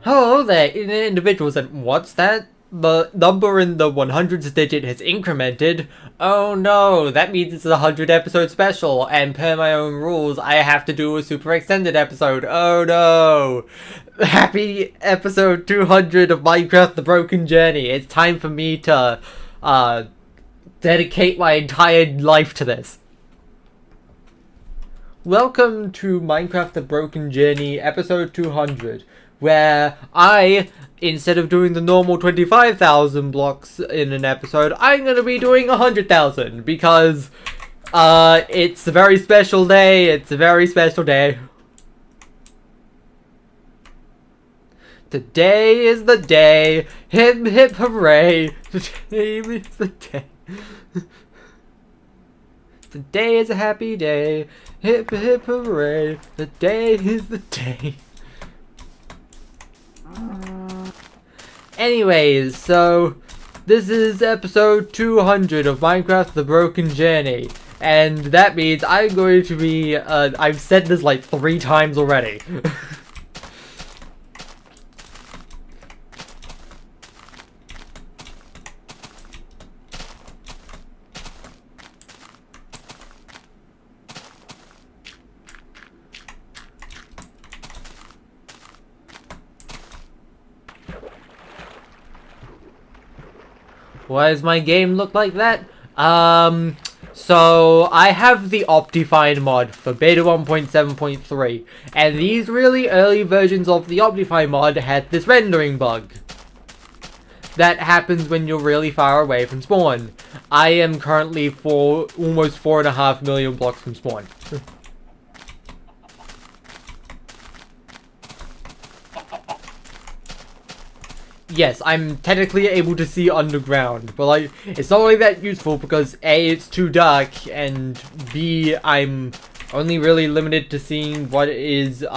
Hello there, individuals, and what's that? The number in the 100th digit has incremented. Oh no, that means it's a 100 episode special, and per my own rules, I have to do a super extended episode. Oh no! Happy episode 200 of Minecraft The Broken Journey. It's time for me to, dedicate my entire life to this. Welcome to Minecraft The Broken Journey, episode 200. Where I, instead of doing the normal 25,000 blocks in an episode, I'm going to be doing 100,000 because it's a very special day. It's a very special day. Today is the day. Hip hip hooray. Today is the day. Today is a happy day. Hip hip hooray. Today is the day. Anyways, so this is episode 200 of Minecraft The Broken Journey, and that means I'm going to be, I've said this like 3 times already. Why does my game look like that? So I have the optifine mod for beta 1.7.3, and these really early versions of the optifine mod had this rendering bug that happens when you're really far away from spawn. I am currently almost 4.5 million blocks from spawn. Yes, I'm technically able to see underground, but like, it's not really that useful because A, it's too dark, and B, I'm only really limited to seeing what is in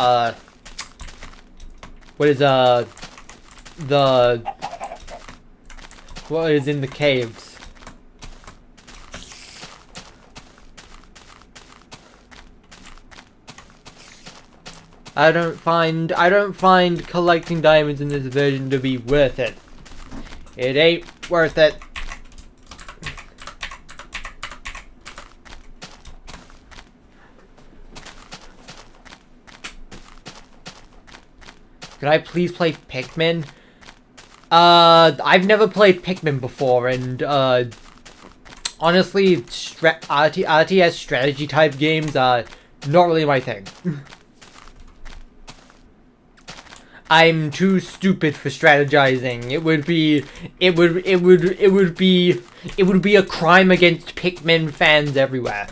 the caves. I don't find collecting diamonds in this version to be worth it. It ain't worth it. Could I please play Pikmin? I've never played Pikmin before, and honestly, RTS strategy type games are not really my thing. I'm too stupid for strategizing. It would be a crime against Pikmin fans everywhere.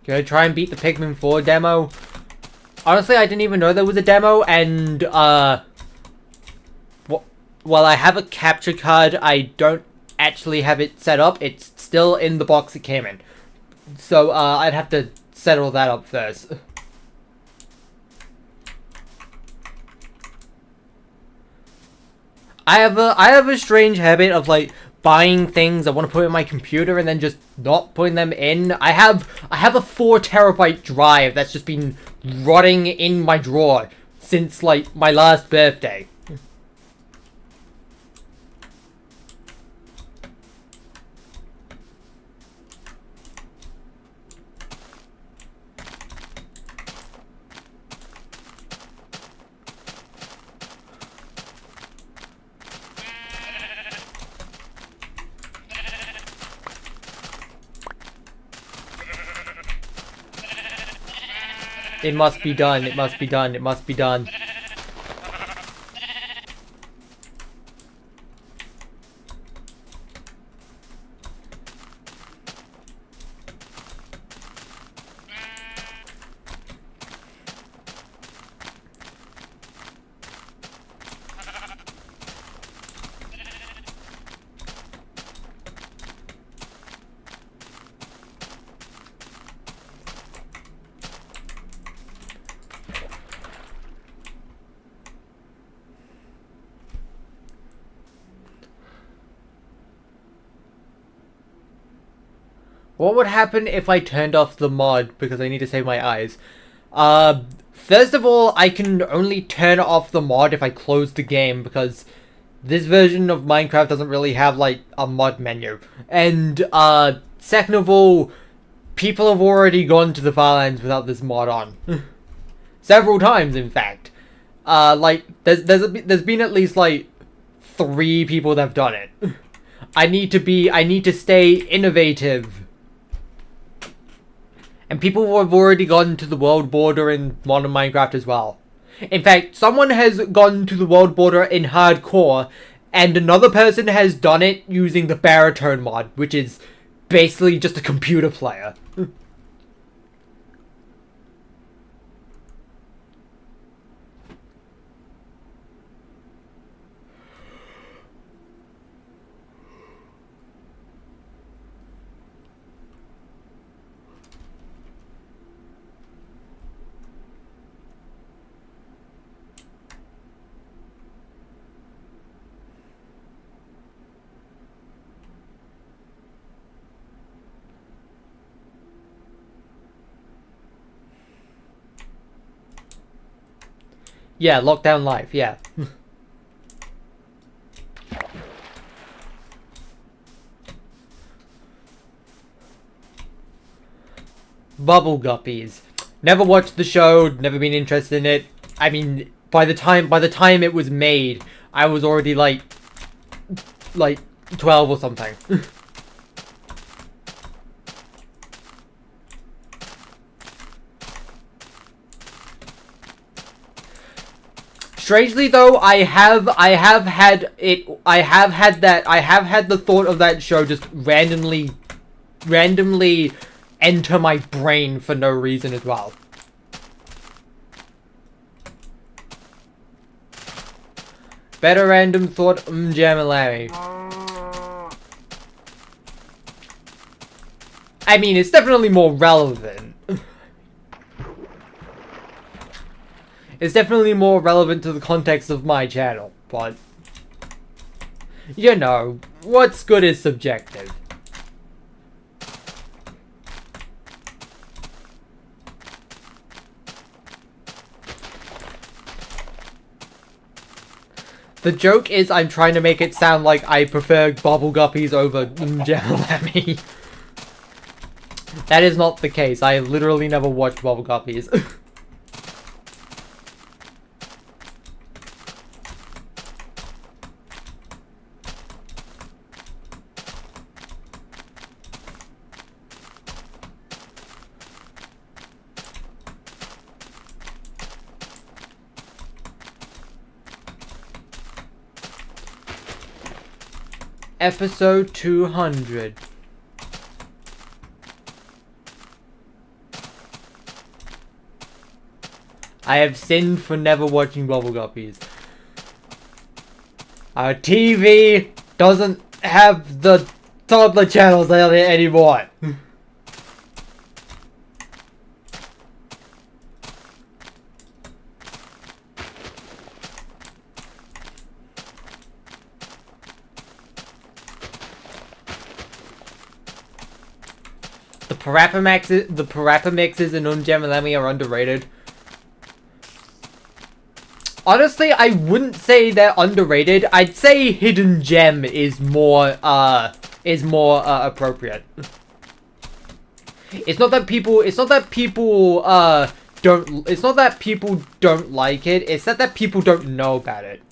Can I try and beat the Pikmin 4 demo? Honestly, I didn't even know there was a demo, and, while I have a capture card, I don't actually have it set up. It's still in the box it came in. So, I'd have to settle that up first. I have a strange habit of, like, buying things I want to put in my computer and then just not putting them in. I have a 4 terabyte drive that's just been rotting in my drawer since like my last birthday. It must be done. It must be done. It must be done. What would happen if I turned off the mod because I need to save my eyes? First of all, I can only turn off the mod if I close the game because this version of Minecraft doesn't really have, like, a mod menu. And, second of all, people have already gone to the Farlands without this mod on. Several times, in fact. Like, there's been at least, like, 3 people that have done it. I need to stay innovative. And people have already gone to the world border in modern Minecraft as well. In fact, someone has gone to the world border in hardcore, and another person has done it using the baritone mod, which is basically just a computer player. Yeah, lockdown life, yeah. Bubble Guppies. Never watched the show, never been interested in it. I mean, by the time it was made, I was already like 12 or something. Strangely though, I have had the thought of that show just randomly enter my brain for no reason as well. Better random thought, Jamilary. I mean, it's definitely more relevant. It's definitely more relevant to the context of my channel, but you know, what's good is subjective. The joke is I'm trying to make it sound like I prefer Bubble Guppies over Jamilary. That is not the case. I have literally never watched Bubble Guppies. Episode 200. I have sinned for never watching Bubble Guppies. Our TV doesn't have the toddler channels on it anymore. The parappa mixes in Ungemalemi are underrated. Honestly, I wouldn't say they're underrated. I'd say Hidden Gem is more appropriate. It's not that people don't like it. It's that people don't know about it.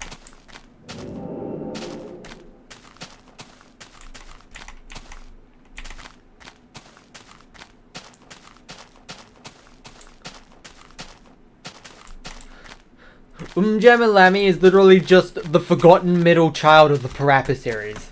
Lammy is literally just the forgotten middle child of the Parappa series.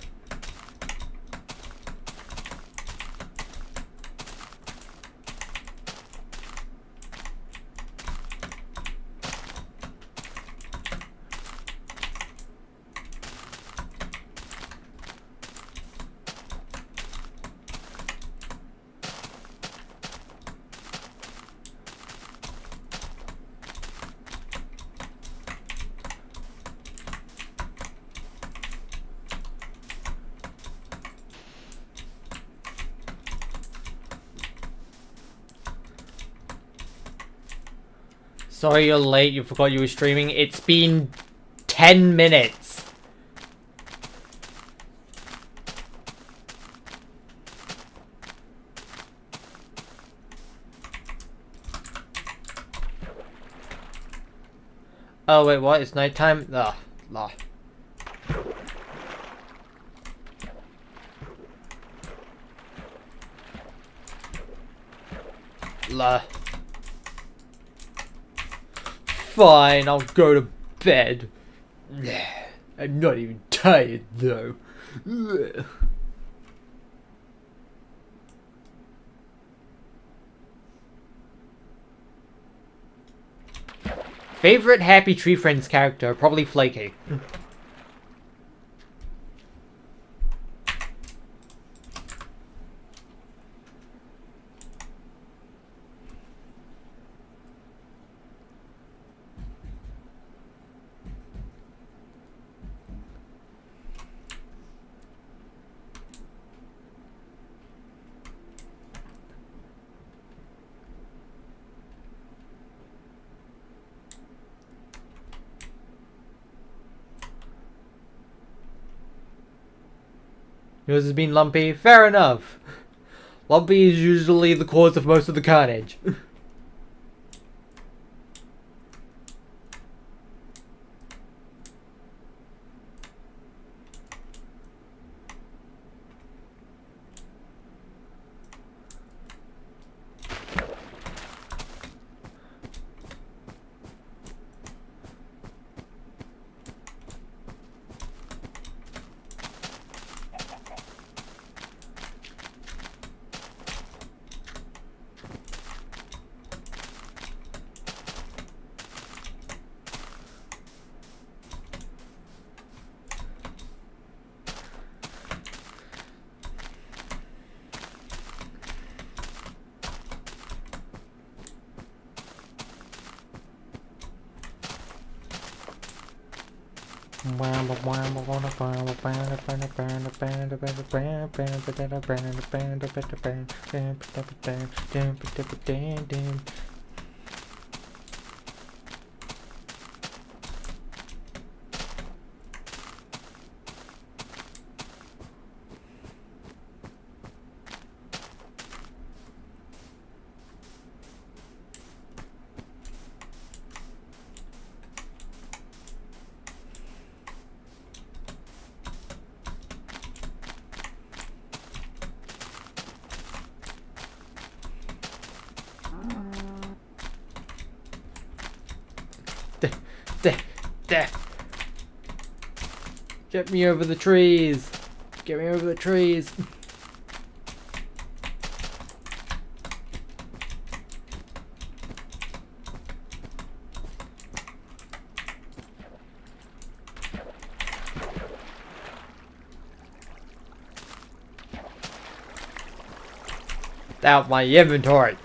Sorry you're late, you forgot you were streaming. It's been 10 minutes. Oh wait, what? It's nighttime? Ugh. Ugh. Ugh. Fine, I'll go to bed. I'm not even tired though. Favorite Happy Tree Friends character? Probably Flaky. Yours has been Lumpy? Fair enough. Lumpy is usually the cause of most of the carnage. Get me over the trees. Get me over the trees. Out my inventory.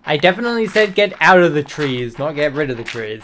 I definitely said get out of the trees, not get rid of the trees.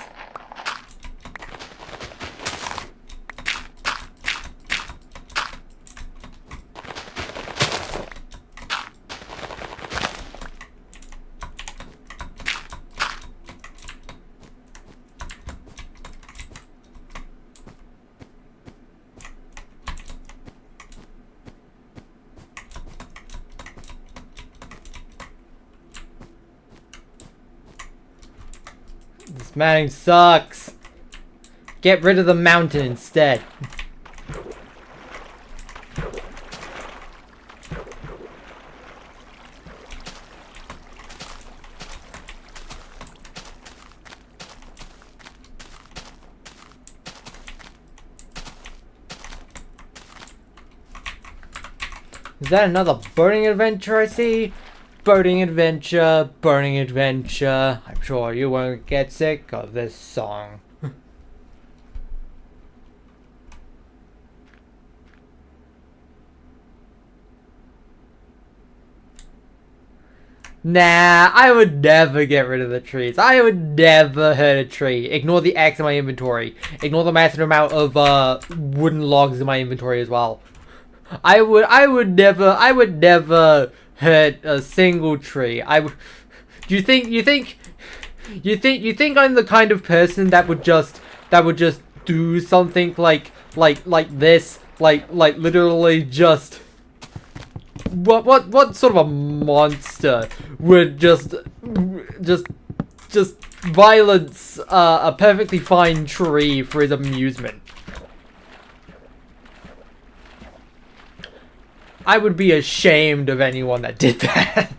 This mountain sucks. Get rid of the mountain instead. Is that another boating adventure I see? Boating adventure, boating adventure. I'm sure you won't get sick of this song. Nah, I would never get rid of the trees. I would never hurt a tree. Ignore the X in my inventory. Ignore the massive amount of wooden logs in my inventory as well. I would never hurt a single tree. Do you think I'm the kind of person that would just do something like this, like literally just what sort of a monster would just violence a perfectly fine tree for his amusement? I would be ashamed of anyone that did that.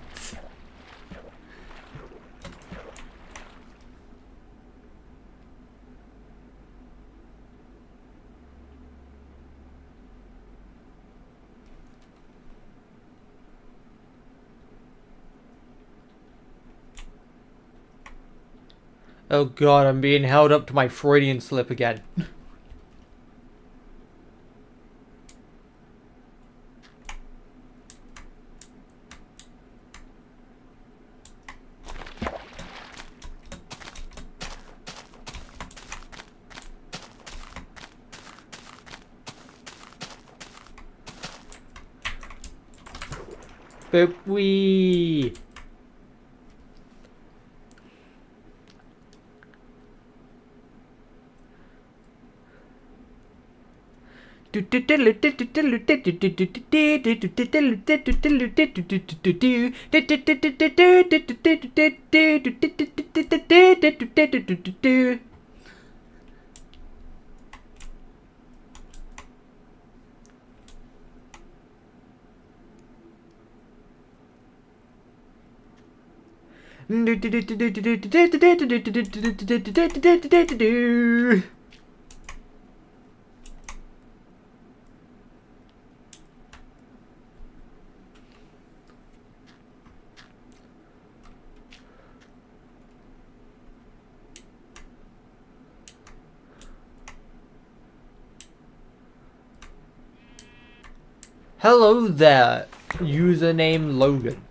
Oh god, I'm being held up to my Freudian slip again. Boop wee. Hello there, username Logan.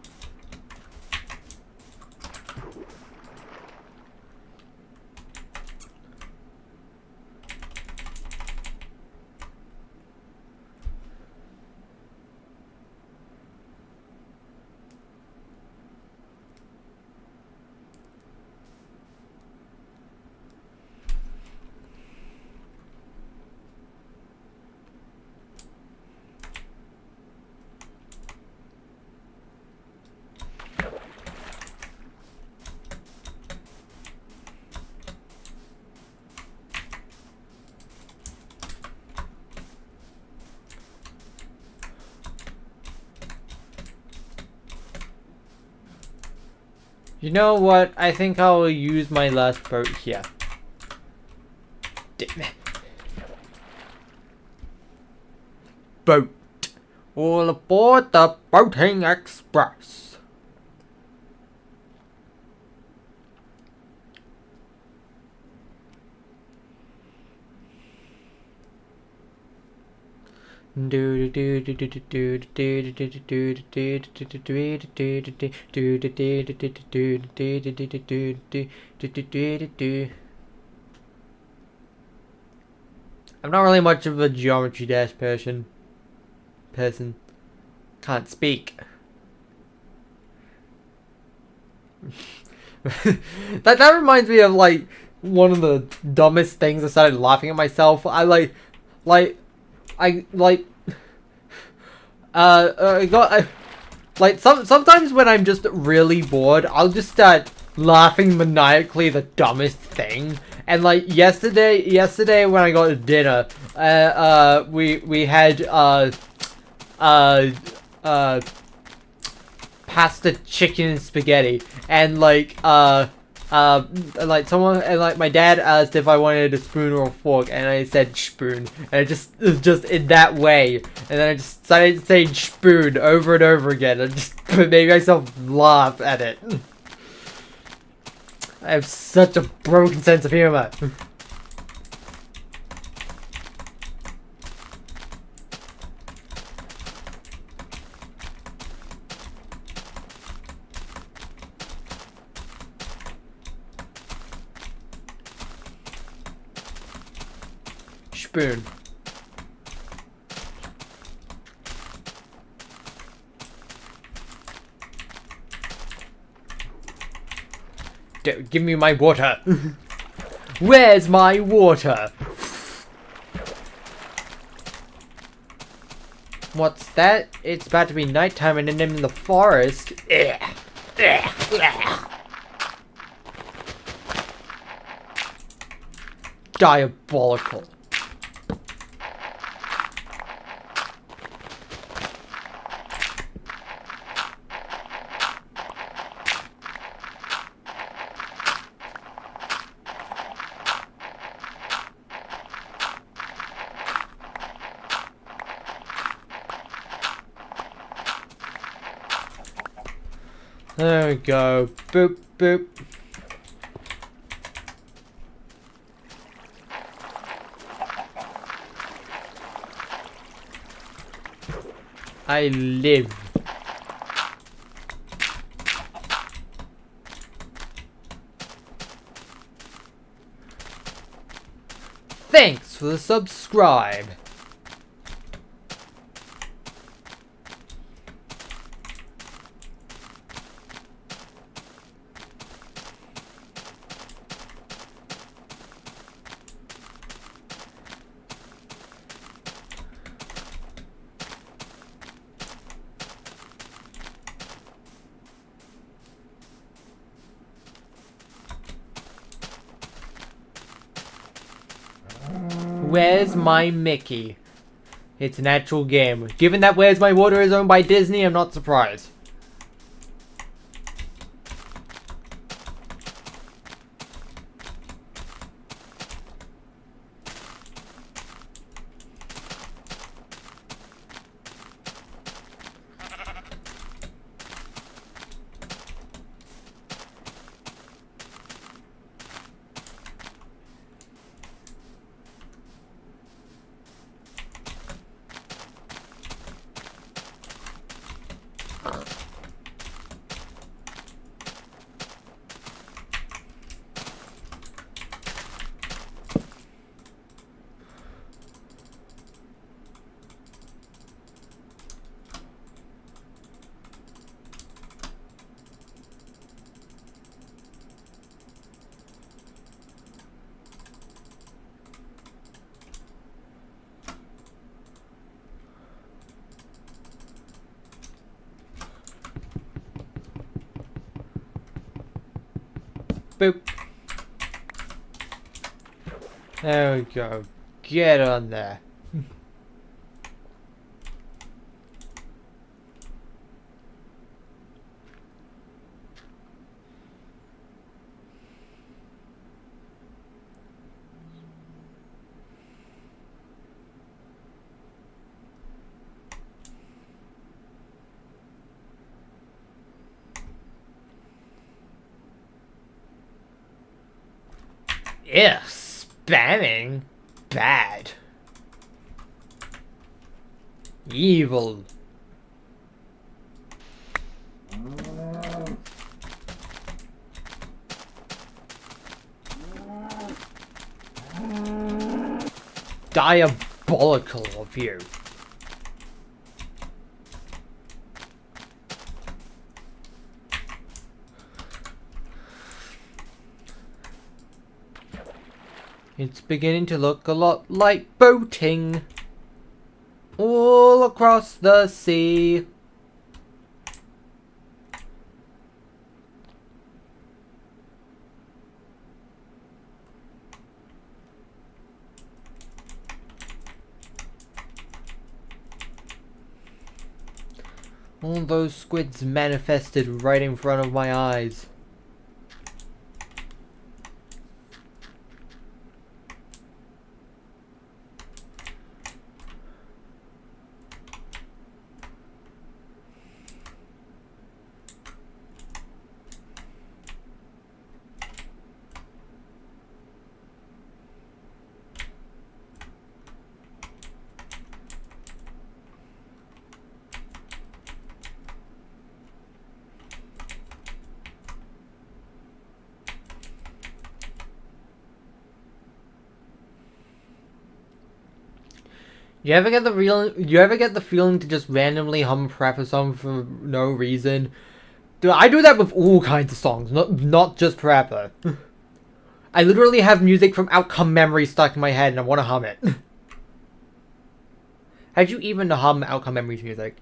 You know what? I think I will use my last boat here. Damn it. Boat. All aboard the Boating Express. I'm not really much of a geometry dash person. Can't speak. that reminds me of like one of the dumbest things. I started laughing at myself. Sometimes when I'm just really bored, I'll just start laughing maniacally the dumbest thing. And like yesterday when I got to dinner, we had pasta, chicken, and spaghetti, and like someone, and like my dad asked if I wanted a spoon or a fork, and I said spoon, and it just in that way, and then I just started saying spoon over and over again, and just made myself laugh at it. I have such a broken sense of humor. Spoon. Give me my water. Where's my water? What's that? It's about to be nighttime and I'm in the forest. Diabolical. There we go. Boop, boop. I live. Thanks for the subscribe. Where's My Mickey? It's an actual game. Given that Where's My Water is owned by Disney, I'm not surprised. Boop. There we go. Get on there. Ugh, spamming? Bad. Evil. Diabolical of you. It's beginning to look a lot like boating. All across the sea. All those squids manifested right in front of my eyes. You ever get the feeling to just randomly hum a rapper song for no reason? Dude, I do that with all kinds of songs, not just rapper. I literally have music from Outcome Memory stuck in my head and I want to hum it. How'd you even hum Outcome Memory's music?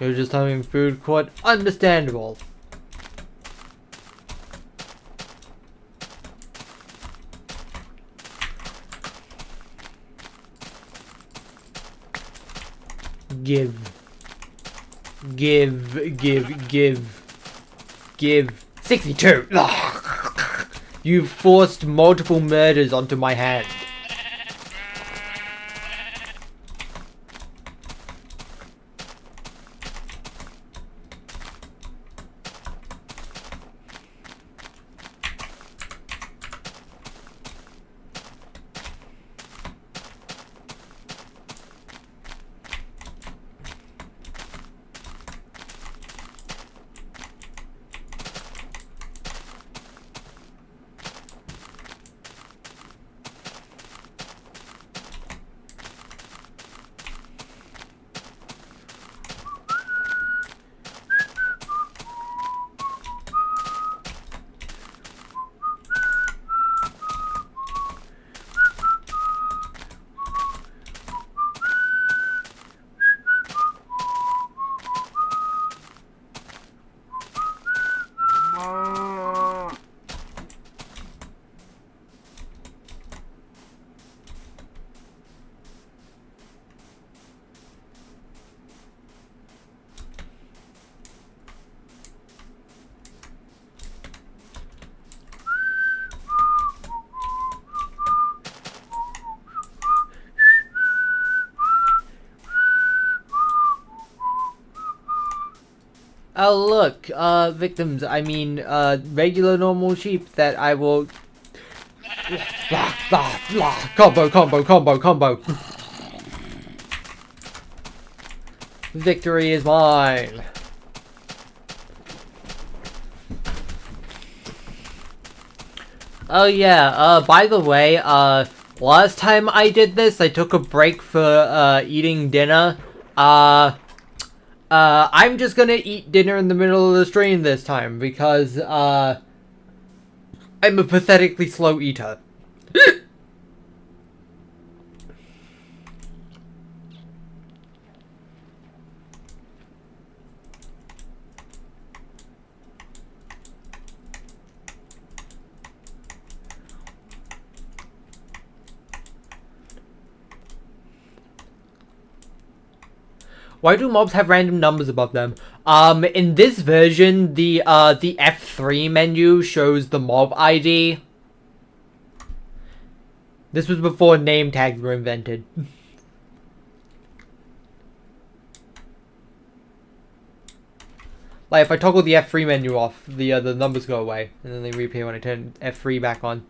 You're just having food court. Understandable. Give. 62! You've forced multiple murders onto my hand. Oh look, victims, I mean, regular normal sheep that I will... Combo. Victory is mine. Oh yeah, by the way, last time I did this, I took a break for, eating dinner. I'm just gonna eat dinner in the middle of the stream this time, because, I'm a pathetically slow eater. Why do mobs have random numbers above them? In this version, the F3 menu shows the mob ID. This was before name tags were invented. Like, if I toggle the F3 menu off, the numbers go away, and then they reappear when I turn F3 back on.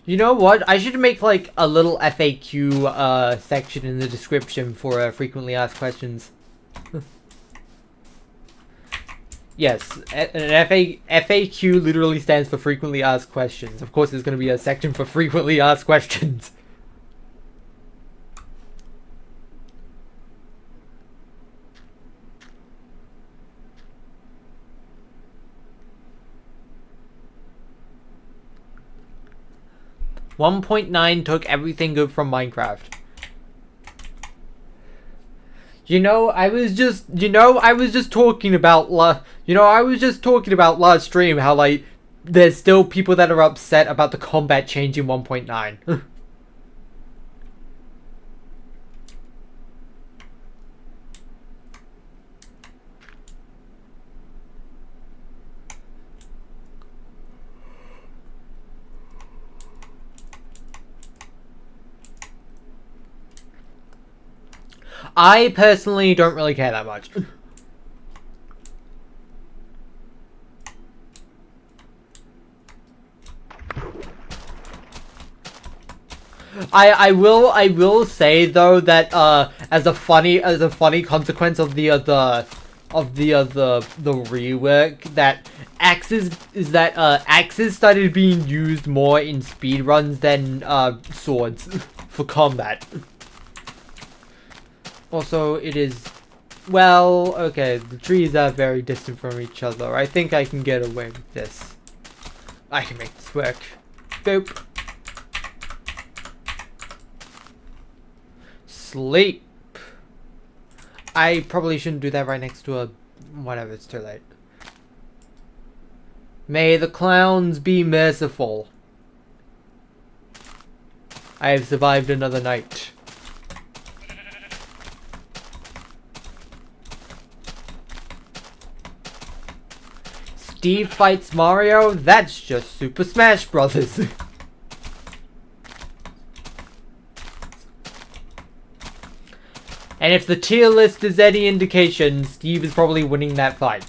You know what? I should make like a little FAQ section in the description for frequently asked questions. Yes, an FAQ literally stands for frequently asked questions. Of course, there's going to be a section for frequently asked questions. .9 took everything good from Minecraft. I was just talking about last stream how like there's still people that are upset about the combat change in 1.9. I personally don't really care that much. I will say though that as a funny consequence of the rework, that axes started being used more in speedruns than swords for combat. Also, it is... Well, okay, the trees are very distant from each other. I think I can get away with this. I can make this work. Boop. Sleep. I probably shouldn't do that right next to a... Whatever, it's too late. May the clowns be merciful. I have survived another night. Steve fights Mario? That's just Super Smash Brothers. And if the tier list is any indication, Steve is probably winning that fight.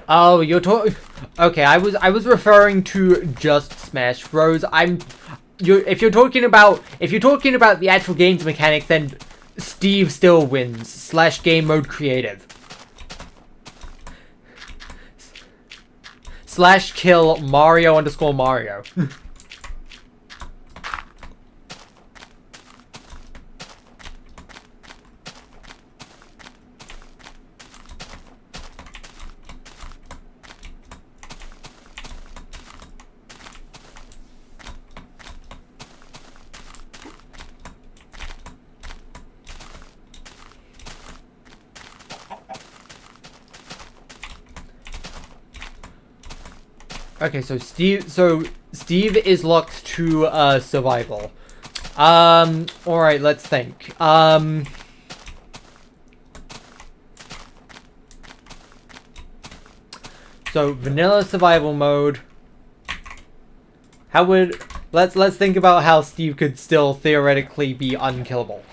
Oh, you're talking... Okay, I was referring to just Smash Bros. If you're talking about the actual game's mechanics, then Steve still wins. / game mode creative. / kill Mario _ Mario. Okay, so Steve is locked to survival. Alright, let's think. So vanilla survival mode. Let's think about how Steve could still theoretically be unkillable.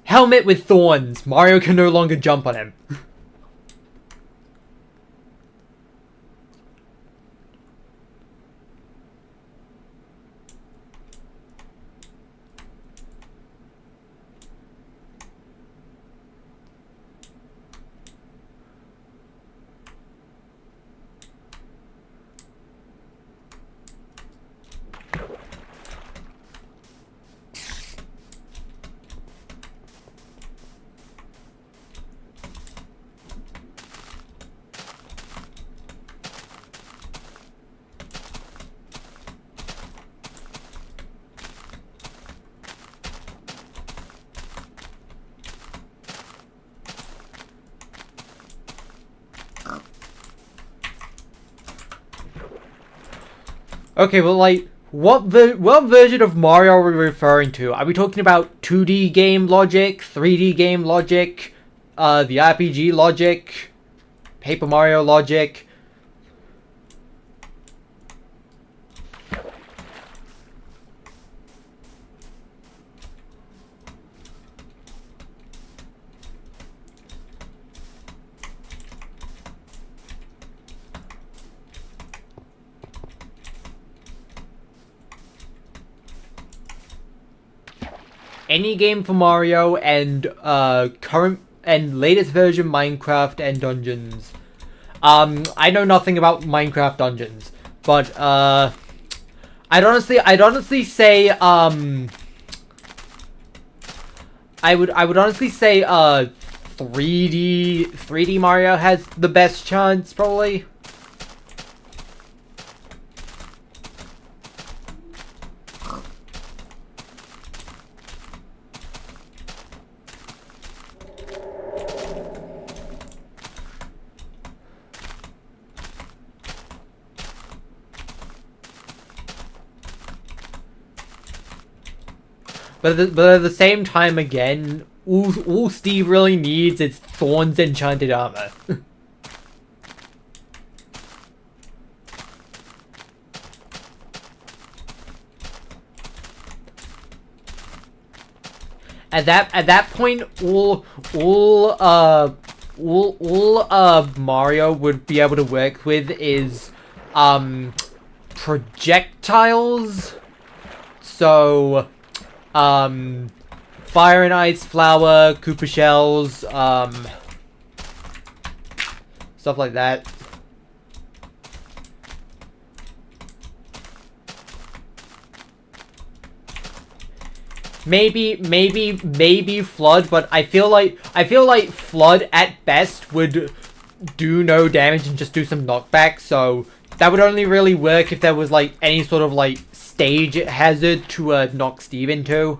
Helmet with thorns. Mario can no longer jump on him. Okay, well, like, what version of Mario are we referring to? Are we talking about 2D game logic, 3D game logic, the RPG logic, Paper Mario logic? Any game for Mario and current and latest version Minecraft and Dungeons. I know nothing about Minecraft Dungeons, but I'd honestly say I would honestly say 3D Mario has the best chance probably. But at the same time, again, all Steve really needs is Thorn's enchanted armor. At that point, all Mario would be able to work with is projectiles. So fire and ice, flower, Koopa shells, stuff like that. Maybe Flood, but I feel like Flood at best would do no damage and just do some knockback, so that would only really work if there was like any sort of like stage hazard to knock Steve into.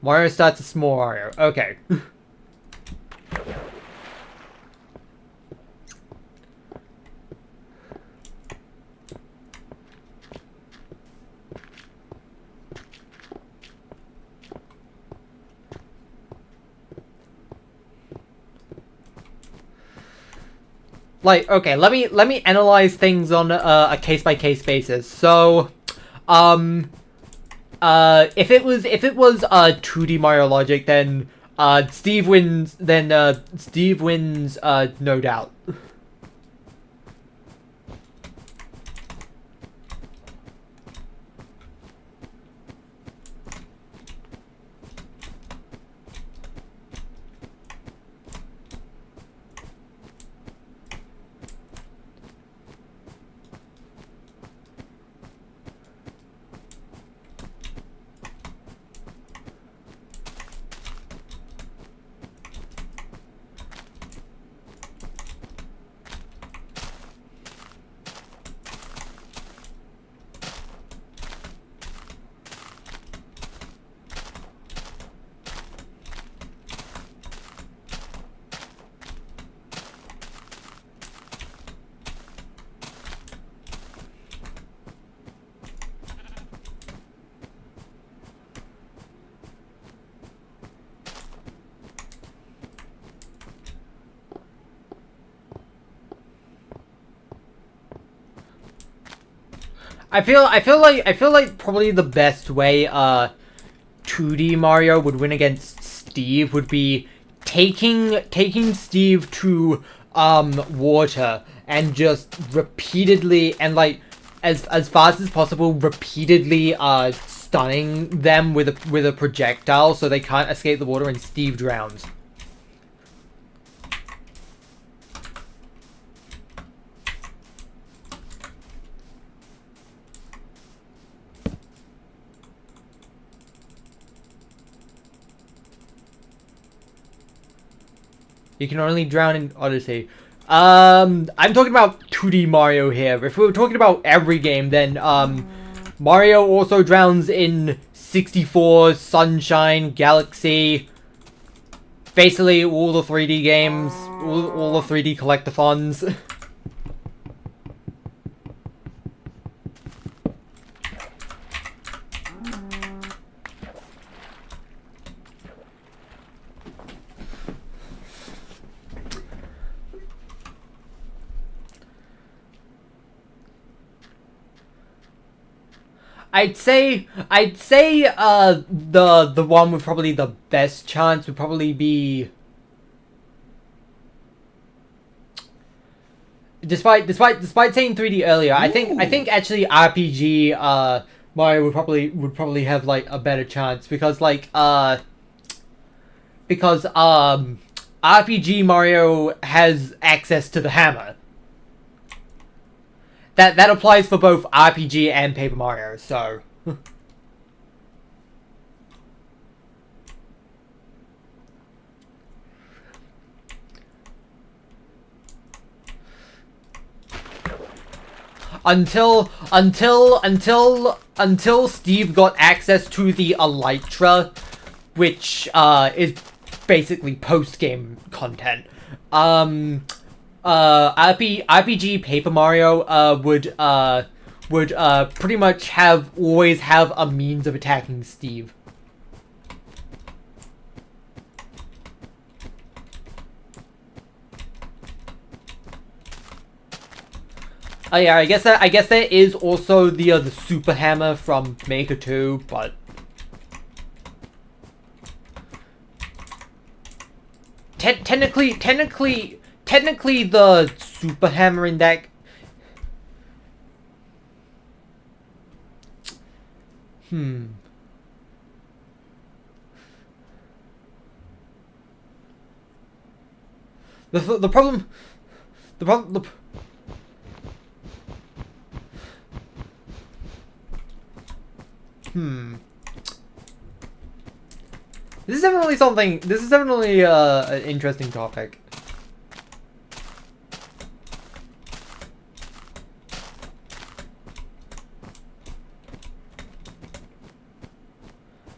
Mario starts a small Mario. Okay. Like, okay, let me analyze things on a case-by-case basis. So, if it was 2D Mario logic, then Steve wins. Then Steve wins, no doubt. I feel like probably the best way 2D Mario would win against Steve would be taking Steve to water and just repeatedly and like as fast as possible repeatedly stunning them with a projectile so they can't escape the water and Steve drowns. You can only drown in Odyssey. I'm talking about 2D Mario here. If we were talking about every game, then Mario also drowns in 64, Sunshine, Galaxy, basically all the 3D games, all the 3D collectathons. I'd say the one with probably the best chance would probably be, despite saying 3D earlier, I think actually RPG Mario would probably have like a better chance, because RPG Mario has access to the hammer. That applies for both RPG and Paper Mario, so. Until Steve got access to the Elytra, which is basically post-game content. RPG Paper Mario would pretty much always have a means of attacking Steve. Oh yeah, I guess there is also the Super Hammer from Maker 2, but technically the Super Hammer in that. The problem. This is definitely something. This is definitely an interesting topic.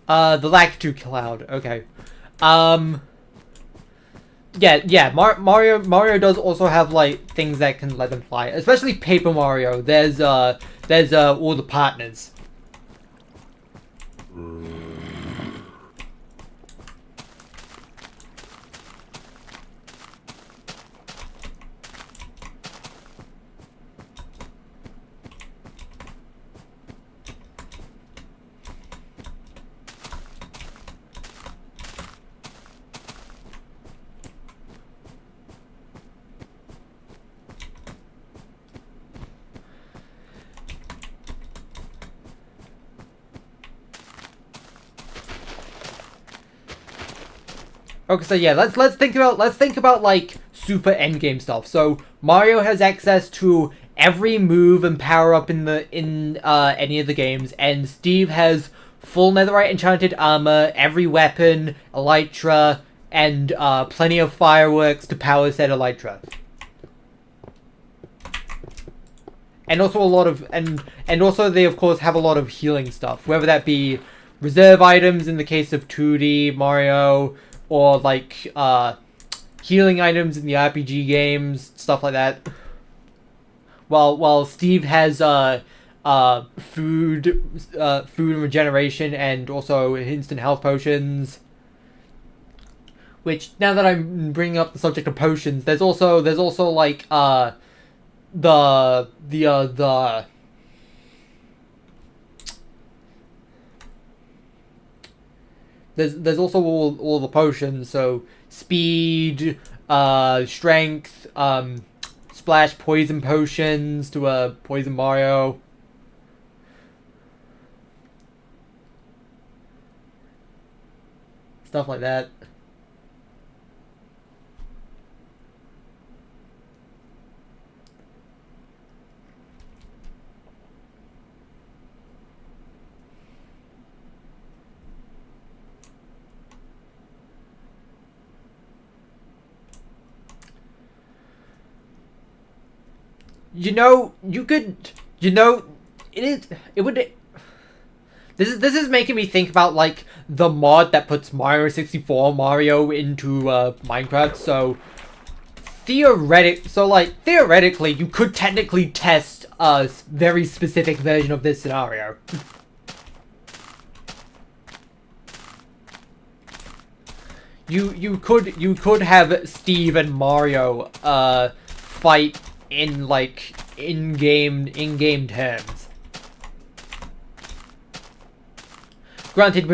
The Lakitu Cloud. Okay. Yeah. Mario does also have like things that can let them fly, especially Paper Mario. There's all the partners. Okay, so yeah, let's think about like super endgame stuff. So Mario has access to every move and power up in any of the games, and Steve has full netherite enchanted armor, every weapon, elytra, and plenty of fireworks to power said elytra. And also a lot of and also they of course have a lot of healing stuff, whether that be reserve items in the case of 2D Mario, or like healing items in the RPG games, stuff like that. While Steve has food and regeneration, and also instant health potions. Which, now that I'm bringing up the subject of potions, there's also like There's also all the potions, so speed, strength, splash poison potions to poison Mario. Stuff like that. This is making me think about like the mod that puts Mario 64 Mario into Minecraft. So theoretically, you could technically test a very specific version of this scenario. You could have Steve and Mario fight in like in-game terms. Granted,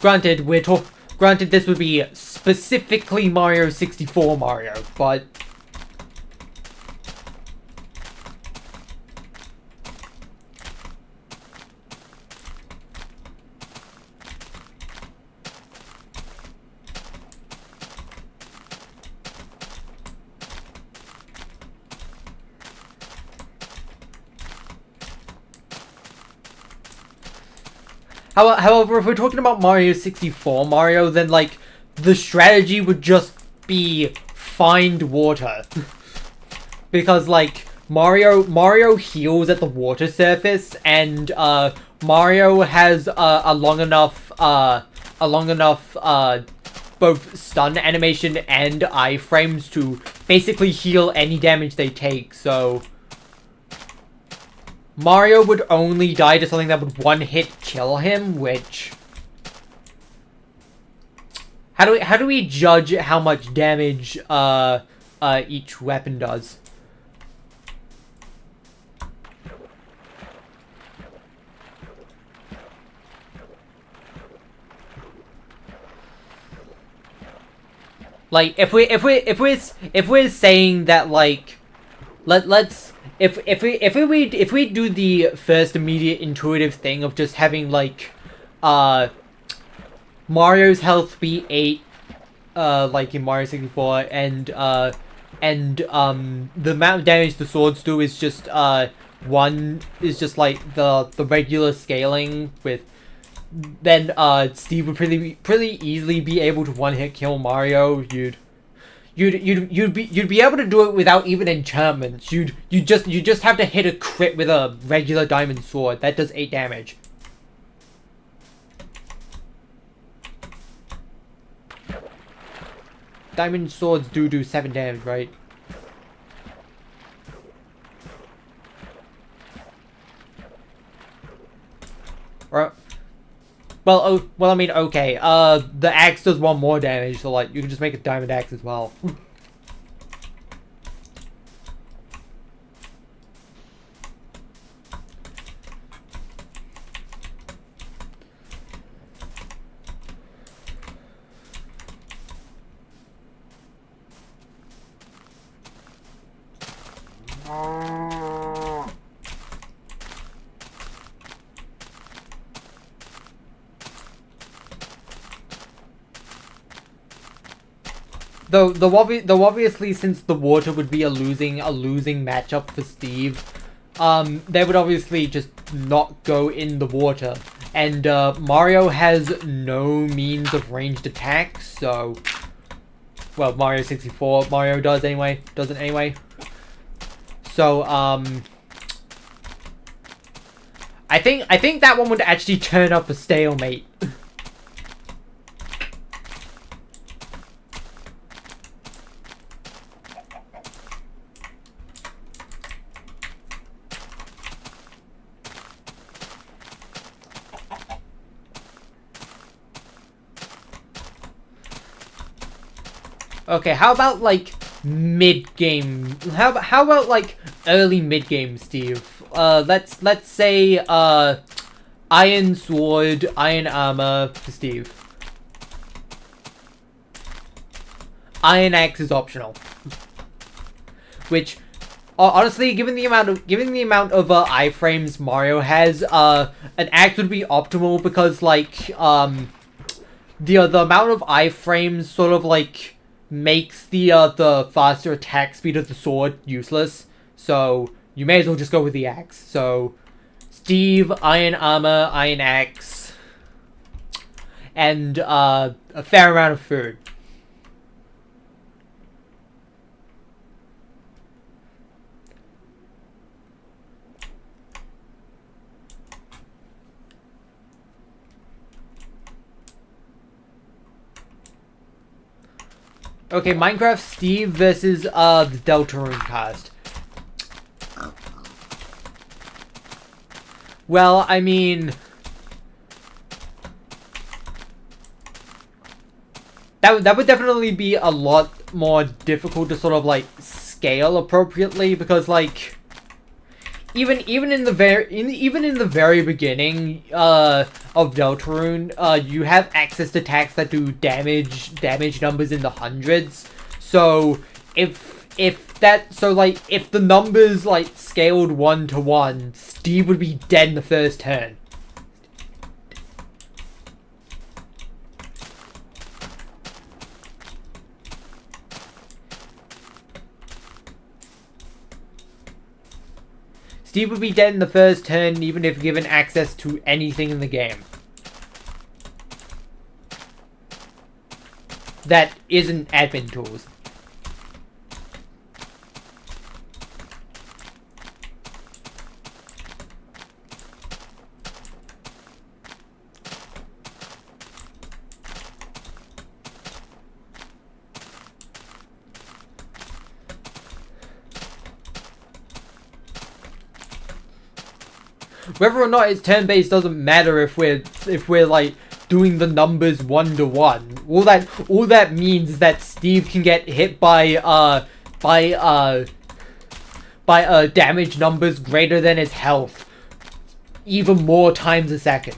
granted this would be specifically Mario 64 Mario, but however, if we're talking about Mario 64 Mario, then like the strategy would just be find water. Because like Mario heals at the water surface, and Mario has a long enough both stun animation and iframes to basically heal any damage they take. So Mario would only die to something that would one-hit kill him, which... How do we judge how much damage each weapon does? Like if we're saying that like if we do the first immediate intuitive thing of just having like Mario's health be 8 like in Mario 64, and the amount of damage the swords do is just 1 is just like the regular scaling with, then Steve would pretty easily be able to one-hit kill Mario. You'd be able to do it without even enchantments. You just have to hit a crit with a regular diamond sword that does 8 damage. Diamond swords do 7 damage, right? Or, well, I mean, okay. The axe does 1 more damage, so like you can just make a diamond axe as well. Though obviously, since the water would be a losing matchup for Steve, they would obviously just not go in the water, and Mario has no means of ranged attack, so, well, Mario 64 Mario doesn't anyway. So I think that one would actually turn up a stalemate. Okay, how about like mid-game? How about like early mid-game, Steve? Let's say iron sword, iron armor for Steve. Iron axe is optional. Which, honestly, given the amount of iframes Mario has, an axe would be optimal because like the amount of iframes sort of like makes the faster attack speed of the sword useless, so you may as well just go with the axe. So Steve, iron armor, iron axe, and a fair amount of food. Okay, Minecraft Steve versus the Deltarune cast. Well, I mean, that would definitely be a lot more difficult to sort of like scale appropriately, because like even in the very beginning of Deltarune, you have access to attacks that do damage numbers in the hundreds. So if the numbers like scaled 1-to-1, Steve would be dead in the first turn. Steve would be dead in the first turn, even if given access to anything in the game that isn't admin tools. Whether or not it's turn-based doesn't matter if we're like doing the numbers 1-to-1. All that means is that Steve can get hit by damage numbers greater than his health, even more times a second.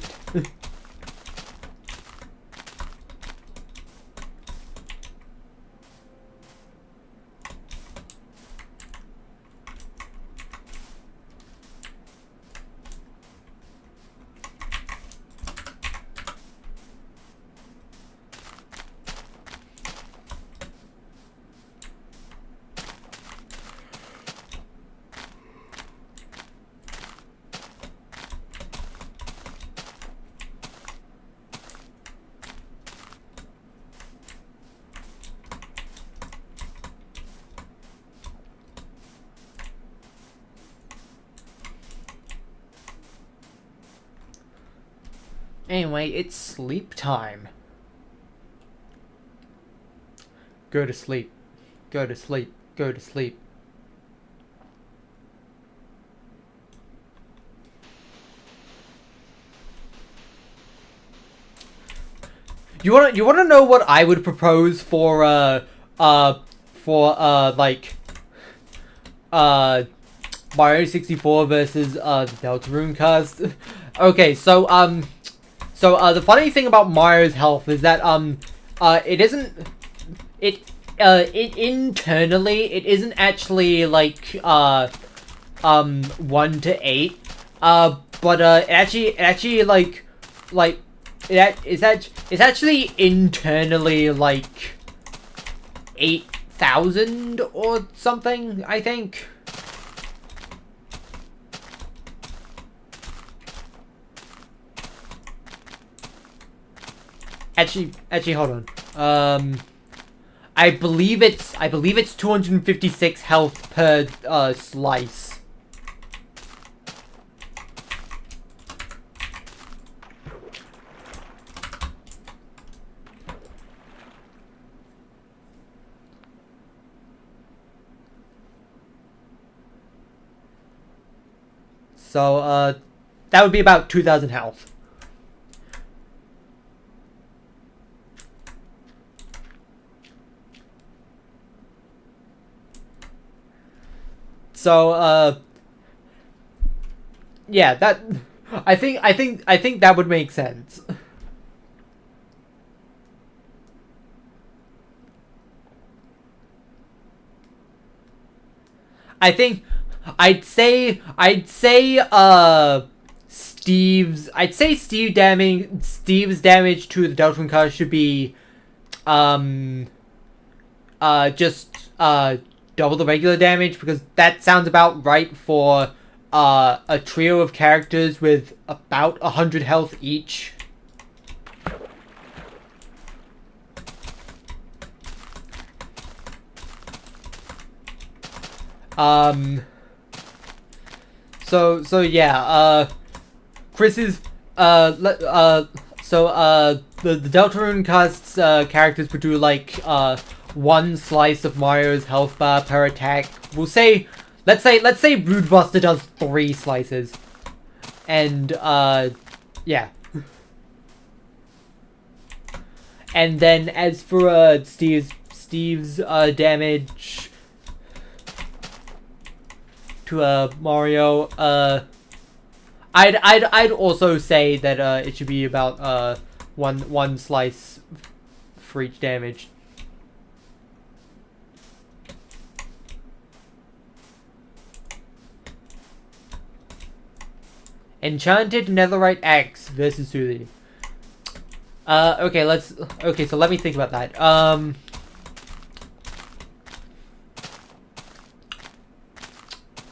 Anyway, it's sleep time. Go to sleep. Go to sleep. Go to sleep. You wanna know what I would propose for Mario 64 versus the Deltarune cast? Okay, so the funny thing about Mario's health is that it internally it isn't actually like 1-to-8, but it's actually internally like 8,000 or something, I think. Actually, hold on. I believe it's 256 health per slice. So that would be about 2,000 health. So, yeah, that I think that would make sense. I'd say Steve's damage to the Deltarune card should be just double the regular damage, because that sounds about right for a trio of characters with about 100 health each. So yeah, Chris's the Deltarune cast's characters would do like one slice of Mario's health bar per attack. Let's say Rude Buster does 3 slices. And, yeah. And then as for, Steve's, damage to, Mario, I'd also say that, it should be about, one slice for each damage. Enchanted Netherite Axe versus Suzy. Okay, so let me think about that.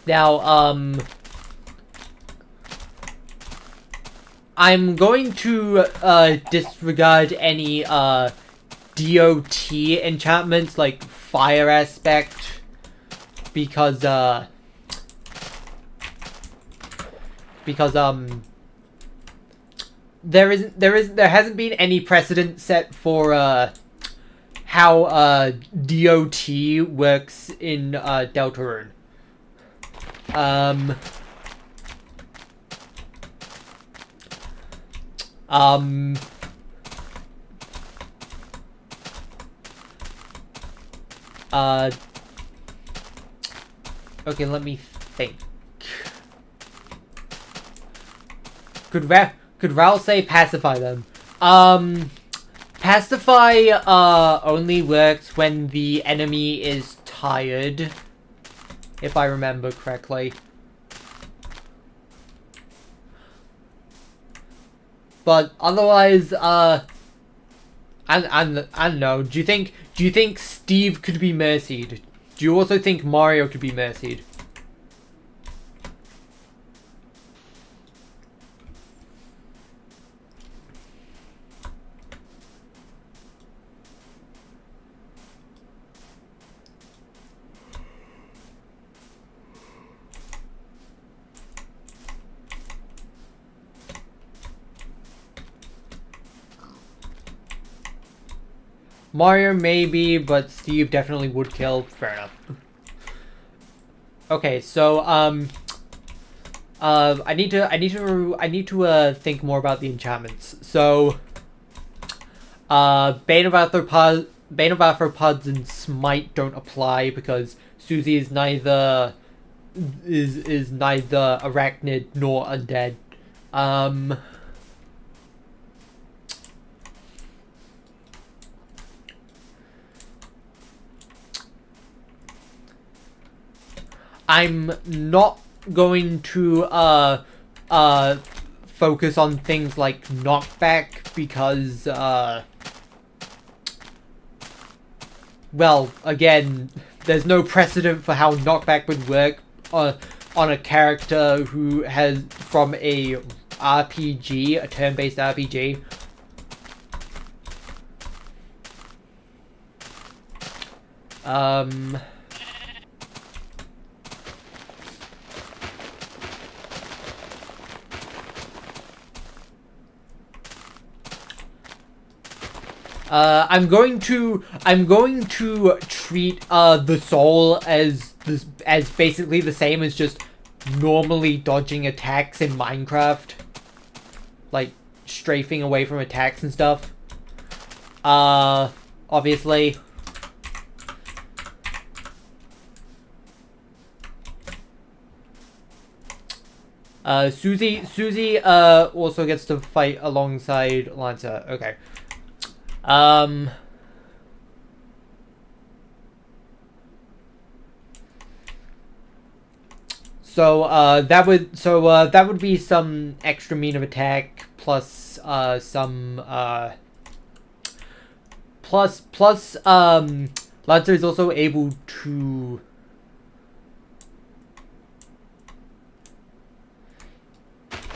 Now, I'm going to, disregard any, DOT enchantments, like Fire Aspect, because, there hasn't been any precedent set for how DOT works in Deltarune. Okay, let me think. Could Raul say pacify them? Pacify, only works when the enemy is tired, if I remember correctly. But otherwise, I don't know. Do you think Steve could be mercied? Do you also think Mario could be mercied? Mario maybe, but Steve definitely would kill. Fair enough. Okay, so I need to think more about the enchantments. So Bane of Arthropods and Smite don't apply because Suzy is neither arachnid nor undead. I'm not going to focus on things like knockback because well, again, there's no precedent for how knockback would work on a character who has from a RPG, a turn-based RPG. I'm going to treat the soul as basically the same as just normally dodging attacks in Minecraft, like strafing away from attacks and stuff. Obviously. Suzy also gets to fight alongside Lancer. Okay. That would be some extra mean of attack plus Lancer is also able to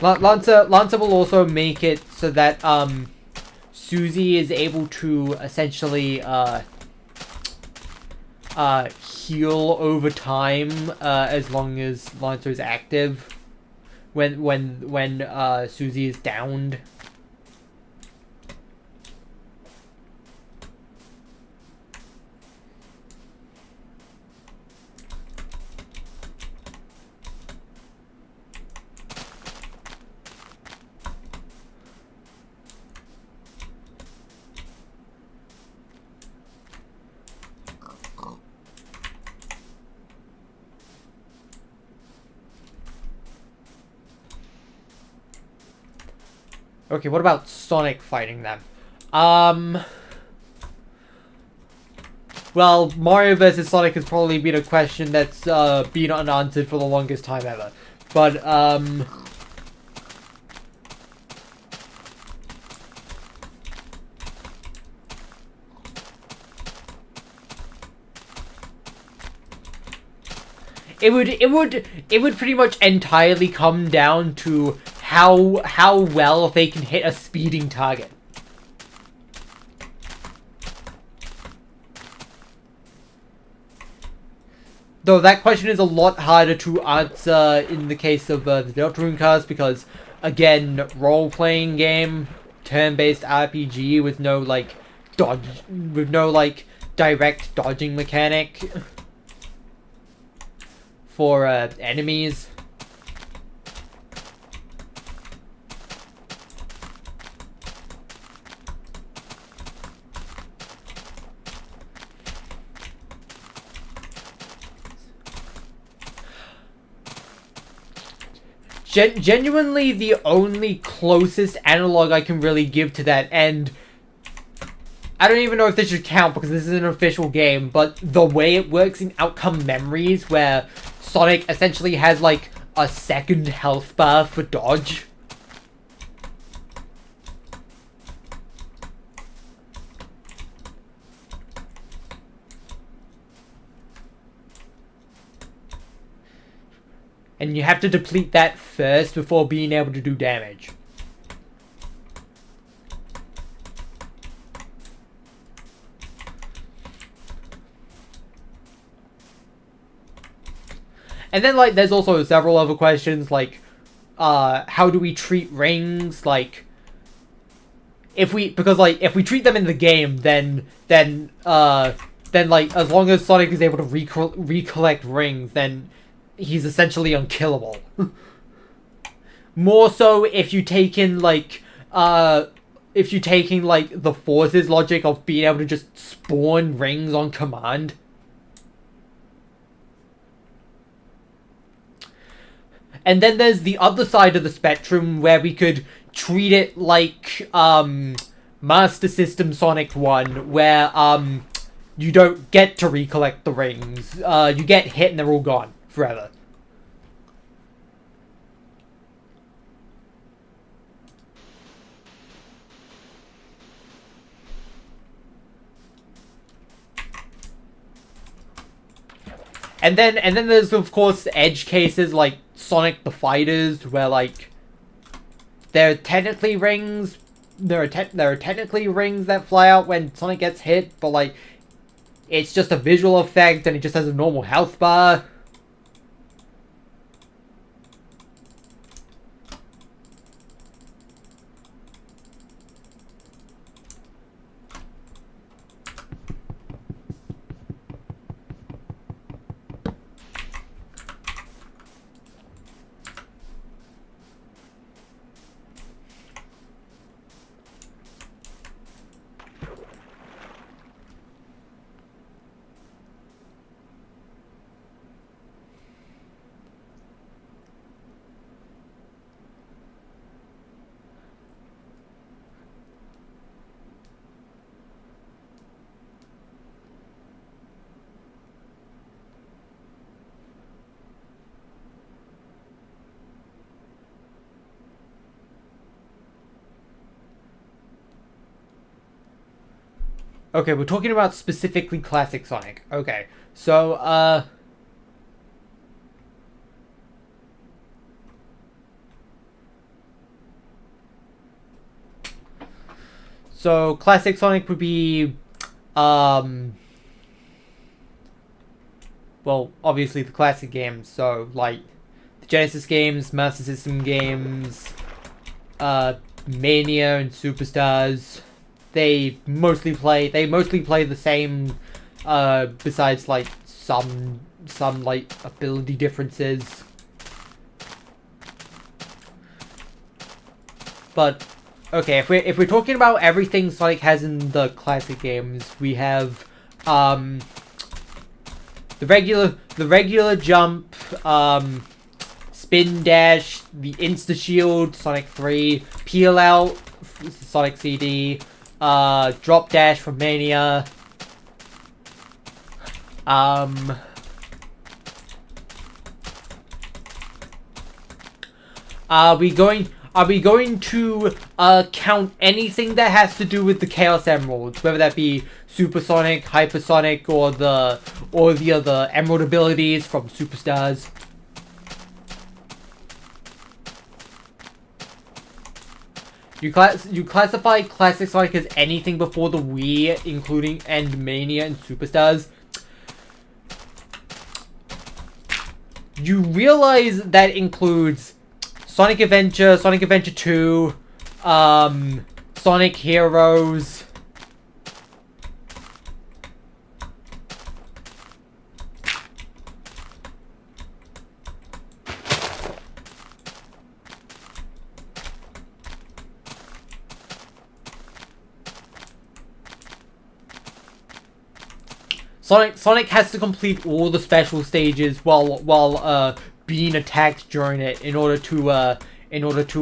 Lancer will also make it so that Suzy is able to essentially heal over time as long as Lancer is active when Suzy is downed. Okay, what about Sonic fighting them? Well, Mario vs. Sonic has probably been a question that's been unanswered for the longest time ever. But, it would pretty much entirely come down to how well they can hit a speeding target. Though that question is a lot harder to answer in the case of the Deltarune cars, because, again, role-playing game, turn-based RPG with no, like, direct dodging mechanic for, enemies. Genuinely, the only closest analog I can really give to that, and I don't even know if this should count because this is an official game, but the way it works in Outcome Memories, where Sonic essentially has, like, a second health bar for dodge. And you have to deplete that first before being able to do damage. And then, like, there's also several other questions, like, how do we treat rings? Like, if we treat them in the game, then, like, as long as Sonic is able to recollect rings, then he's essentially unkillable. More so if you take in, like, the Force's logic of being able to just spawn rings on command. And then there's the other side of the spectrum where we could treat it like, Master System Sonic 1, where, you don't get to recollect the rings. You get hit and they're all gone forever. And then there's, of course, edge cases like Sonic the Fighters, where, like, there are technically rings that fly out when Sonic gets hit, but, like, it's just a visual effect and it just has a normal health bar. Okay, we're talking about specifically classic Sonic. Okay, so, so classic Sonic would be, well, obviously the classic games, so, like, the Genesis games, Master System games, Mania and Superstars. They mostly play the same, besides, like, some like, ability differences. But, okay, if we're talking about everything Sonic has in the classic games, we have, the regular jump, spin dash, the insta shield, Sonic 3, peel out, Sonic CD, drop dash from Mania. Are we going to count anything that has to do with the Chaos Emeralds, whether that be Supersonic, Hypersonic, or the other Emerald abilities from Superstars? You classify Classic Sonic as anything before the Wii, including and Mania and Superstars. You realize that includes Sonic Adventure, Sonic Adventure 2, Sonic Heroes. Sonic has to complete all the special stages while being attacked during it in order to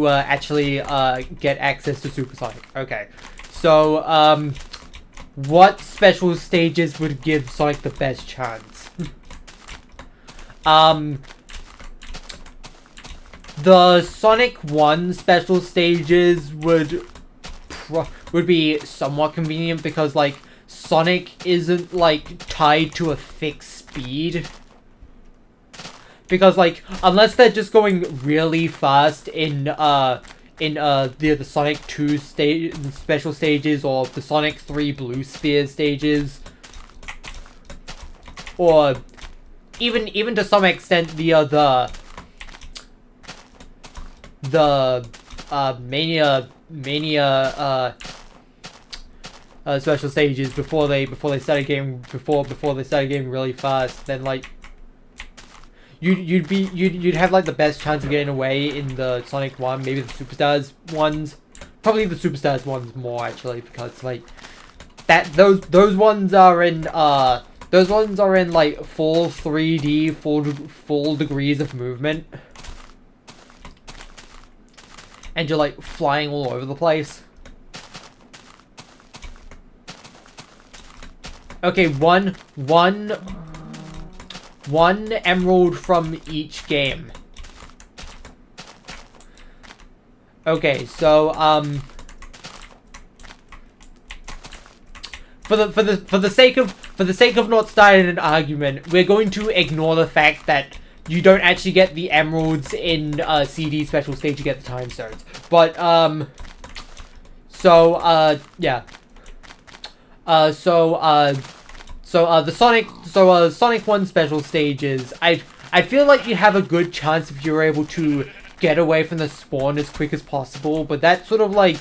actually get access to Supersonic. Okay, so what special stages would give Sonic the best chance? The Sonic 1 special stages would be somewhat convenient because like Sonic isn't like tied to a fixed speed. Because like unless they're just going really fast in the Sonic 2 special stages or the Sonic 3 Blue Sphere stages, or even to some extent the Mania special stages before they started getting really fast, then like you'd have like the best chance of getting away in the Sonic 1, maybe the Superstars ones. Probably the Superstars ones more actually, because like those ones are in like full 3D, full degrees of movement. And you're like flying all over the place. Okay, one emerald from each game. Okay, so for the sake of not starting an argument, we're going to ignore the fact that you don't actually get the emeralds in CD special stage. You get the time stones, but yeah. The Sonic 1 special stages, I feel like you have a good chance if you're able to get away from the spawn as quick as possible, but that sort of like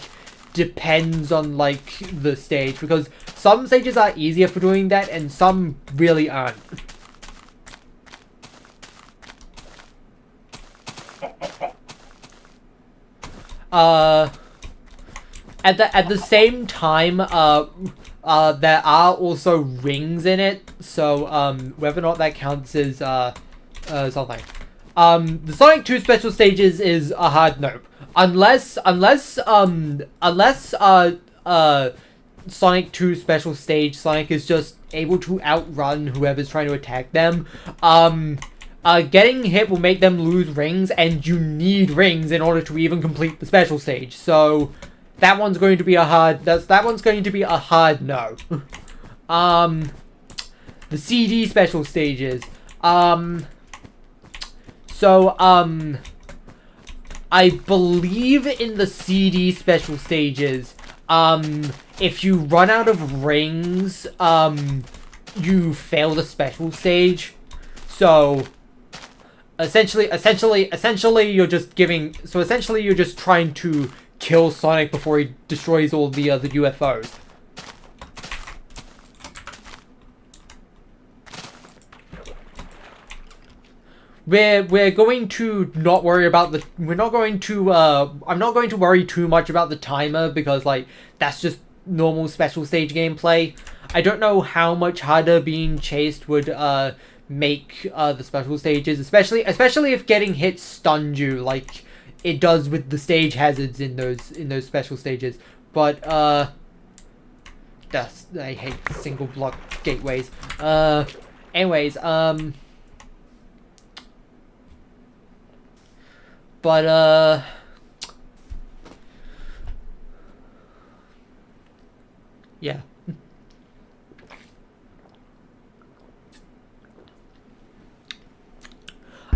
depends on like the stage, because some stages are easier for doing that and some really aren't. At the same time, there are also rings in it, so whether or not that counts as something. The Sonic 2 special stages is a hard nope. Unless Sonic 2 special stage, Sonic is just able to outrun whoever's trying to attack them. Getting hit will make them lose rings, and you need rings in order to even complete the special stage. So that one's going to be a hard. That one's going to be a hard no. The CD special stages. I believe in the CD special stages, if you run out of rings, you fail the special stage. So essentially you're just giving. So essentially you're just trying to kill Sonic before he destroys all the UFOs. We're going to not worry about the. We're not going to. I'm not going to worry too much about the timer, because like that's just normal special stage gameplay. I don't know how much harder being chased would make the special stages, especially if getting hit stunned you like it does with the stage hazards in those special stages. But I hate single block gateways. Anyways, but yeah.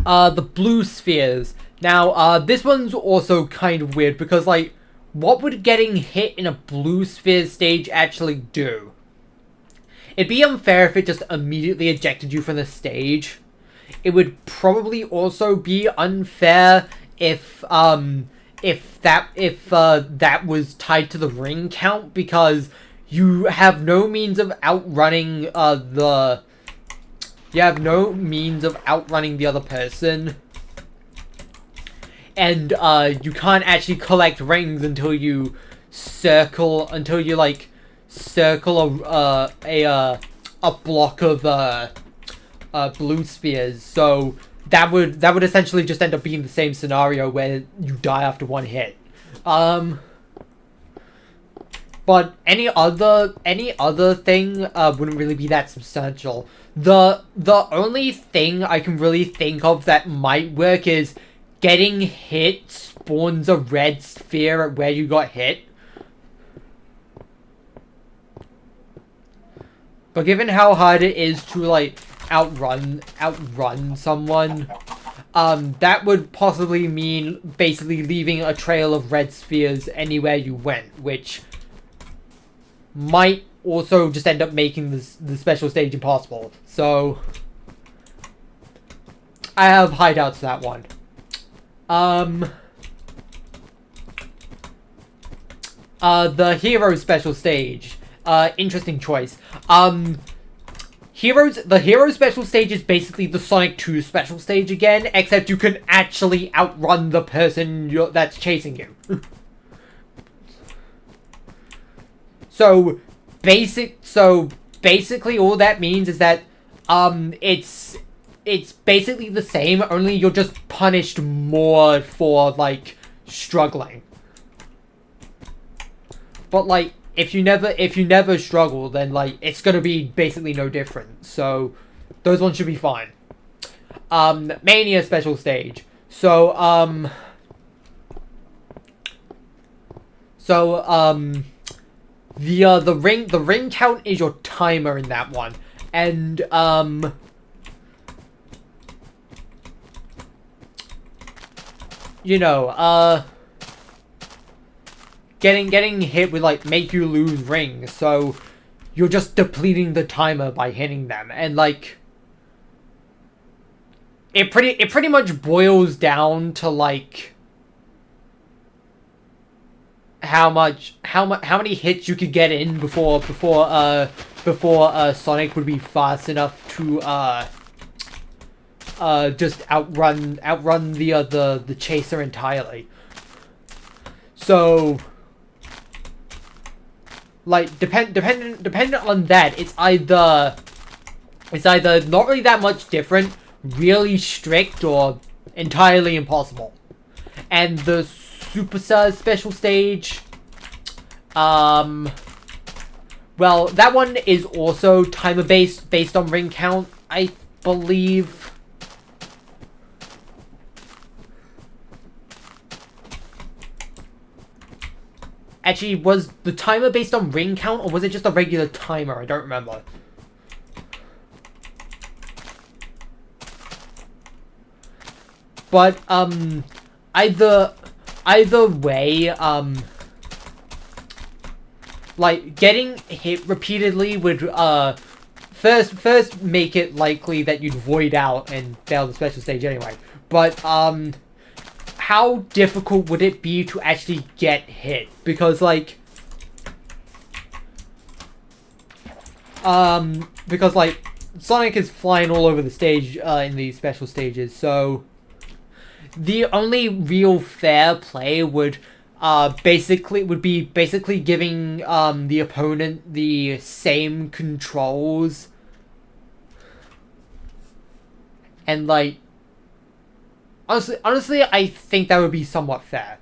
The blue spheres. Now, this one's also kind of weird because, like, what would getting hit in a blue sphere stage actually do? It'd be unfair if it just immediately ejected you from the stage. It would probably also be unfair if that was tied to the ring count, because you have no means of outrunning the other person, and you can't actually collect rings until you circle a block of blue spheres. So that would essentially just end up being the same scenario where you die after one hit. But any other thing wouldn't really be that substantial. The only thing I can really think of that might work is getting hit spawns a red sphere at where you got hit. But given how hard it is to like outrun someone, that would possibly mean basically leaving a trail of red spheres anywhere you went, which might also just end up making the special stage impossible. So I have high doubts for that one. The hero special stage. Interesting choice. The hero special stage is basically the Sonic 2 special stage again, except you can actually outrun the person that's chasing you. So basically all that means is that it's basically the same, only you're just punished more for like struggling. But like if you never struggle, then like it's gonna be basically no different. So those ones should be fine. Mania special stage. The ring count is your timer in that one, and getting hit would like make you lose rings, so you're just depleting the timer by hitting them, and like it pretty much boils down to like how many hits you could get in before Sonic would be fast enough to just outrun the chaser entirely. So like dependent on that, it's either not really that much different, really strict, or entirely impossible. And the Superstar special stage, well, that one is also timer based on ring count, I believe. Actually, was the timer based on ring count, or was it just a regular timer? I don't remember. But either way, like getting hit repeatedly would first make it likely that you'd void out and fail the special stage anyway. But how difficult would it be to actually get hit? Because like Sonic is flying all over the stage in these special stages, so the only real fair play would basically giving the opponent the same controls And, like, honestly, I think that would be somewhat fair.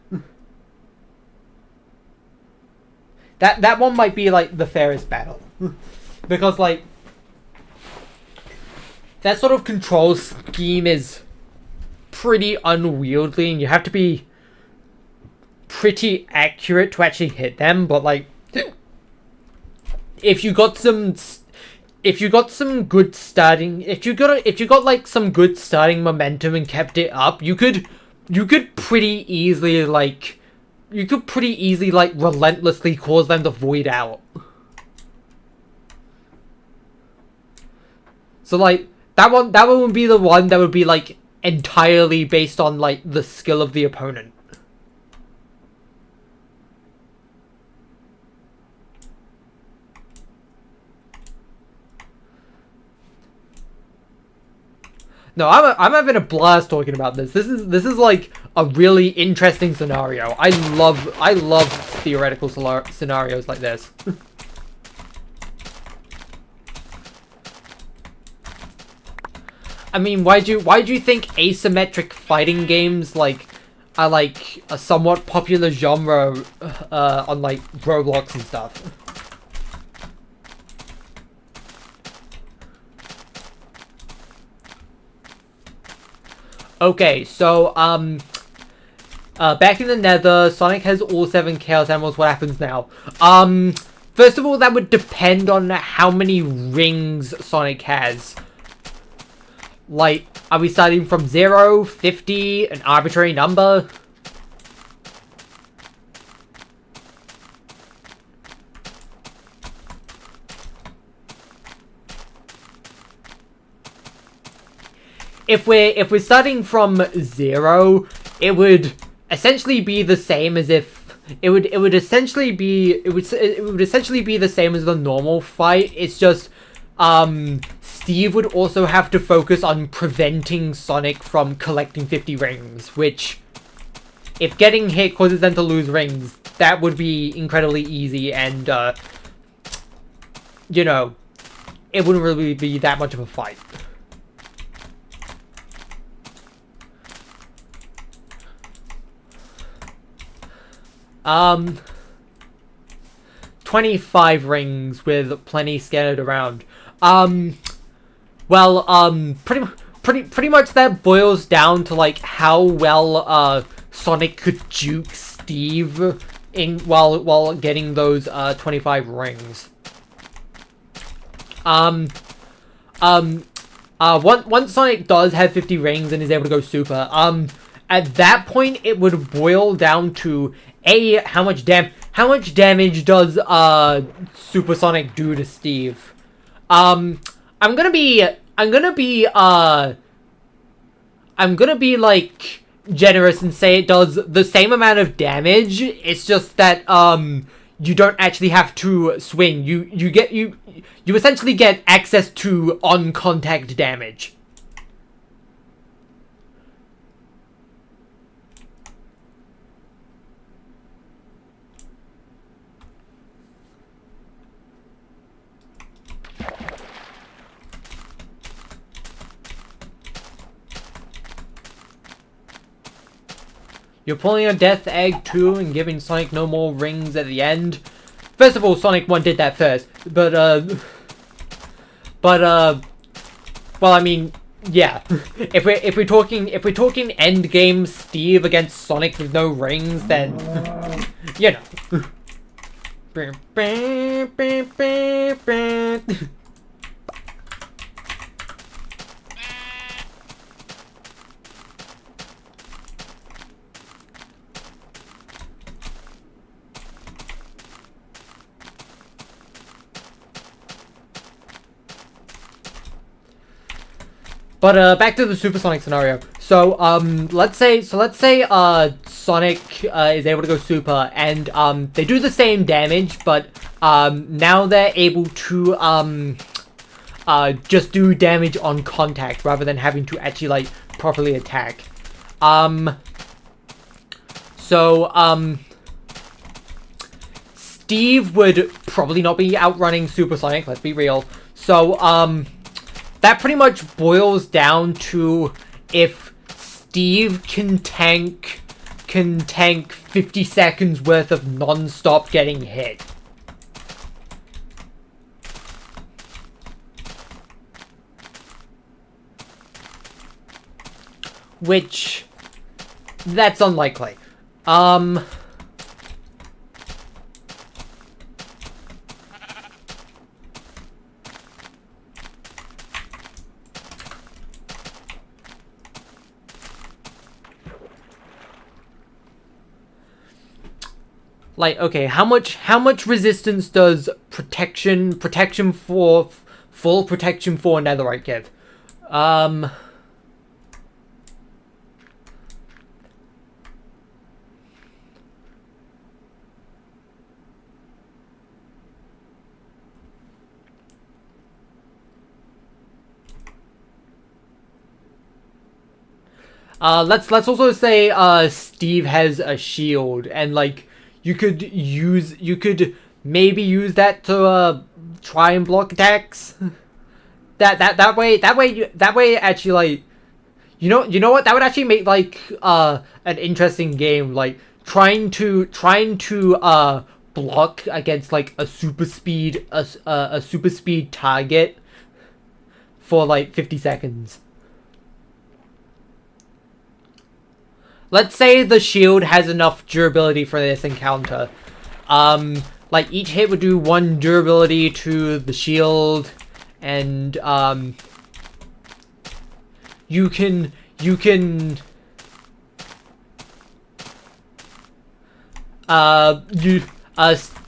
That one might be, like, the fairest battle. Because, like, that sort of control scheme is pretty unwieldy, and you have to be pretty accurate to actually hit them. But, like, if you got some good starting, if you got like some good starting momentum and kept it up, you could pretty easily like relentlessly cause them to void out. So, like, that one would be the one that would be, like, entirely based on, like, the skill of the opponent. No, I'm having a blast talking about this. This is like a really interesting scenario. I love theoretical scenarios like this. I mean, why do you think asymmetric fighting games like are like a somewhat popular genre on like Roblox and stuff? Okay, so back in the Nether, Sonic has all 7 Chaos Emeralds. What happens now? First of all, that would depend on how many rings Sonic has. Like, are we starting from 0, 50, an arbitrary number? If we're starting from 0, it would essentially be the same as if it would essentially be the same as the normal fight. It's just Steve would also have to focus on preventing Sonic from collecting 50 rings, which, if getting hit causes them to lose rings, that would be incredibly easy, and you know, it wouldn't really be that much of a fight. 25 rings with plenty scattered around. Pretty much that boils down to like how well Sonic could juke Steve in while getting those 25 rings. Once Sonic does have 50 rings and is able to go super, at that point it would boil down to how much damage does Super Sonic do to Steve? I'm gonna be like generous and say it does the same amount of damage. It's just that you don't actually have to swing. You essentially get access to on contact damage. You're pulling a death egg too and giving Sonic no more rings at the end. First of all, Sonic 1 did that first, but well, I mean, yeah. if we're talking end game Steve against Sonic with no rings, then you know. But back to the Supersonic scenario. So let's say Sonic is able to go super, and they do the same damage, but now they're able to just do damage on contact rather than having to actually like properly attack. Steve would probably not be outrunning Supersonic, let's be real. So that pretty much boils down to if Steve can tank 50 seconds worth of non-stop getting hit. Which, that's unlikely. Like, okay, how much resistance does protection for full protection for netherite give? Let's also say Steve has a shield, and like you could maybe use that to try and block attacks. that way actually, like, you know what, that would actually make like an interesting game, like trying to block against like a super speed target for like 50 seconds. Let's say the shield has enough durability for this encounter. Like each hit would do 1 durability to the shield, and you can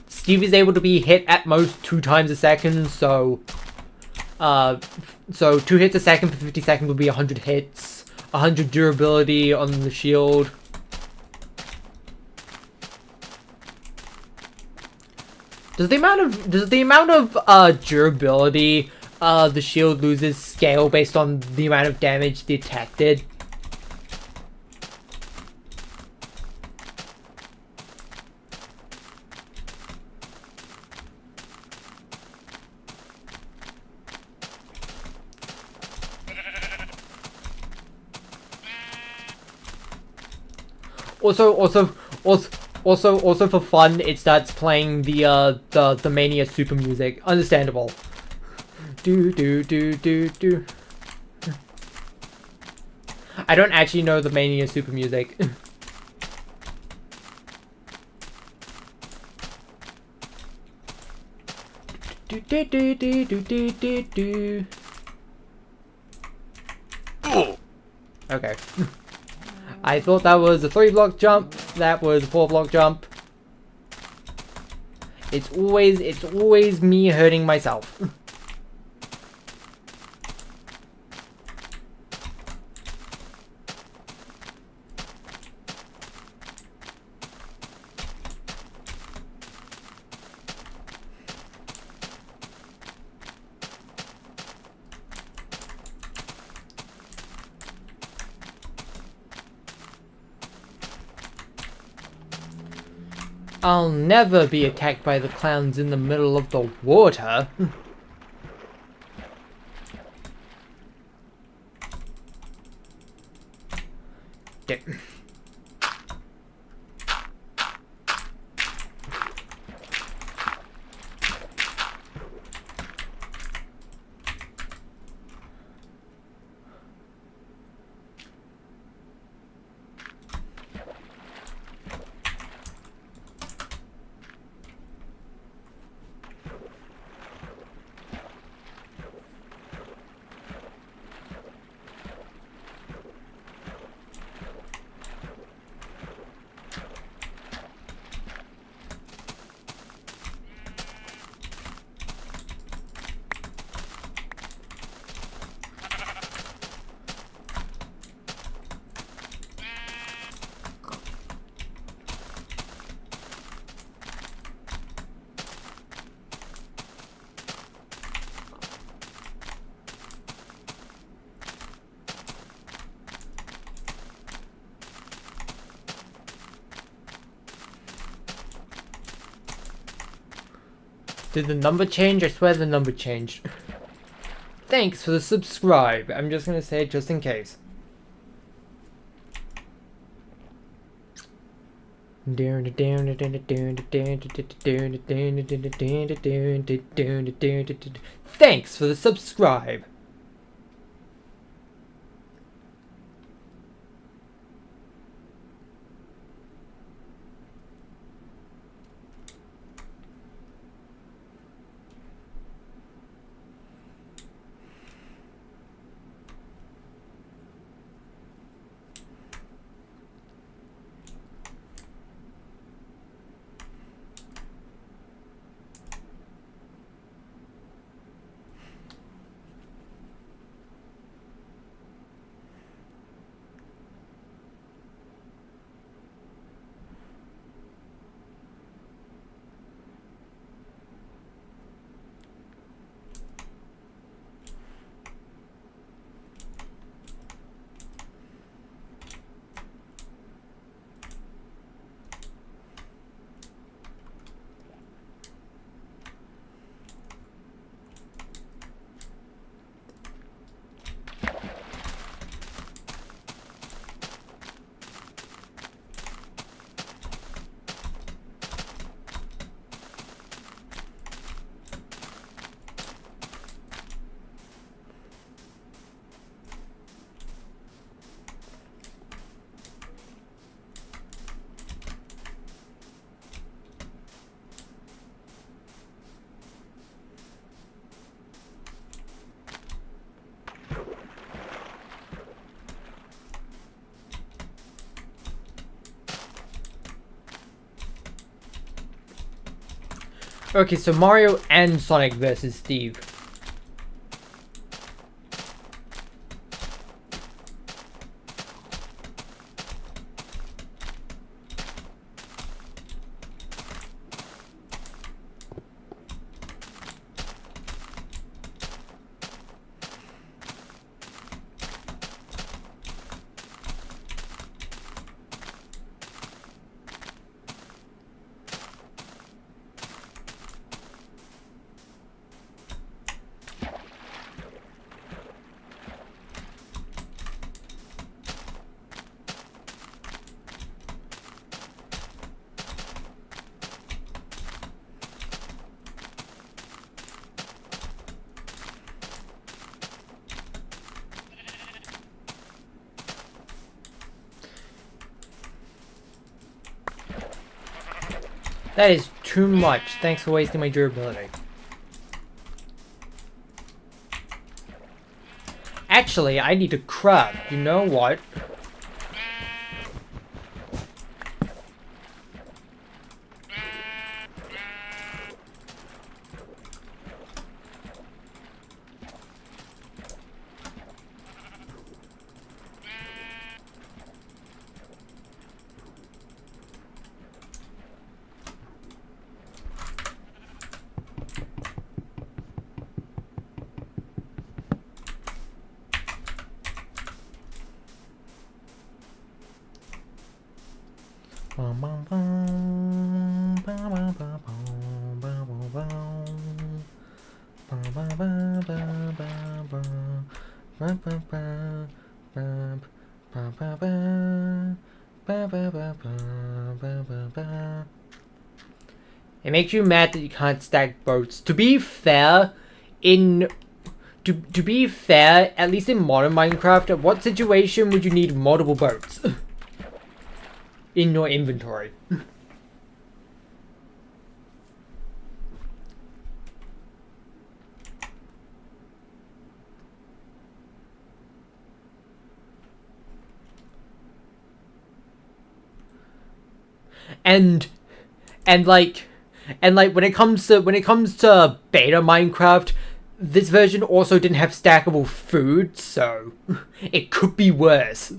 Steve is able to be hit at most 2 times a second, so 2 hits a second for 50 seconds would be 100 hits. 100 durability on the shield. Does the amount of durability the shield loses scale based on the amount of damage the attack did? Also for fun, it starts playing the Mania super music. Understandable. Do. I don't actually know the Mania super music. Okay. I thought that was a 3-block jump. That was a 4-block jump. It's always me hurting myself. I'll never be attacked by the clowns in the middle of the water. Okay. Did the number change? I swear the number changed. thanks for the subscribe. I'm just gonna say it just in case. Thanks for the subscribe. Okay, so Mario and Sonic versus Steve. That is too much. Thanks for wasting my durability. Actually, I need to craft. You know what? It makes you mad that you can't stack boats. To be fair, to be fair, at least in modern Minecraft, at what situation would you need multiple boats in your inventory? And like when it comes to beta Minecraft, this version also didn't have stackable food, so it could be worse.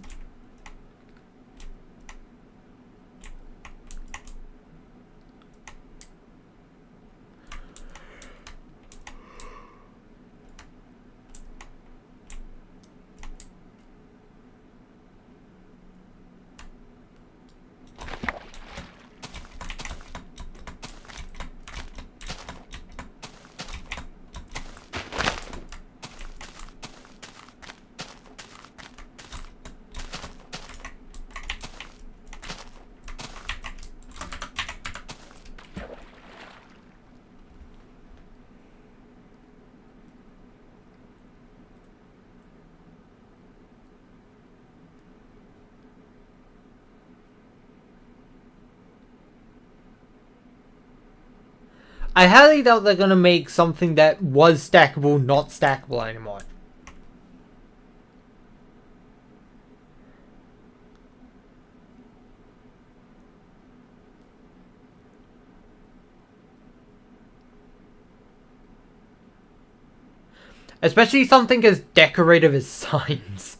I highly doubt they're gonna make something that was stackable not stackable anymore. Especially something as decorative as signs.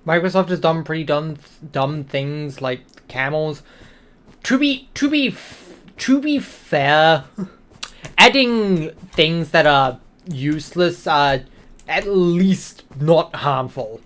Microsoft has done pretty dumb things like camels. To be fair, adding things that are useless are at least not harmful.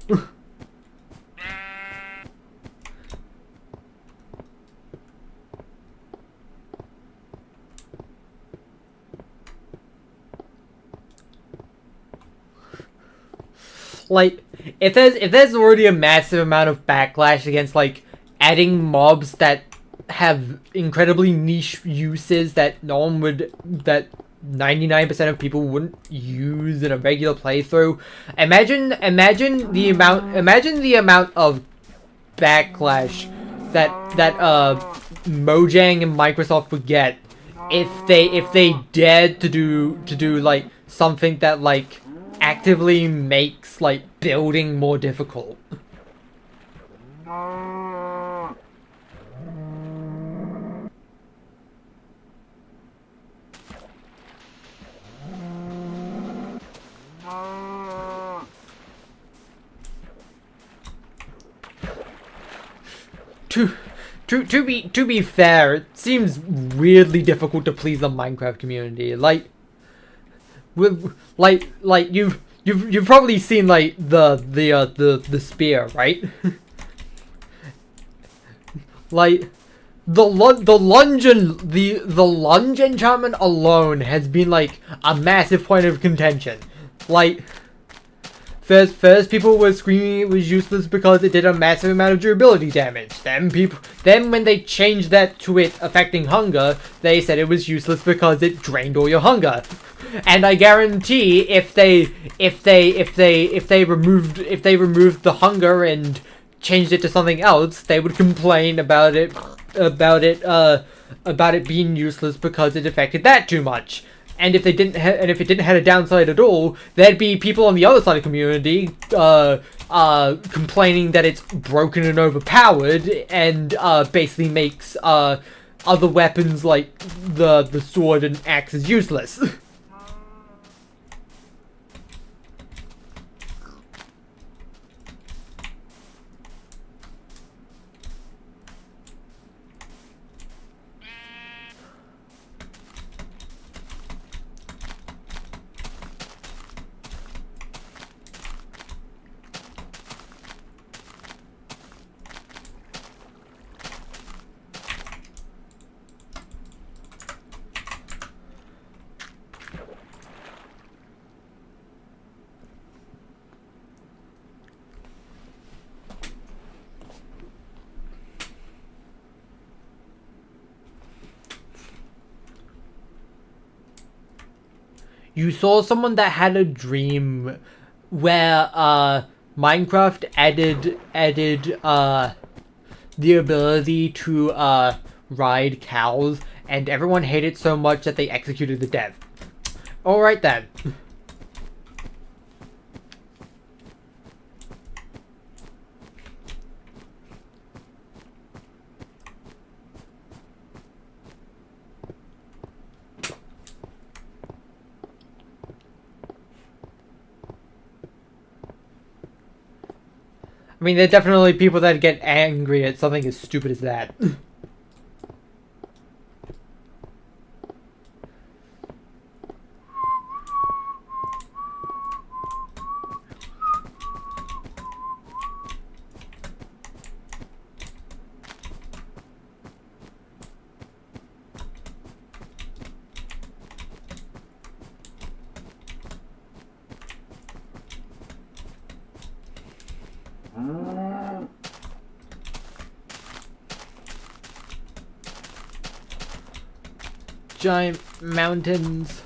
Like, if there's already a massive amount of backlash against like adding mobs that have incredibly niche uses that no one would, that 99% of people wouldn't use in a regular playthrough, imagine the amount of backlash that Mojang and Microsoft would get if they dared to do like something that like actively makes like building more difficult. To be fair, it seems weirdly difficult to please the Minecraft community. Like, you've probably seen like the spear, right? Like the lunge enchantment alone has been like a massive point of contention. Like First, people were screaming it was useless because it did a massive amount of durability damage. Then when they changed that to it affecting hunger, they said it was useless because it drained all your hunger. And I guarantee if they removed the hunger and changed it to something else, they would complain about it being useless because it affected that too much. And if it didn't have a downside at all, there'd be people on the other side of the community complaining that it's broken and overpowered and basically makes other weapons like the sword and axes useless. You saw someone that had a dream where Minecraft added the ability to ride cows, and everyone hated so much that they executed the dev. Alright then. I mean, there are definitely people that get angry at something as stupid as that. Giant mountains.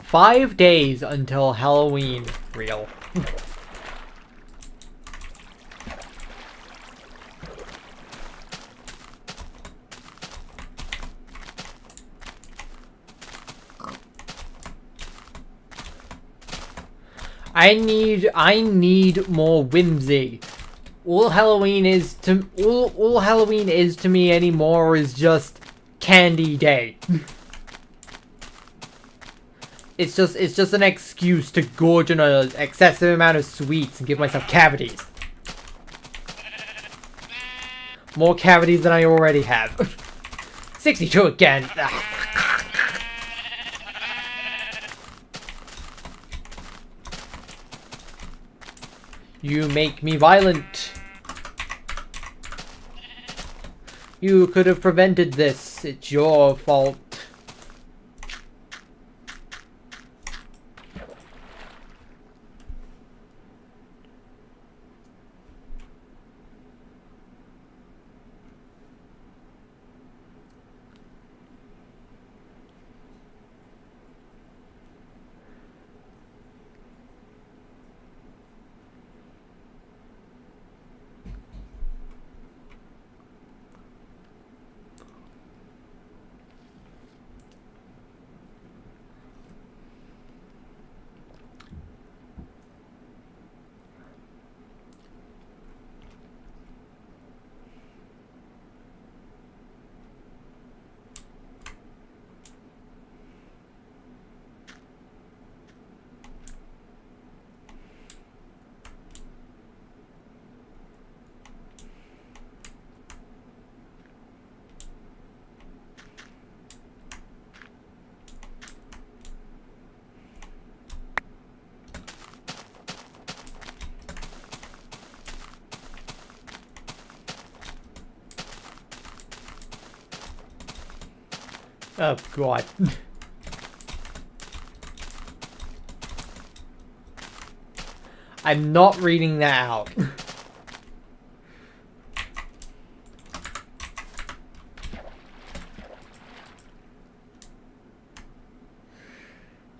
"5 days until Halloween." Real. I need more whimsy. All Halloween is to me anymore is just candy day. It's just an excuse to gorge on an excessive amount of sweets and give myself cavities. More cavities than I already have. 62 again. You make me violent. You could have prevented this. It's your fault. Oh god. I'm not reading that out.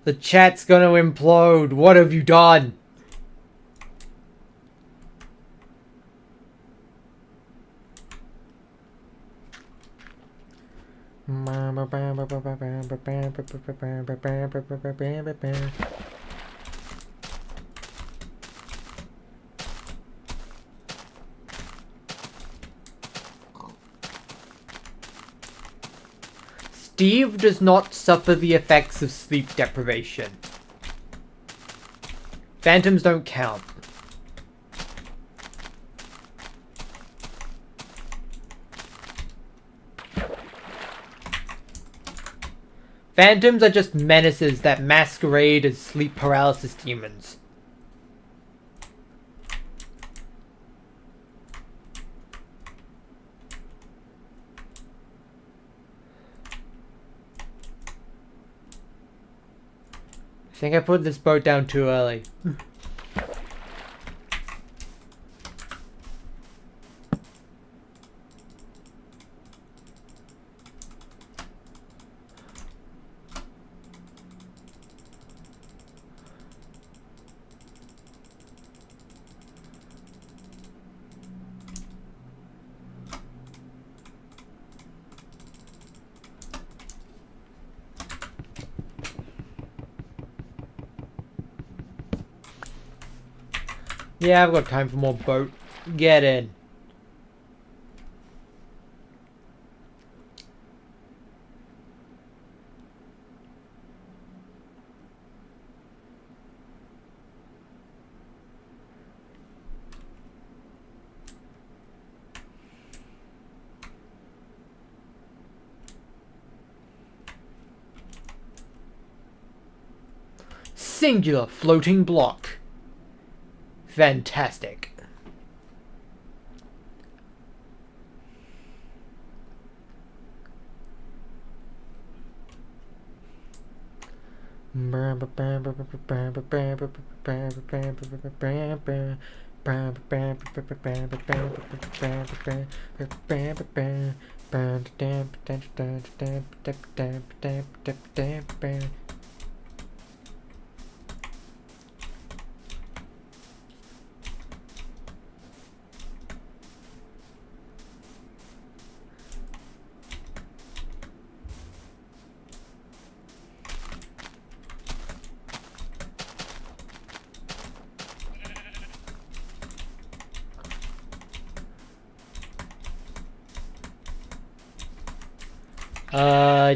The chat's gonna implode. What have you done? Steve does not suffer the effects of sleep deprivation. Phantoms don't count. Phantoms are just menaces that masquerade as sleep paralysis demons. I think I put this boat down too early. Yeah, I've got time for more boat. Get in. Singular floating block. Fantastic.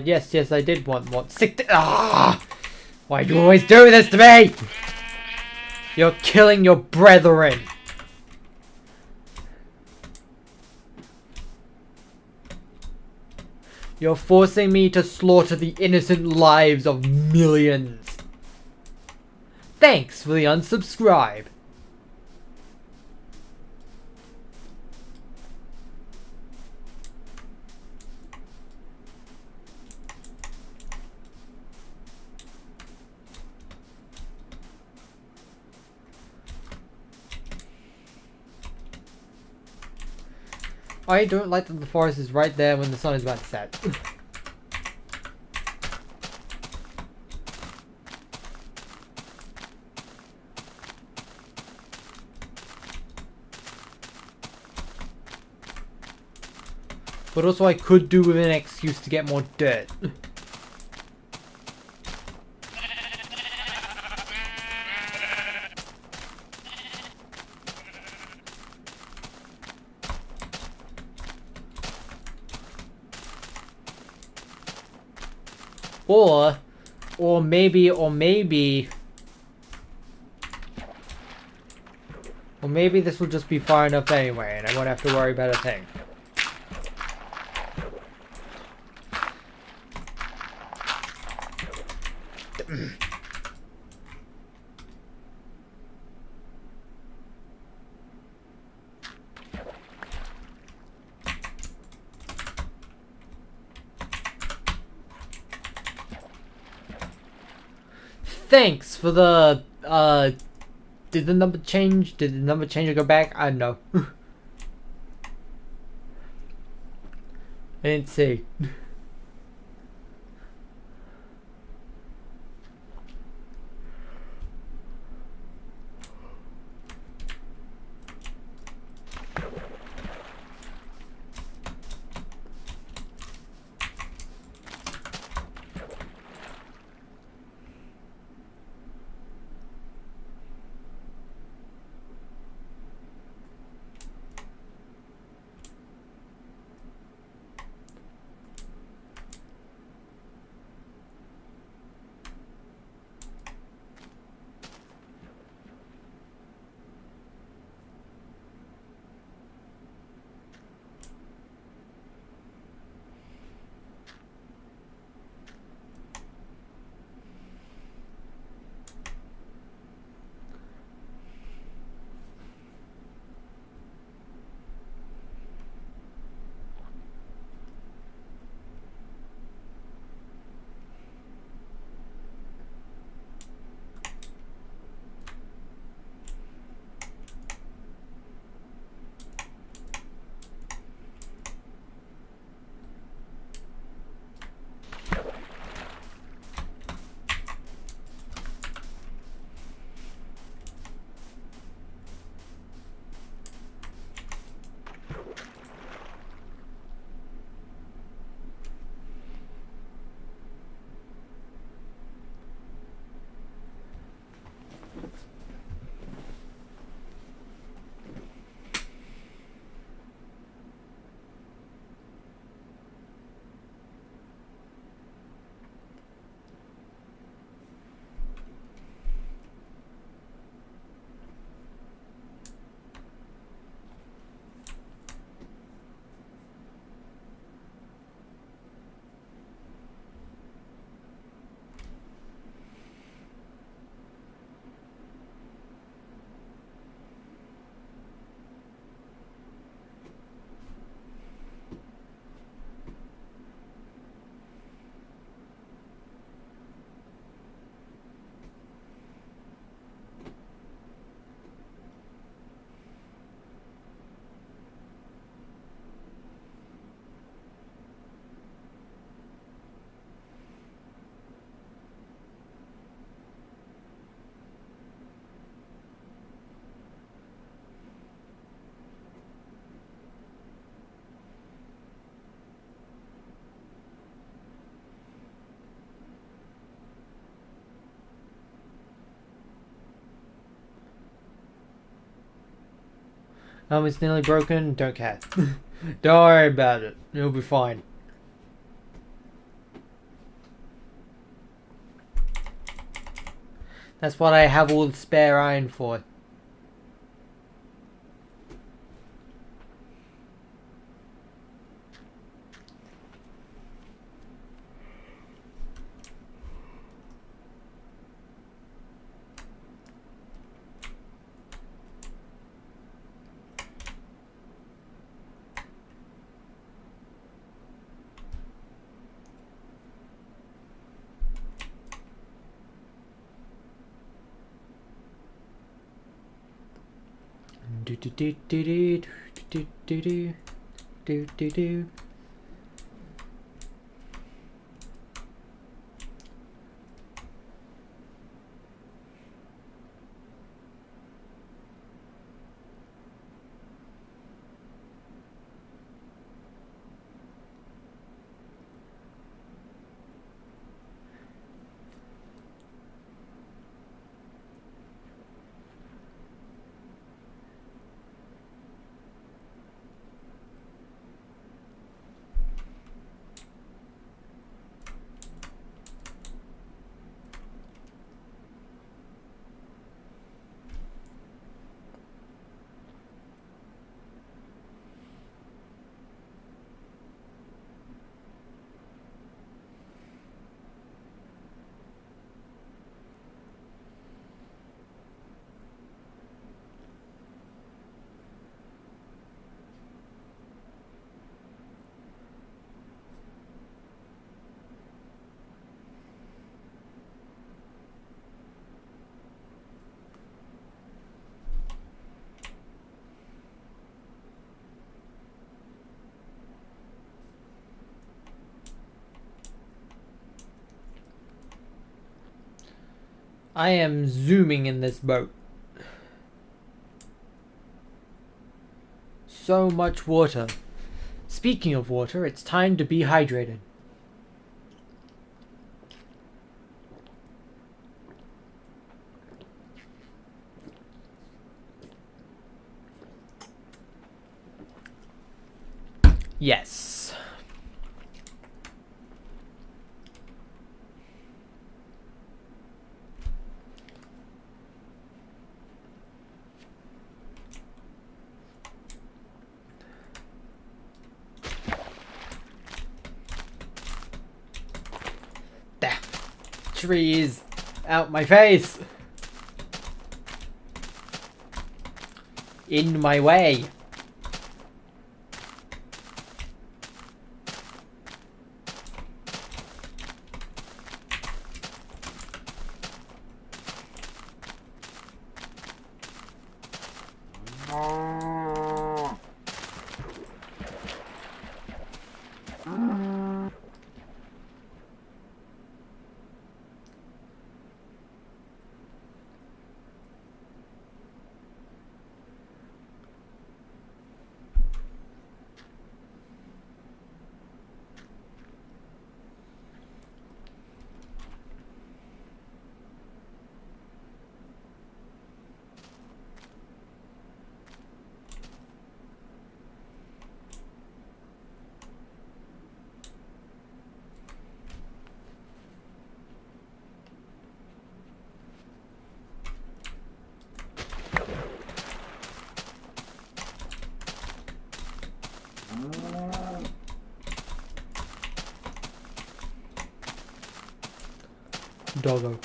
Yes, I did want one. Why do you always do this to me? You're killing your brethren. You're forcing me to slaughter the innocent lives of millions. Thanks for the unsubscribe. I don't like that the forest is right there when the sun is about to set. But also I could do with an excuse to get more dirt. Or maybe this will just be far enough anyway, and I won't have to worry about a thing. thanks for the, did the number change? Did the number change or go back? I don't know. I didn't see. It's nearly broken. Don't care. Don't worry about it. It'll be fine. That's what I have all the spare iron for. Do do do do do do do do do do. I am zooming in this boat. So much water. Speaking of water, it's time to be hydrated. Yes. Trees out my face. In my way. Doggo.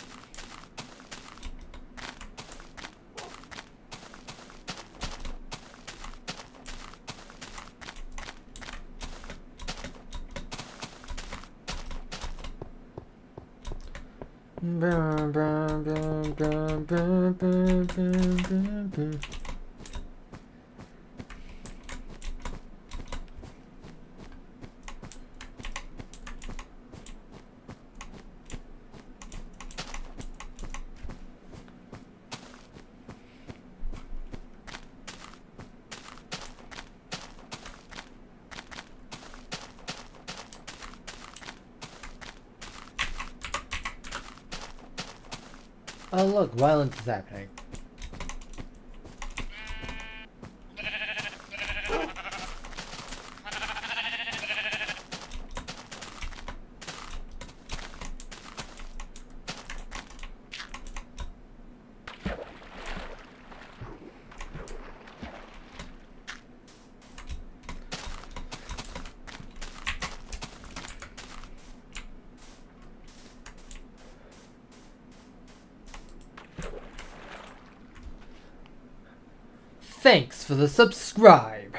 Oh look, violence is happening. Thanks for the subscribe.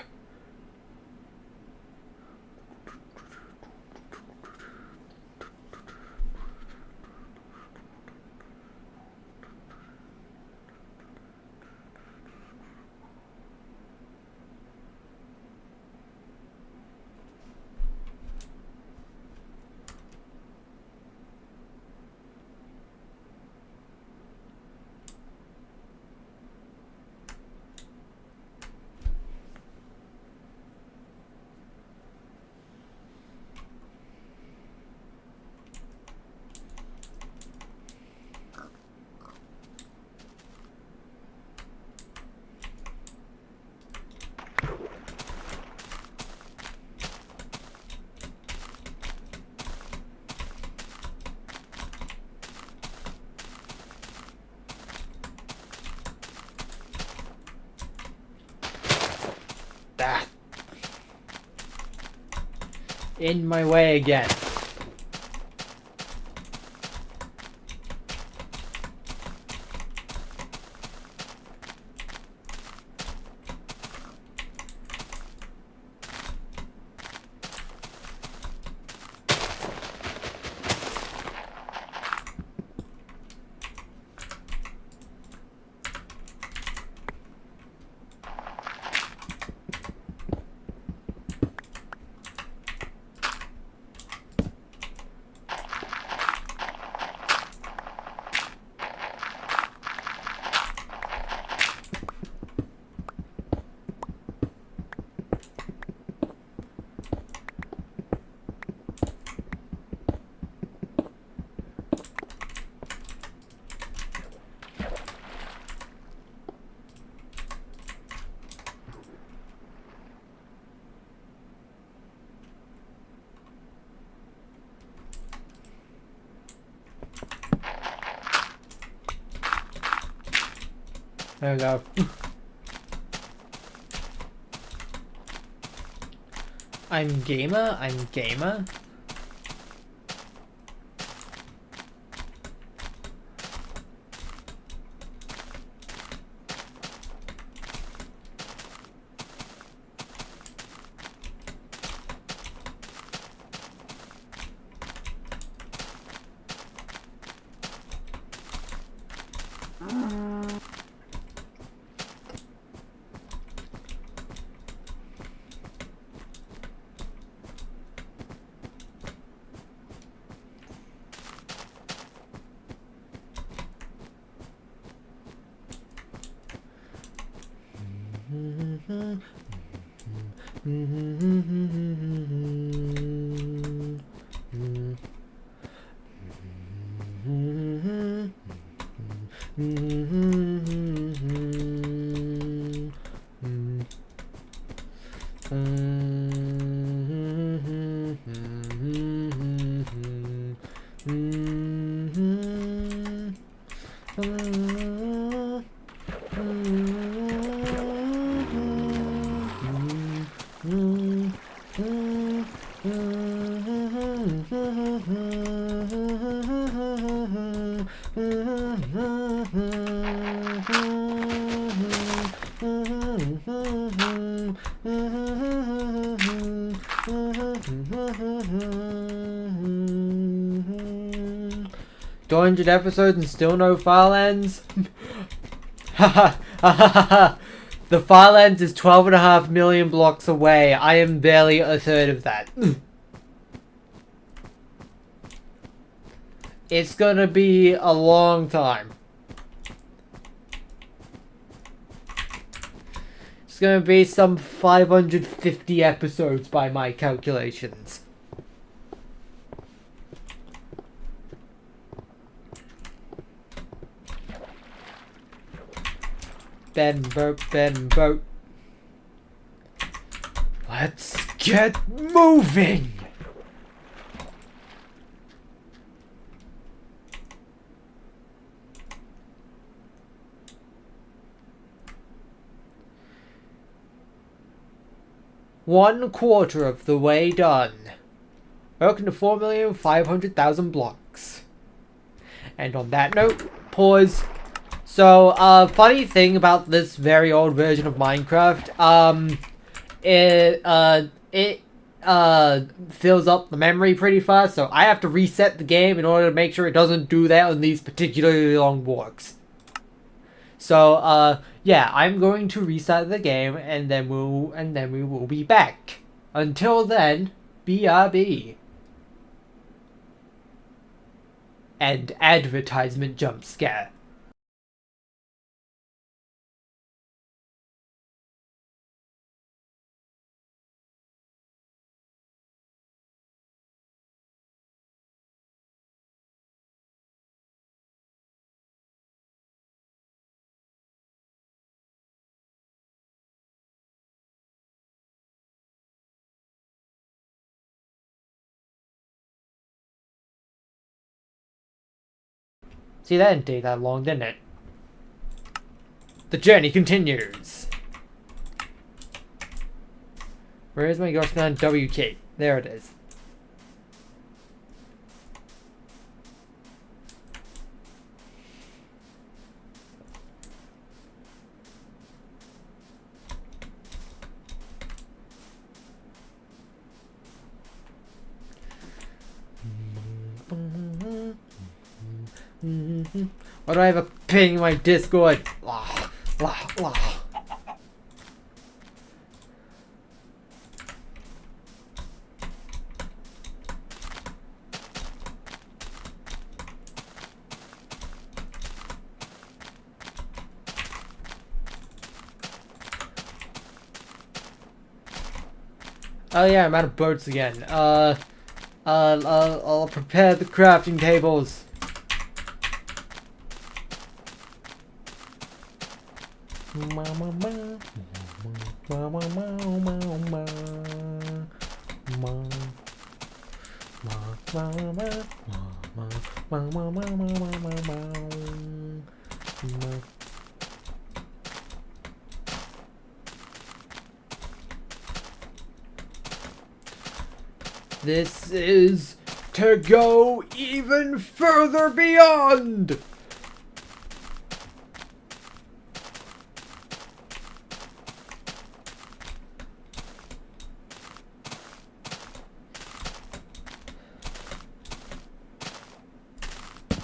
Ah. In my way again. There we go. I'm gamer. $200 episodes and still no file ends? The file ends is 12.5 million blocks away. I am barely a third of that. It's gonna be a long time. It's gonna be some 550 episodes by my calculations. Ben boat. Let's get moving! One quarter of the way done. Welcome to 4,500,000 blocks. And on that note, pause. So, funny thing about this very old version of Minecraft, it fills up the memory pretty fast, so I have to reset the game in order to make sure it doesn't do that on these particularly long walks. So, yeah, I'm going to reset the game, and then we will be back. Until then, BRB. And advertisement jump scare. See, that didn't take that long, didn't it? The journey continues. Where is my ghost man WK? There it is. Why do I have a ping in my Discord? Oh yeah, I'm out of boats again. I'll prepare the crafting tables. This is to go even further beyond.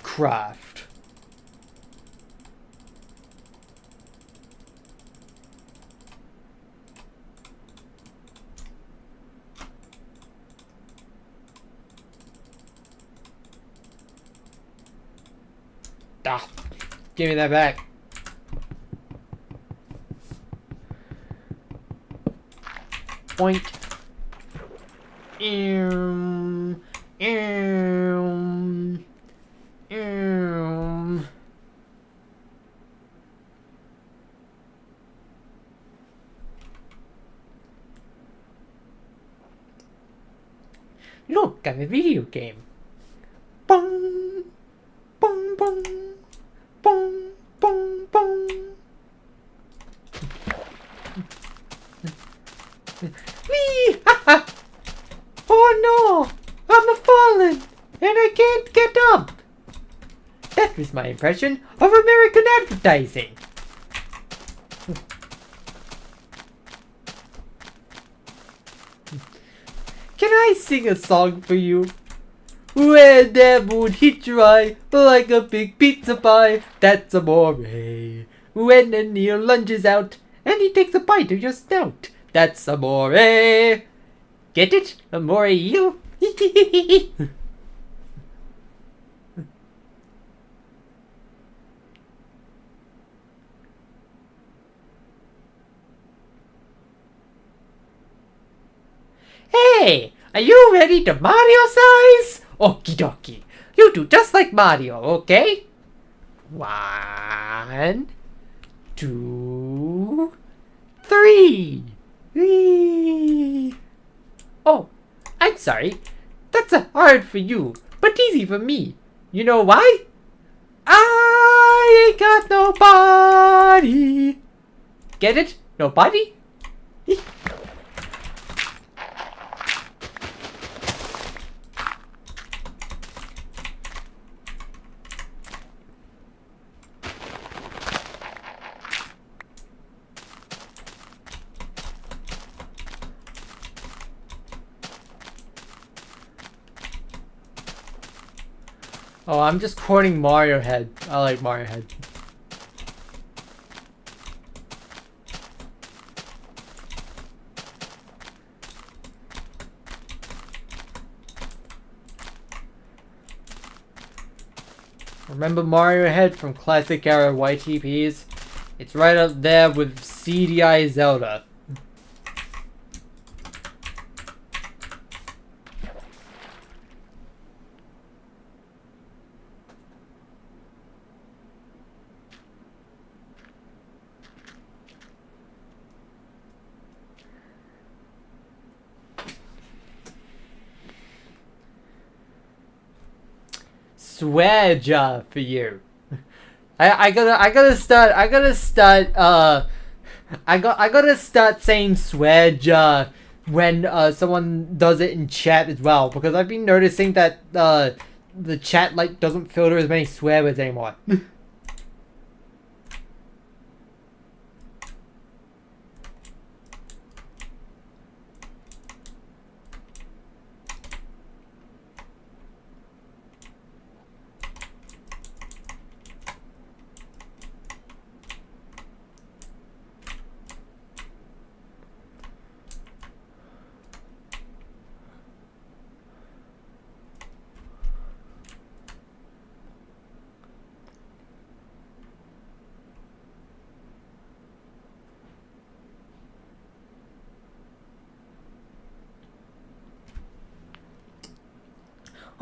Craft. Ah, give me that back. Boink. Look, I'm a video game. Bong, bong, bong, bong, bong, bong. Wee! Ha ha! Oh no! I'm fallen, and I can't get up. That was my impression of American advertising. Can I sing a song for you? When that would hit your eye like a big pizza pie, that's amore. When the Neil lunges out and he takes a bite of your snout, that's amore. Get it? Amore you? Hey, are you ready to Mario size? Okie dokie. You do just like Mario, okay? 1, 2, 3. Whee. Oh, I'm sorry. That's hard for you, but easy for me. You know why? I ain't got nobody. Get it? Nobody? Oh, I'm just quoting Mario Head. I like Mario Head. Remember Mario Head from classic era YTPs? It's right up there with CDI Zelda. Swear job for you. I gotta start saying swear job when someone does it in chat as well, because I've been noticing that the chat like doesn't filter as many swear words anymore.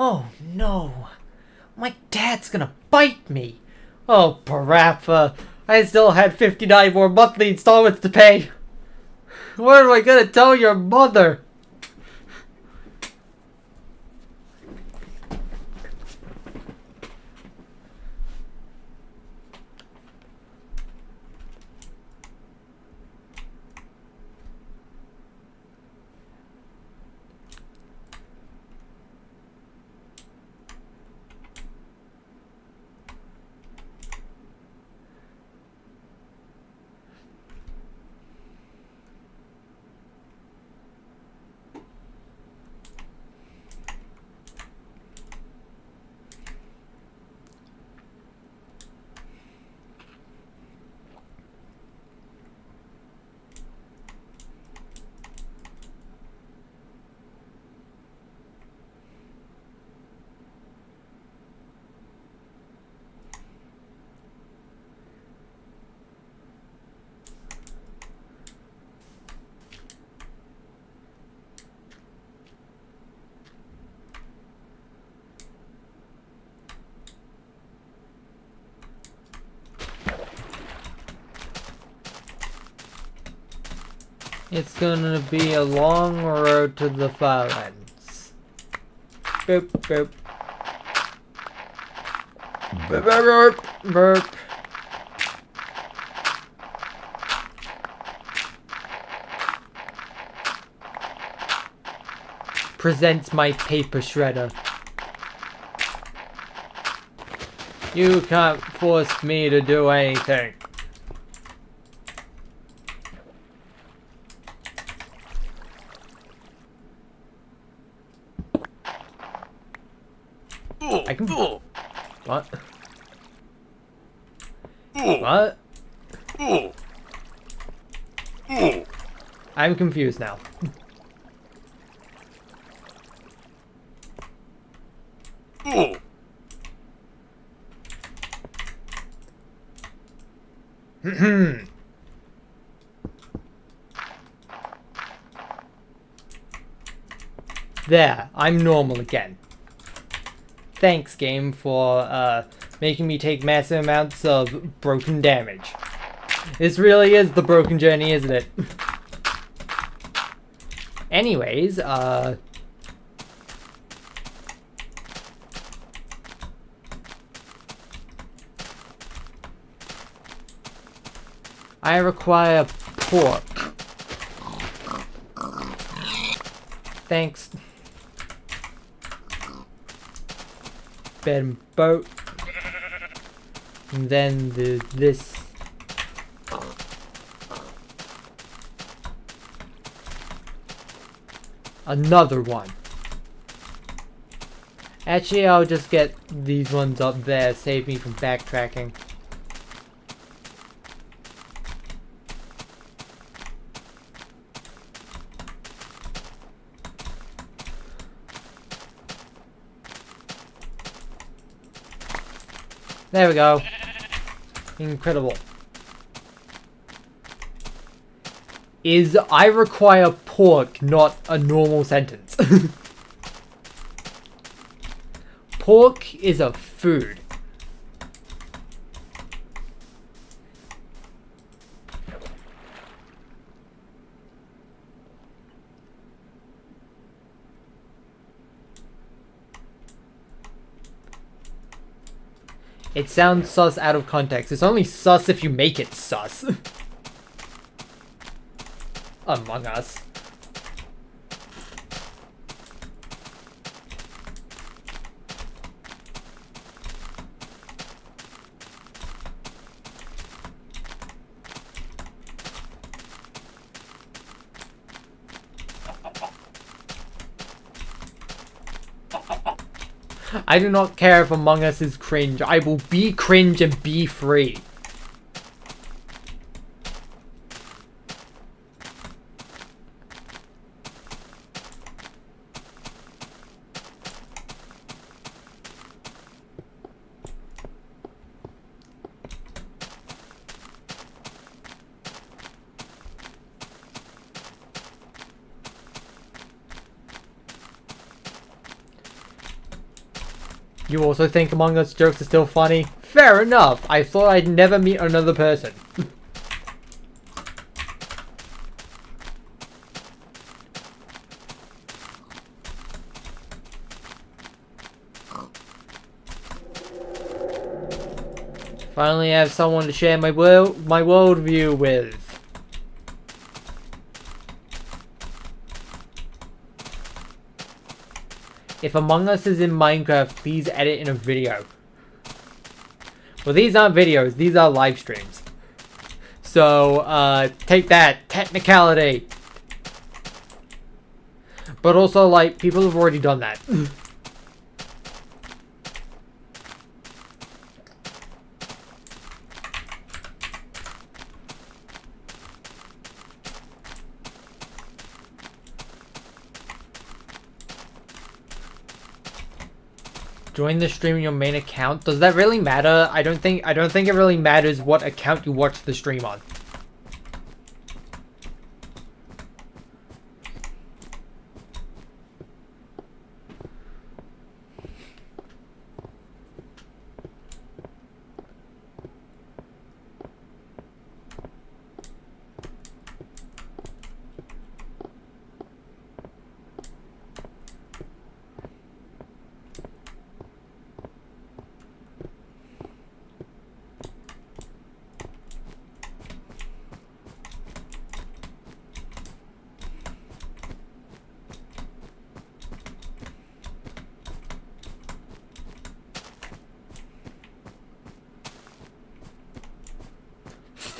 Oh no, my dad's gonna bite me. Oh, Parappa, I still had 59 more monthly installments to pay. What am I gonna tell your mother? It's gonna be a long road to the far ends. Boop, boop. Burp, burp, burp. Presents my paper shredder. You can't force me to do anything. I can... What? What? I'm confused now. There, I'm normal again. Thanks, game, for making me take massive amounts of broken damage. This really is the broken journey, isn't it? Anyways, I require pork. Thanks. Bed and boat. And then this. Another one. Actually, I'll just get these ones up there, save me from backtracking. There we go. Incredible. Is I require pork not a normal sentence? Pork is a food. It sounds sus out of context. It's only sus if you make it sus. Among Us. I do not care if Among Us is cringe. I will be cringe and be free. You also think Among Us jokes are still funny? Fair enough. I thought I'd never meet another person. Finally have someone to share my worldview with. If Among Us is in Minecraft, please edit in a video. Well, these aren't videos, these are live streams. So, take that, technicality. But also, like, people have already done that. Join the stream in your main account. Does that really matter? I don't think it really matters what account you watch the stream on.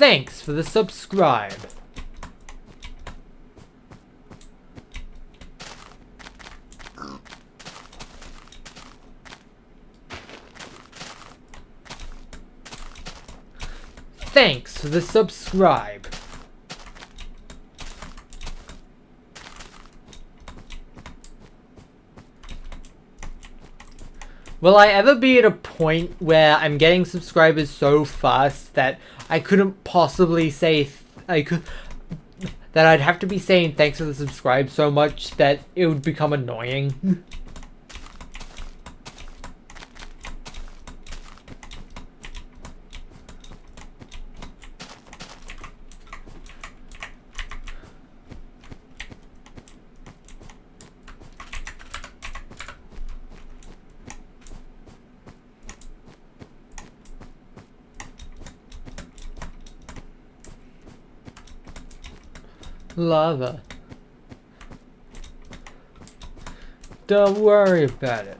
Thanks for the subscribe. Thanks for the subscribe. Will I ever be at a point where I'm getting subscribers so fast that I couldn't possibly say that I'd have to be saying thanks for the subscribe so much that it would become annoying? Lava. Don't worry about it.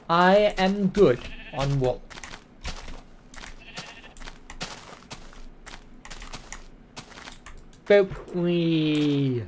I am good on wool. Boop. Wee.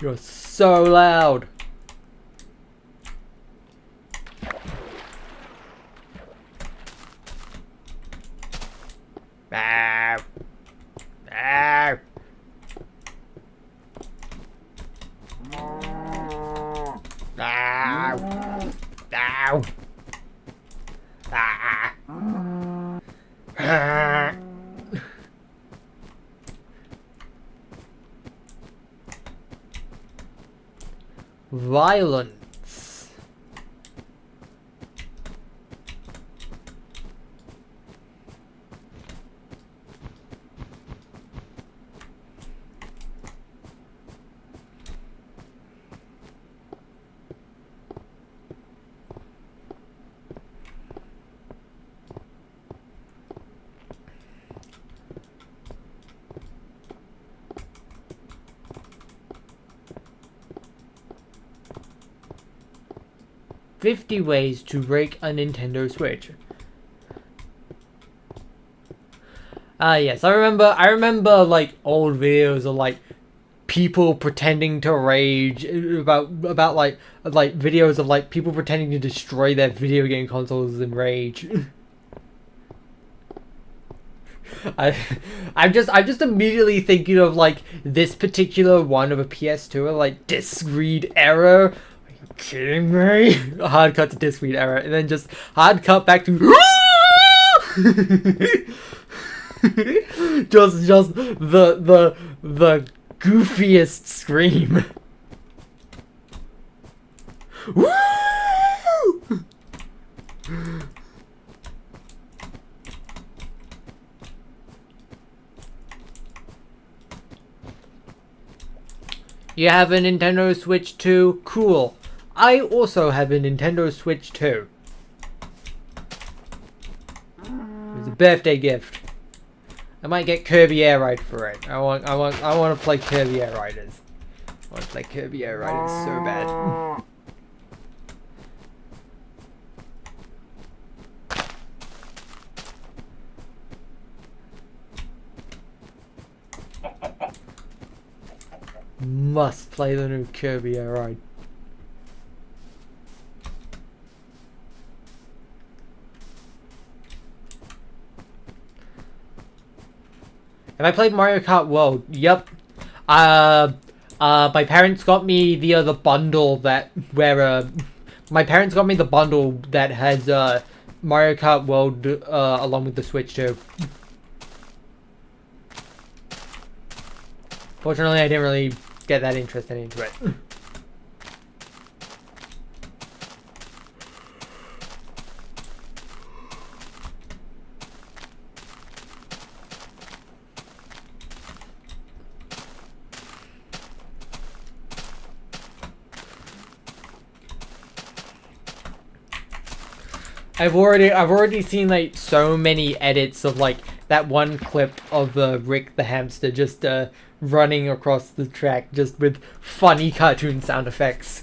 You're so loud. Ow. Ow. Ow. Ow. Ah. Violence. "50 ways to break a Nintendo Switch." Yes, I remember like old videos of like people pretending to rage about like videos of like people pretending to destroy their video game consoles in rage. I'm just immediately thinking of like this particular one of a PS2 like disc read error. Kidding me? Hard cut to disc read error, and then just hard cut back to just the goofiest scream. You have a Nintendo Switch 2? Cool. I also have a Nintendo Switch 2. It was a birthday gift. I might get Kirby Air Ride for it. I want to play Kirby Air Riders. I want to play Kirby Air Riders so bad. Must play the new Kirby Air Ride. Have I played Mario Kart World? Yep. My parents got me the bundle that my parents got me the bundle that has Mario Kart World along with the Switch too. Fortunately, I didn't really get that interested into it. I've already seen like so many edits of like that one clip of Rick the hamster just running across the track just with funny cartoon sound effects.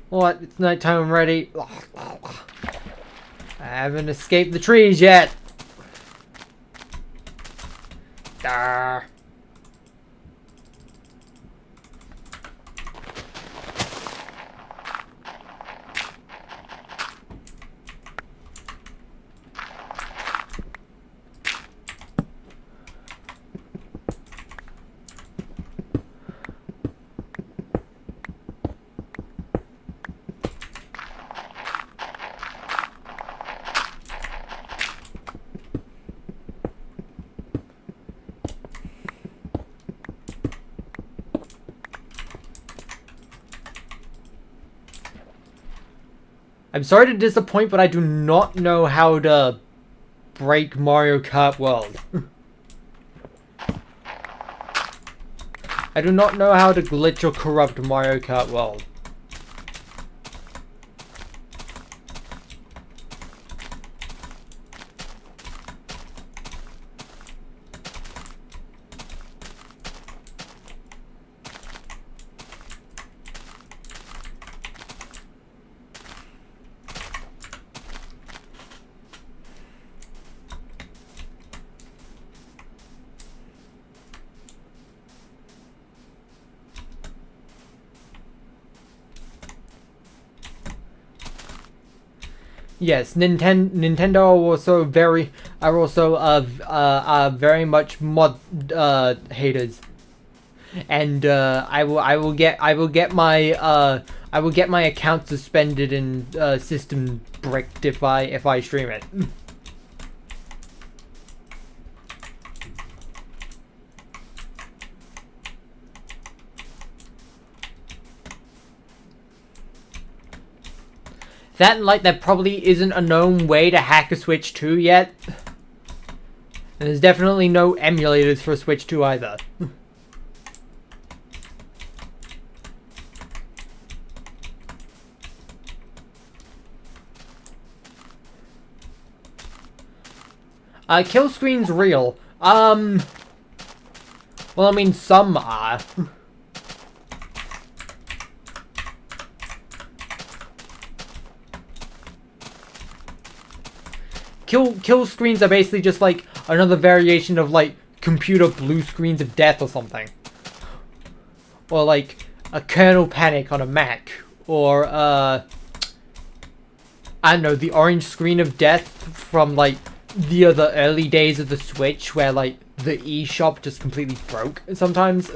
What? It's nighttime already. I haven't escaped the trees yet. Arr. I'm sorry to disappoint, but I do not know how to break Mario Kart World. I do not know how to glitch or corrupt Mario Kart World. Yes, Nintendo are also very much mod haters, and I will get my account suspended and system bricked if I stream it. That and like there probably isn't a known way to hack a Switch 2 yet. And there's definitely no emulators for Switch 2 either. Kill screen's real. Well, I mean, some are. Kill screens are basically just like another variation of like computer blue screens of death or something. Or like a kernel panic on a Mac. Or I don't know, the orange screen of death from like the early days of the Switch where like the eShop just completely broke sometimes.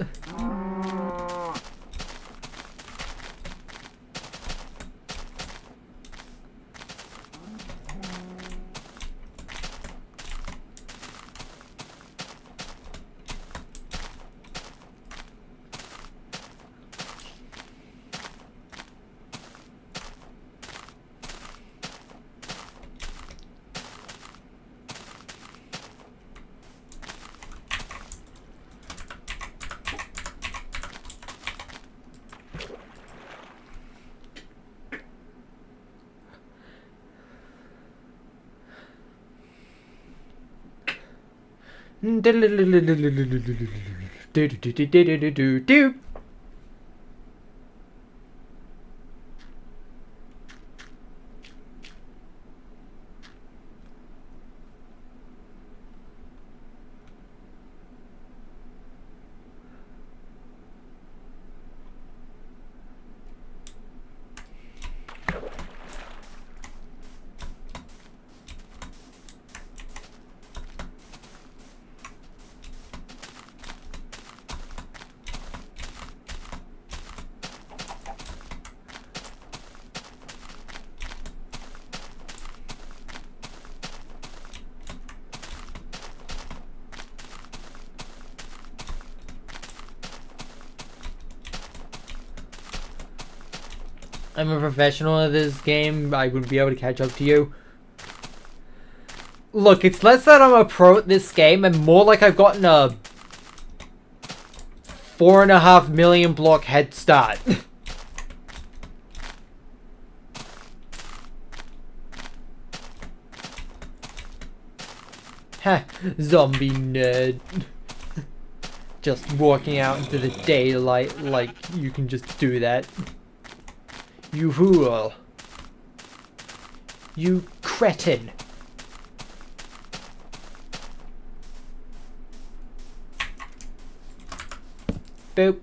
I'm a professional at this game. I wouldn't be able to catch up to you. Look, it's less that I'm a pro at this game and more like I've gotten a 4.5 million block head start. Ha, zombie nerd. Just walking out into the daylight like you can just do that. You fool. You cretin. Boop.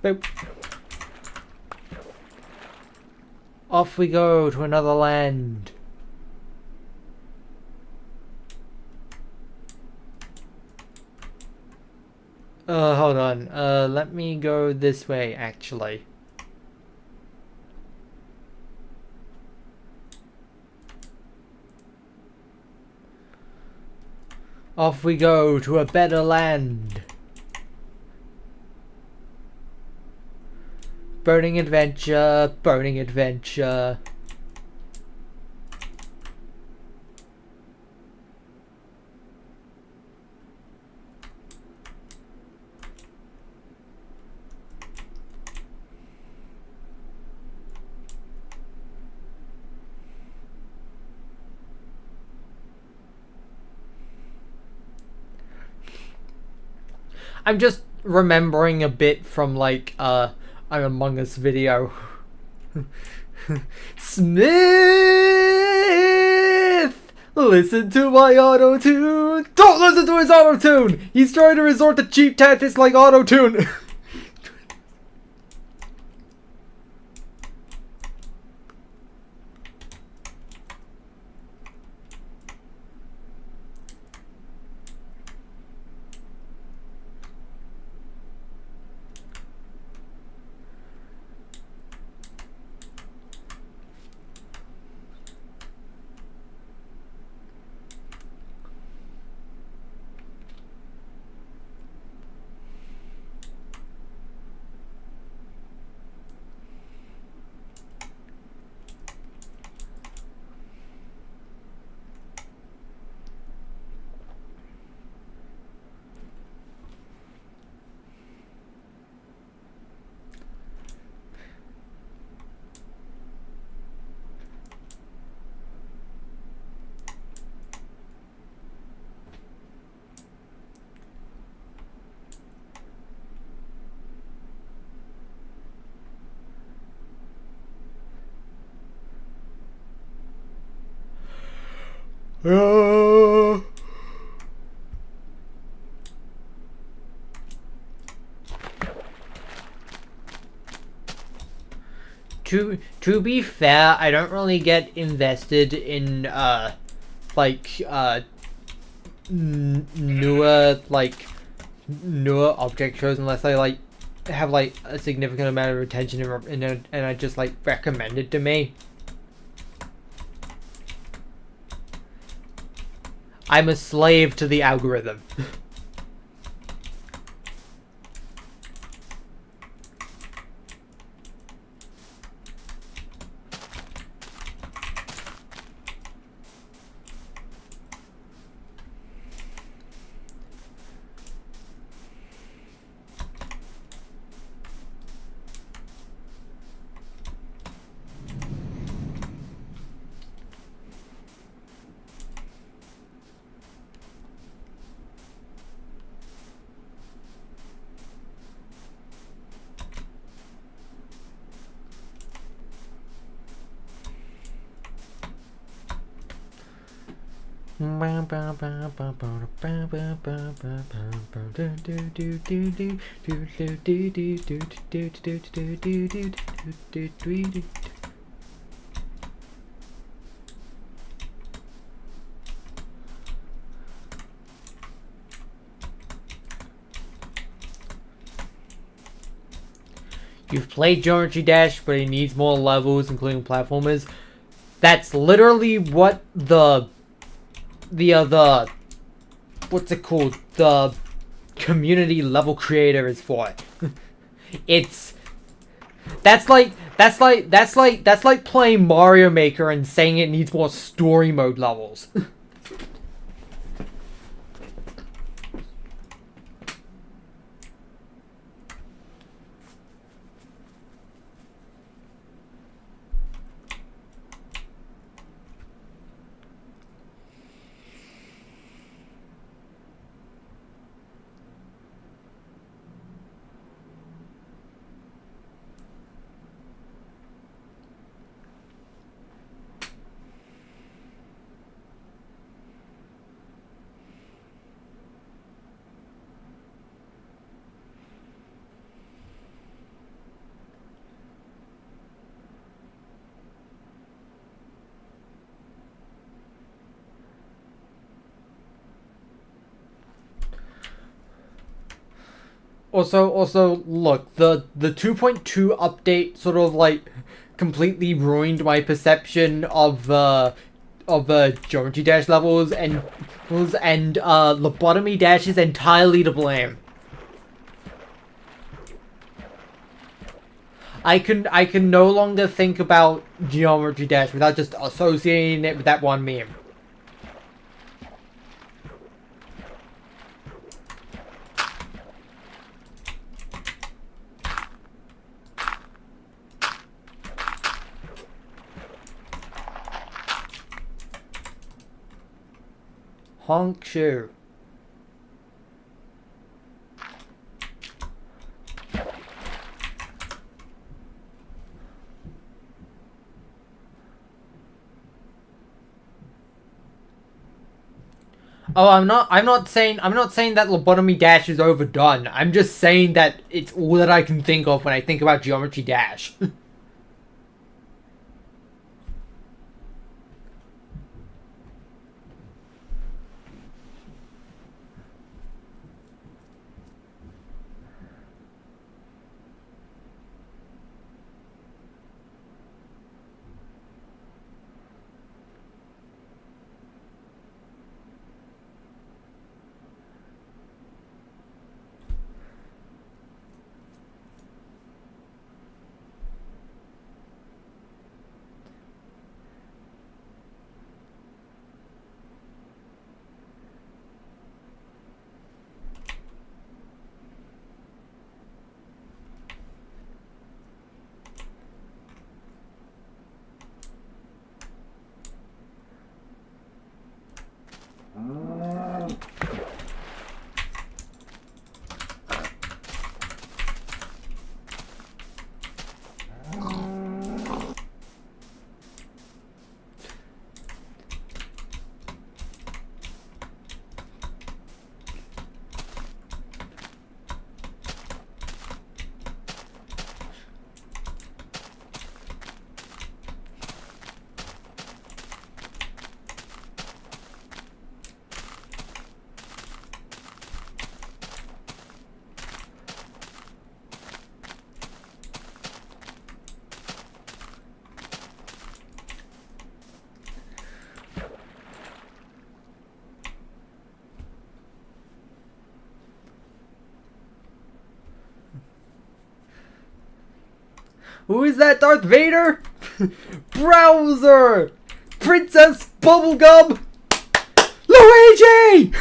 Boop. Off we go to another land. Hold on. Let me go this way, actually. Off we go to a better land. Burning adventure, burning adventure. I'm just remembering a bit from like an Among Us video. Smith! Listen to my auto-tune! Don't listen to his auto-tune! He's trying to resort to cheap tactics like auto-tune! To be fair, I don't really get invested in newer object shows unless I like have like a significant amount of attention and I just like recommend it to me. I'm a slave to the algorithm. You've played Geometry Dash, but it needs more levels, including platformers. That's literally what the what's it called? The community level creator is for. That's like playing Mario Maker and saying it needs more story mode levels. Also, look, the 2.2 update sort of like completely ruined my perception of Geometry Dash levels, and Lobotomy Dash is entirely to blame. I can no longer think about Geometry Dash without just associating it with that one meme. Honk shoe. Oh, I'm not saying that Lobotomy Dash is overdone. I'm just saying that it's all that I can think of when I think about Geometry Dash. Who is that, Darth Vader? Browser! Princess Bubblegum! Luigi!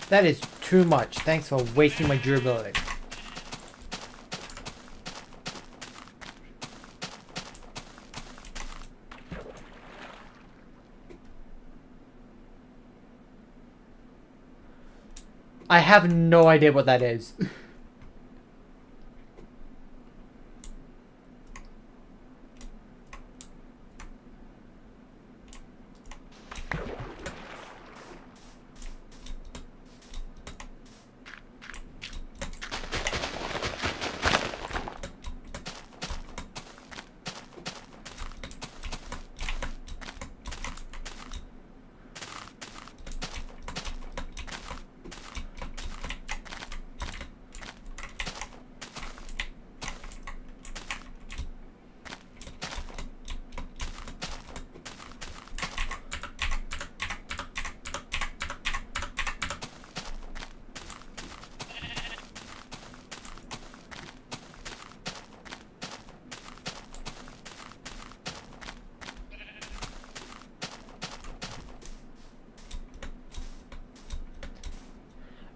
That is too much. Thanks for wasting my durability. I have no idea what that is.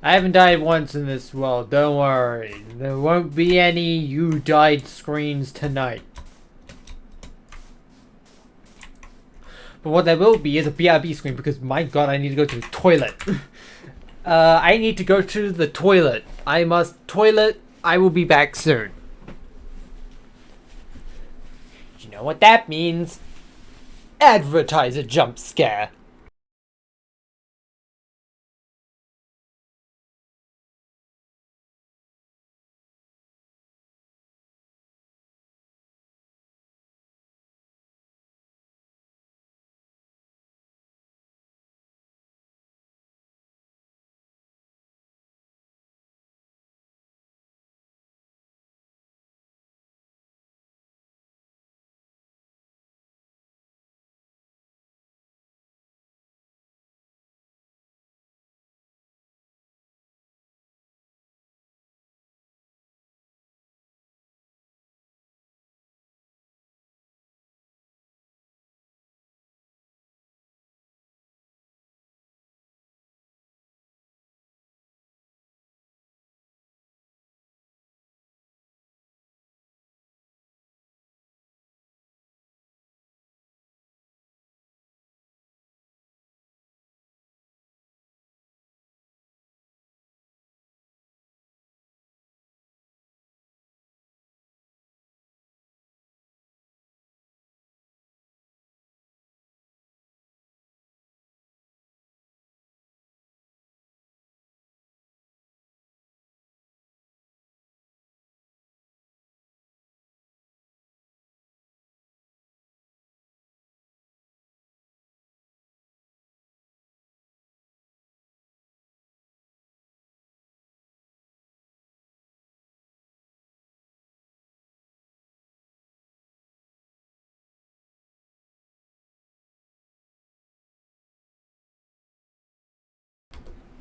I haven't died once in this world, don't worry. There won't be any you died screens tonight. But what there will be is a BRB screen because my god, I need to go to the toilet. I need to go to the toilet. I must toilet. I will be back soon. You know what that means? Advertiser jump scare.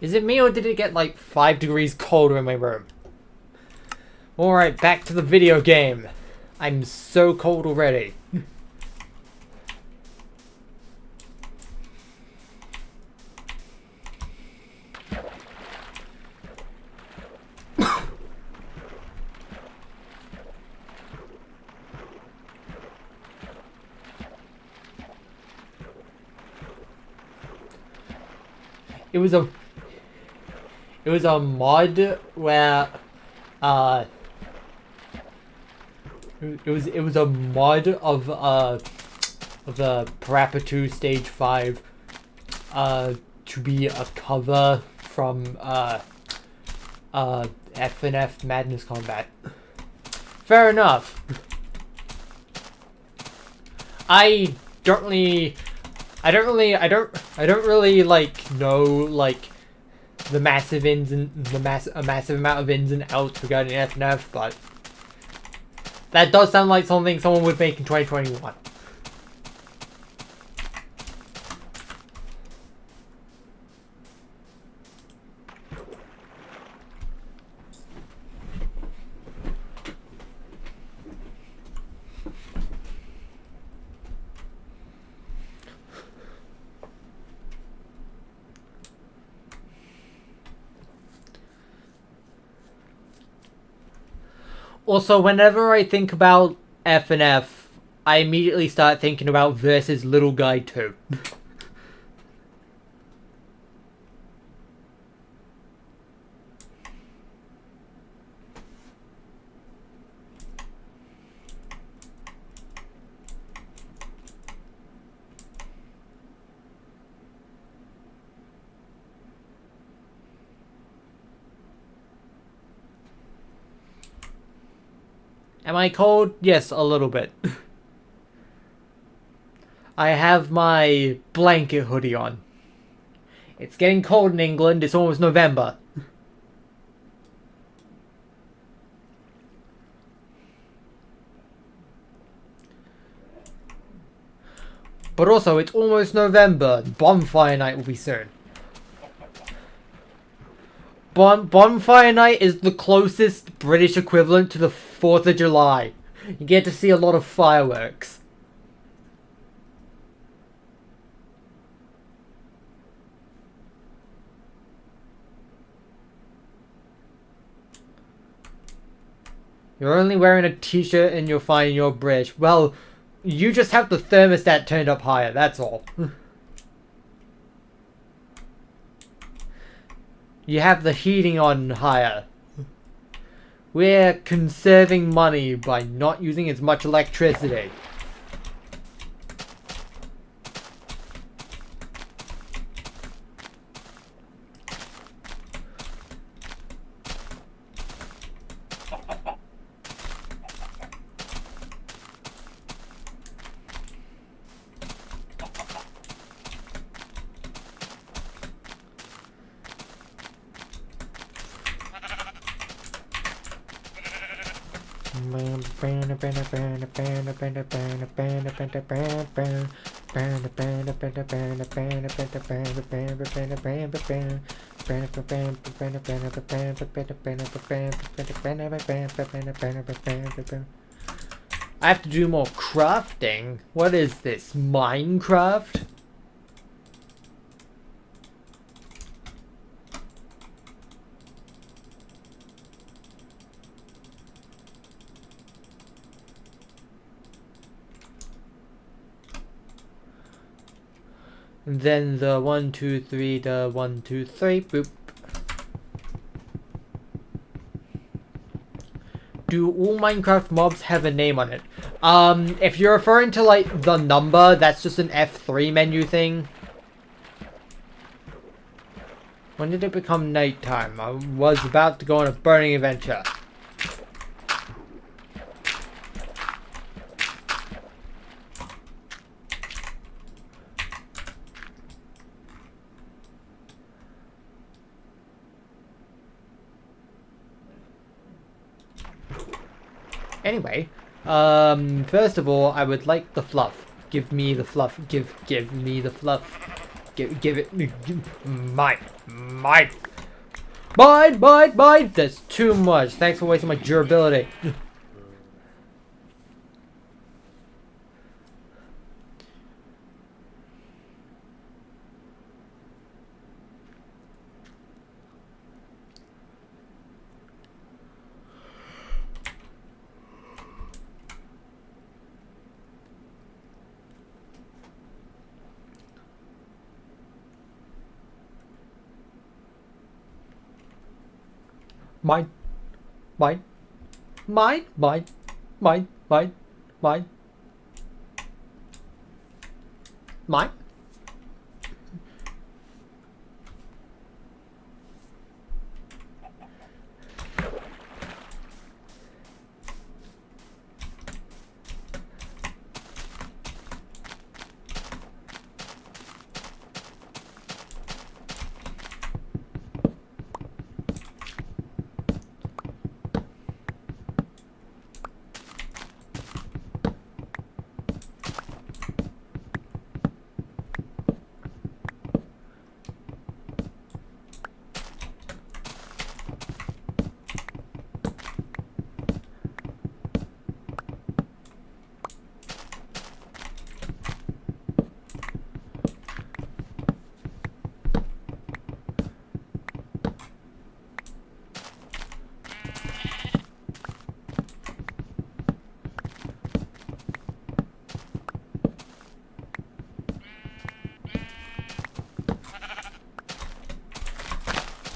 Is it me or did it get like 5 degrees colder in my room? Alright, back to the video game. I'm so cold already. It was a mod where it was a mod of the Parappa 2 Stage 5 to be a cover from FNF Madness Combat. Fair enough. I don't really like know like the massive ins and a massive amount of ins and outs regarding FNF, but that does sound like something someone would make in 2021. Also, whenever I think about F and F, I immediately start thinking about versus Little Guy 2. Am I cold? Yes, a little bit. I have my blanket hoodie on. It's getting cold in England. It's almost November. But also, it's almost November. Bonfire night will be soon. Bonfire night is the closest British equivalent to the 4th of July. You get to see a lot of fireworks. You're only wearing a t-shirt and you're fine, you're British. Well, you just have the thermostat turned up higher, that's all. You have the heating on higher. We're conserving money by not using as much electricity. I have to do more crafting. What is this, Minecraft? And then the 1, 2, 3, the 1, 2, 3, boop. Do all Minecraft mobs have a name on it? If you're referring to, like, the number, that's just an F3 menu thing. When did it become nighttime? I was about to go on a burning adventure. Anyway, first of all, I would like the fluff. Give me the fluff. Give me the fluff. Give it. Mine. That's too much. Thanks for wasting my durability. Mine.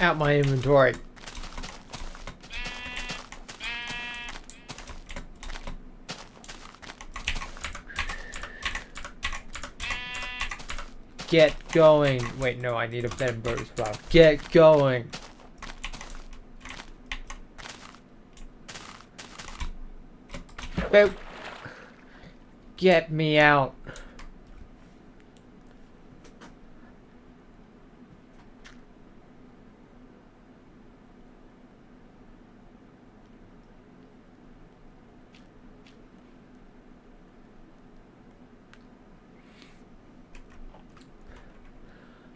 out my inventory. Get going. Wait, no, I need a better boat as well. Get going. Boat. Get me out.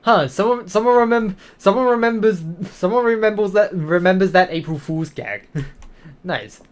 Huh, someone remembers that April Fool's gag. Nice.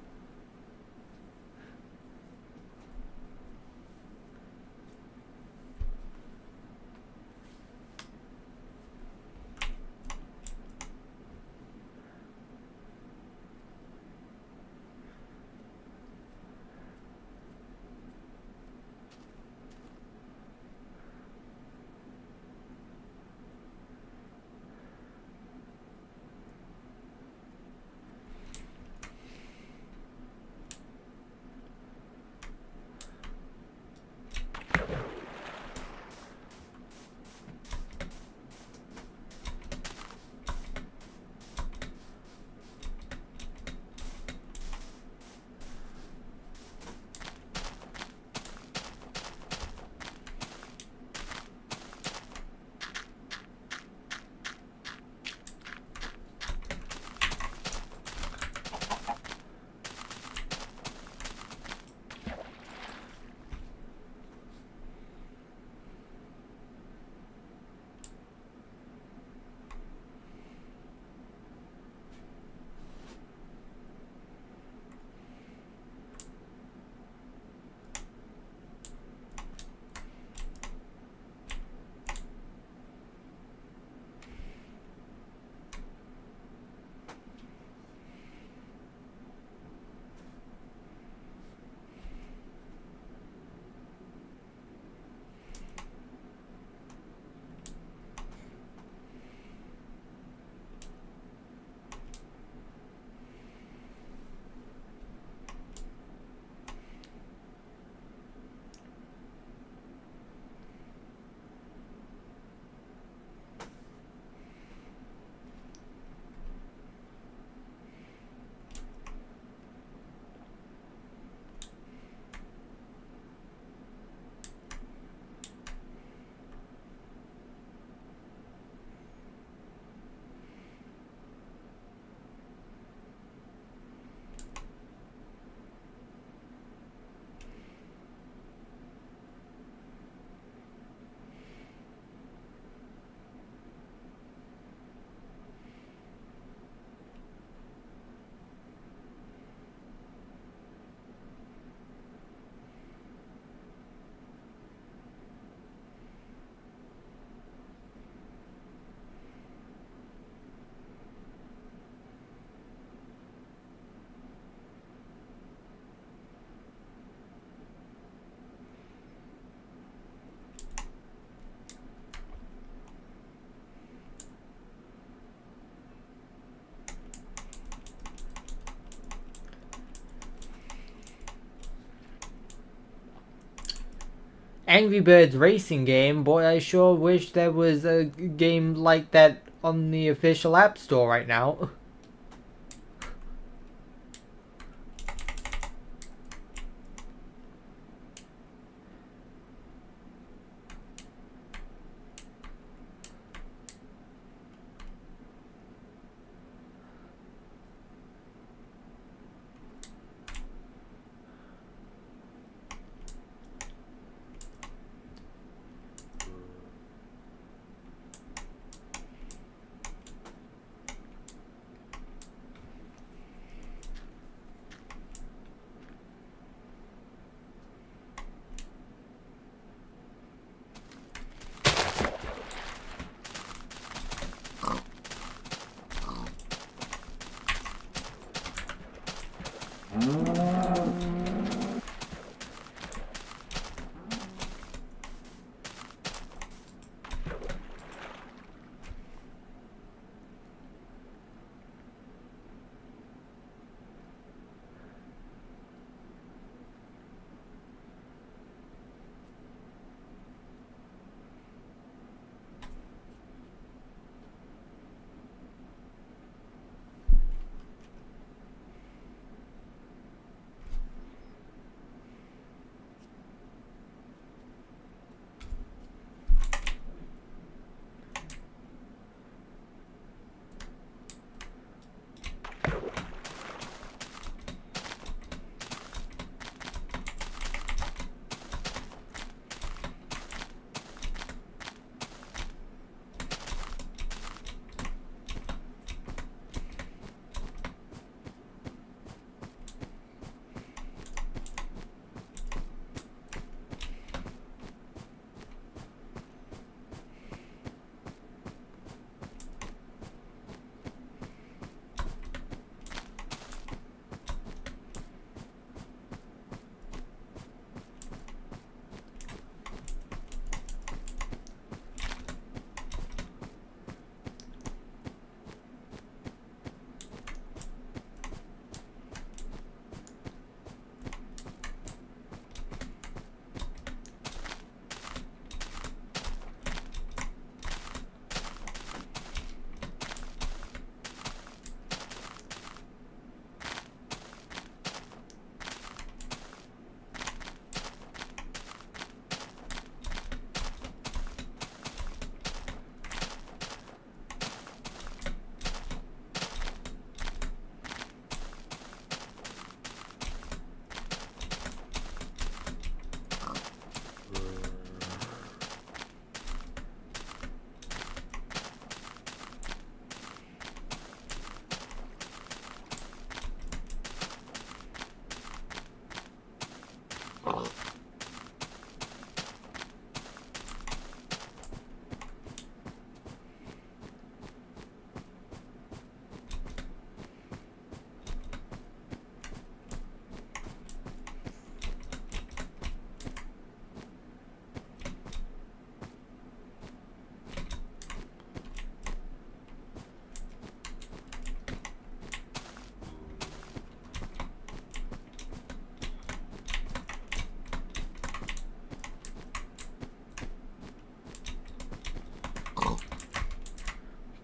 Angry Birds racing game. Boy, I sure wish there was a game like that on the official App Store right now.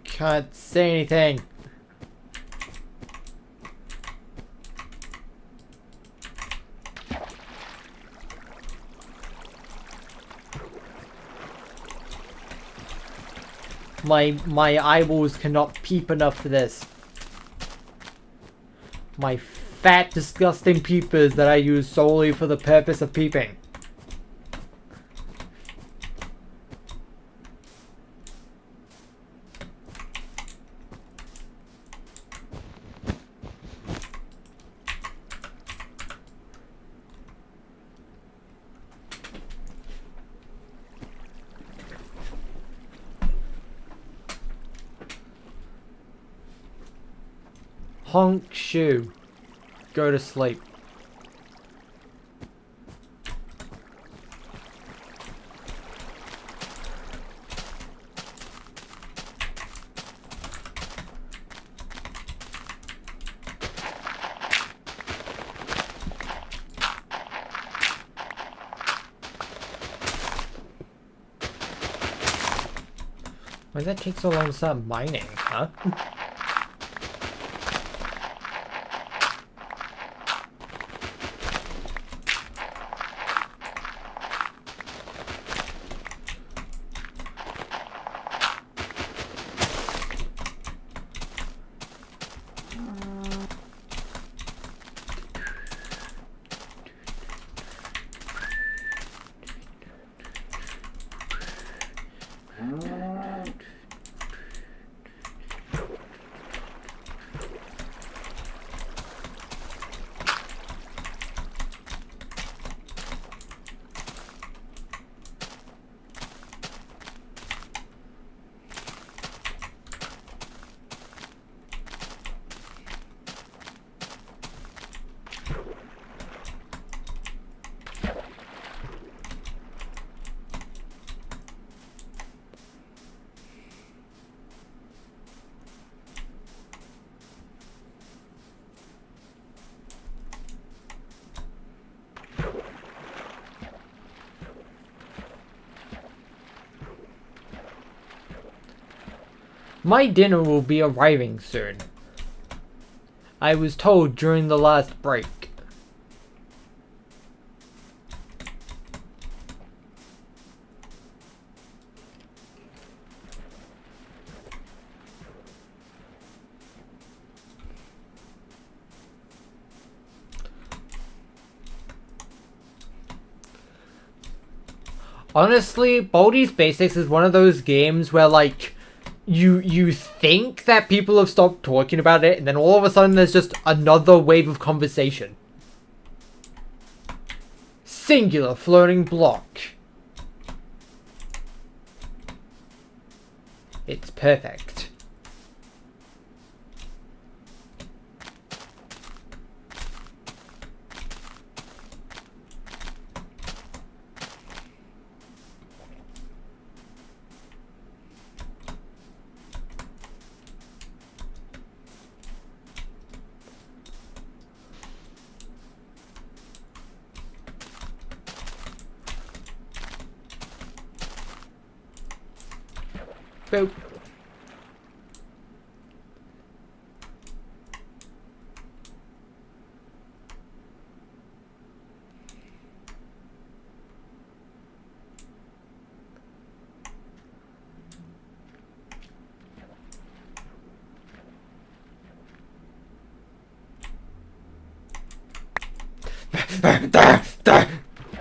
Can't say anything. My eyeballs cannot peep enough for this. My fat, disgusting peepers that I use solely for the purpose of peeping. Honk shoe. Go to sleep. Why does that take so long to start mining, huh? My dinner will be arriving soon. I was told during the last break. Honestly, Baldi's Basics is one of those games where, like, you think that people have stopped talking about it, and then all of a sudden there's just another wave of conversation. Singular floating block. It's perfect. Boop.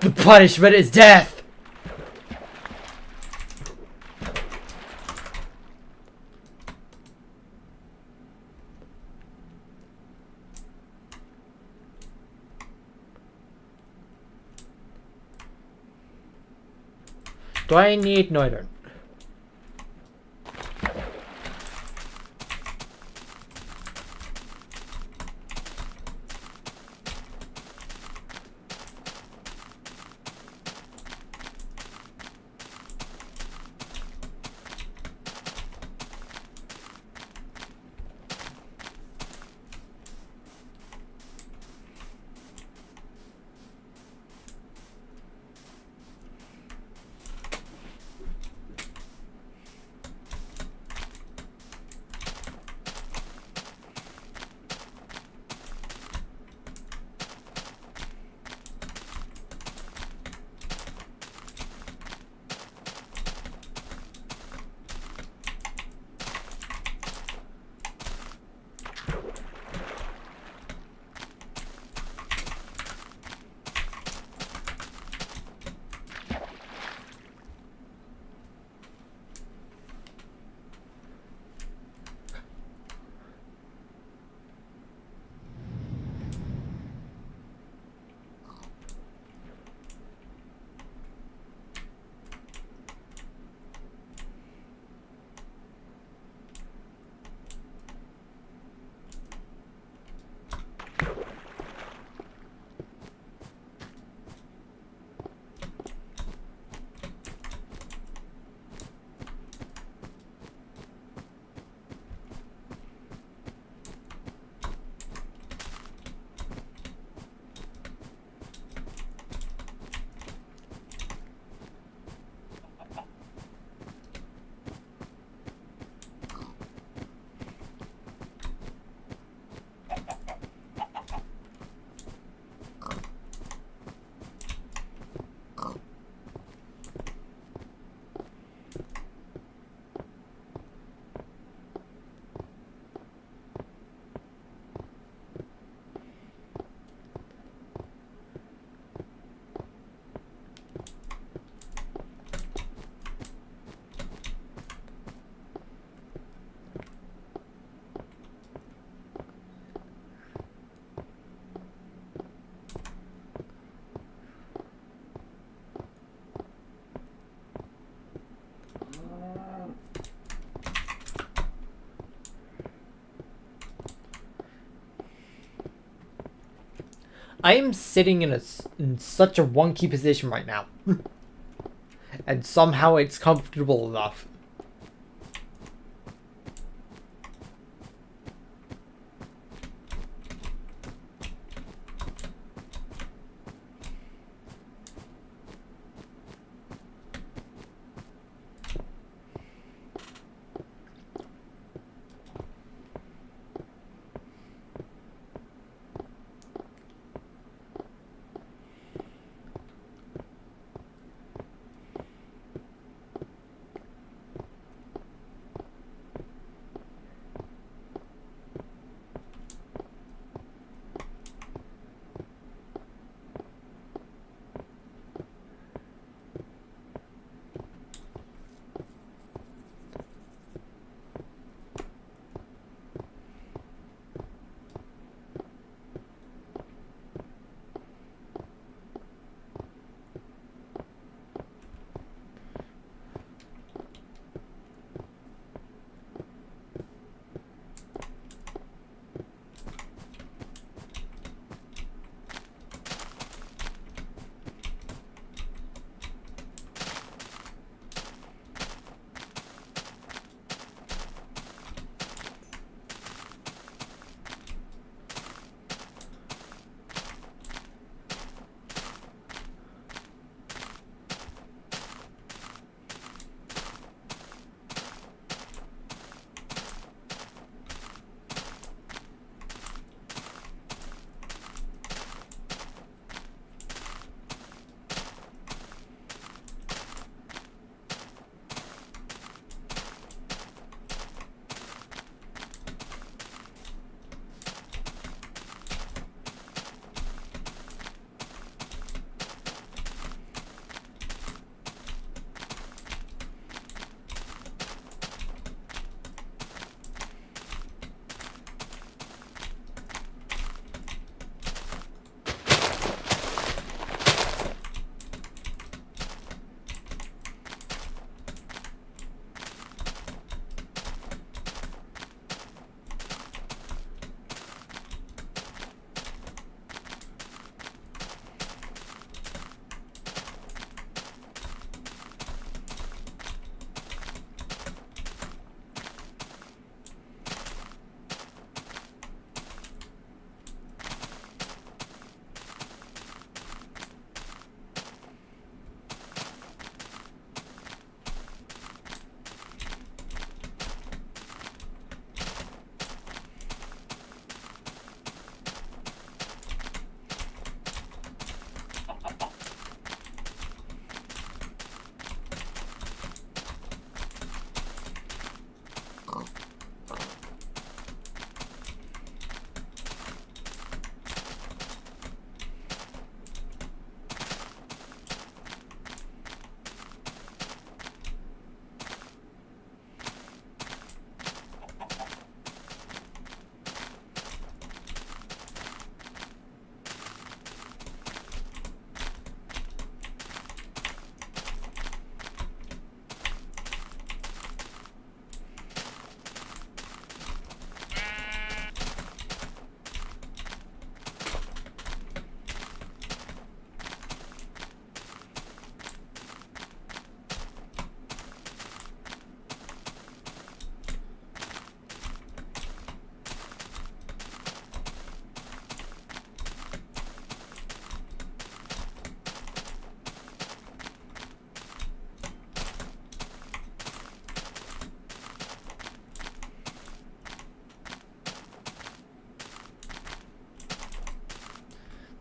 The punishment is death! Do I need... No, I don't. I am sitting in such a wonky position right now. And somehow it's comfortable enough.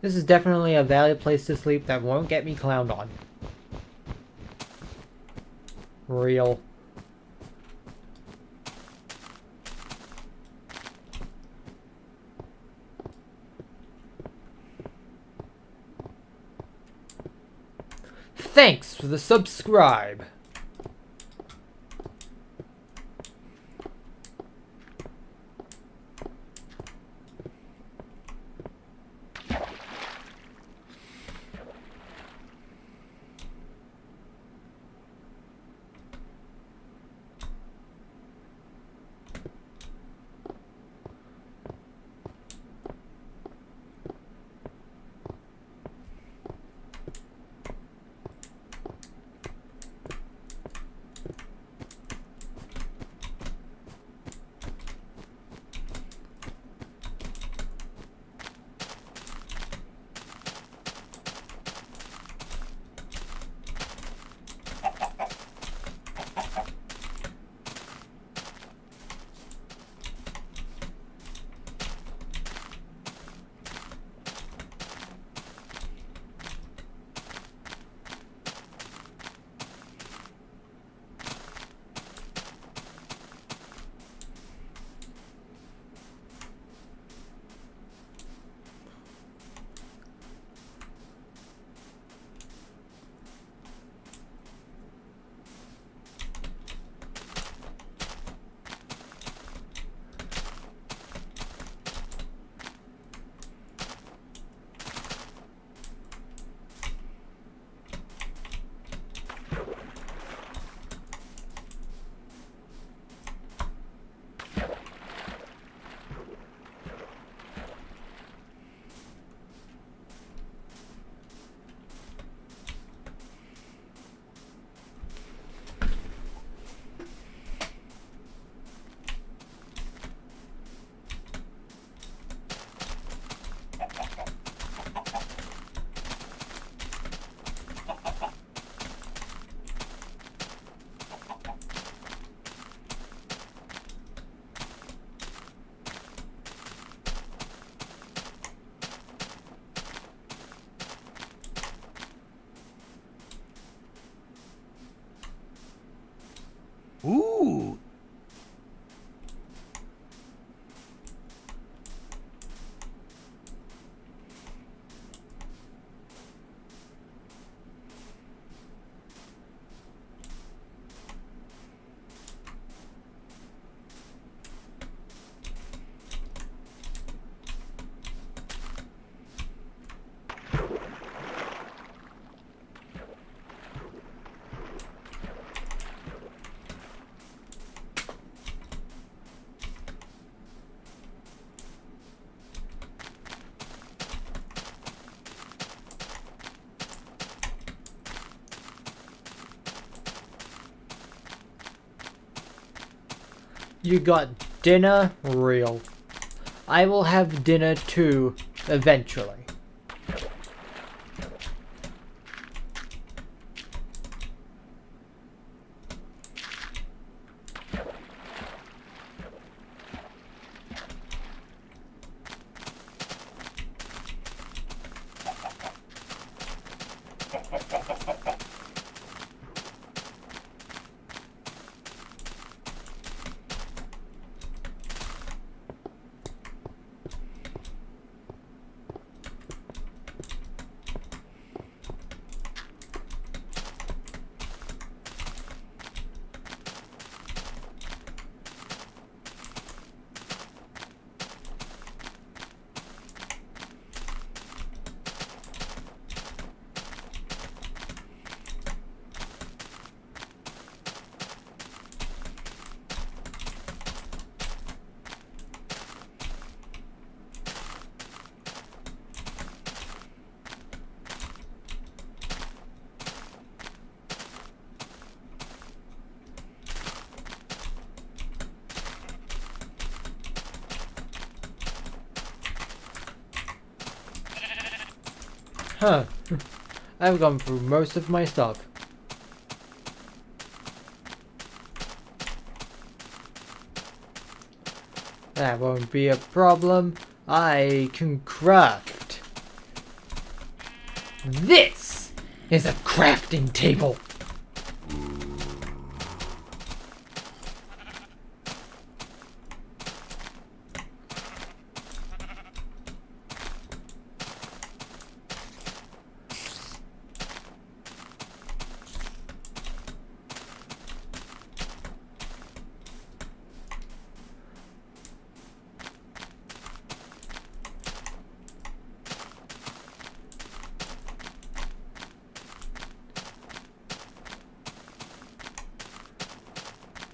This is definitely a valid place to sleep that won't get me clowned on. Real. Thanks for the subscribe. Ooh. You got dinner? Real. I will have dinner too, eventually. Huh. I've gone through most of my stuff. That won't be a problem. I can craft. This is a crafting table.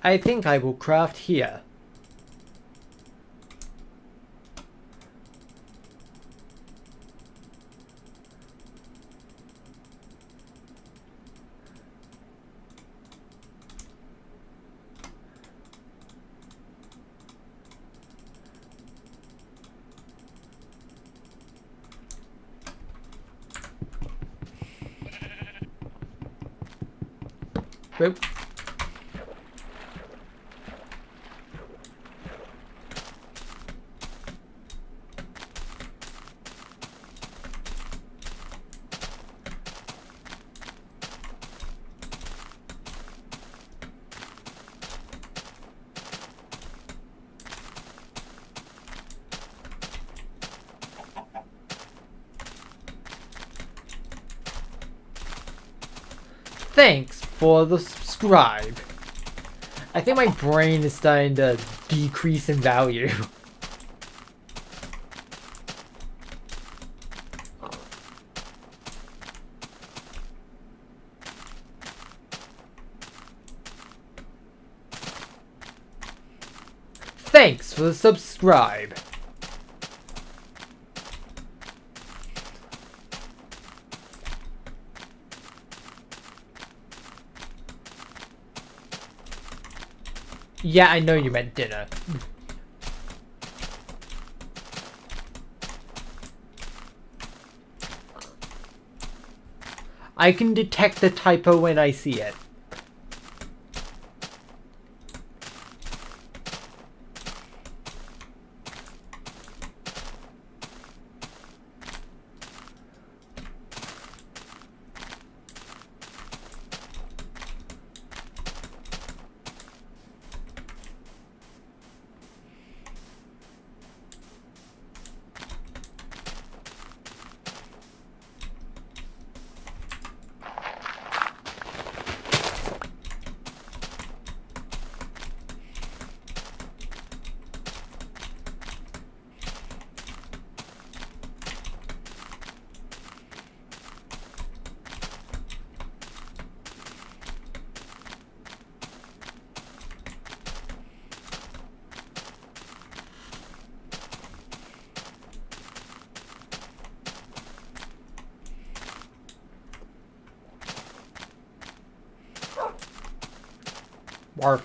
I think I will craft here. Whoop. Thanks for the subscribe. I think my brain is starting to decrease in value. Thanks for the subscribe. Yeah, I know you meant dinner. I can detect the typo when I see it. Warp.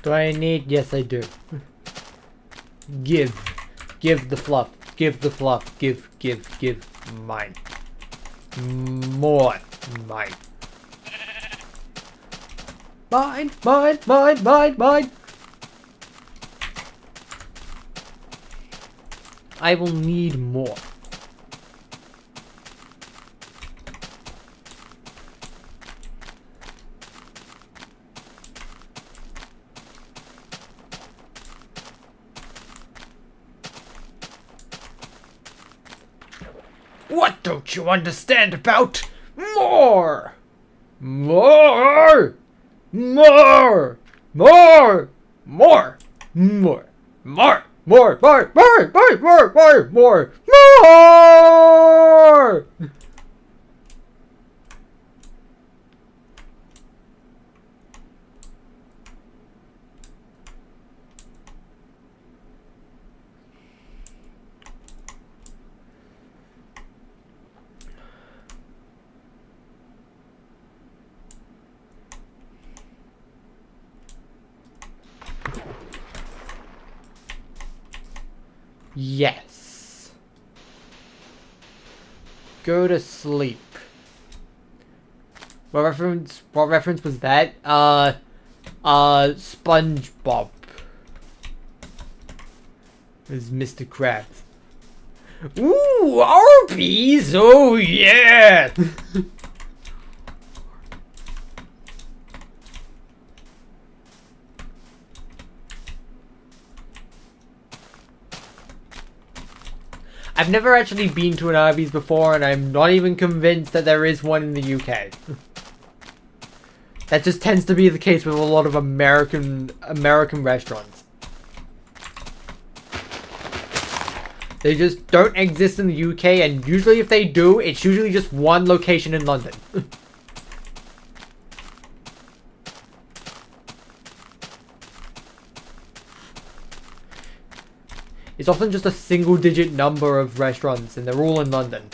Do I need? Yes, I do. Give the fluff. Give the fluff. Give. Mine. More. Mine. Mine. I will need more. What don't you understand about more? More! More! More! More! More! More! More! More! More! More! More! More! More! More! Yes. Go to sleep. What reference was that? SpongeBob. It was Mr. Krabs. Ooh, Arby's! Oh yeah! I've never actually been to an Arby's before, and I'm not even convinced that there is one in the UK. That just tends to be the case with a lot of American restaurants. They just don't exist in the UK, and usually if they do, it's usually just one location in London. It's often just a single-digit number of restaurants, and they're all in London.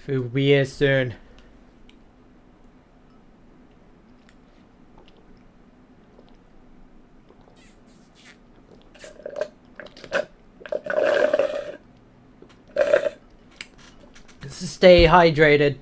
Food will be here soon. Stay hydrated.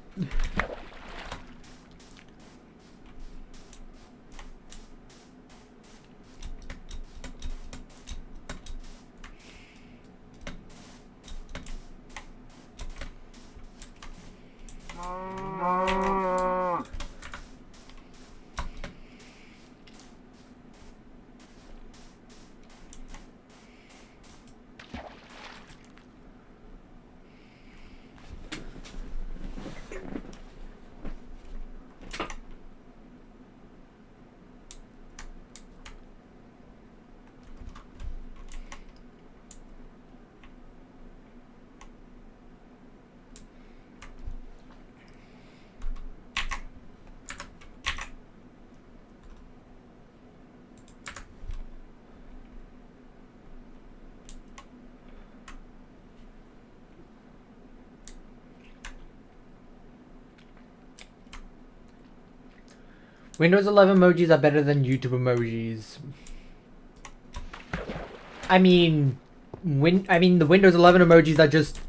Windows 11 emojis are better than YouTube emojis. I mean, the Windows 11 emojis are just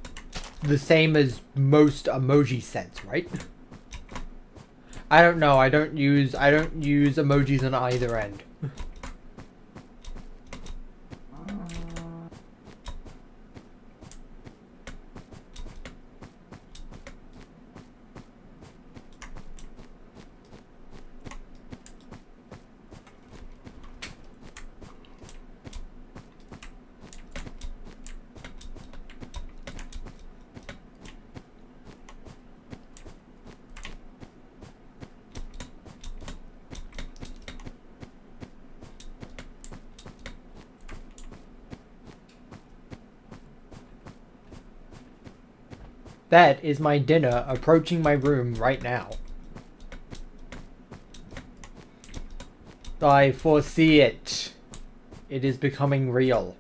the same as most emoji sets, right? I don't know. I don't use emojis on either end. That is my dinner approaching my room right now. I foresee it. It is becoming real.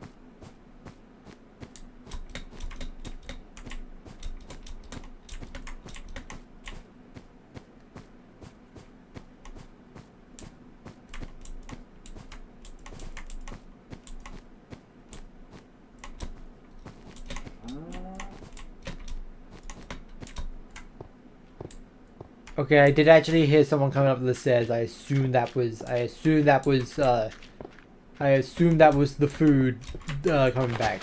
Okay, I did actually hear someone coming up the stairs. I assumed that was the food coming back.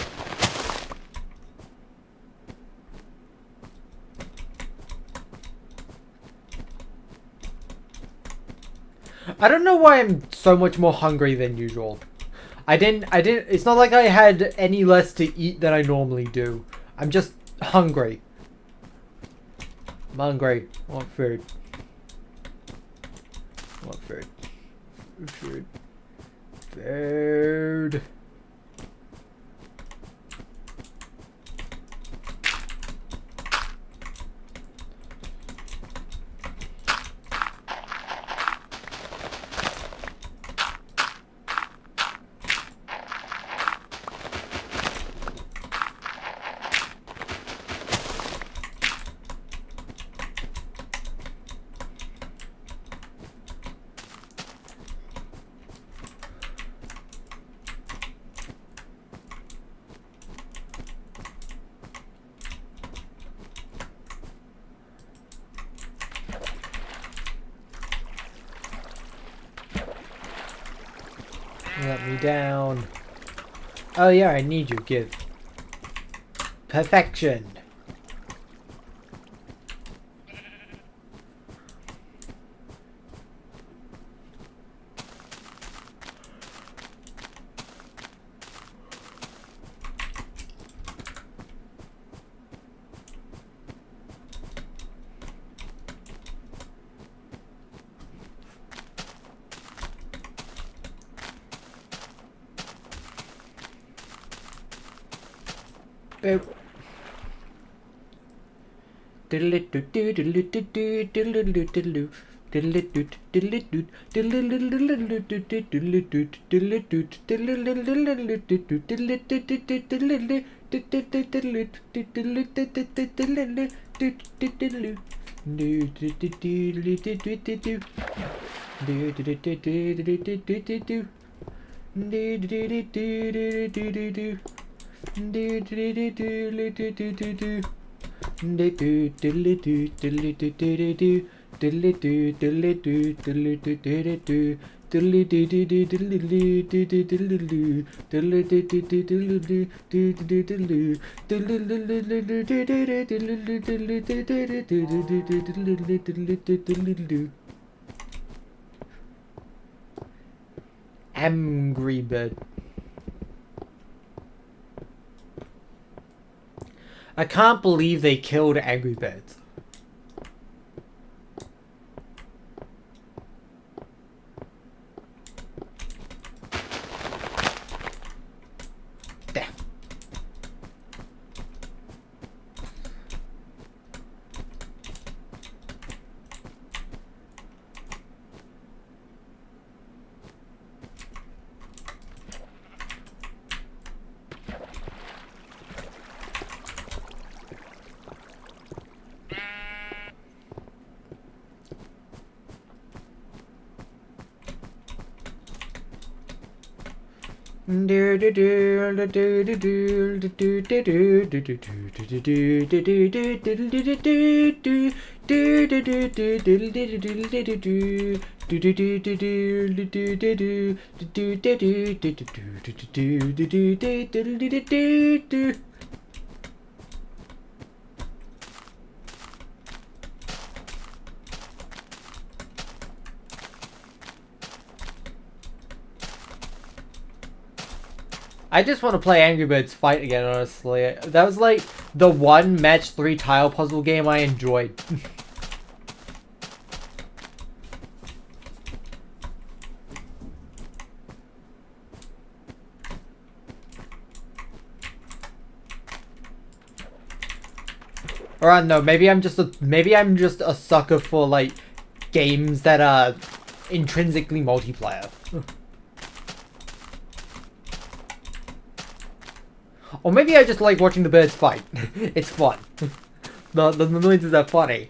I don't know why I'm so much more hungry than usual. It's not like I had any less to eat than I normally do. I'm just hungry. I'm hungry. I want food. I want food. Food. Food. Let me down. Oh yeah, I need you. Give. Perfection. Angry Bird. I can't believe they killed Angry Birds. Damn. I just want to play Angry Birds Fight again, honestly. That was like the one match 3 tile puzzle game I enjoyed. Or I don't know, maybe I'm just a sucker for like games that are intrinsically multiplayer. Or maybe I just like watching the birds fight. It's fun. The noises are funny.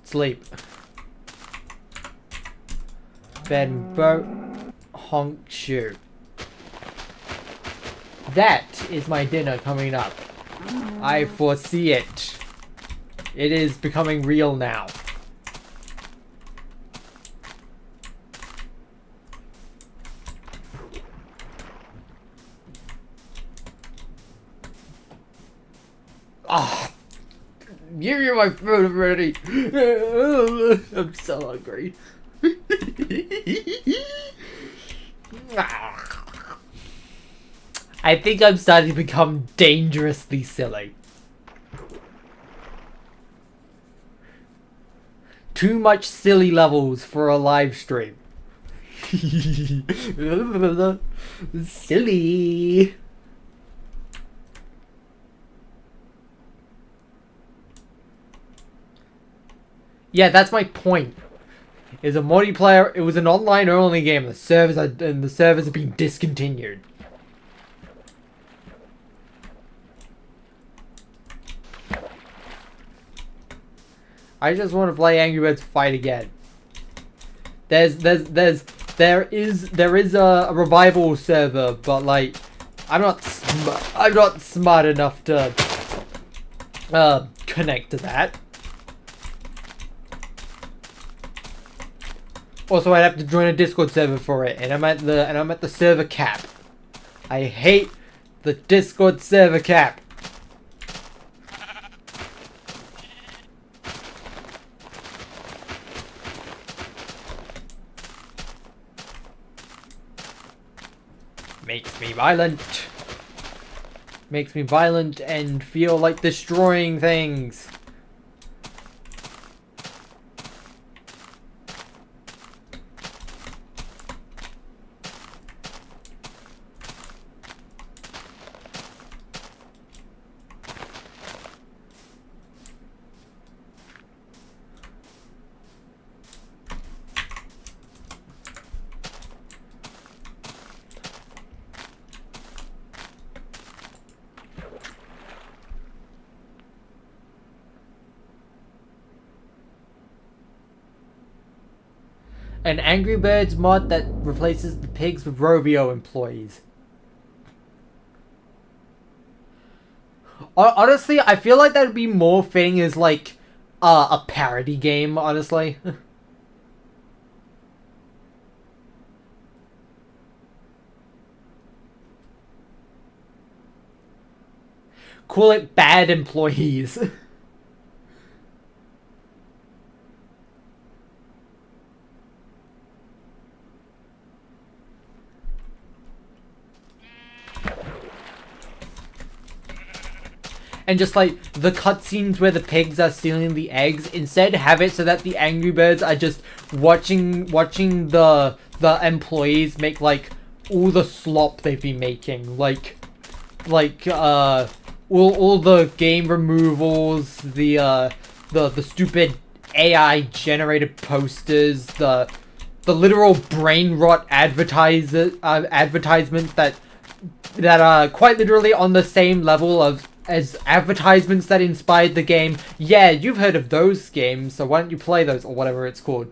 Sleep. Ben boat honk shoe. That is my dinner coming up. I foresee it. It is becoming real now. Ah, give me my food already. I'm so hungry. I think I'm starting to become dangerously silly. Too much silly levels for a live stream. Silly. Yeah, that's my point. It's a multiplayer. It was an online only game. The servers are being discontinued. I just want to play Angry Birds Fight again. There is a revival server, but like, I'm not smart enough to connect to that. Also, I'd have to join a Discord server for it, and I'm at the server cap. I hate the Discord server cap. Makes me violent. Makes me violent and feel like destroying things. An Angry Birds mod that replaces the pigs with Rovio employees. Honestly, I feel like that would be more fitting as like a parody game, honestly. Call it Bad Employees. And just like the cutscenes where the pigs are stealing the eggs, instead have it so that the Angry Birds are just watching the employees make like all the slop they've been making, like all the game removals, the stupid AI generated posters, the literal brain rot advertisements that are quite literally on the same level as advertisements that inspired the game. Yeah, you've heard of those games, so why don't you play those, or whatever it's called.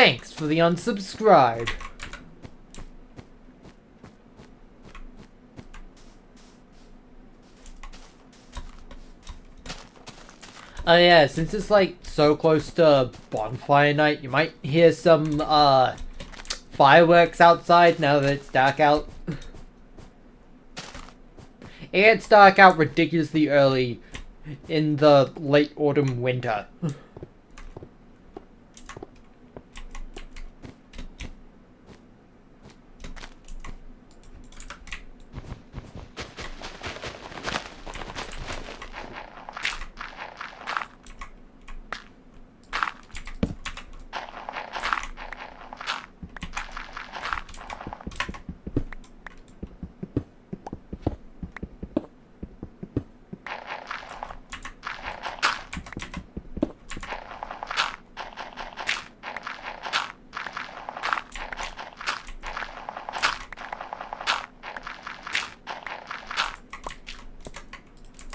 Thanks for the unsubscribe. Oh yeah, since it's like so close to bonfire night, you might hear some fireworks outside now that it's dark out. It gets dark out ridiculously early in the late autumn winter.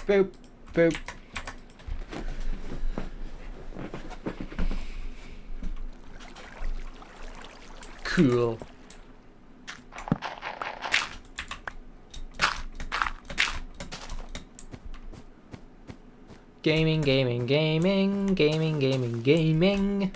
Boop, boop. Cool. Gaming, gaming, gaming, gaming, gaming, gaming.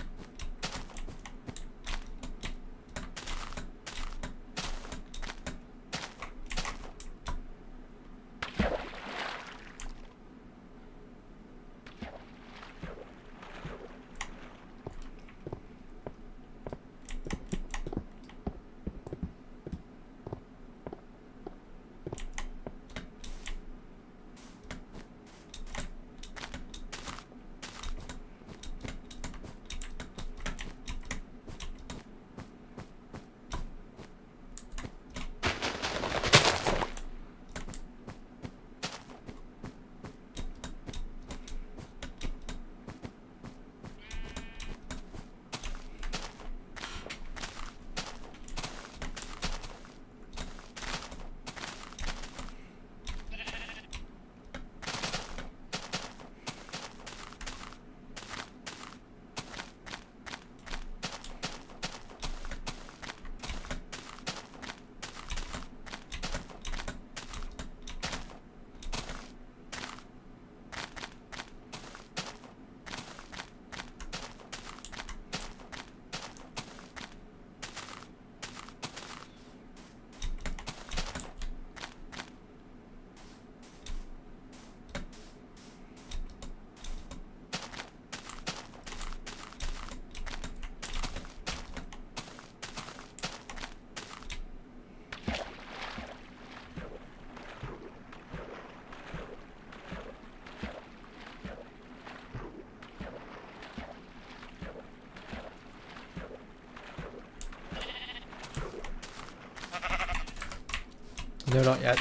No, not yet.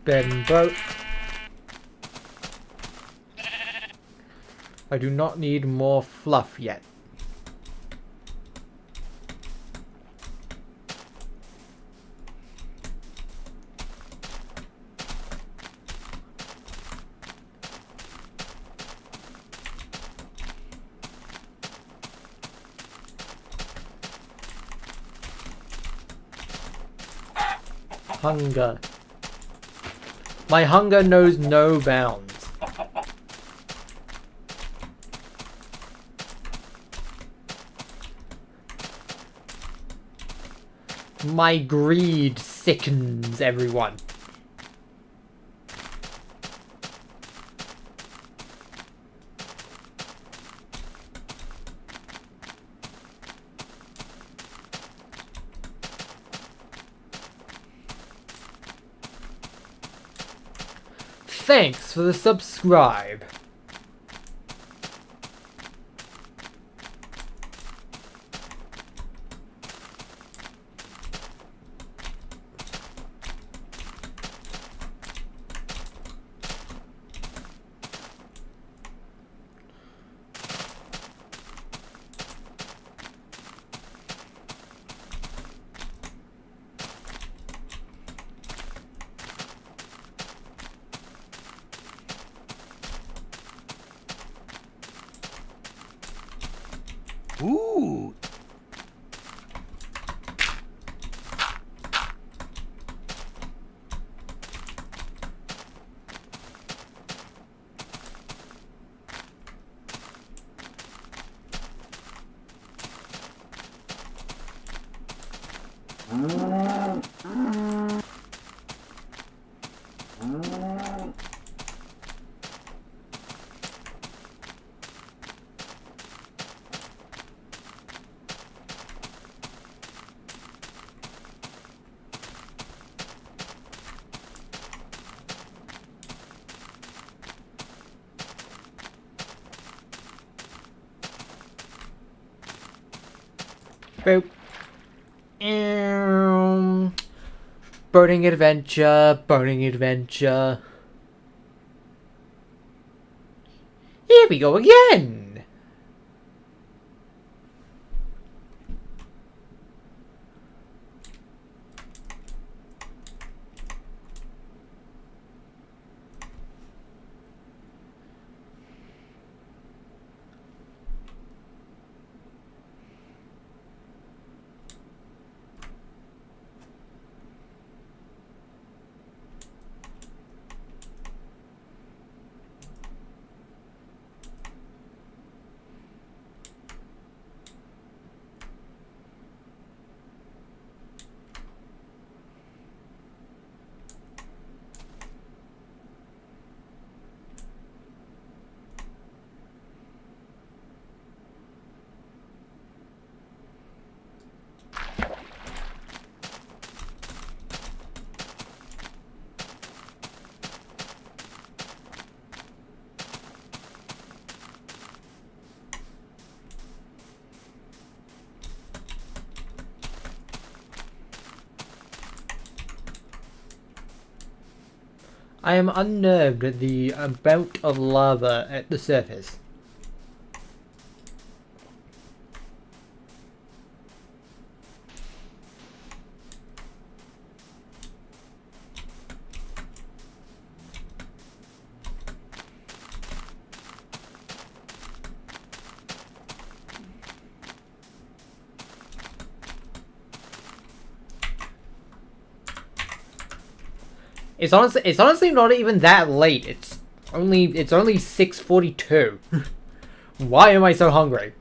Bed and boat. I do not need more fluff yet. Hunger. My hunger knows no bounds. My greed sickens everyone. Thanks for the subscribe. Ooh. Boop. Burning adventure, burning adventure. Here we go again! I am unnerved at the amount of lava at the surface. It's honestly not even that late. It's only 6:42. Why am I so hungry?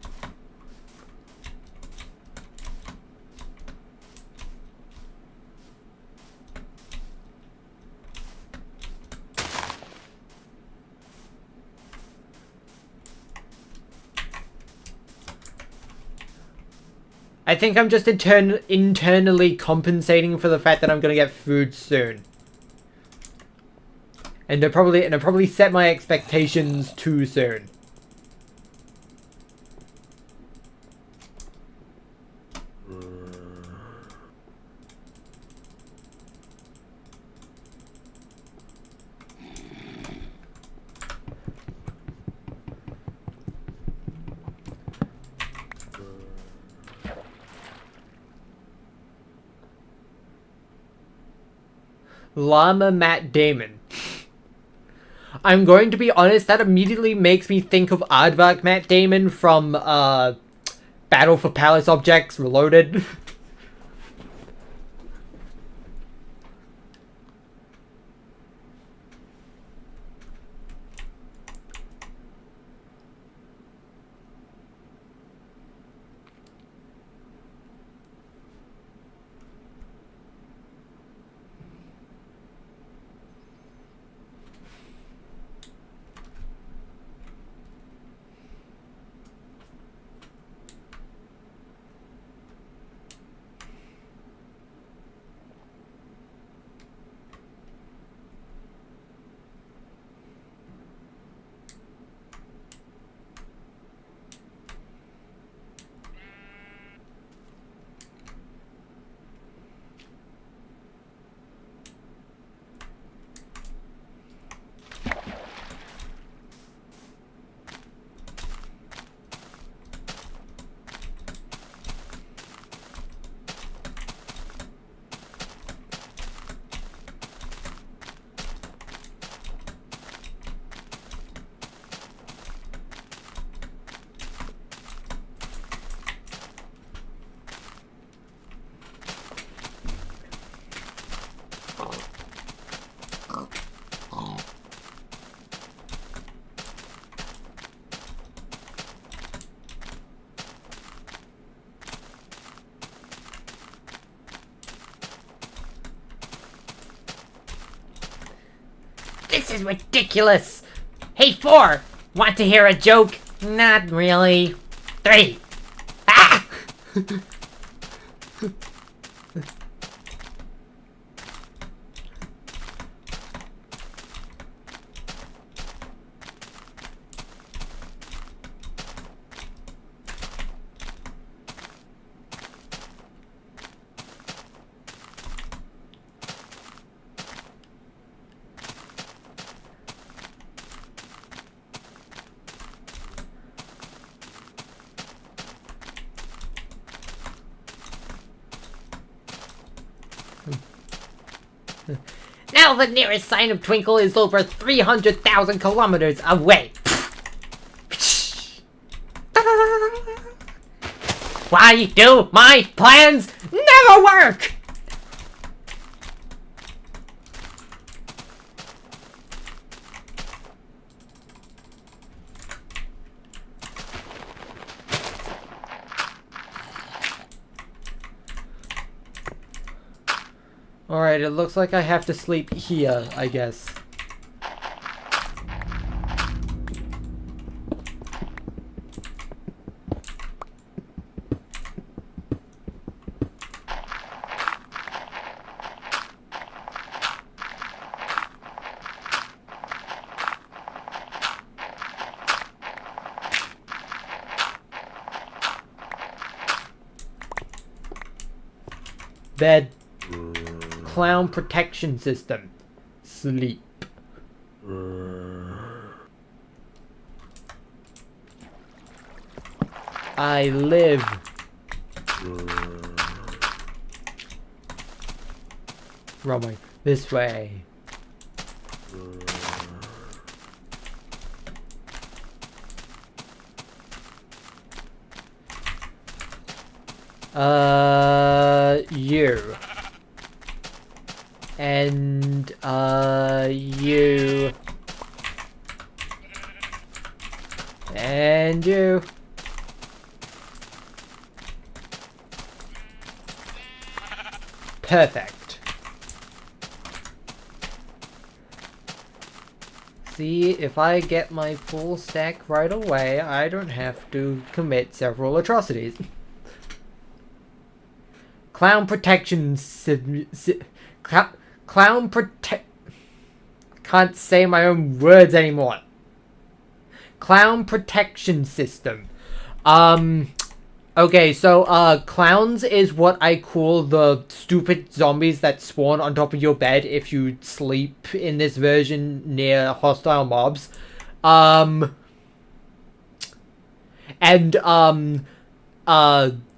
I think I'm just internally compensating for the fact that I'm gonna get food soon. And I probably set my expectations too soon. Llama Matt Damon. I'm going to be honest, that immediately makes me think of Aardvark Matt Damon from Battle for Palace Objects Reloaded. This is ridiculous! Hey, 4! Want to hear a joke? Not really. 3! Ah! Now the nearest sign of Twinkle is over 300,000 kilometers away. Why do my plans never work? Alright, it looks like I have to sleep here, I guess. Bed. Clown protection system. Sleep. I live. Wrong way. This way. You. And, you. And you. Perfect. See, if I get my full stack right away, I don't have to commit several atrocities. Clown protection Clown protect... Can't say my own words anymore. Clown protection system. Okay, so, clowns is what I call the stupid zombies that spawn on top of your bed if you sleep in this version near hostile mobs.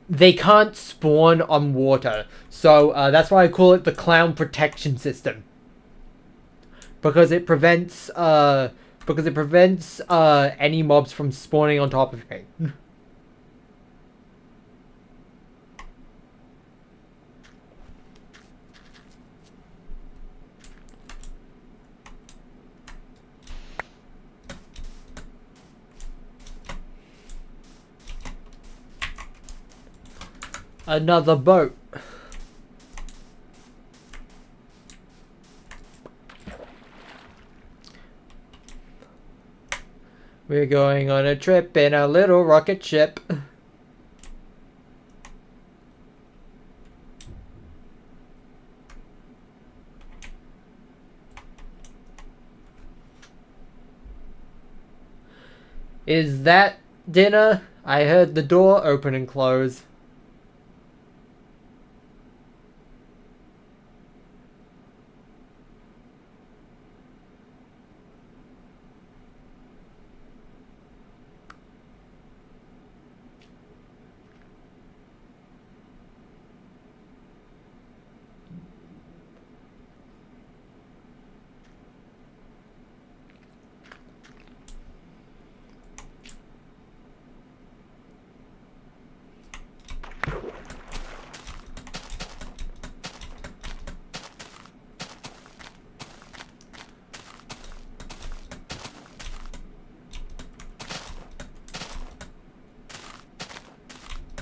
They can't spawn on water. So, that's why I call it the clown protection system. Because it prevents, any mobs from spawning on top of me. Another boat. We're going on a trip in a little rocket ship. Is that dinner? I heard the door open and close.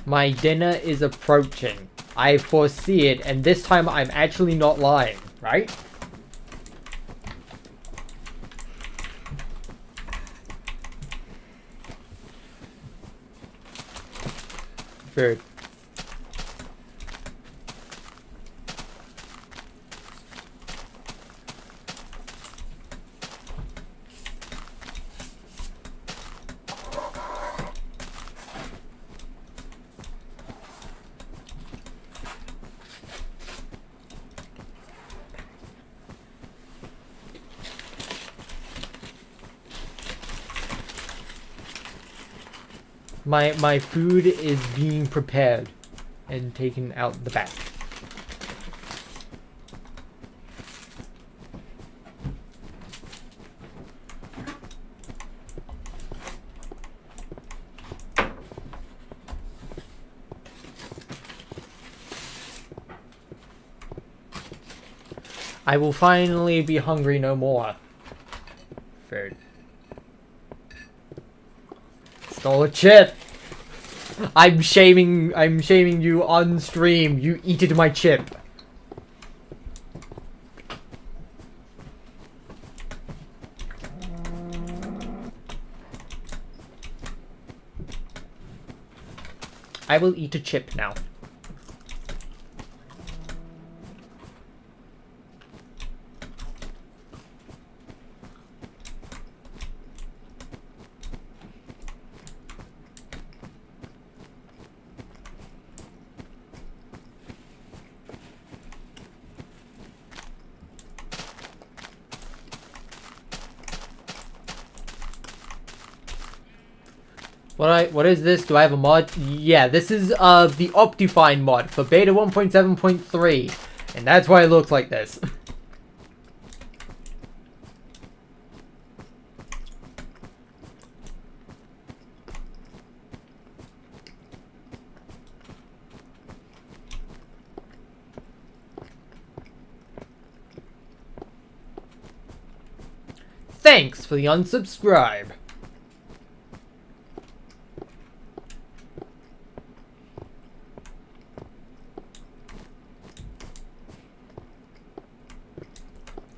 My dinner is approaching. I foresee it, and this time I'm actually not lying, right? Food. My food is being prepared and taken out the back. I will finally be hungry no more. Food. Stole a chip. I'm shaming you on stream. You eated my chip. I will eat a chip now. What is this? Do I have a mod? Yeah, this is the optifine mod for beta 1.7.3, and that's why it looks like this. Thanks for the unsubscribe.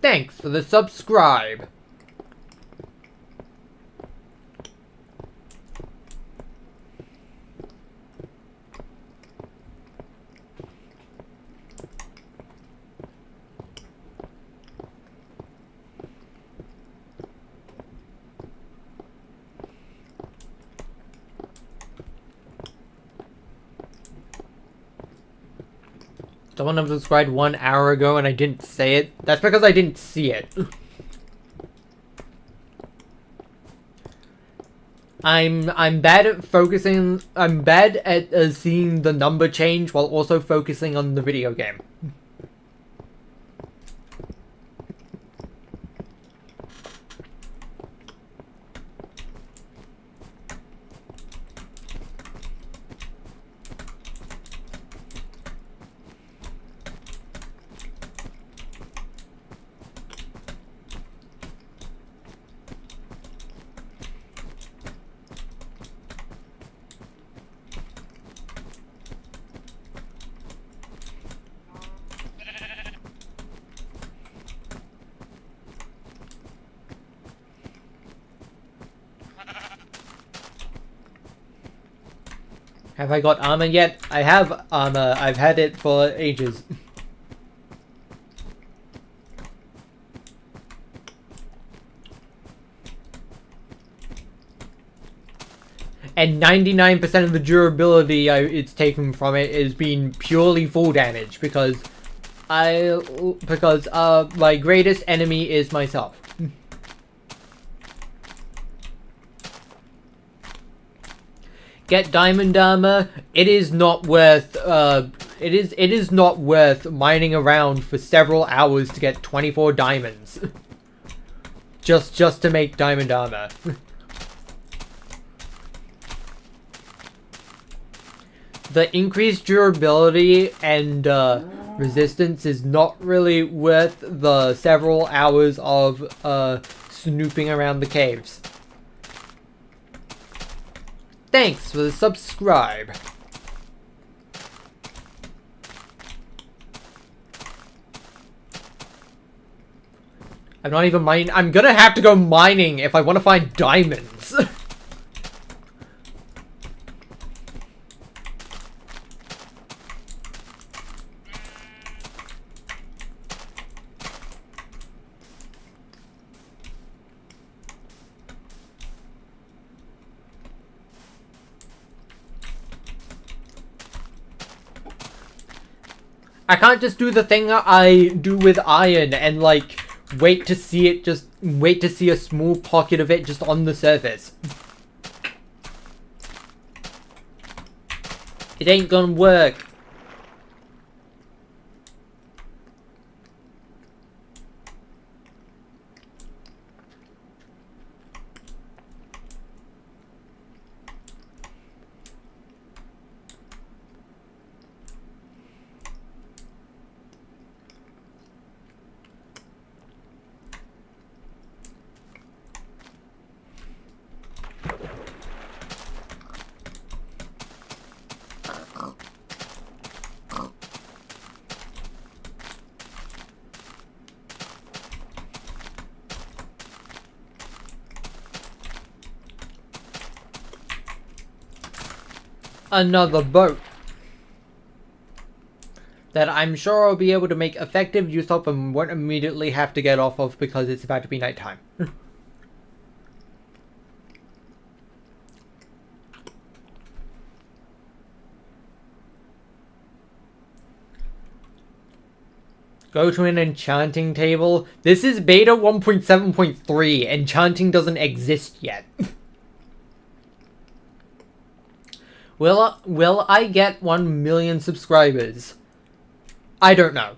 Thanks for the subscribe. Someone unsubscribed 1 hour ago and I didn't say it. That's because I didn't see it. I'm bad at focusing. I'm bad at seeing the number change while also focusing on the video game. Have I got armor yet? I have armor. I've had it for ages. And 99% of the durability it's taken from it is being purely full damage because my greatest enemy is myself. Get diamond armor. It is not worth it is not worth mining around for several hours to get 24 diamonds. just to make diamond armor. The increased durability and resistance is not really worth the several hours of snooping around the caves. Thanks for the subscribe. I'm not even mining. I'm gonna have to go mining if I want to find diamonds. I can't just do the thing I do with iron and like wait to see a small pocket of it just on the surface. It ain't gonna work. Another boat that I'm sure I'll be able to make effective use of and won't immediately have to get off of because it's about to be nighttime. Go to an enchanting table. This is beta 1.7.3. Enchanting doesn't exist yet. Will I get 1 million subscribers? I don't know.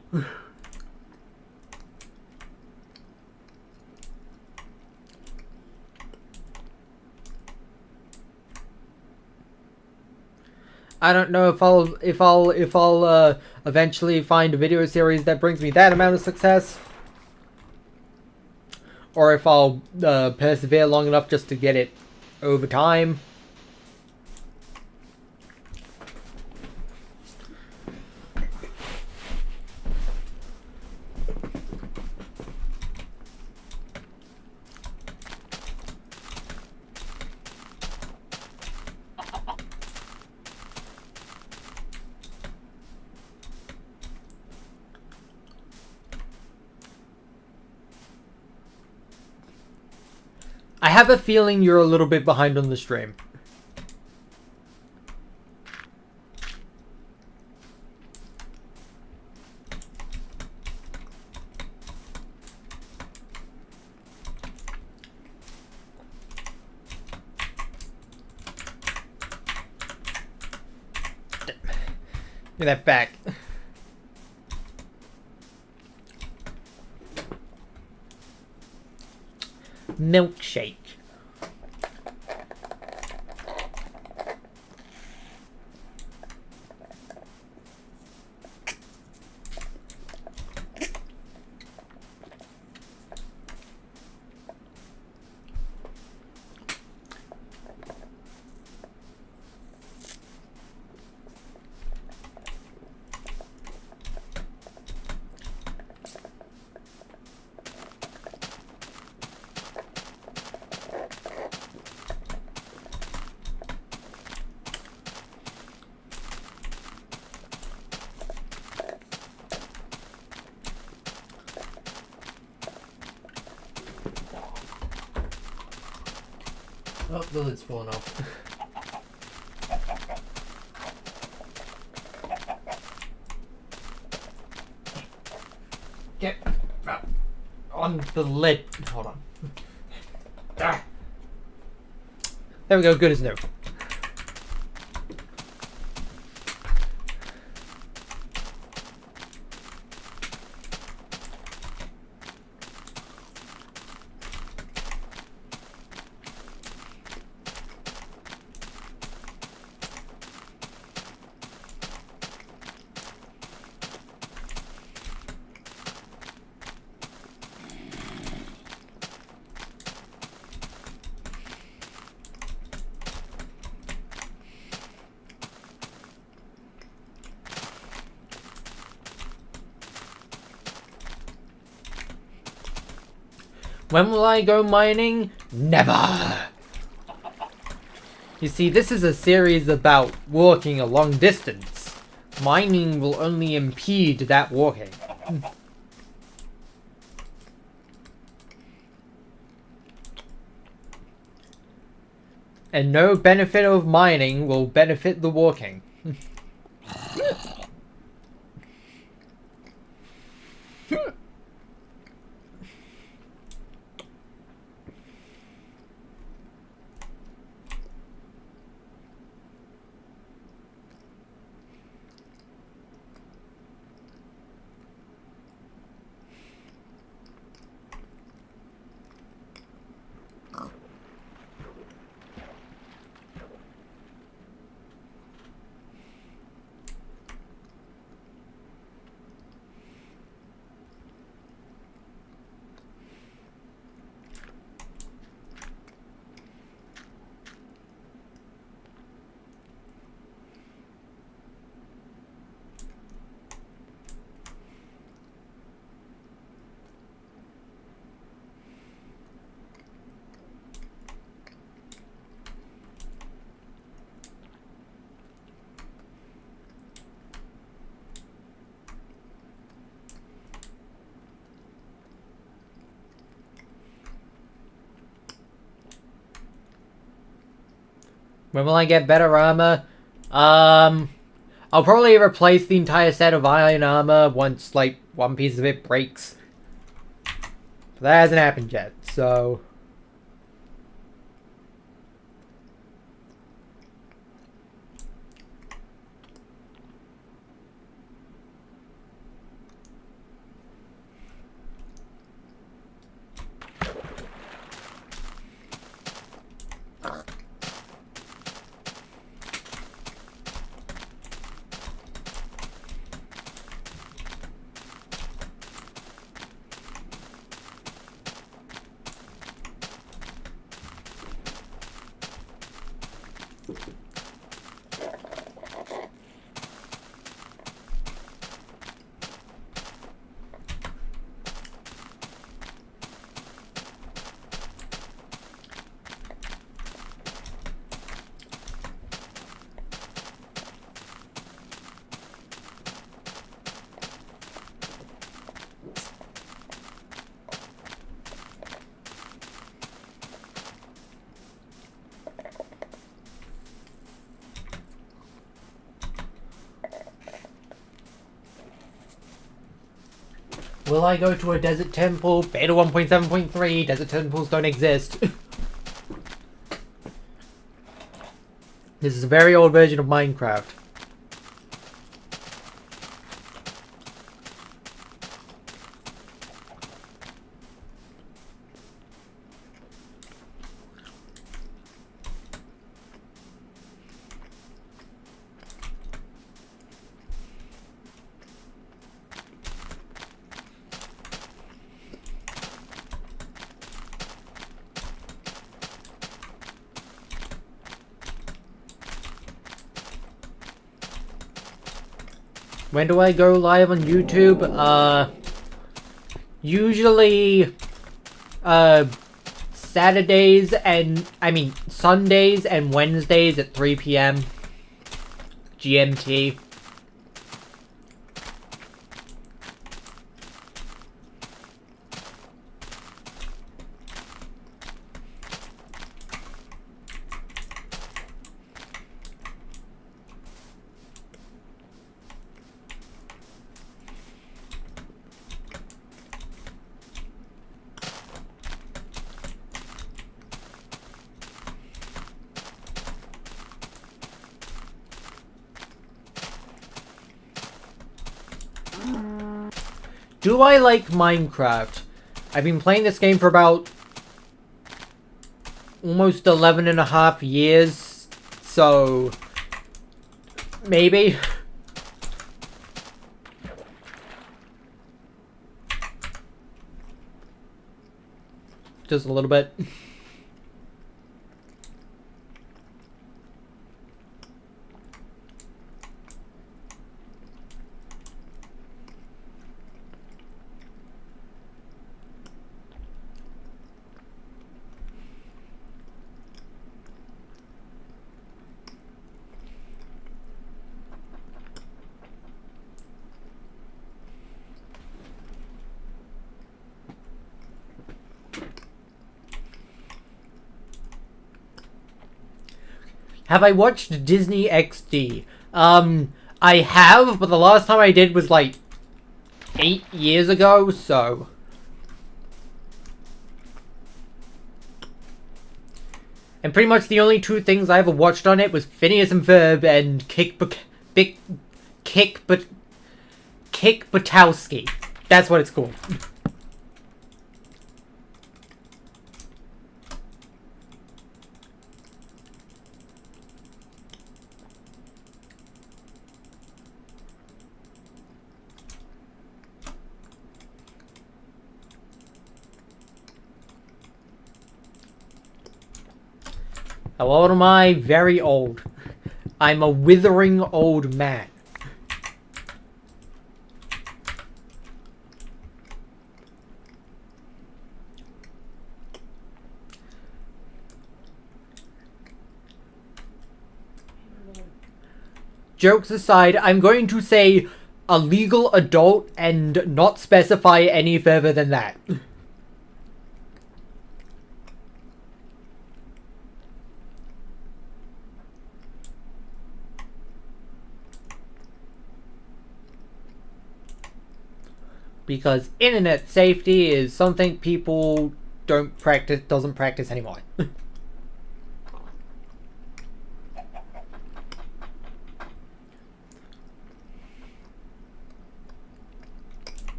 I don't know if I'll eventually find a video series that brings me that amount of success, or if I'll persevere long enough just to get it over time. I have a feeling you're a little bit behind on the stream. Give that back. Milkshake. Oh, the lid's falling off. Get on the lid. Hold on. Ah. There we go, good as new. When will I go mining? Never! You see, this is a series about walking a long distance. Mining will only impede that walking. And no benefit of mining will benefit the walking. When will I get better armor? I'll probably replace the entire set of iron armor once, like, one piece of it breaks. But that hasn't happened yet, so... Will I go to a desert temple? Beta 1.7.3, desert temples don't exist. This is a very old version of Minecraft. When do I go live on YouTube? Usually, Saturdays and, Sundays and Wednesdays at 3 p.m. GMT. Do I like Minecraft? I've been playing this game for about almost 11 and a half years, so maybe. Just a little bit. Have I watched Disney XD? I have, but the last time I did was like 8 years ago, so... And pretty much the only two things I ever watched on it was Phineas and Ferb and Kick Butowski. That's what it's called. How old am I? Very old. I'm a withering old man. Jokes aside, I'm going to say a legal adult and not specify any further than that. because internet safety is something people doesn't practice anymore.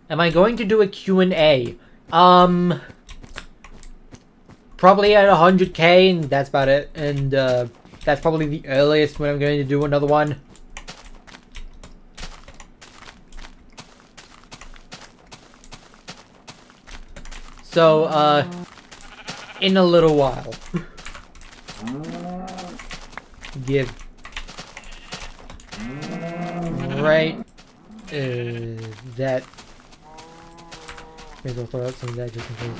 Am I going to do a Q&A? Probably at 100k, and that's about it. And that's probably the earliest when I'm going to do another one. So, in a little while. Give. Right. That. Maybe I'll throw out some of that just in case.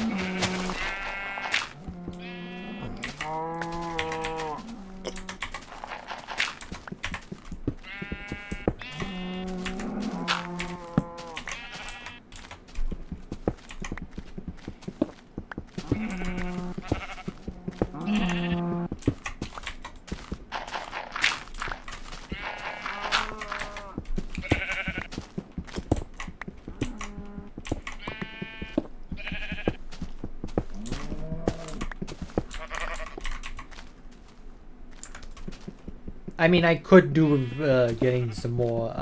I mean, I could do with getting some more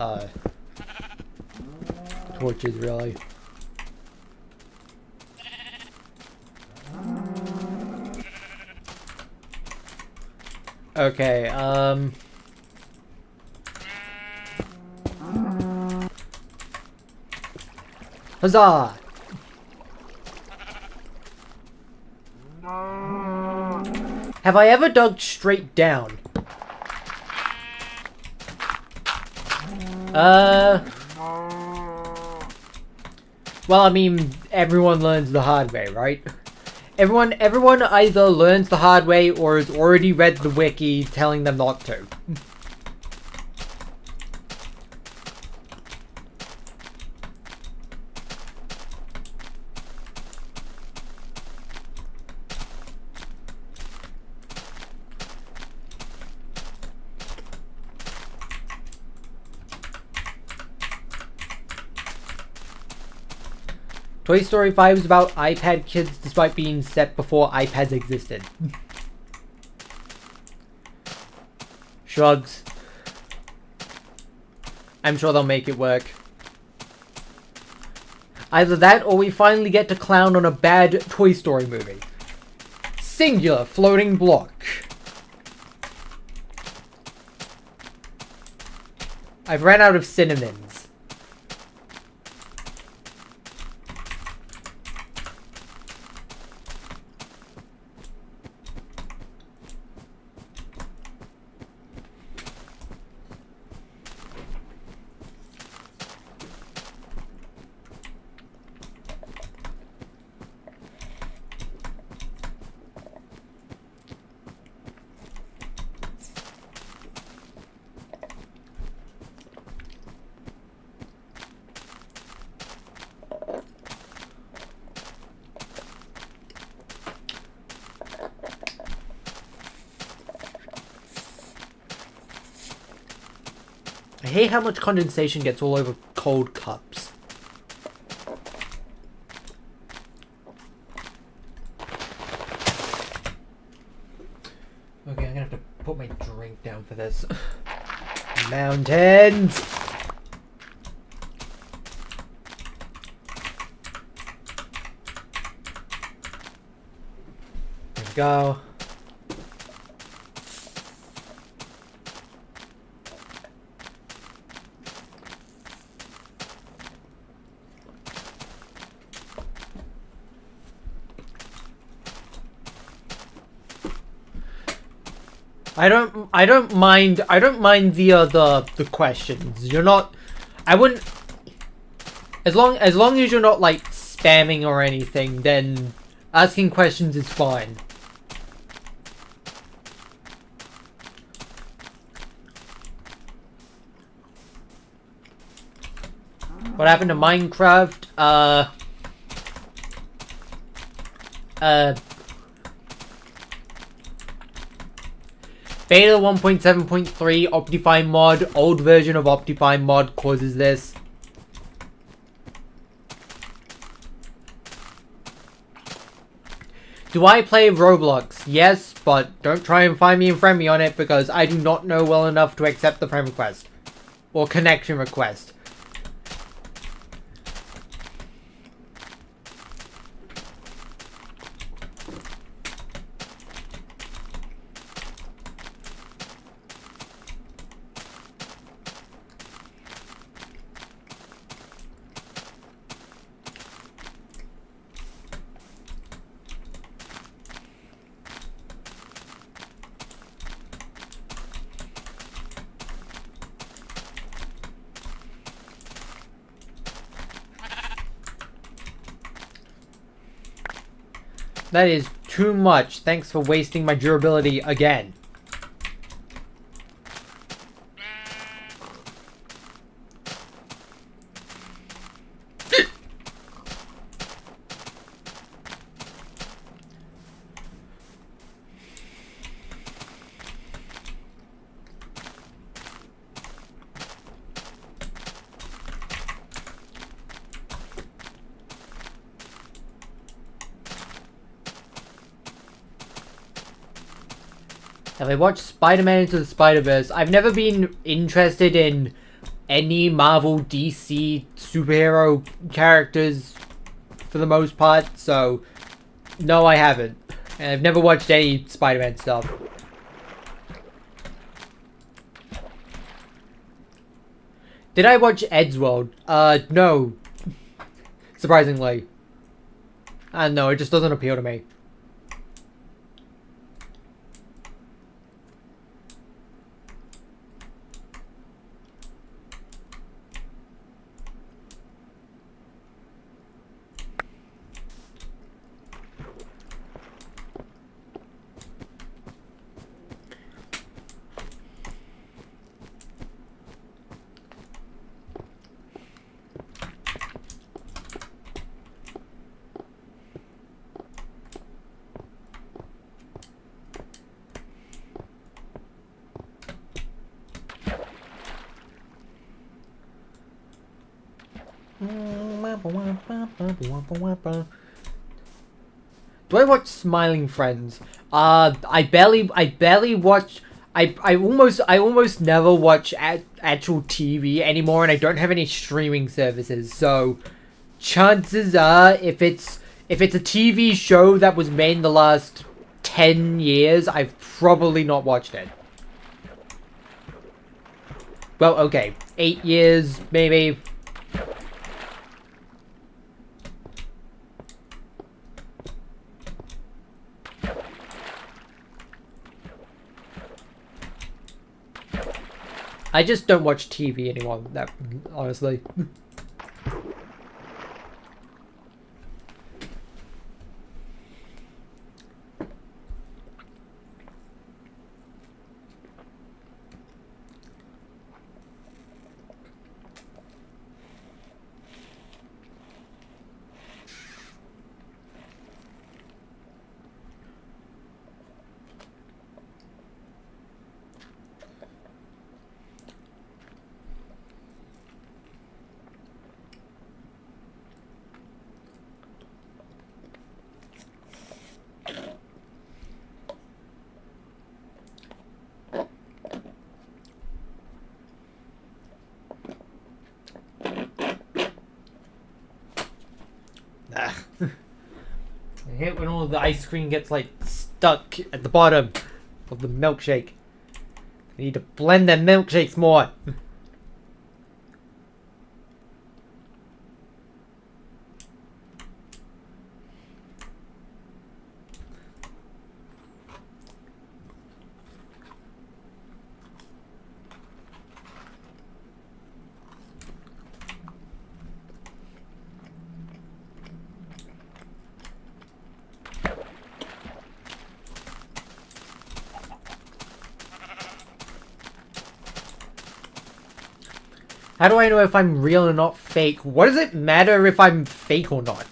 torches, really. Okay, huzzah! Have I ever dug straight down? Well, I mean, everyone learns the hard way, right? Everyone either learns the hard way or has already read the wiki telling them not to. Toy Story 5 is about iPad kids despite being set before iPads existed. Shrugs. I'm sure they'll make it work. Either that or we finally get to clown on a bad Toy Story movie. Singular floating block. I've ran out of synonyms. I hate how much condensation gets all over cold cups. Okay, I'm gonna have to put my drink down for this. Mountains! There we go. I don't mind the questions. You're not, I wouldn't, as long as you're not like spamming or anything, then asking questions is fine. What happened to Minecraft? Beta 1.7.3 Optifine mod, old version of Optifine mod causes this. Do I play Roblox? Yes, but don't try and find me and friend me on it because I do not know well enough to accept the friend request. Or connection request. That is too much. Thanks for wasting my durability again. Have I watched Spider-Man Into the Spider-Verse? I've never been interested in any Marvel DC superhero characters for the most part, so no, I haven't. And I've never watched any Spider-Man stuff. Did I watch Ed's World? No. Surprisingly. No, it just doesn't appeal to me. Do I watch Smiling Friends? I barely watch. I almost never watch actual TV anymore, and I don't have any streaming services. So, chances are, if it's a TV show that was made in the last 10 years, I've probably not watched it. Well, okay, 8 years maybe. I just don't watch TV anymore, that, honestly. I hate when all of the ice cream gets like stuck at the bottom of the milkshake. I need to blend their milkshakes more. How do I know if I'm real or not fake? What does it matter if I'm fake or not?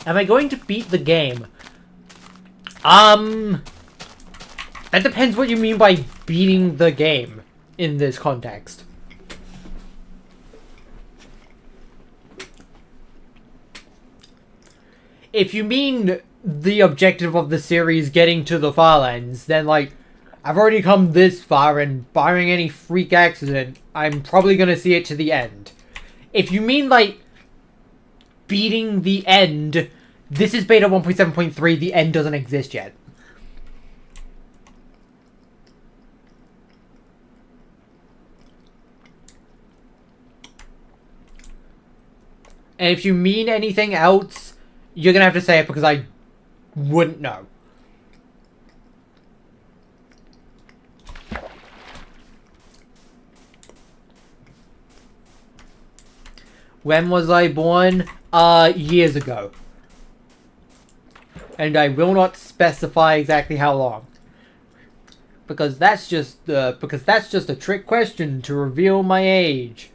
Am I going to beat the game? That depends what you mean by beating the game in this context. If you mean the objective of the series getting to the far ends, then like, I've already come this far and barring any freak accident, I'm probably gonna see it to the end. If you mean like, beating the end, this is beta 1.7.3, the end doesn't exist yet. And if you mean anything else, you're gonna have to say it because I wouldn't know. When was I born? Years ago. And I will not specify exactly how long. Because that's just a trick question to reveal my age.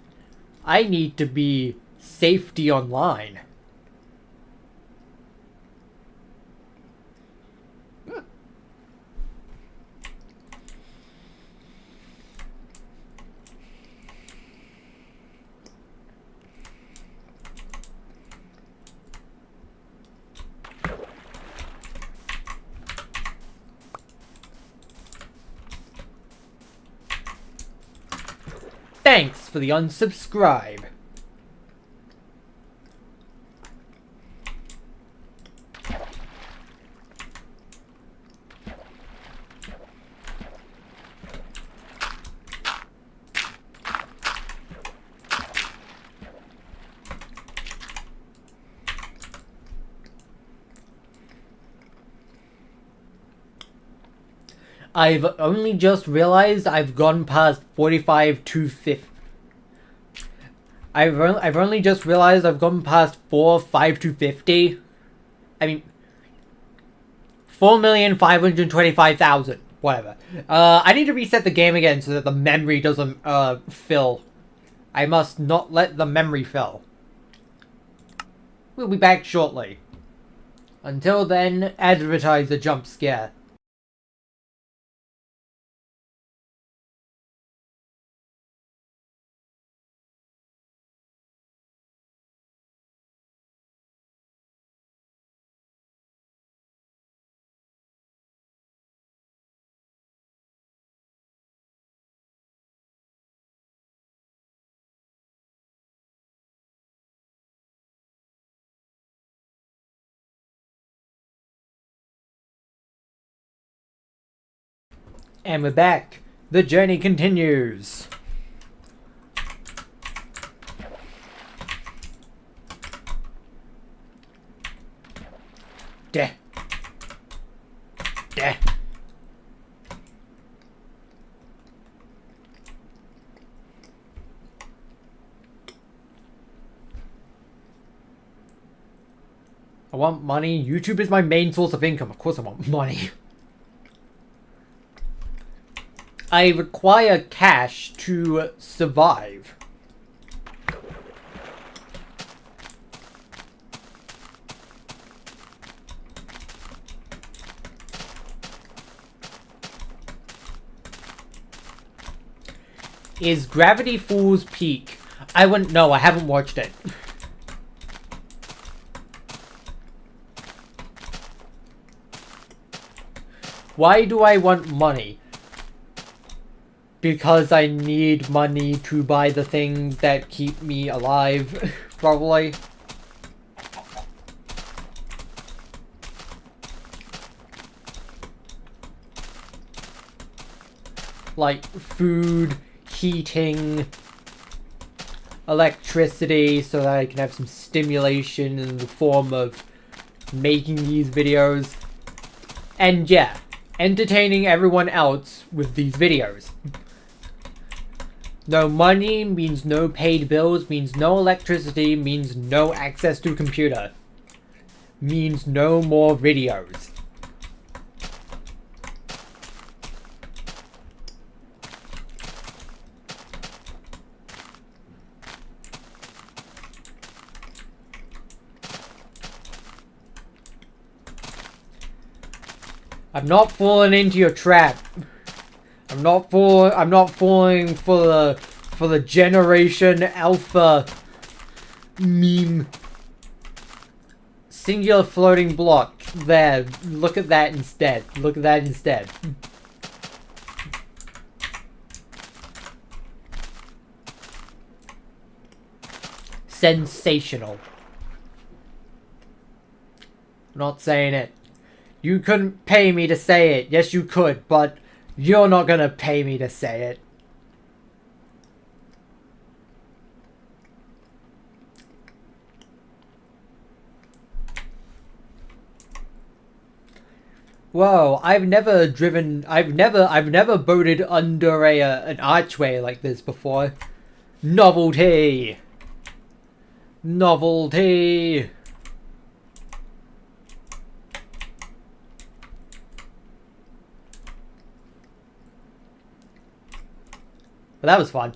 I need to be safety online. Thanks for the unsubscribe. I've only just realized I've gone past 45 to 50. I've only just realized I've gone past 5 to 50. I mean, 4,525,000. Whatever. I need to reset the game again so that the memory doesn't, fill. I must not let the memory fill. We'll be back shortly. Until then, advertise the jump scare. And we're back. The journey continues. Deh. Deh. I want money. YouTube is my main source of income. Of course I want money. I require cash to survive. Is Gravity Falls peak? I wouldn't know. I haven't watched it. Why do I want money? Because I need money to buy the things that keep me alive, probably. Like food, heating, electricity, so that I can have some stimulation in the form of making these videos. And yeah, entertaining everyone else with these videos. No money means no paid bills, means no electricity, means no access to a computer. Means no more videos. I'm not falling into your trap. I'm not falling for the Generation Alpha meme. Singular floating block. There. Look at that instead. Look at that instead. Sensational. Not saying it. You couldn't pay me to say it. Yes, you could, but you're not gonna pay me to say it. Whoa, I've never boated under an archway like this before. Novelty! Novelty! But that was fun.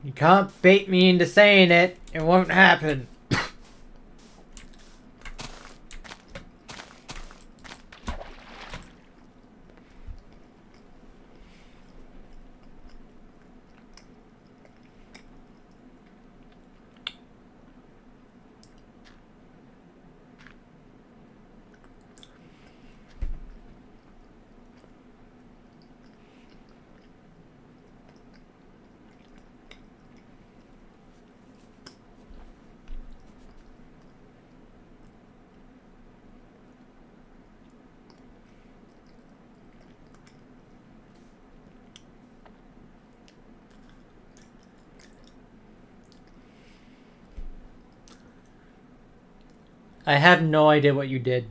You can't bait me into saying it. It won't happen. I have no idea what you did.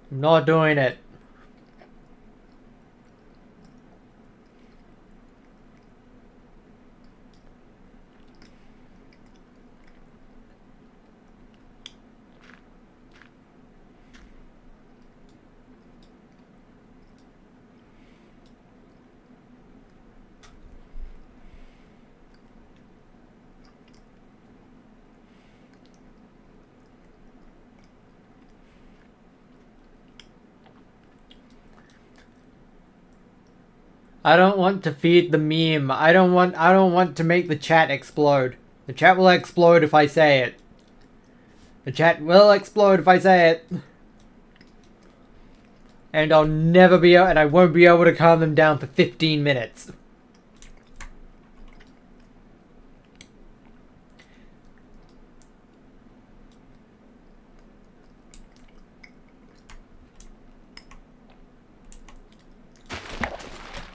I'm not doing it. I don't want to feed the meme. I don't want to make the chat explode. The chat will explode if I say it. The chat will explode if I say it. And I'll never be able, and I won't be able to calm them down for 15 minutes.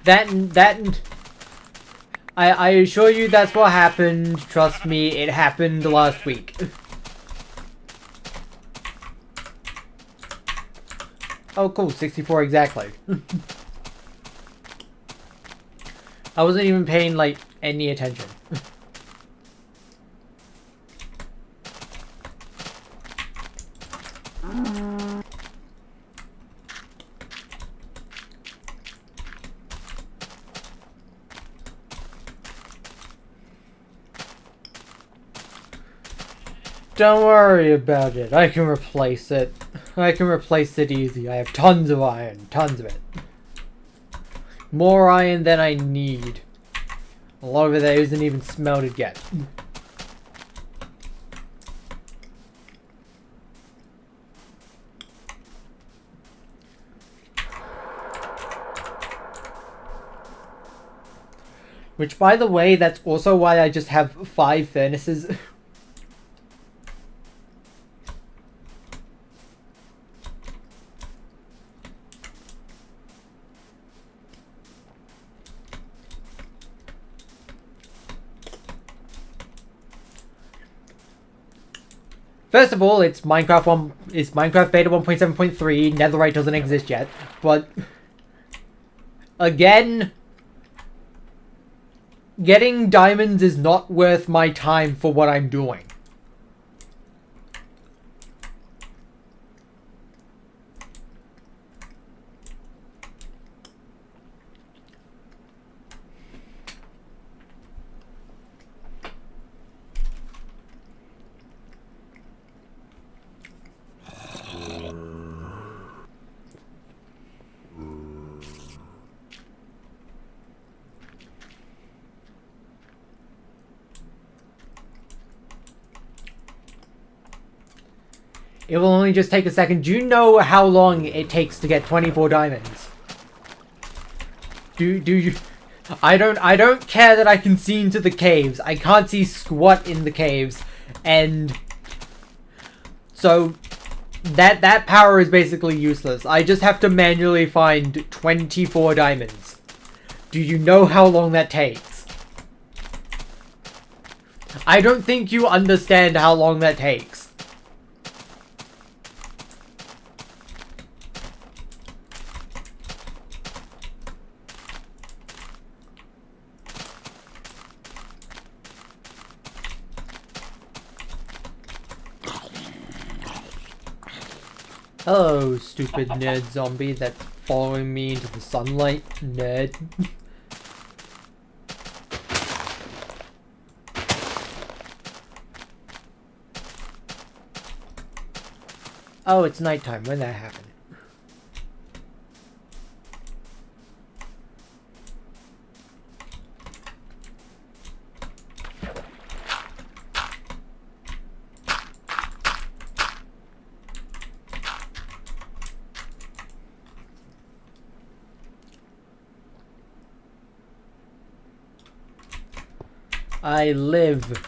that I assure you that's what happened. Trust me, it happened last week. Oh, cool, 64 exactly. I wasn't even paying, like, any attention. Don't worry about it. I can replace it. I can replace it easy. I have tons of iron. Tons of it. More iron than I need. A lot of it that isn't even smelted yet. Which, by the way, that's also why I just have 5 furnaces. First of all, it's Minecraft Beta 1.7.3. Netherite doesn't exist yet, but again, getting diamonds is not worth my time for what I'm doing. It will only just take a second. Do you know how long it takes to get 24 diamonds? Do you... I don't care that I can see into the caves. I can't see squat in the caves. And... so... That power is basically useless. I just have to manually find 24 diamonds. Do you know how long that takes? I don't think you understand how long that takes. Hello, stupid nerd zombie that's following me into the sunlight, nerd. Oh, it's nighttime. When that happened? I live.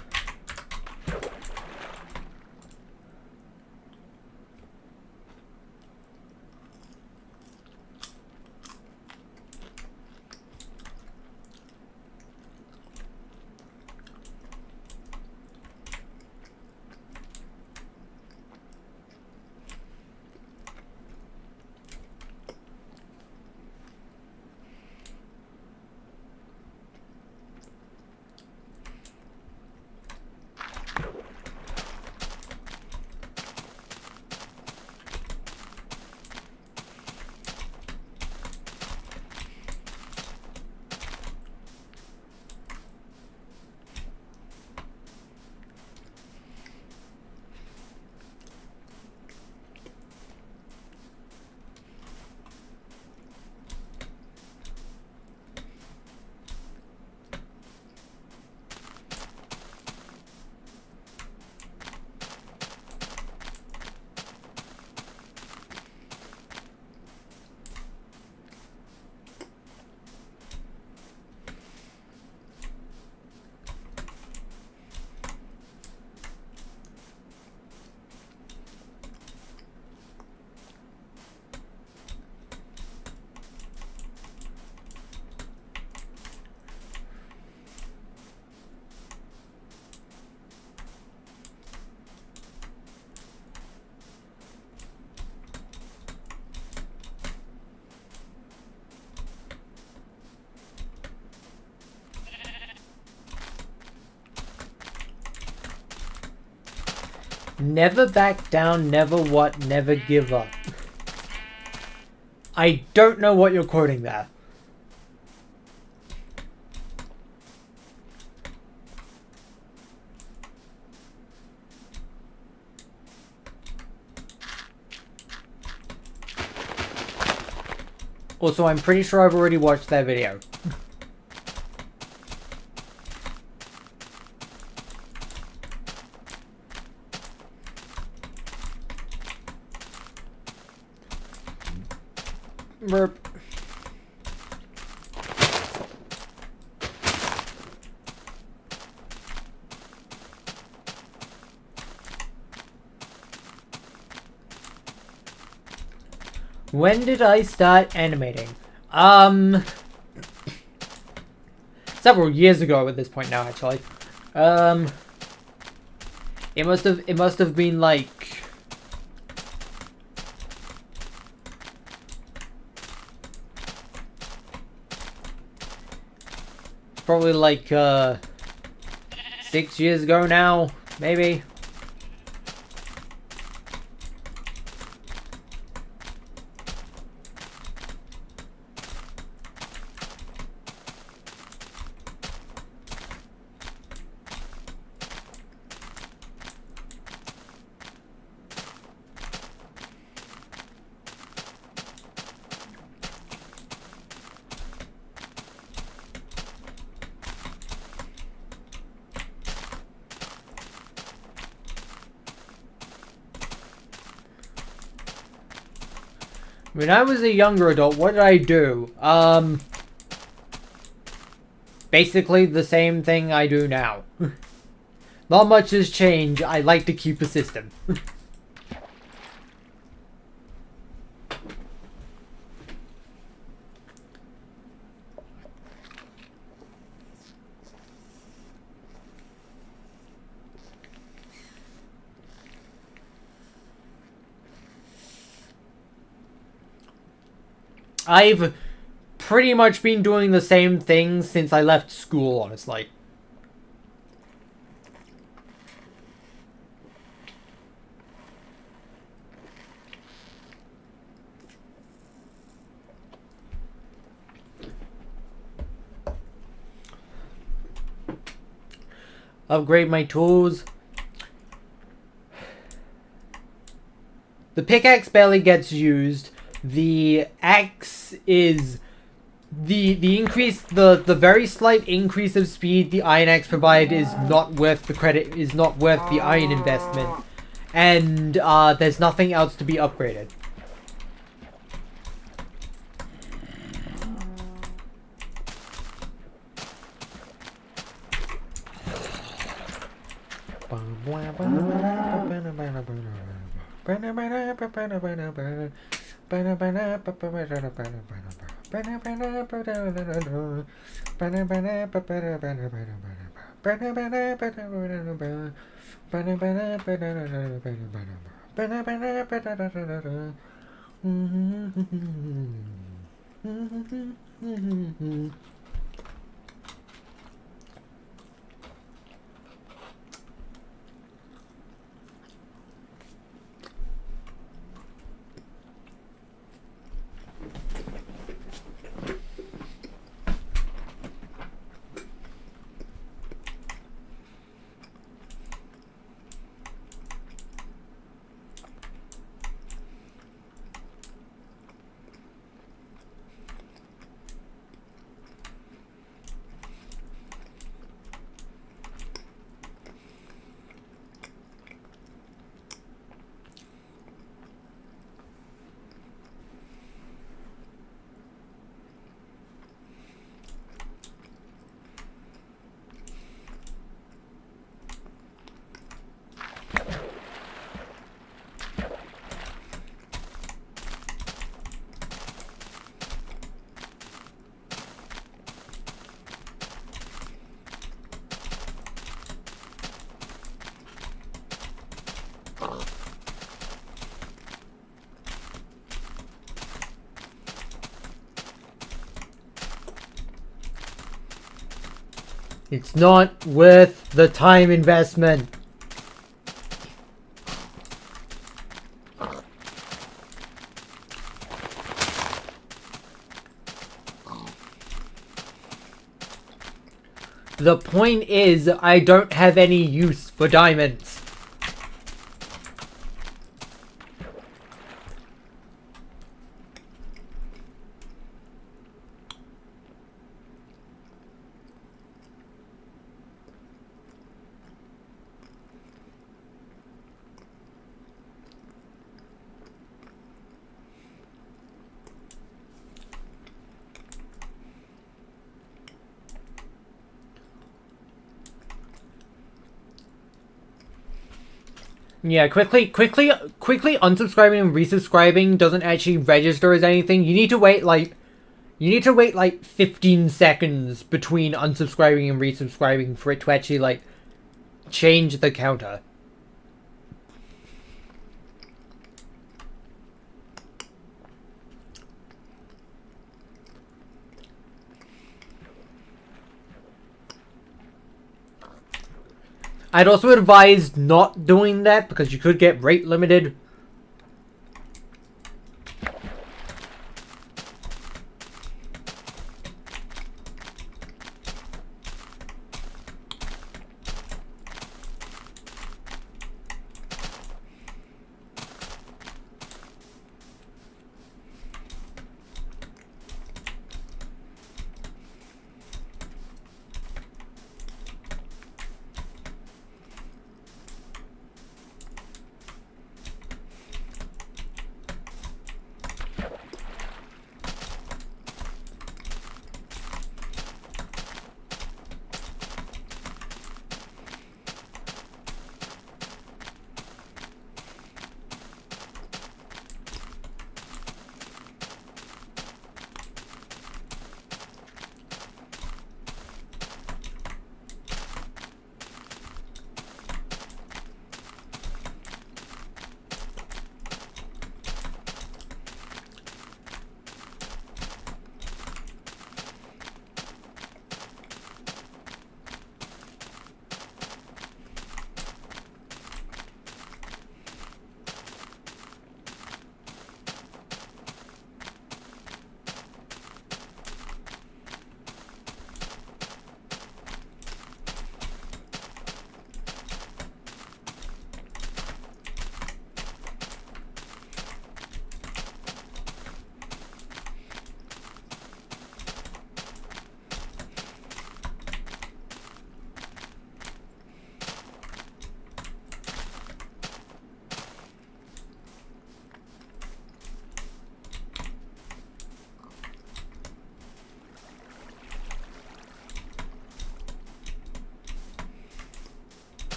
Never back down, never what, never give up. I don't know what you're quoting there. Also, I'm pretty sure I've already watched that video. Burp. When did I start animating? Several years ago at this point now, actually. It must have been like probably like 6 years ago now, maybe. When I was a younger adult, what did I do? Basically the same thing I do now. Not much has changed. I like to keep a system. I've pretty much been doing the same thing since I left school, honestly. Upgrade my tools. The pickaxe barely gets used. The axe is the increase, the very slight increase of speed the iron axe provided is not worth the credit, is not worth the iron investment, and there's nothing else to be upgraded. It's not worth the time investment. The point is, I don't have any use for diamonds. Yeah, quickly unsubscribing and resubscribing doesn't actually register as anything. You need to wait like 15 seconds between unsubscribing and resubscribing for it to actually like change the counter. I'd also advise not doing that because you could get rate limited.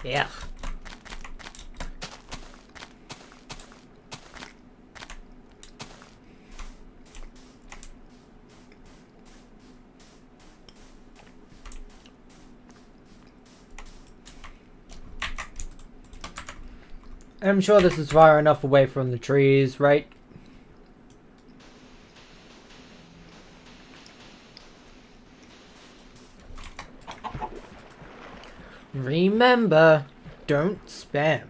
Yeah. I'm sure this is far enough away from the trees, right? Remember, don't spam.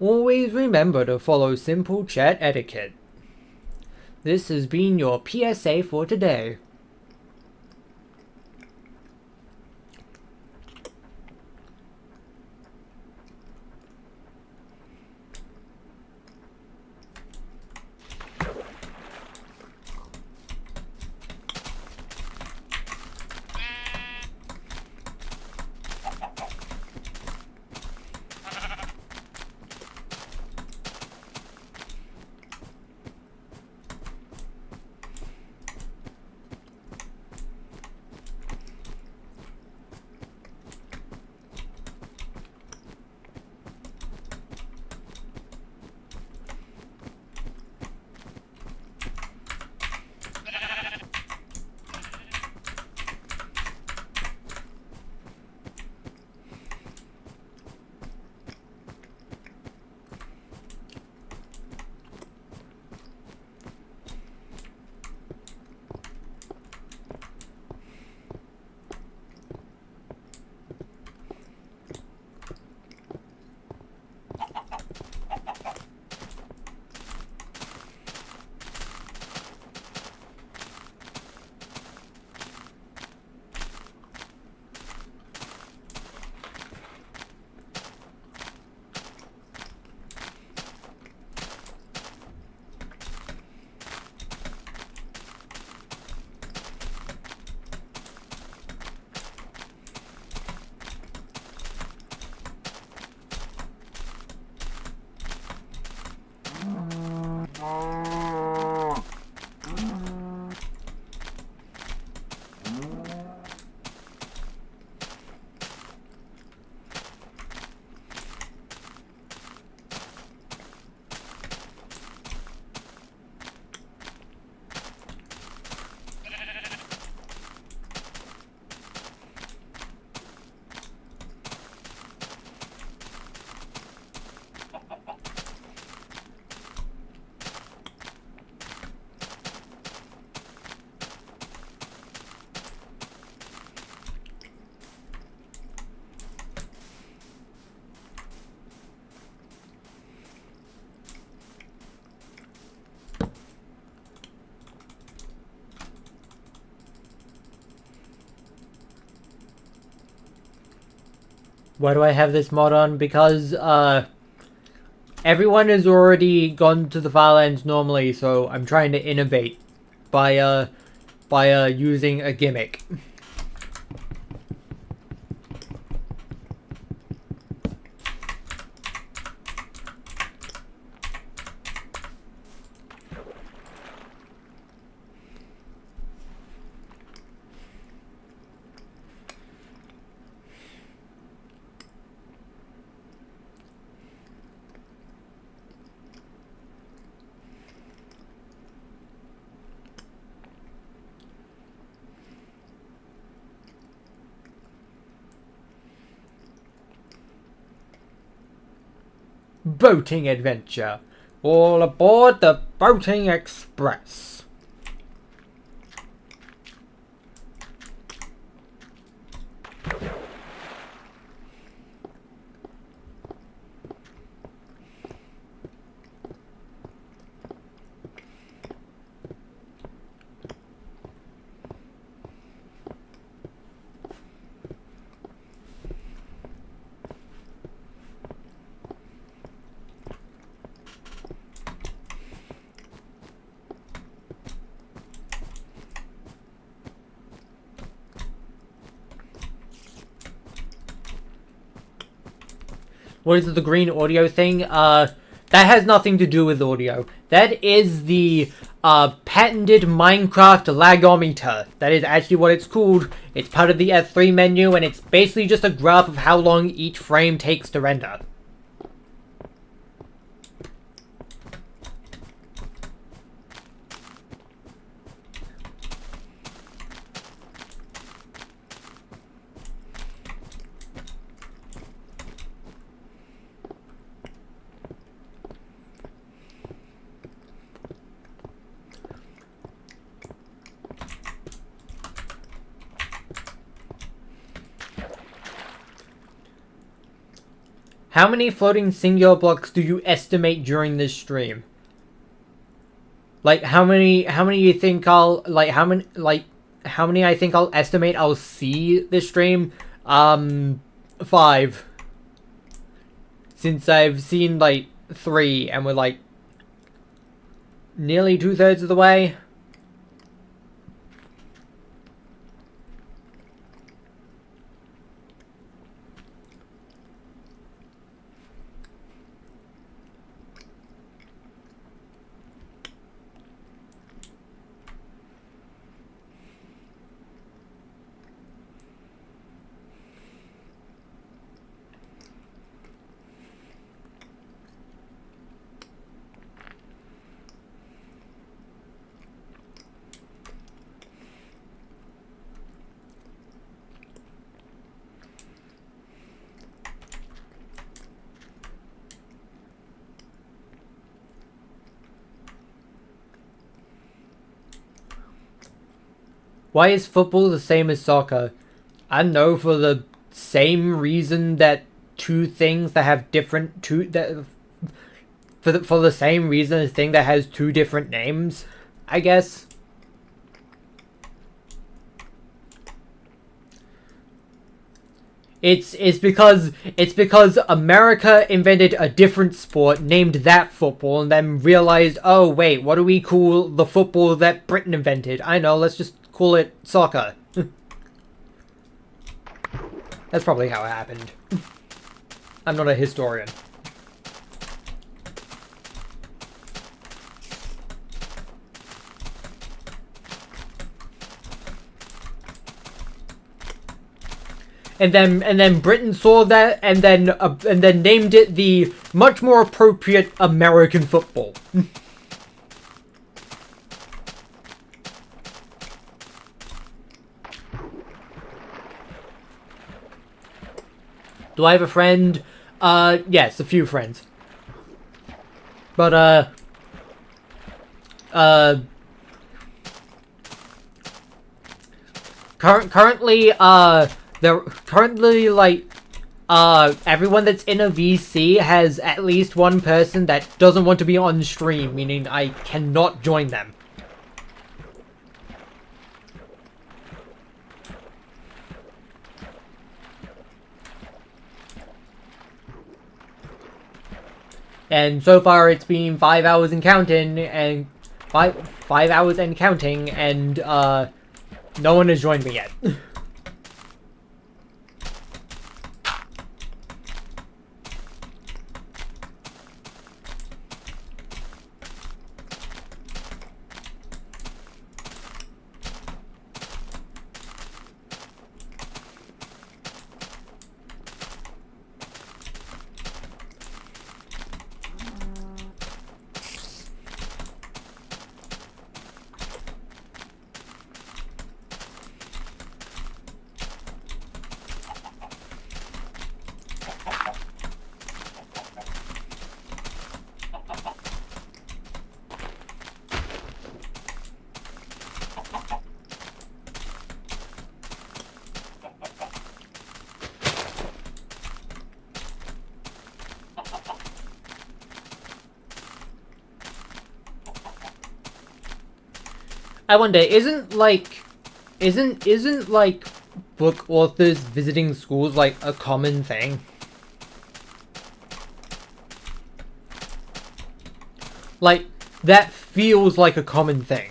Always remember to follow simple chat etiquette. This has been your PSA for today. Why do I have this mod on? Because, everyone has already gone to the file ends normally, so I'm trying to innovate by using a gimmick. Boating adventure. All aboard the Boating Express. What is the green audio thing? That has nothing to do with audio. That is the patented Minecraft lagometer. That is actually what it's called. It's part of the S3 menu, and it's basically just a graph of how long each frame takes to render. How many floating singular blocks do you estimate during this stream? Like, how many you think I'll, like, how many I think I'll estimate I'll see this stream? 5. Since I've seen, like, 3, and we're, like, nearly 2/3 of the way. Why is football the same as soccer? I know, for the same reason that two things that have different for the same reason a thing that has two different names, I guess. It's because America invented a different sport, named that football, and then realized, oh wait, what do we call the football that Britain invented? I know, let's just call it soccer. That's probably how it happened. I'm not a historian. And then Britain saw that and then named it the much more appropriate American football. Do I have a friend? Yes, a few friends. But, currently, everyone that's in a VC has at least one person that doesn't want to be on stream, meaning I cannot join them. And so far it's been 5 hours and counting, and 5 hours and counting, and no one has joined me yet. I wonder, isn't like book authors visiting schools like a common thing? Like, that feels like a common thing.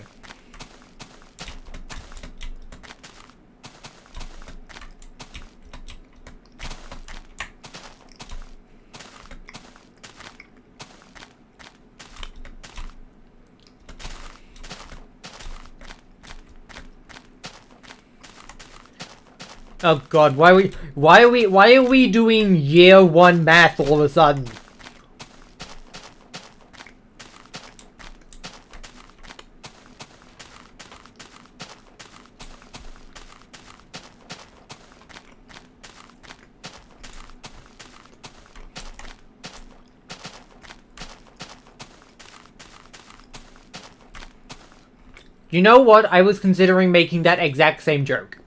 Oh god, why are we doing year 1 math all of a sudden? You know what? I was considering making that exact same joke.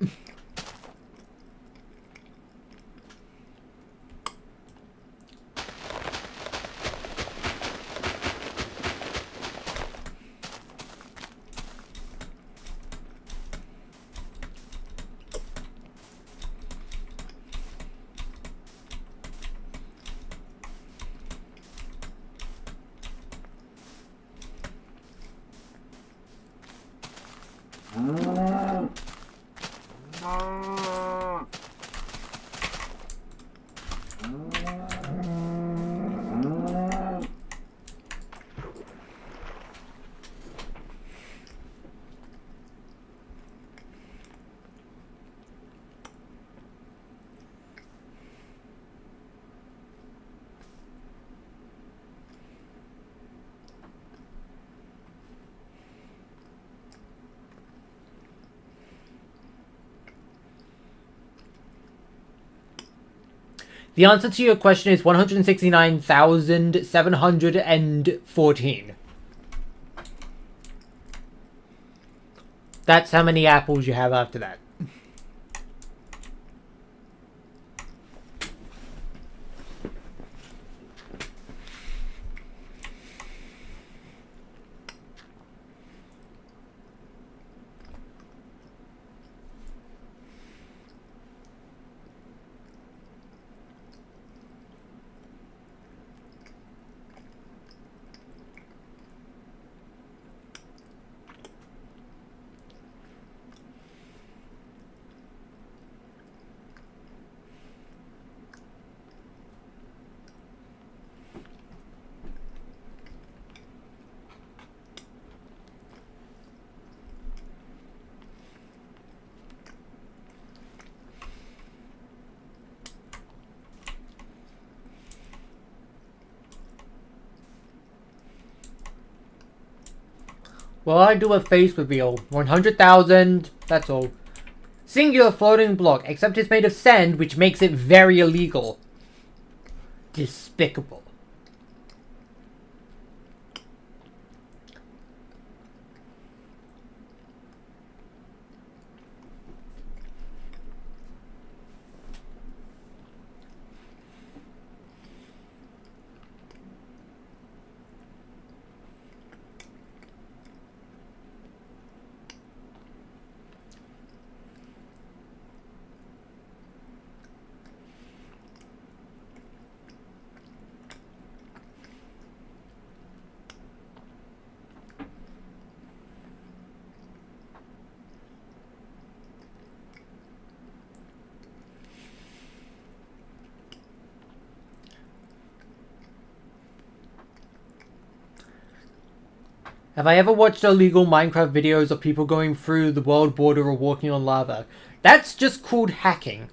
The answer to your question is 169,714. That's how many apples you have after that. Well, I do a face reveal. 100,000, that's all. Singular floating block, except it's made of sand, which makes it very illegal. Despicable. Have I ever watched illegal Minecraft videos of people going through the world border or walking on lava? That's just called hacking.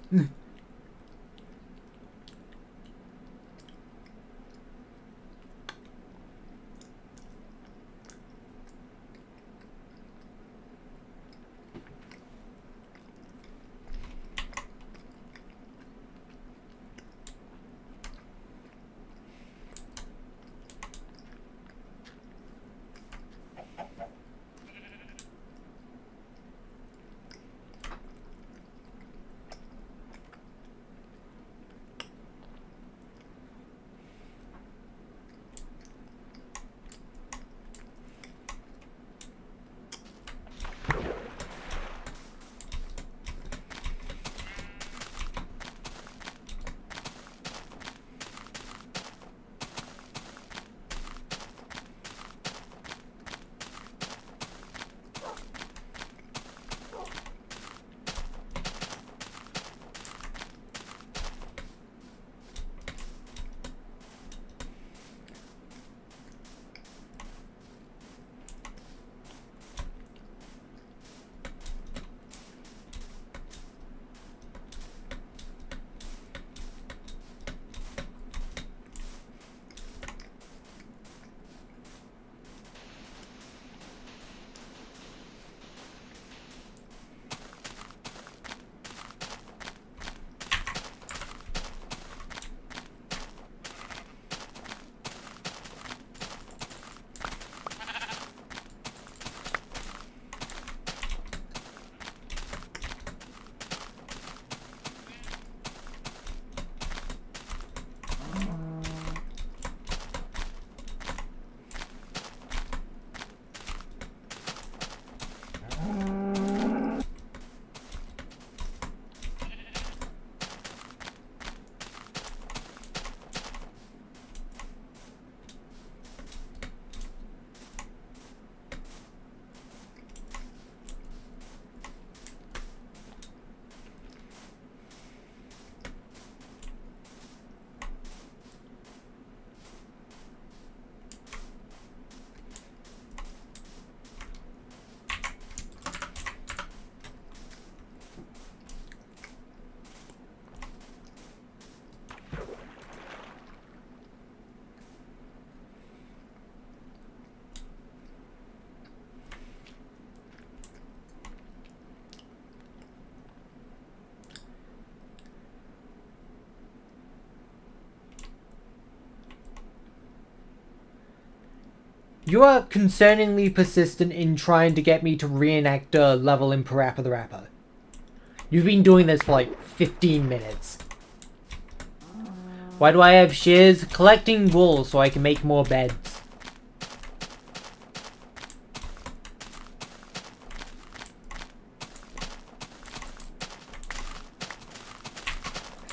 You are concerningly persistent in trying to get me to reenact a level in Parappa the Rapper. You've been doing this for like 15 minutes. Why do I have shears? Collecting wool so I can make more beds.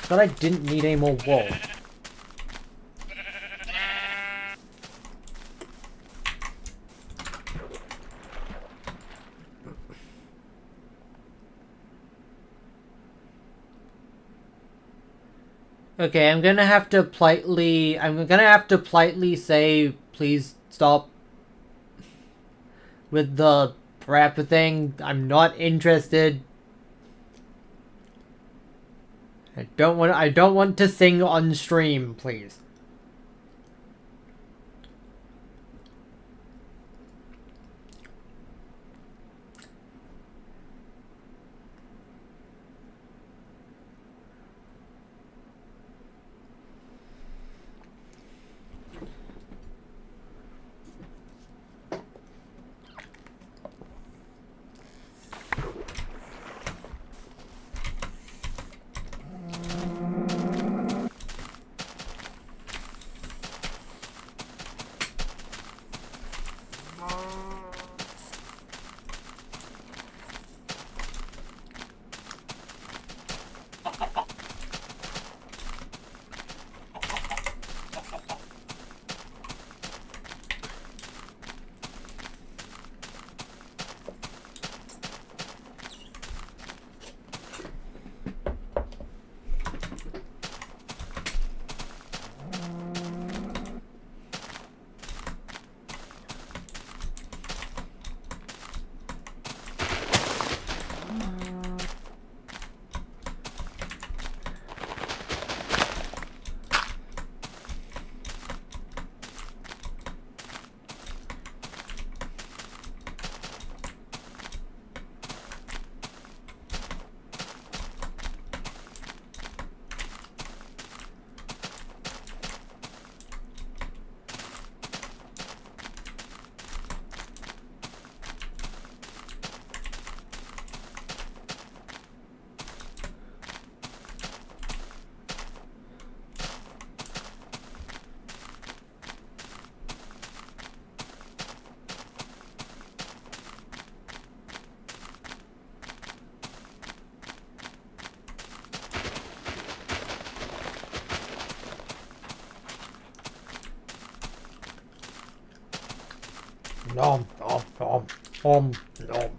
But I didn't need any more wool. Okay, I'm gonna have to politely say, please stop with the rapper thing. I'm not interested. I don't want to sing on stream, please. nom, nom, nom, nom.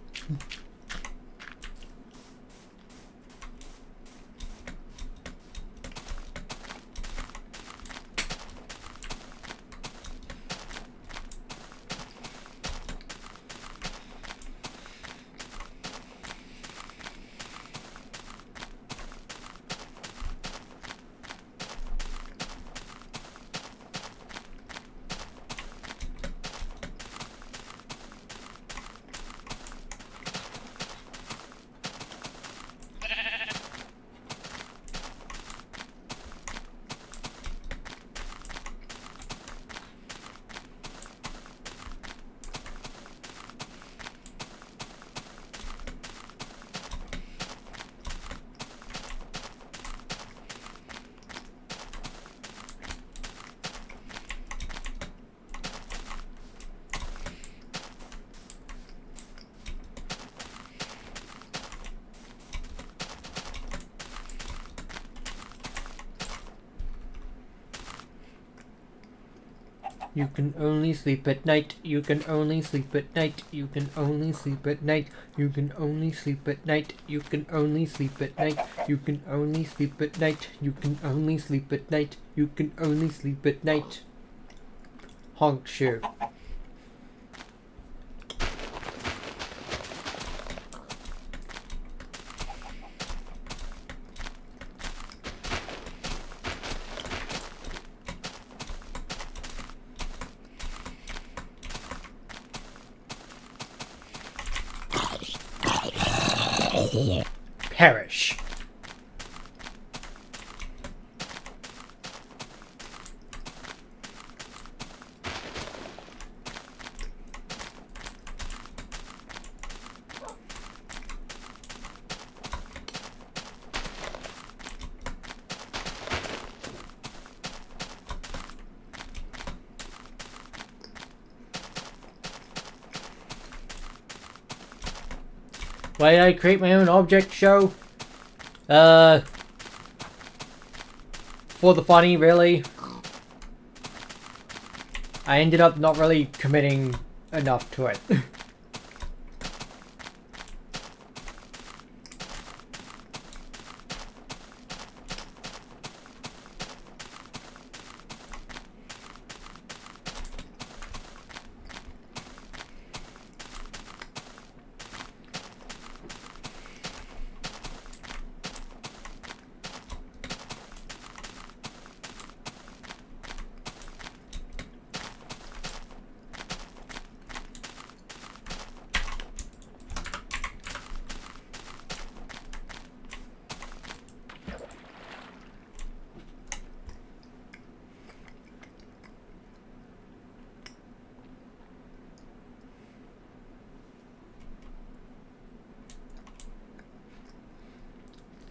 You can only sleep at night. You can only sleep at night. You can only sleep at night. You can only sleep at night. You can only sleep at night. You can only sleep at night. You can only sleep at night. You can only sleep at night. Honk shoe. Perish. Why did I create my own object show? For the funny, really. I ended up not really committing enough to it.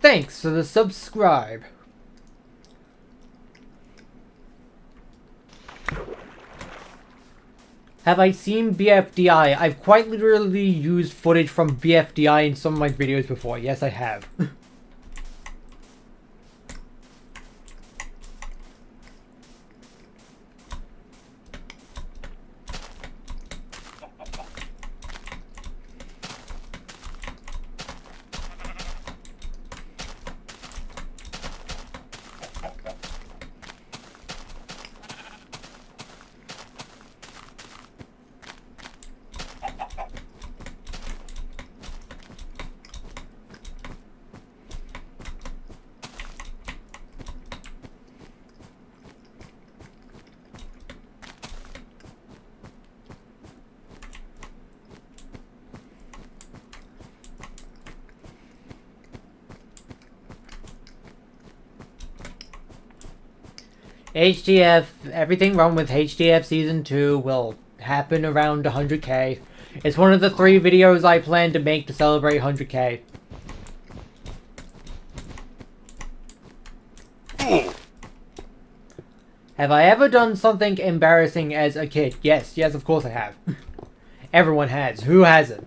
Thanks for the subscribe. Have I seen BFDI? I've quite literally used footage from BFDI in some of my videos before. Yes, I have. HDF, everything wrong with HDF Season 2 will happen around 100k. It's one of the 3 videos I plan to make to celebrate 100k. Have I ever done something embarrassing as a kid? Yes, of course I have. Everyone has. Who hasn't?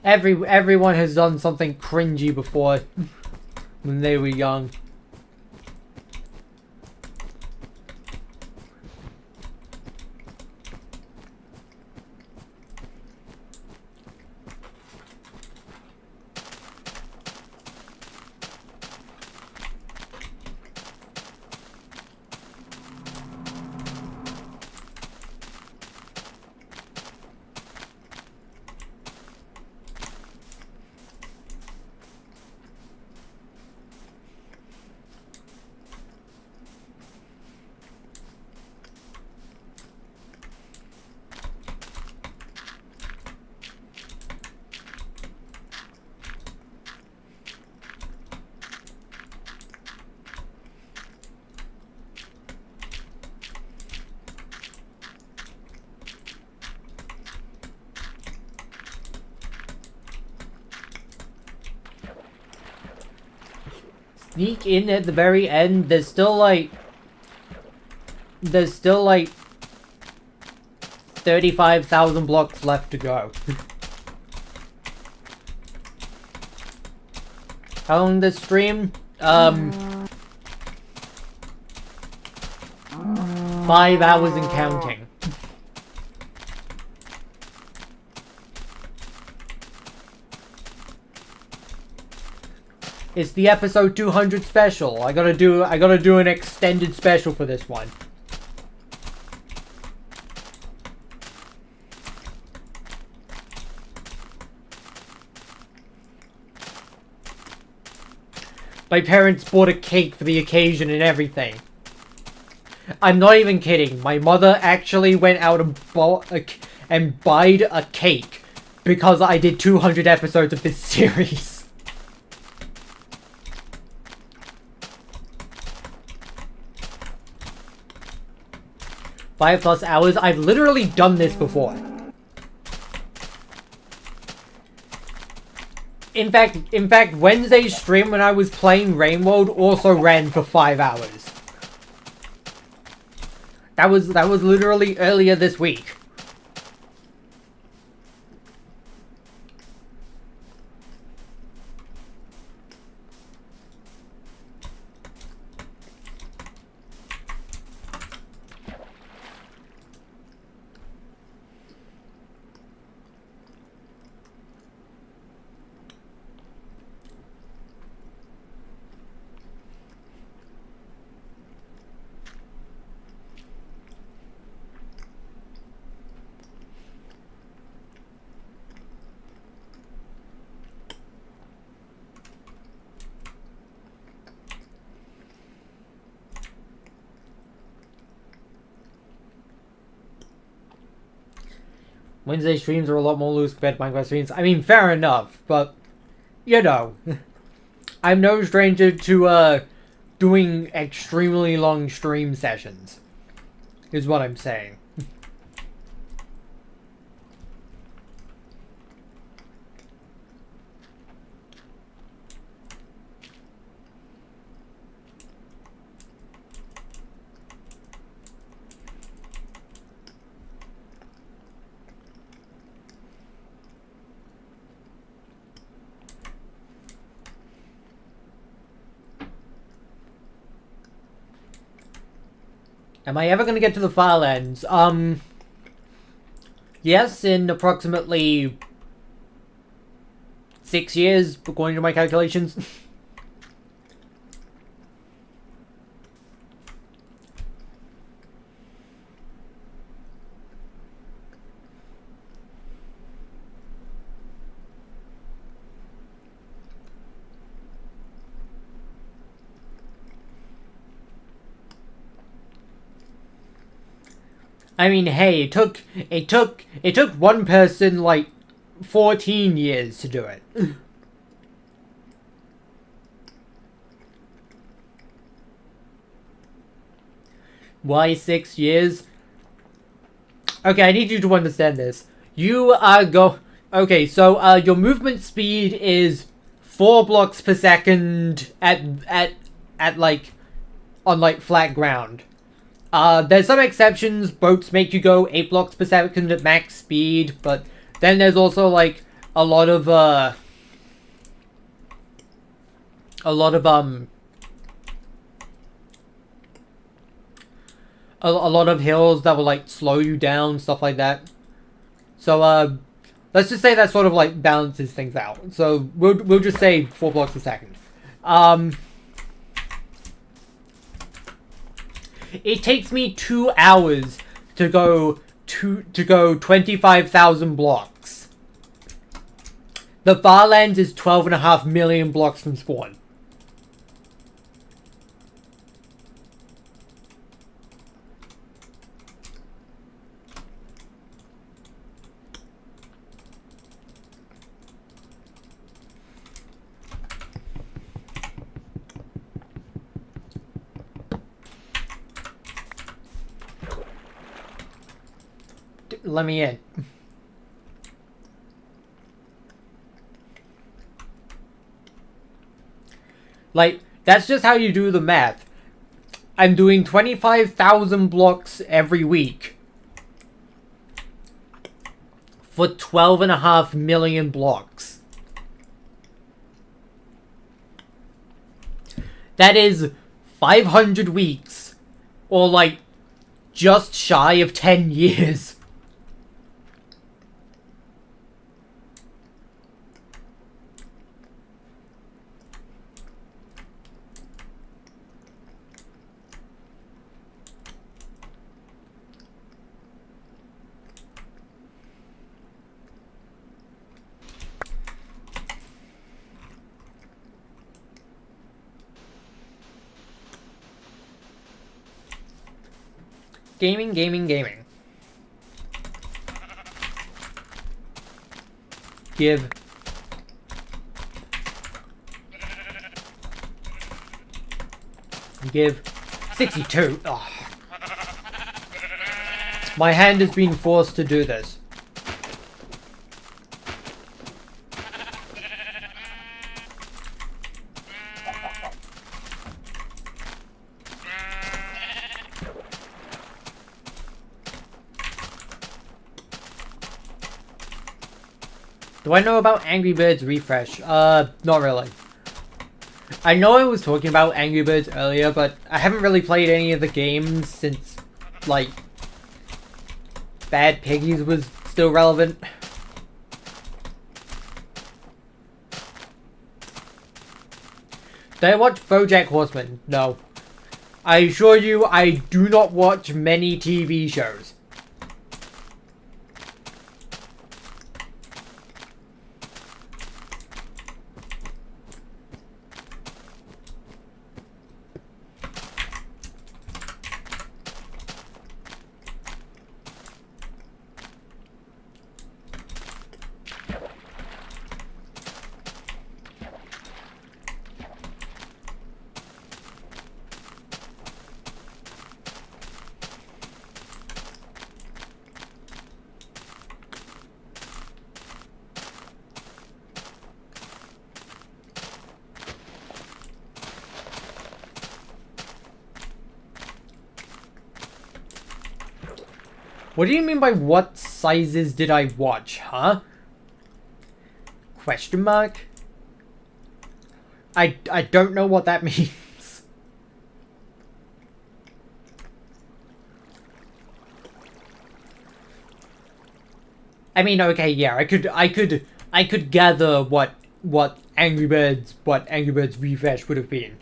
Everyone has done something cringy before when they were young. Sneak in at the very end. There's still like 35,000 blocks left to go. How long this stream? 5 hours and counting. It's the episode 200 special. I gotta do an extended special for this one. My parents bought a cake for the occasion and everything. I'm not even kidding. My mother actually went out and bought and buyed a cake because I did 200 episodes of this series. 5+ hours. I've literally done this before. In fact, Wednesday's stream when I was playing Rainworld also ran for 5 hours. That was literally earlier this week. Wednesday streams are a lot more loose compared to Minecraft streams. I mean, fair enough, but, you know, I'm no stranger to, doing extremely long stream sessions, is what I'm saying. Am I ever going to get to the file ends? Yes, in approximately 6 years, according to my calculations. I mean, hey, it took one person like 14 years to do it. Why 6 years? Okay, I need you to understand this. You are okay, so your movement speed is 4 blocks per second at like on like flat ground. There's some exceptions. Boats make you go 8 blocks per second at max speed, but then there's also like a lot of a lot of hills that will like slow you down, stuff like that. So let's just say that sort of like balances things out. So we'll just say 4 blocks a second. It takes me 2 hours to go 25,000 blocks. The Farlands is 12.5 million blocks from spawn. Let me in. Like, that's just how you do the math. I'm doing 25,000 blocks every week for 12.5 million blocks. That is 500 weeks, or like just shy of 10 years. Gaming. Give. Give. 62. Ugh. My hand is being forced to do this. Do I know about Angry Birds Refresh? Not really. I know I was talking about Angry Birds earlier, but I haven't really played any of the games since, like, Bad Piggies was still relevant. Did I watch BoJack Horseman? No. I assure you, I do not watch many TV shows. What do you mean by what sizes did I watch, huh? Question mark? I don't know what that means. I mean, okay, yeah, I could gather what Angry Birds Refresh would have been.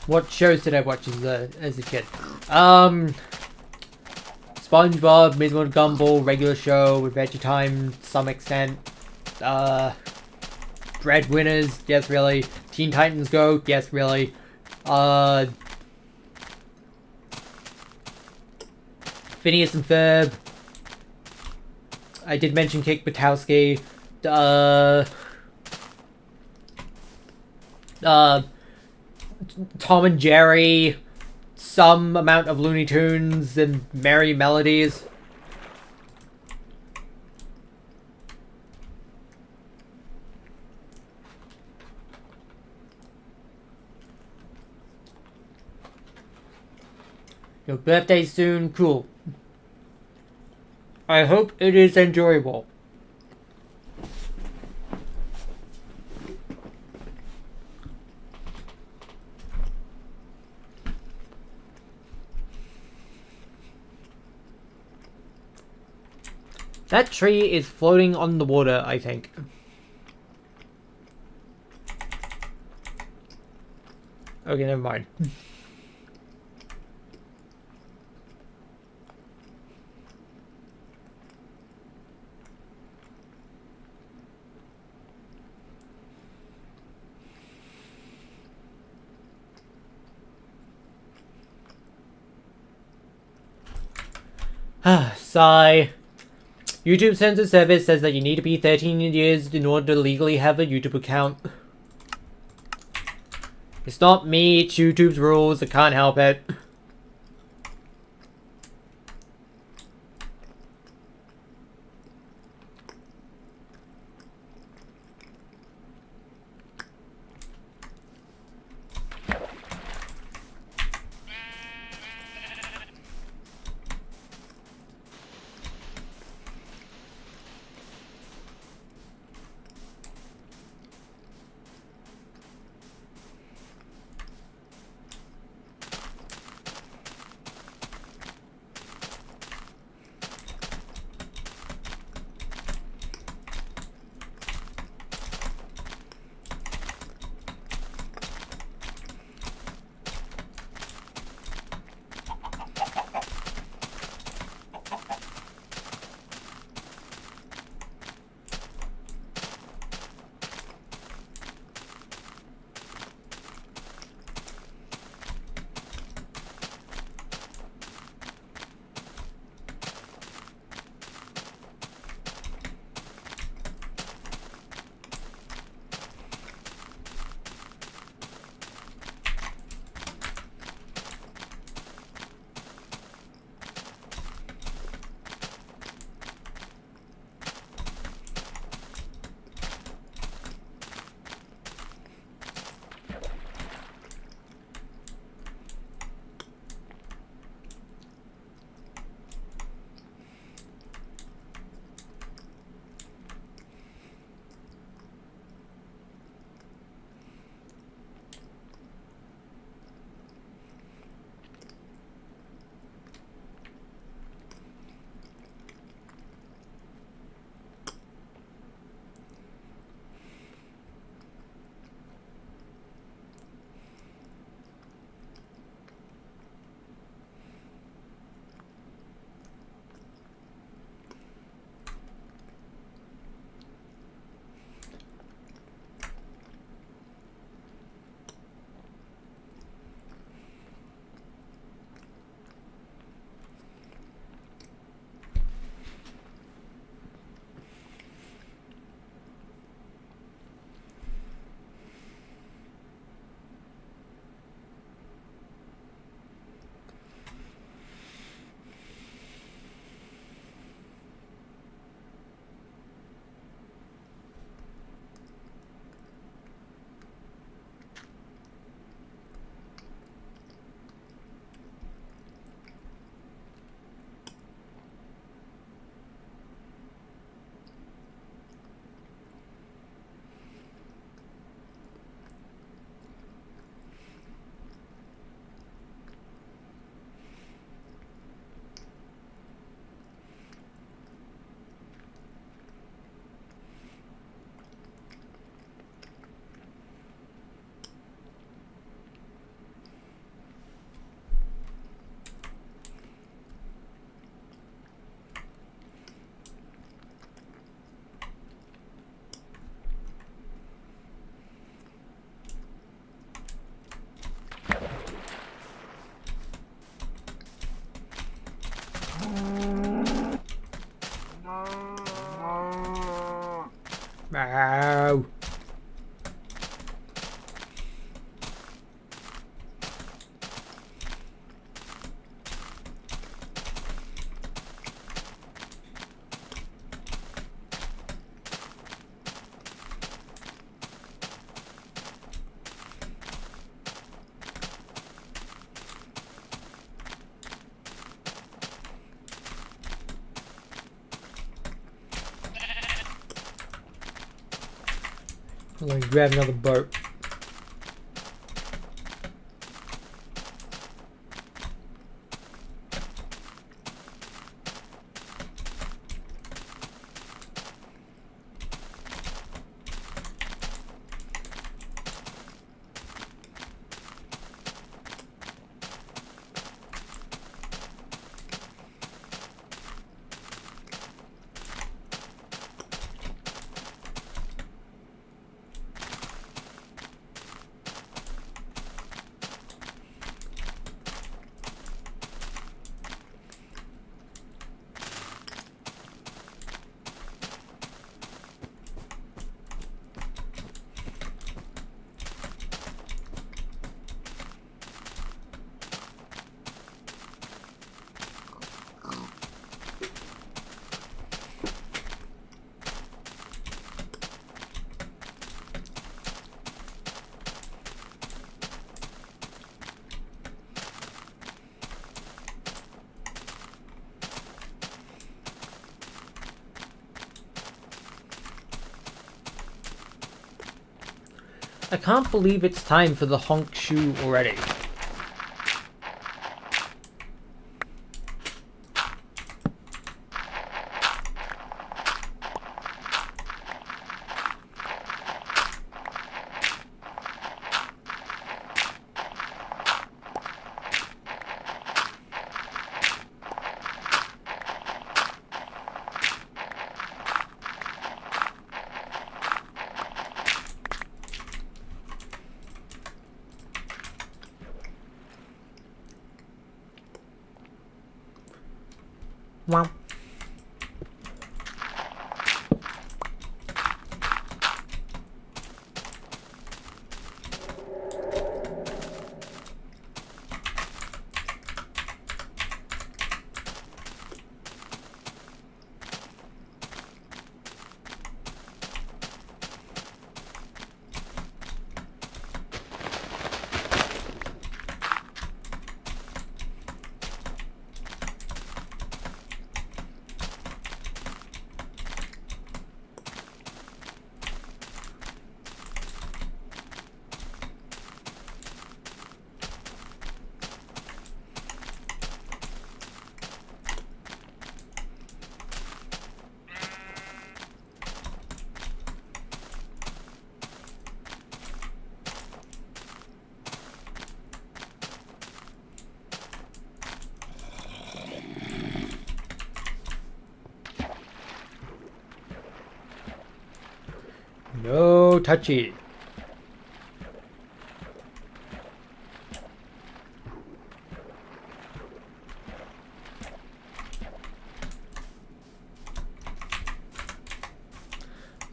What shows did I watch as a kid? SpongeBob, Ms. Gumball, regular show, Adventure Time, to some extent. Breadwinners, yes really. Teen Titans Go, yes really. Phineas and Ferb. I did mention Kick Butowski. Tom and Jerry. Some amount of Looney Tunes and Merry Melodies. Your birthday soon? Cool. I hope it is enjoyable. That tree is floating on the water, I think. Okay, never mind. Sigh. YouTube Censor Service says that you need to be 13 years in order to legally have a YouTube account. It's not me, it's YouTube's rules, I can't help it. Ow. I'm gonna grab another boat. I can't believe it's time for the honk shoe already. Wow. No touchy.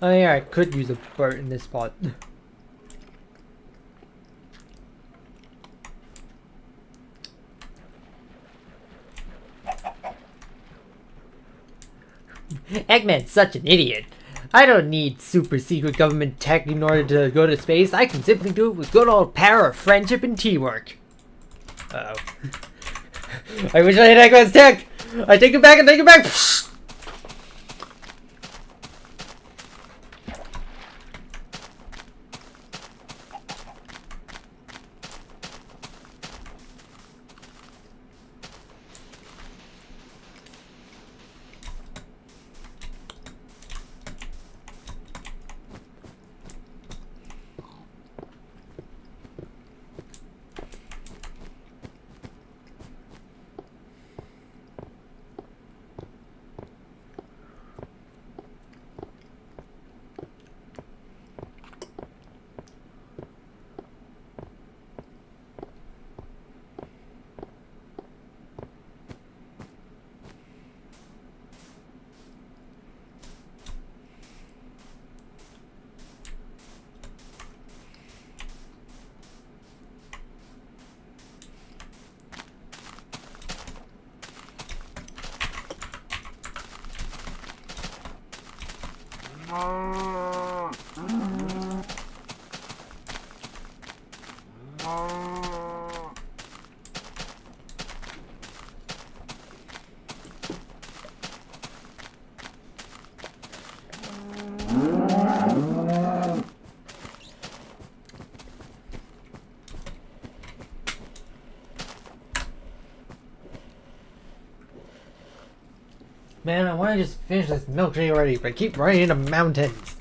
Oh yeah, I could use a boat in this spot. Eggman's such an idiot. I don't need super secret government tech in order to go to space. I can simply do it with good old power of friendship and teamwork. Uh oh. I wish I had Eggman's tech! I take it back and take it back! Man, I want to just finish this milkshake already, but I keep running into mountains.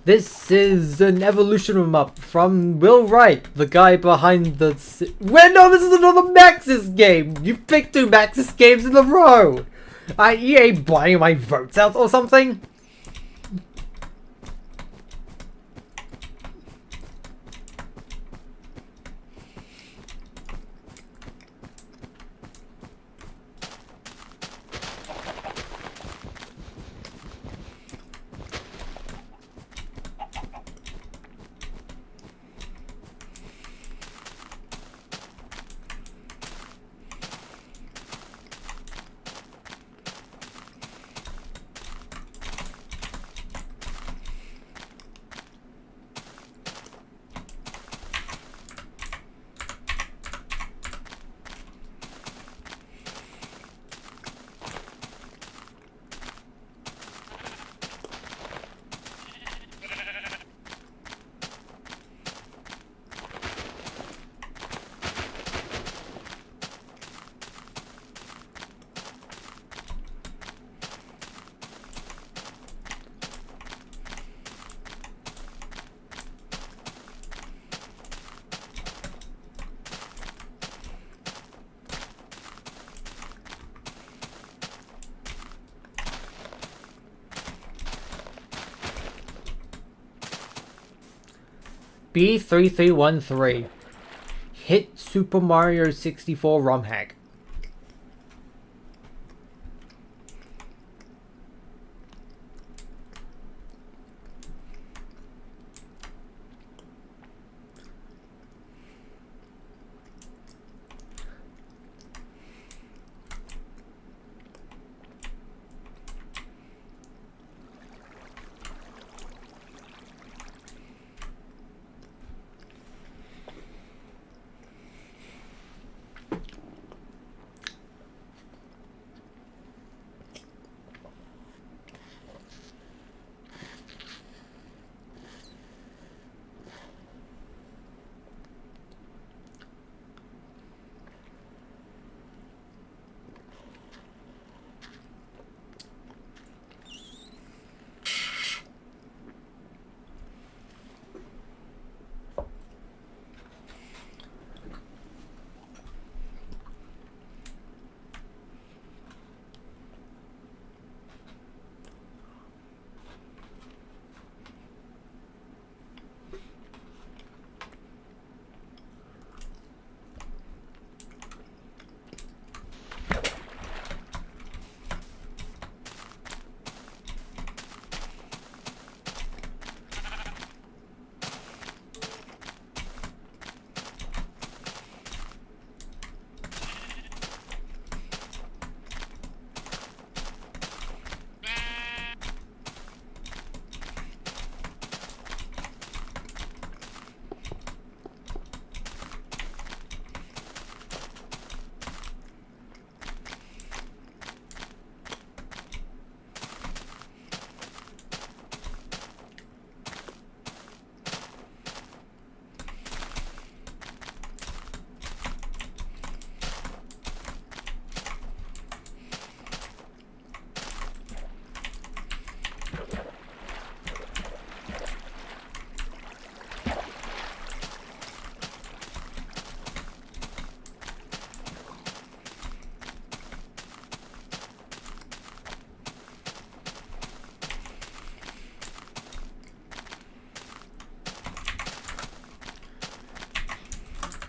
This is an evolution up from Will Wright, the guy behind the... Wait, no, this is another Maxis game! You picked 2 Maxis games in a row! EA buying my votes out or something? B3313. Hit Super Mario 64 ROM hack.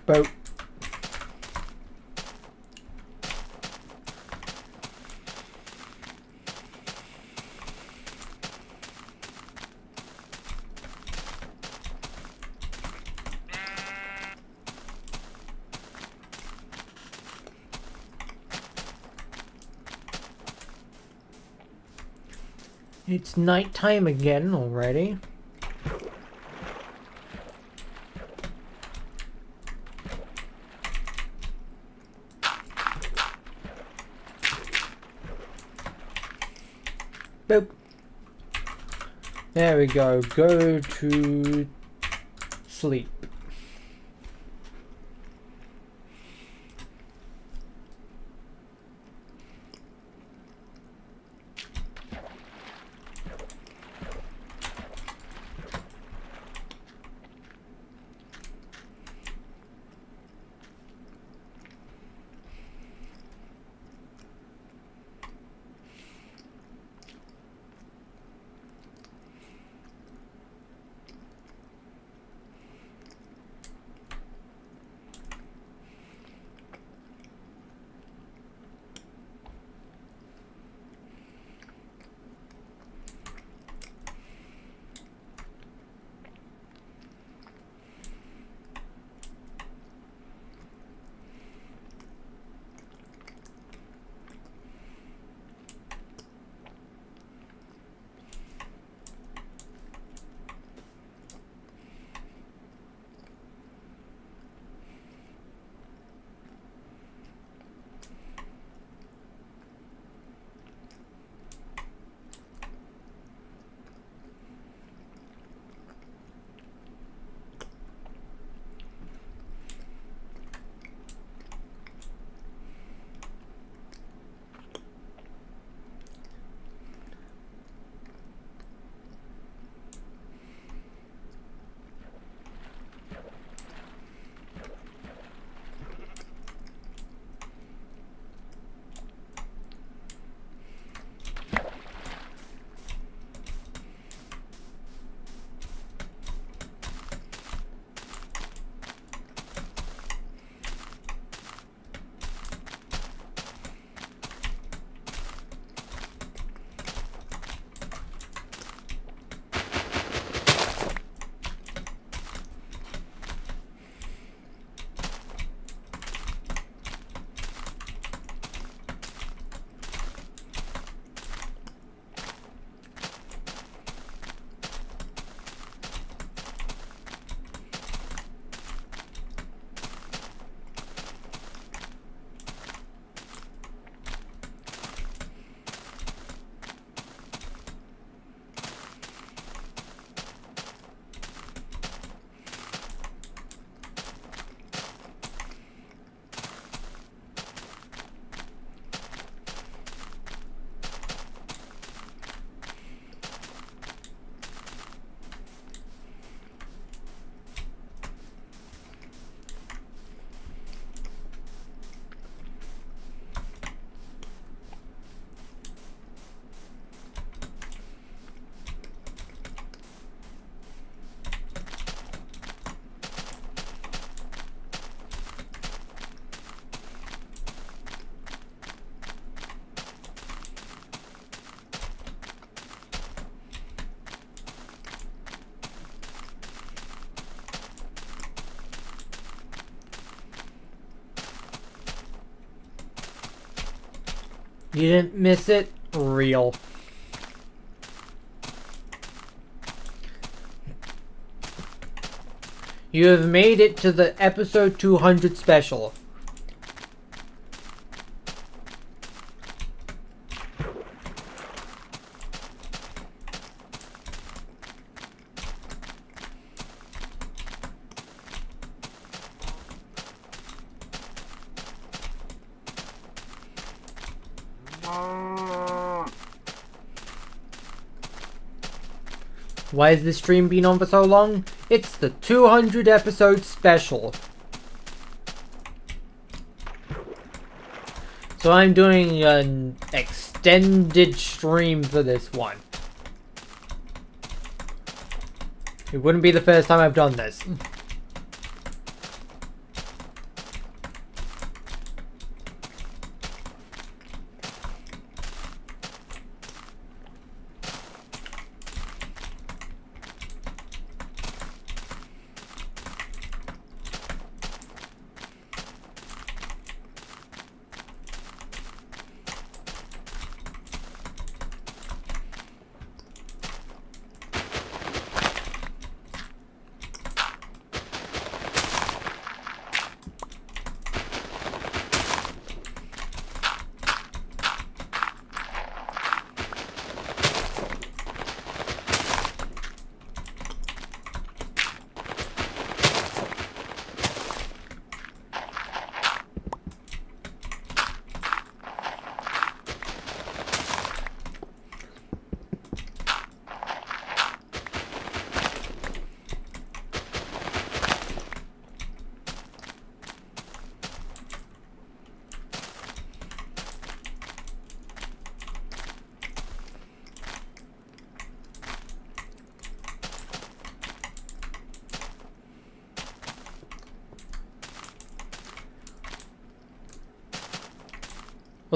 Boat. It's nighttime again already. Boop. There we go. Go to sleep. You didn't miss it? Real. You have made it to the episode 200 special. Why has this stream been on for so long? It's the 200 episode special. So I'm doing an extended stream for this one. It wouldn't be the first time I've done this.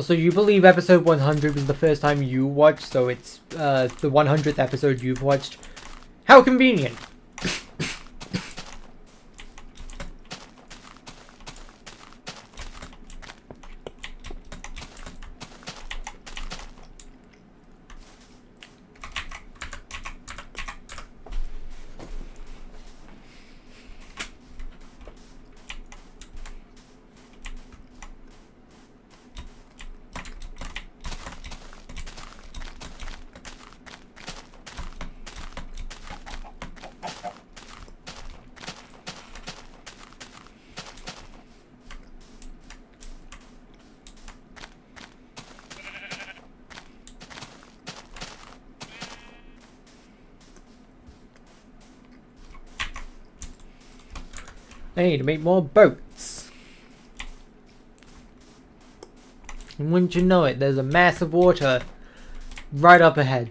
Well, so you believe episode 100 was the first time you watched, so it's the 100th episode you've watched. How convenient. I need to make more boats. And wouldn't you know it, there's a mass of water right up ahead.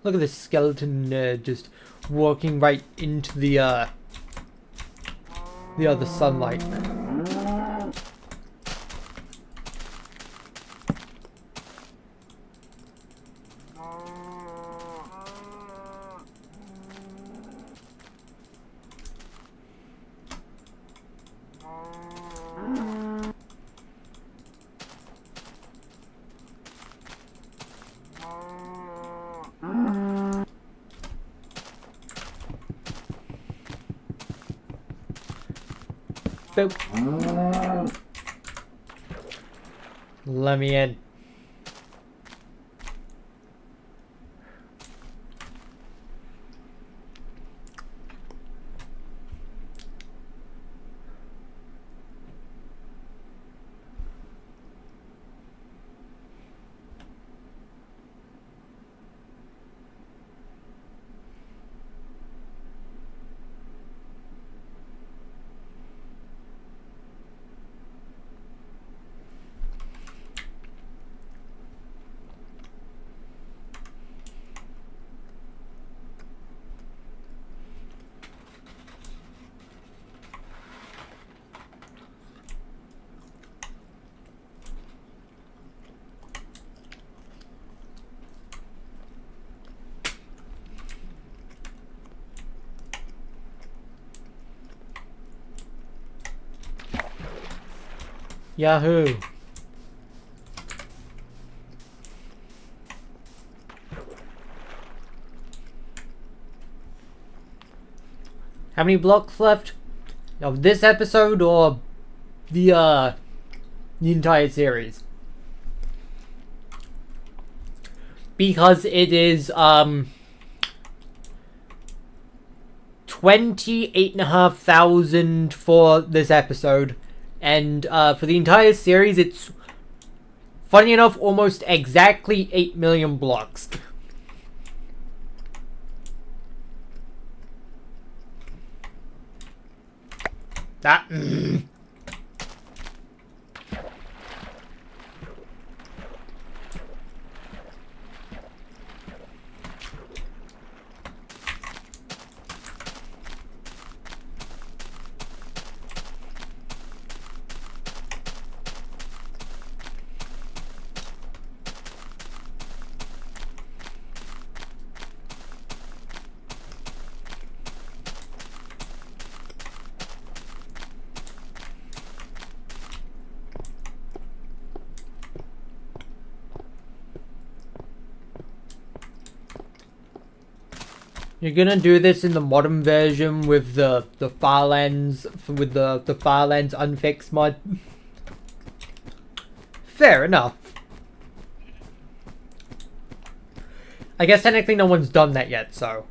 Look at this skeleton just walking right into the other sunlight. Boop. Let me in. Yahoo! How many blocks left of this episode or the entire series? Because it is 28,500 for this episode. And for the entire series, it's, funny enough, almost exactly 8 million blocks. That. You're gonna do this in the modern version with the Farlands with the Farlands unfixed mod. Fair enough. I guess technically no one's done that yet, so.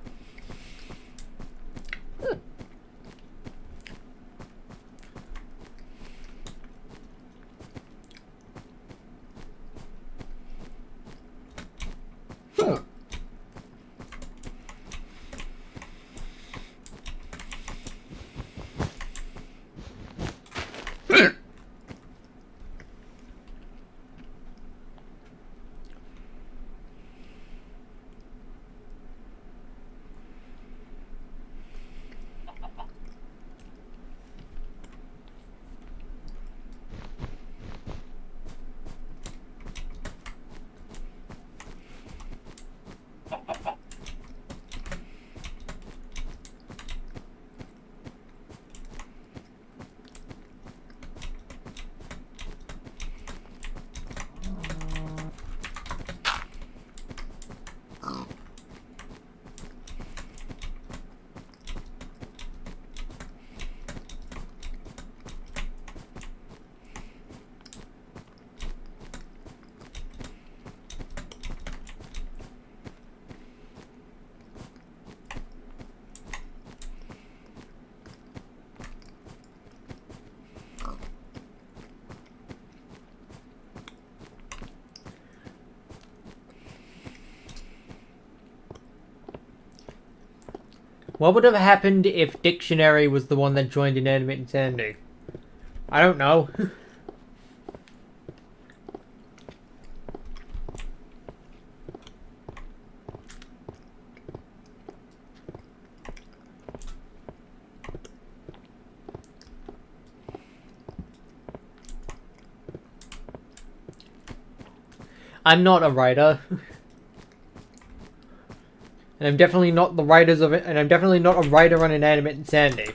What would have happened if Dictionary was the one that joined Inanimate Insanity? I don't know. I'm not a writer. And I'm definitely not the writers of it, and I'm definitely not a writer on Inanimate Insanity.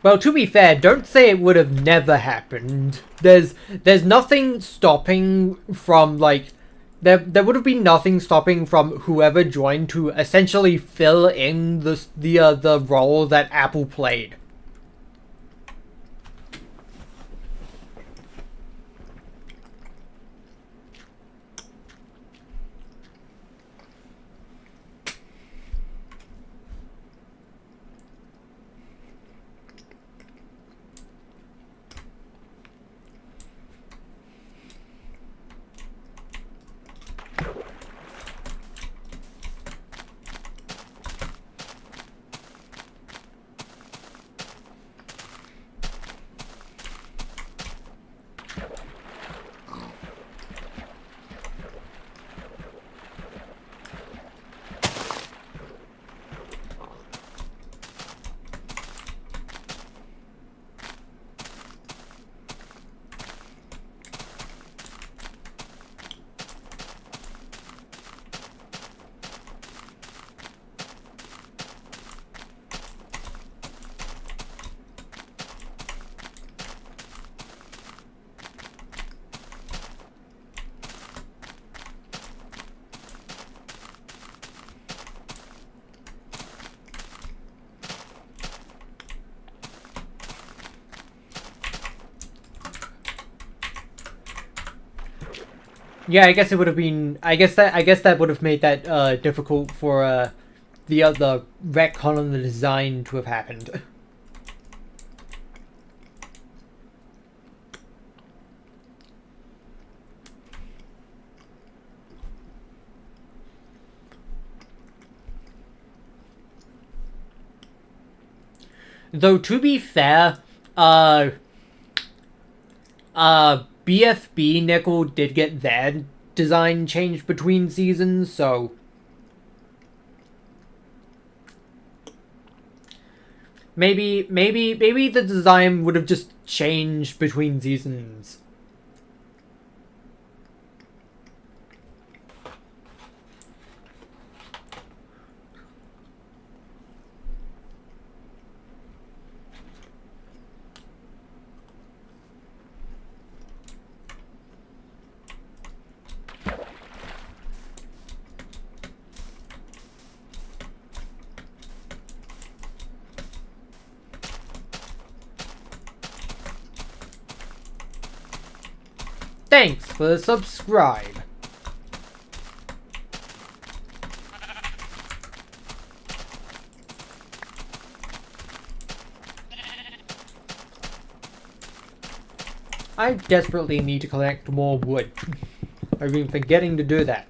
Well, to be fair, don't say it would have never happened. There's nothing stopping from, like, there would have been nothing stopping from whoever joined to essentially fill in the role that Apple played. Yeah, I guess it would have been. I guess that would have made that difficult for the retcon on the design to have happened. Though to be fair, BFB Nickel did get their design changed between seasons, so maybe the design would have just changed between seasons. Thanks for the subscribe. I desperately need to collect more wood. I've been forgetting to do that.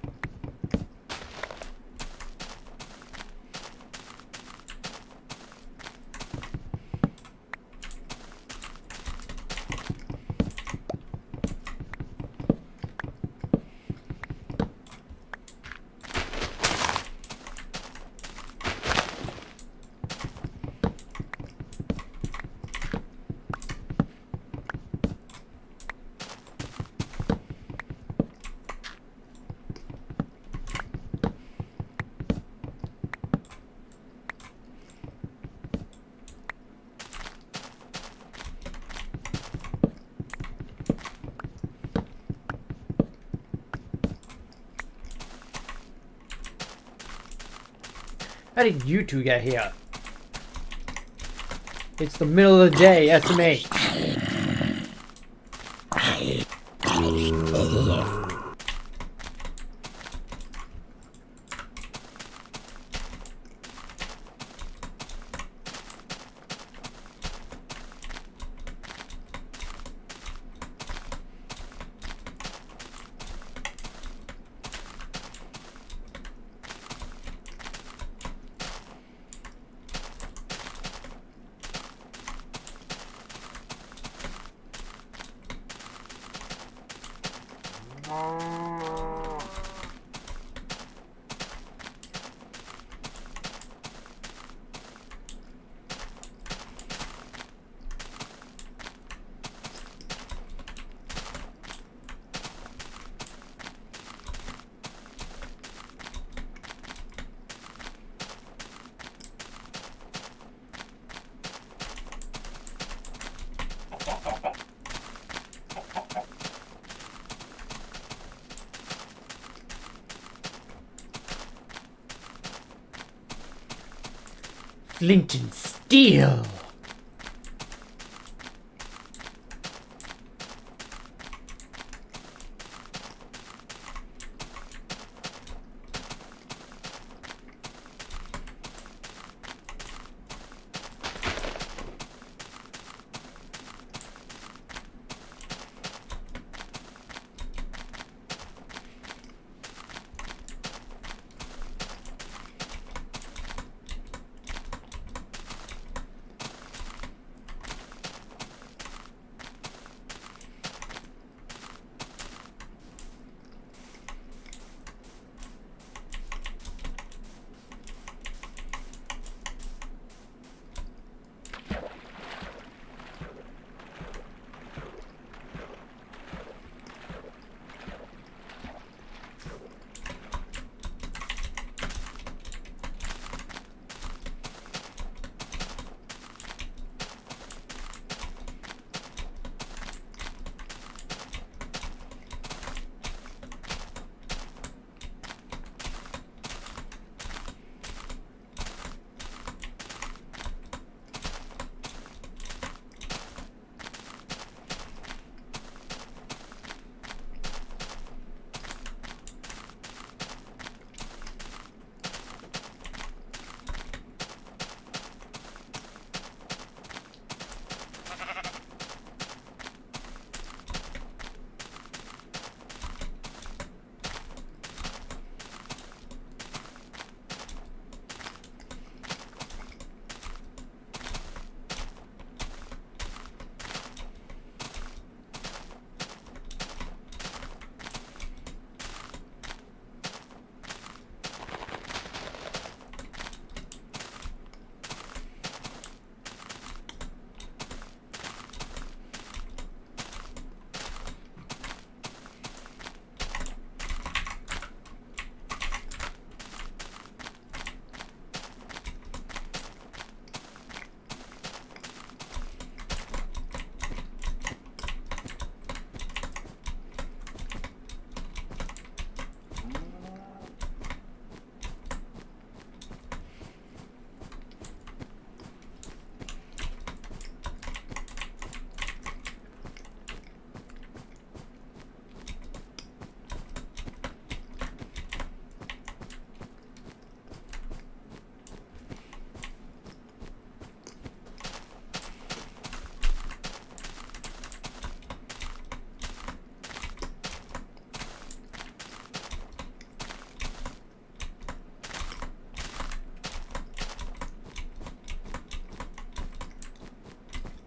How did you two get here? It's the middle of the day, estimate. Flint and steel.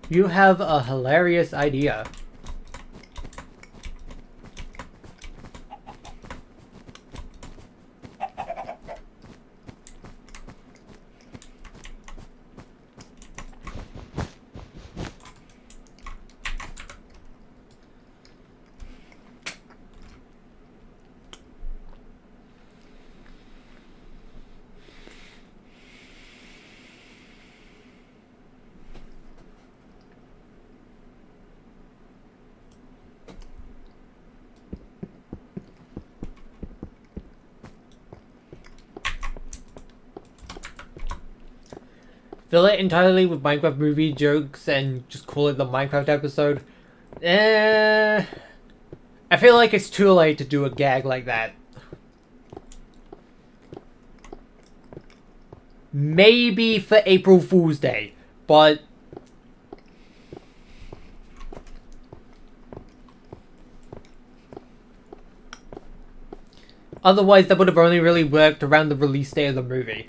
You have a hilarious idea. Fill it entirely with Minecraft movie jokes and just call it the Minecraft episode. I feel like it's too late to do a gag like that. Maybe for April Fool's Day, but otherwise that would have only really worked around the release day of the movie.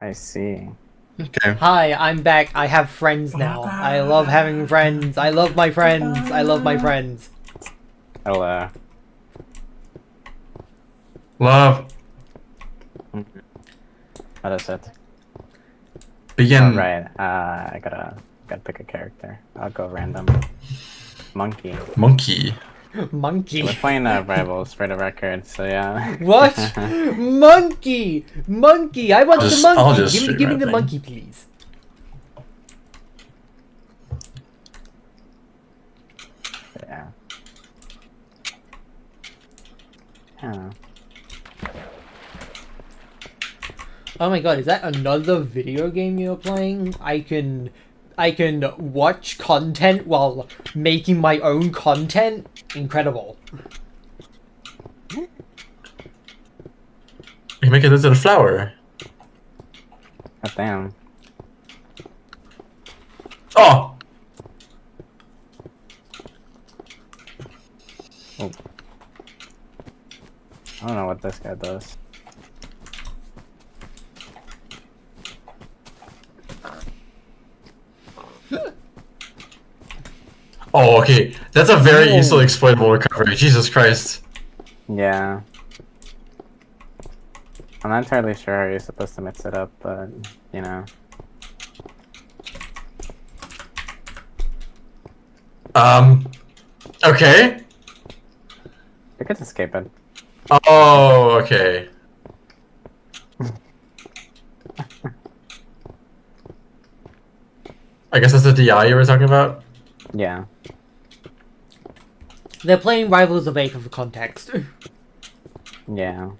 I see. Okay. Hi, I'm back. I have friends now. I love having friends. I love my friends. I love my friends. Hello. Love. What is it? Begin. Oh, right. I gotta pick a character. I'll go random. Monkey. Monkey. Monkey. We're playing Rivals for the record, so yeah. What? Monkey! Monkey! I want the monkey! I'll just Give me stream the that monkey, please. Yeah. Huh. Oh my god, is that another video game you're playing? I can watch content while making my own content? Incredible. You make it into the flower. God damn. Oh! Oh. I don't know what this guy does. Oh, okay. That's a very Whoa. easily exploitable recovery. Jesus Christ. Yeah. I'm not entirely sure how you're supposed to mix it up, but, you know. Okay. You could escape it. Oh, okay. I guess that's the DI you were talking about? Yeah. They're playing Rivals of Ape for context. Yeah.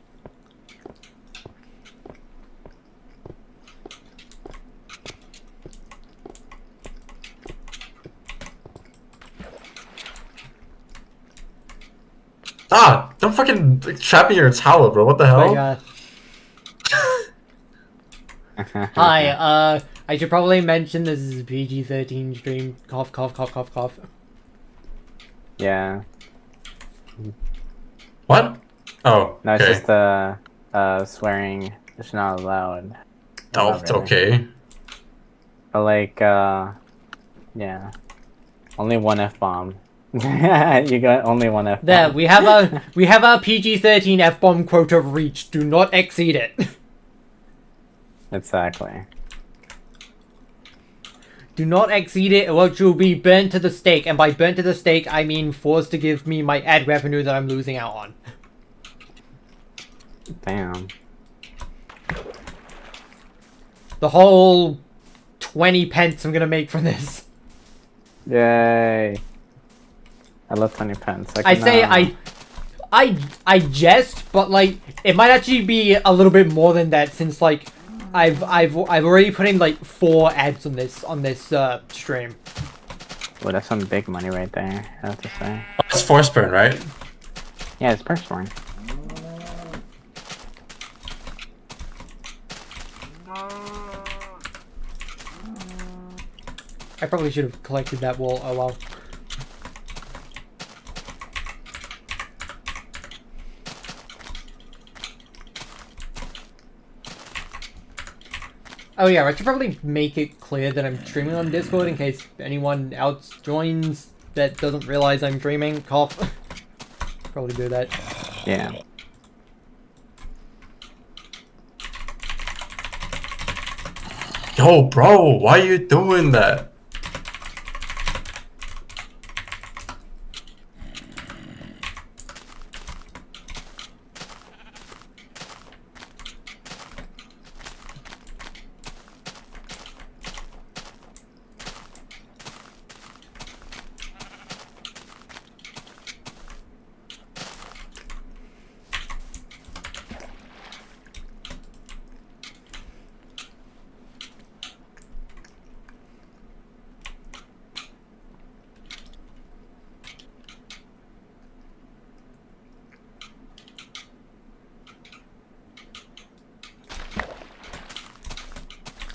Ah! Don't fucking trap me in your tower, bro. What the hell? Oh my god. Hi, I should probably mention this is a PG-13 stream. Cough, cough, cough, cough, cough. Yeah. What? Oh, No, it's okay. just swearing is not allowed. Oh, Not really. okay. But like, yeah. Only one F-bomb. You got only one F-bomb. There, we have our PG-13 F-bomb quota reached. Do not exceed it. Exactly. Do not exceed it, or else you'll be burnt to the stake. And by burnt to the stake, I mean forced to give me my ad revenue that I'm losing out on. Damn. The whole 20 pence I'm gonna make from this. Yay. I love 20 pence. I'd say I jest, but like it might actually be a little bit more than that since like I've already put in like 4 ads on this stream. Well, that's some big money right there, I have to say. Oh, it's force burn, right? Yeah, it's personal. I probably should have collected that wall. Oh well. Oh yeah, I should probably make it clear that I'm streaming on Discord in case anyone else joins that doesn't realize I'm streaming. Cough. Probably do that. Yeah. Yo, bro, why are you doing that?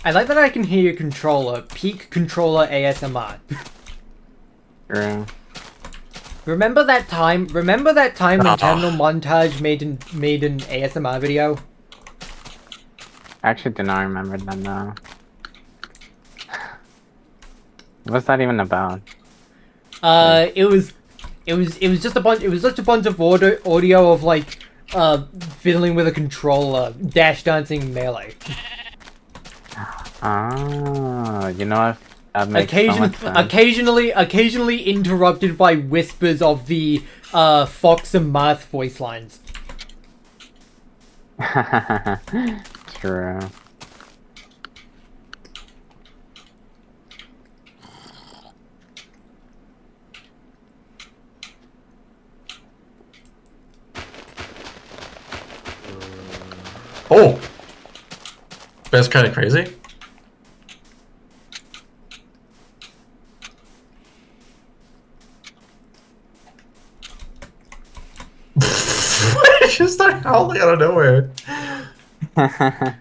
I like that I can hear your controller. Peak controller ASMR. True. Remember that time? Remember that time when Ah. Terminal Montage made an ASMR video? I actually do not remember them though. What's that even about? It was just a bunch. It was just a bunch of audio of like fiddling with a controller, dash dancing melee. Oh, you know what? That makes so much sense. Occasionally interrupted by whispers of the Fox and Marth voice lines. True. Oh! That's kind of crazy. It just started howling out of nowhere. That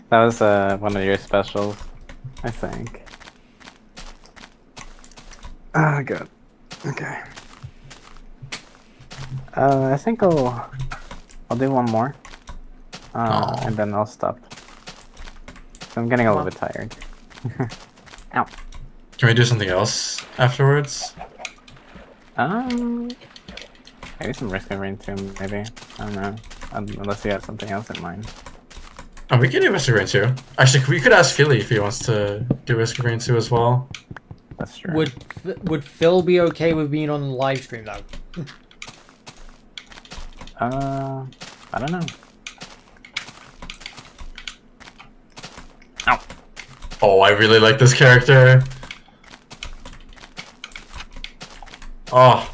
was one of your specials, I think. Oh, good. Okay. I think I'll do one more. And then I'll stop. I'm getting a little bit tired. Ow. Can we do something else afterwards? Maybe some Risk of Rain 2, maybe. I don't know. Unless you have something else in mind. Oh, we can do Risk of Rain 2. Actually, we could ask Philly if he wants to do Risk of Rain 2 as well. That's true. Would Phil be okay with being on the live stream though? I don't know. Ow. Oh, I really like this character. Oh.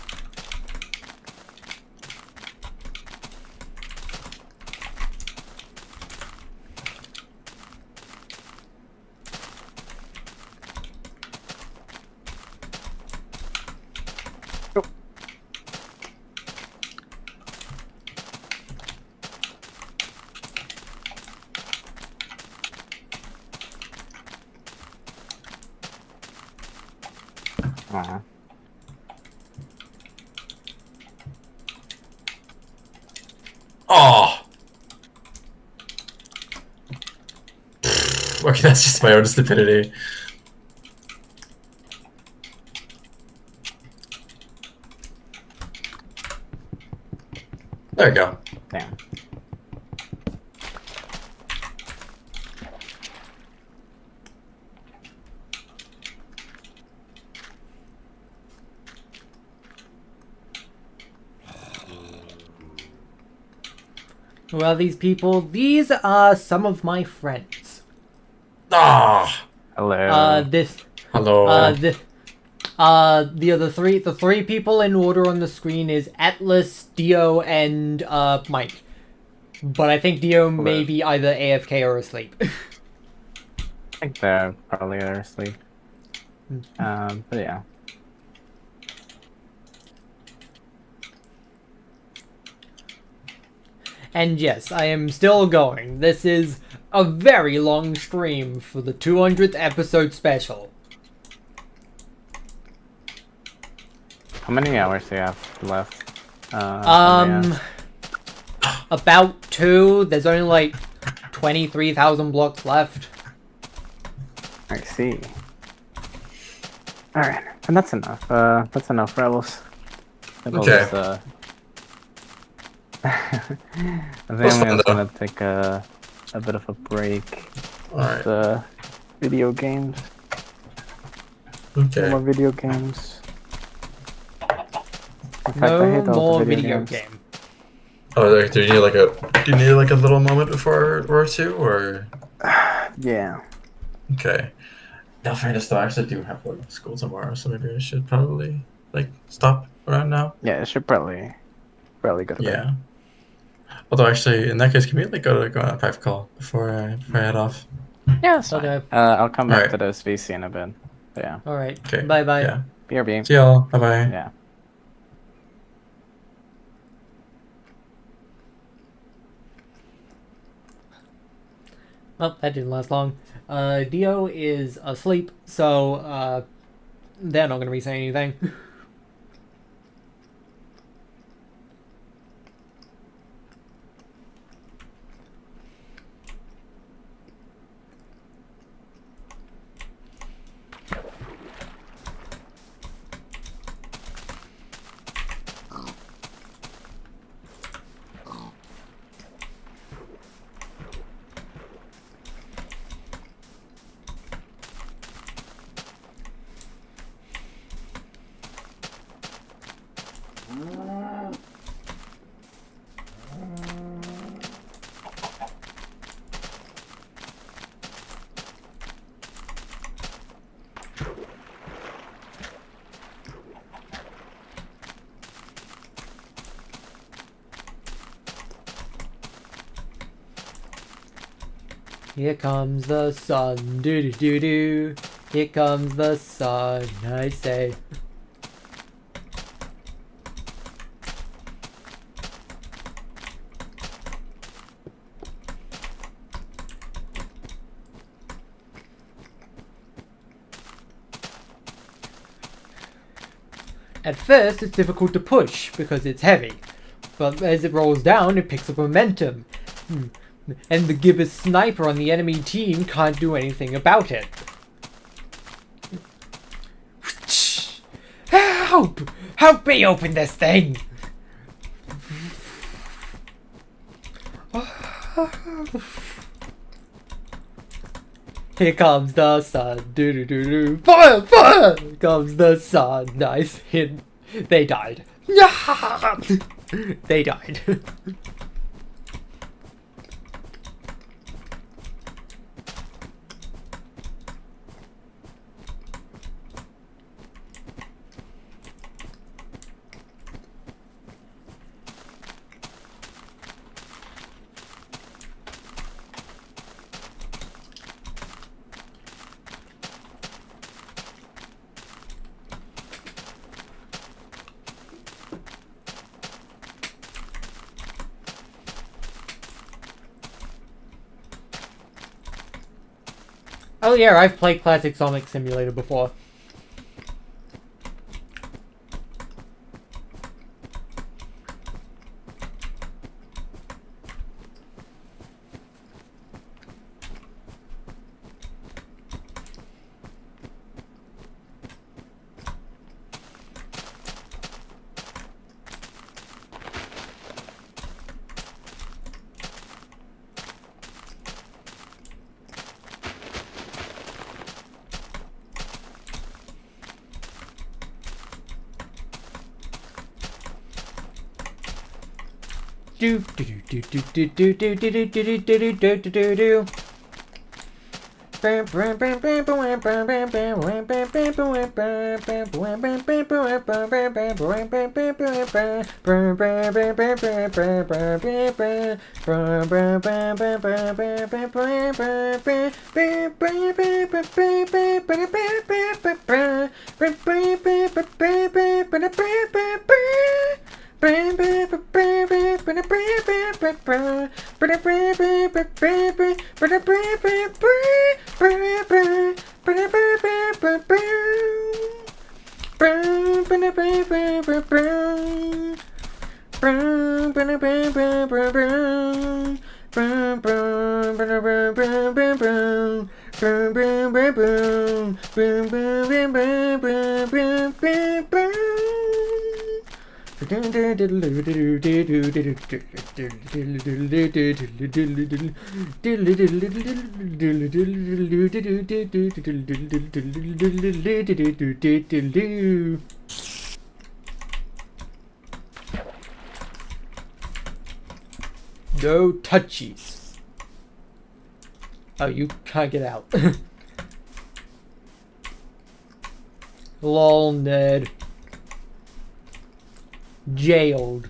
Aw. Oh. Okay, that's just my own stupidity. There we go. Damn. Who are these people? These are some of my friends. Ah. Hello. Hello. The three people in order on the screen is Atlas, Dio, and Mike. But I think Dio may be either AFK or asleep. I think they're probably asleep. But yeah. And yes, I am still going. This is a very long stream for the 200th episode special. How many hours do you have left? Yes. About 2. There's only like 23,000 blocks left. I see. Alright, and that's enough. That's enough, Rebels. Okay. I think I'm just gonna take a bit of a break. Alright. With, video games. Okay. More video games. In fact, I No hate all more the video games. game. Oh, like, do you need like a little moment before Roar 2, or? Yeah. Okay. Now, fairness though, I actually do have like school tomorrow, so maybe I should probably like stop around now. Yeah, it should probably go to bed. Yeah. Although actually, in that case, can we like go on a private call before I head off? Yeah, it's fine. Okay. I'll come back Alright. to this VC in a bit. But yeah. Alright. Okay. Bye bye. Yeah. BRB. See y'all. Bye bye. Yeah. Well, that didn't last long. Dio is asleep, so they're not going to be saying anything. Here comes the sun, doo doo doo doo. Here comes the sun, I say. At first, it's difficult to push because it's heavy, but as it rolls down, it picks up momentum. And the gibbous sniper on the enemy team can't do anything about it. Help! Help me open this thing! Here comes the sun, doo doo doo doo. Fire, fire! Here comes the sun. Nice hit. They died. They died. Oh yeah, I've played classic Sonic Simulator before. Do do do do do do do do do do do do do do do. No touchies. Oh, you can't get out. Lol, Ned. Jailed.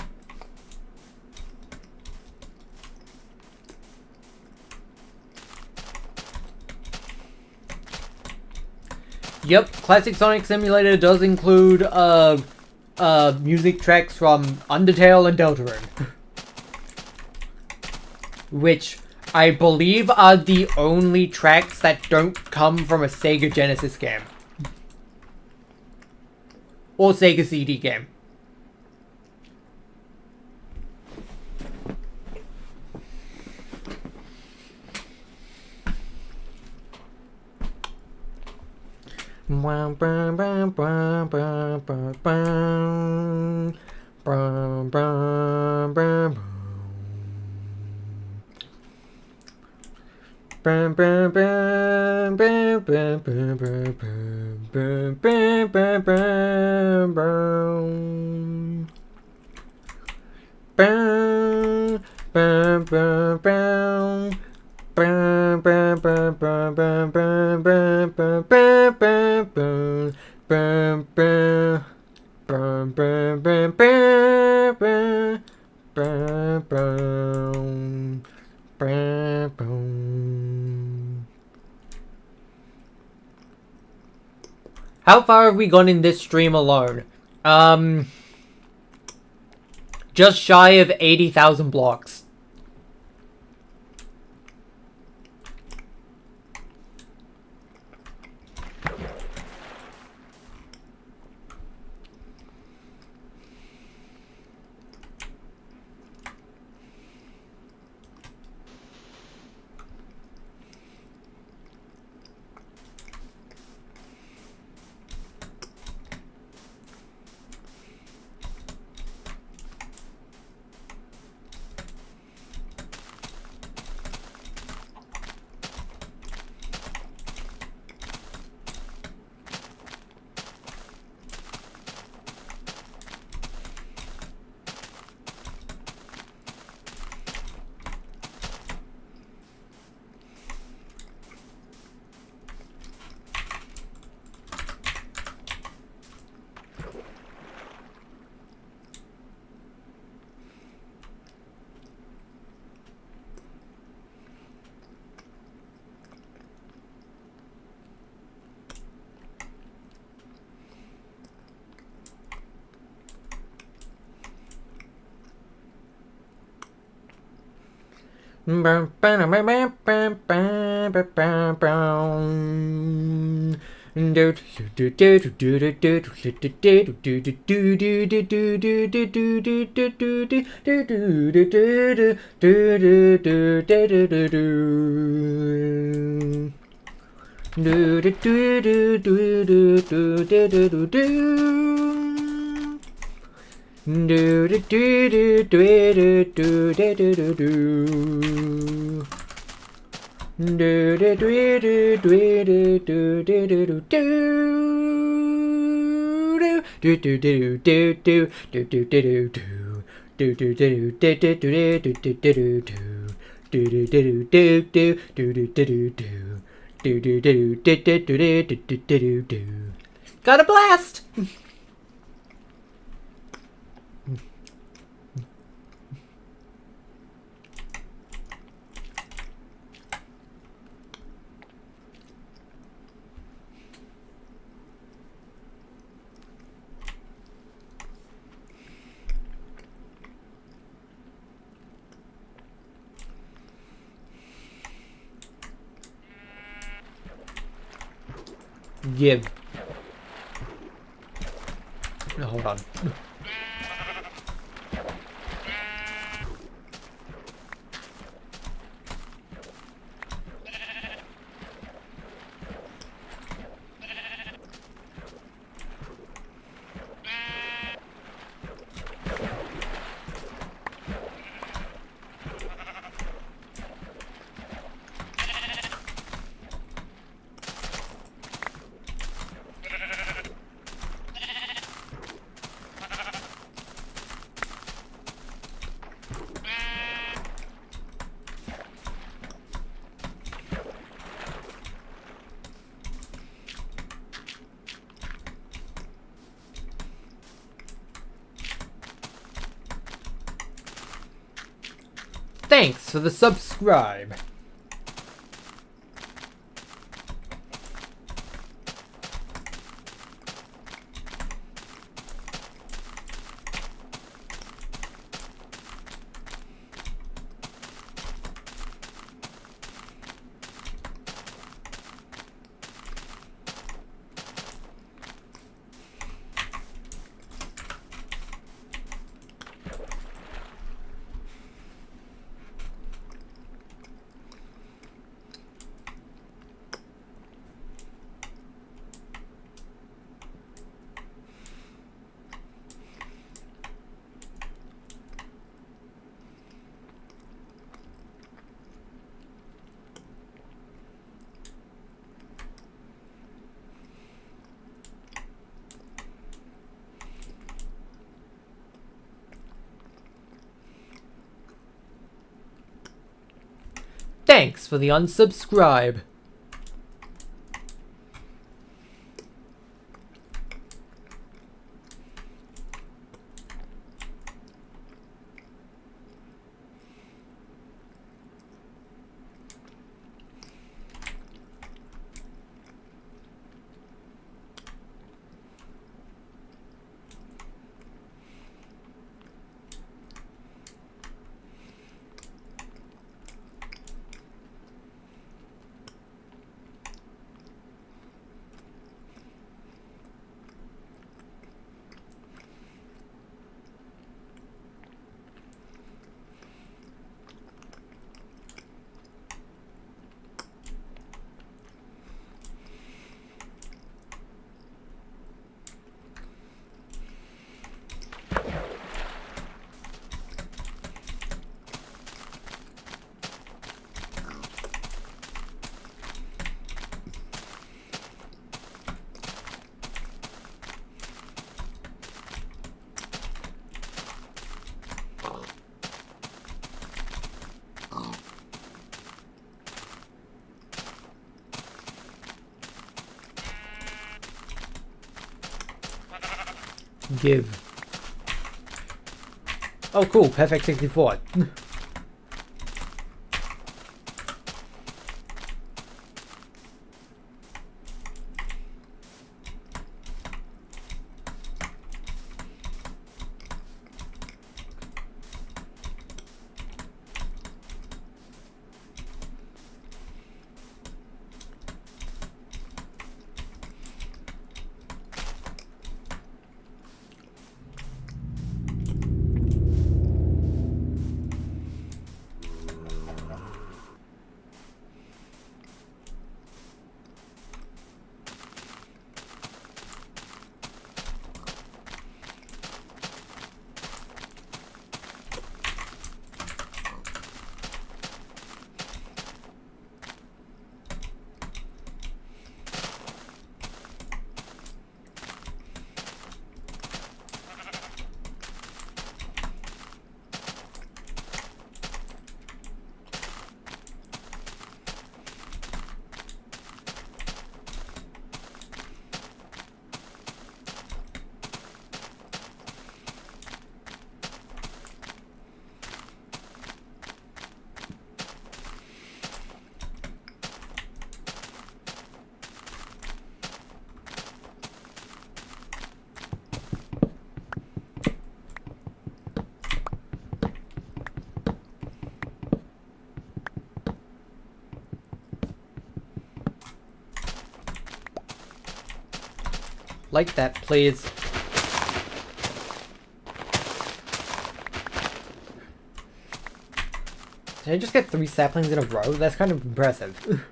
Yep, classic Sonic Simulator does include music tracks from Undertale and Deltarune. Which I believe are the only tracks that don't come from a Sega Genesis game. Or Sega CD game. How far have we gone in this stream alone? Just shy of 80,000 blocks. Got a blast! Give. No, hold on. Thanks for the subscribe. Thanks for the unsubscribe. give. Oh, cool. Perfect 64. Like that, please. Did I just get 3 saplings in a row? That's kind of impressive.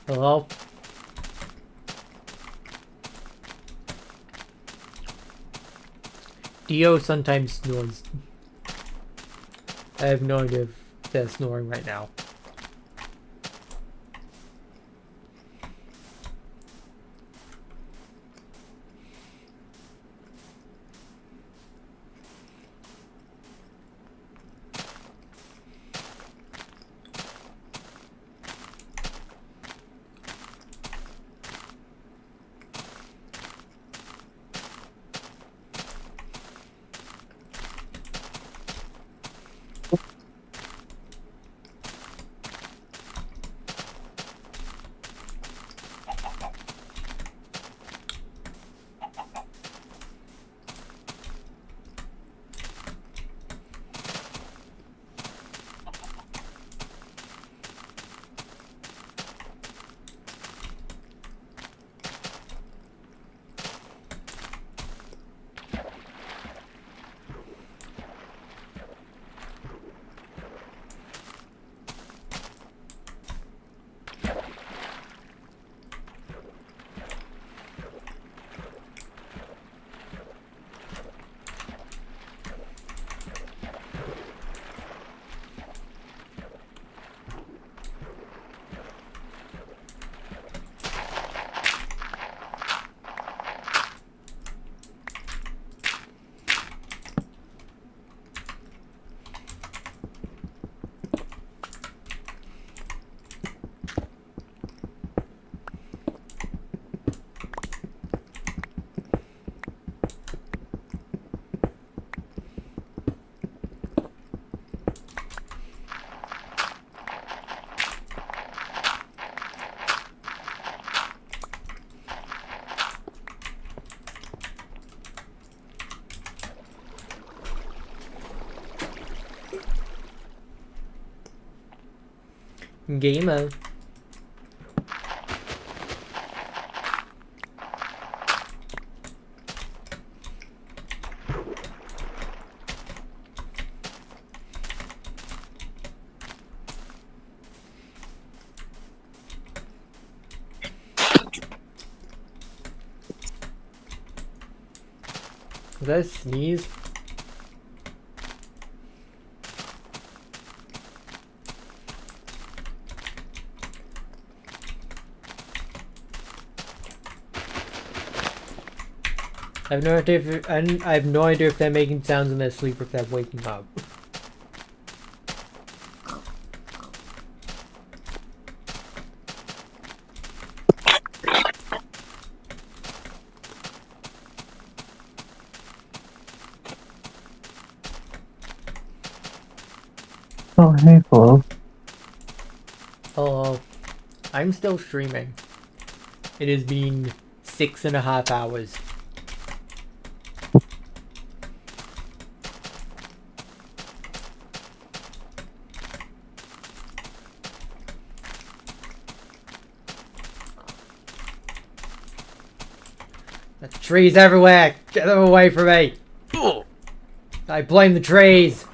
Hello? Dio sometimes snores. I have no idea if they're snoring right now. Gamer. Was that a sneeze? I have no idea if I have no idea if they're making sounds in their sleep or if they're waking up. Oh, hey, hello. Hello. I'm still streaming. It has been 6.5 hours. The trees everywhere! Get them away from me! I blame the trees!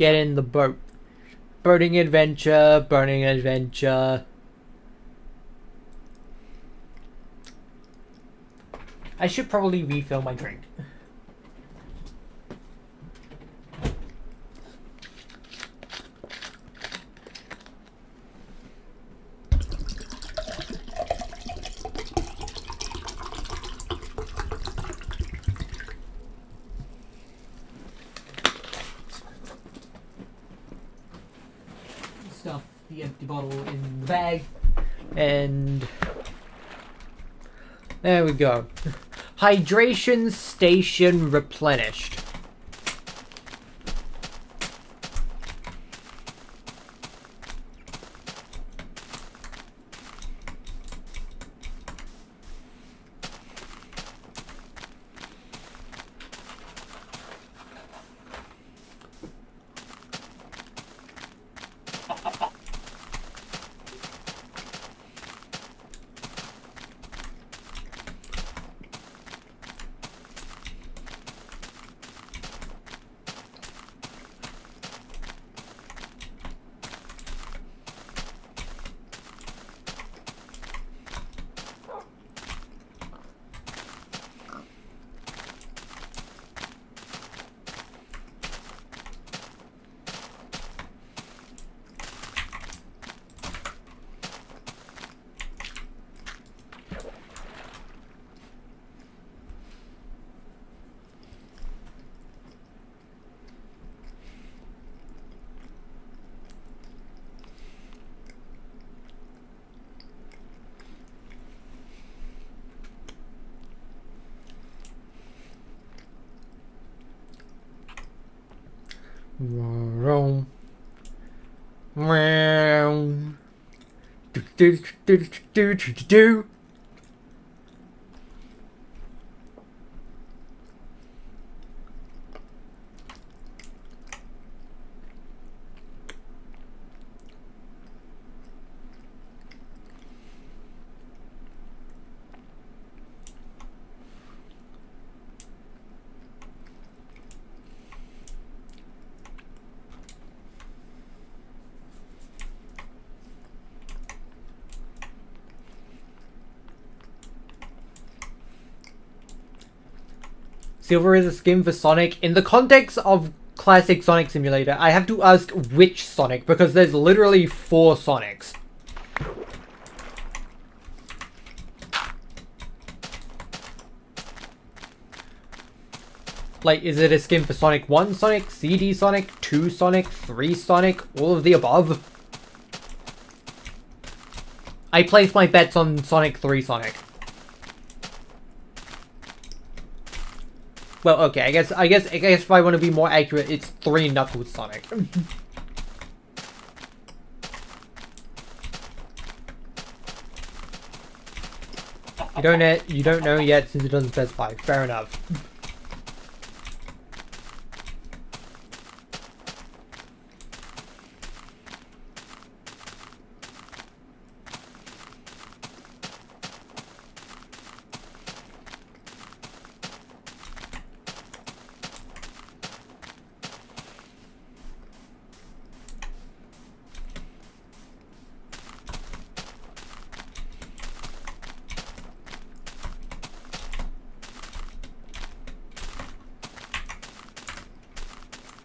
get in the boat. Burning adventure, burning adventure. I should probably refill my drink. Stuff the empty bottle in the bag, and there we go. Hydration station replenished. Roam. Roam. Do. Silver is a skin for Sonic. In the context of classic Sonic Simulator, I have to ask which Sonic, because there's literally 4 Sonics. Like, is it a skin for Sonic 1 Sonic, CD Sonic, 2 Sonic, 3 Sonic, all of the above? I place my bets on Sonic 3 Sonic. Well, okay, I guess if I want to be more accurate, it's 3 Knuckles Sonic. You don't know yet since it doesn't specify. Fair enough.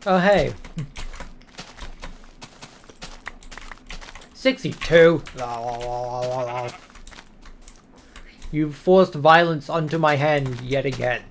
Oh, hey. 62. You've forced violence onto my hand yet again.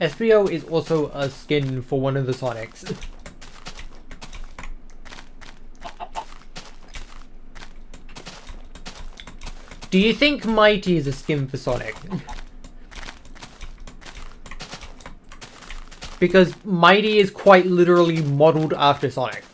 SBO is also a skin for one of the Sonics. Do you think Mighty is a skin for Sonic? Because Mighty is quite literally modeled after Sonic.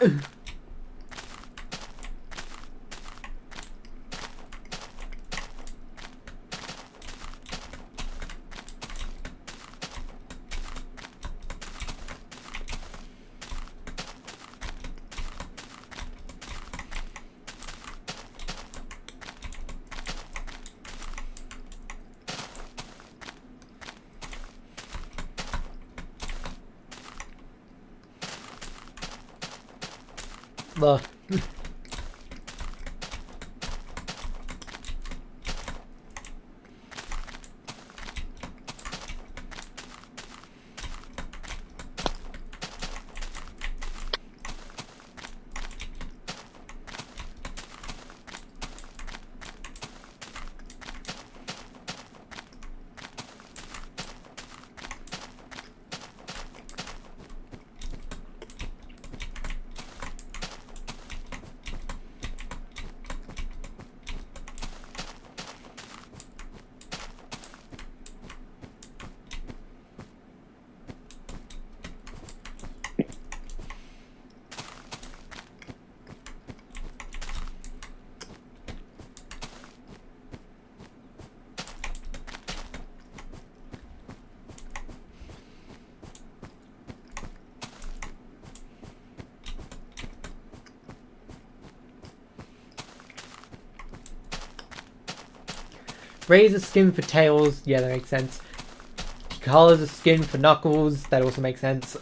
The Ray's a skin for Tails, yeah, that makes sense. Tikala's a skin for Knuckles, that also makes sense.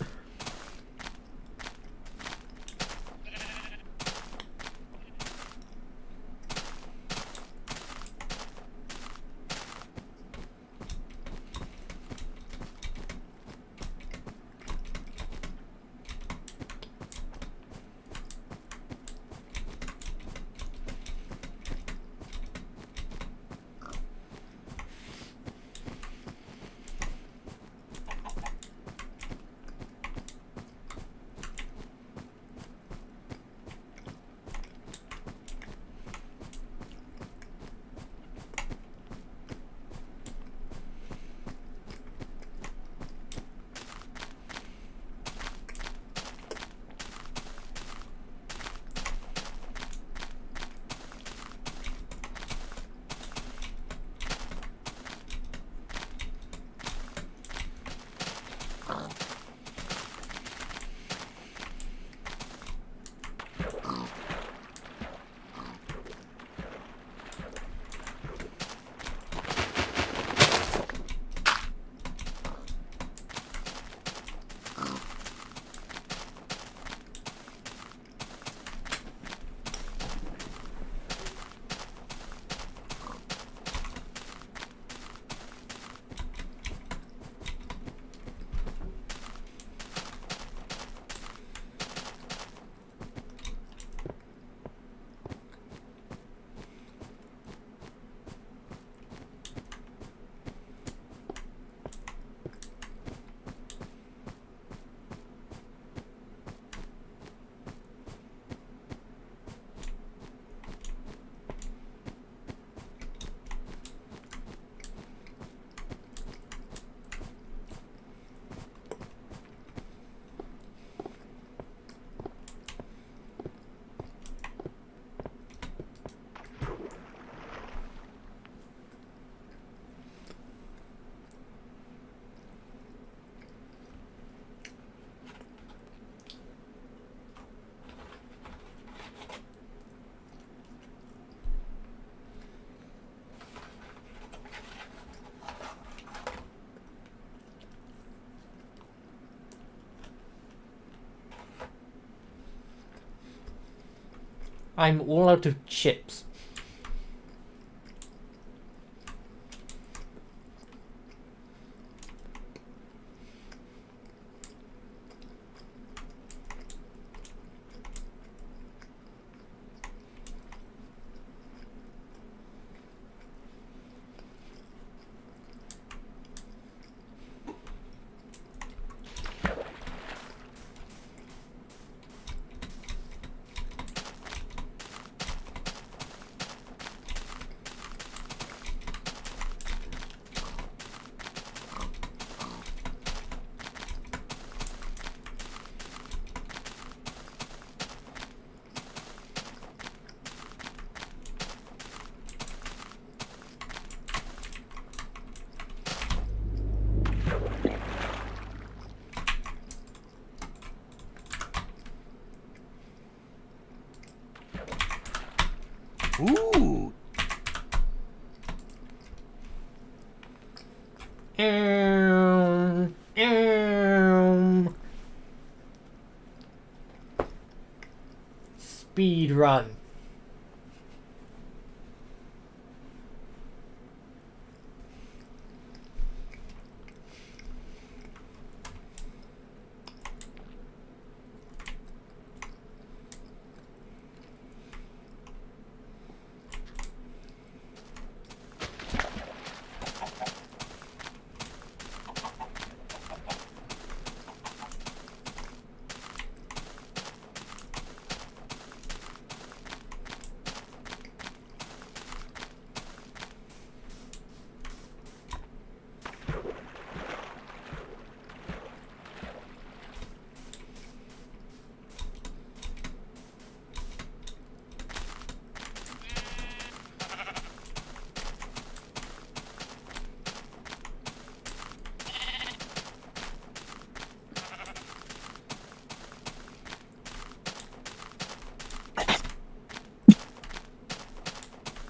I'm all out of chips. run.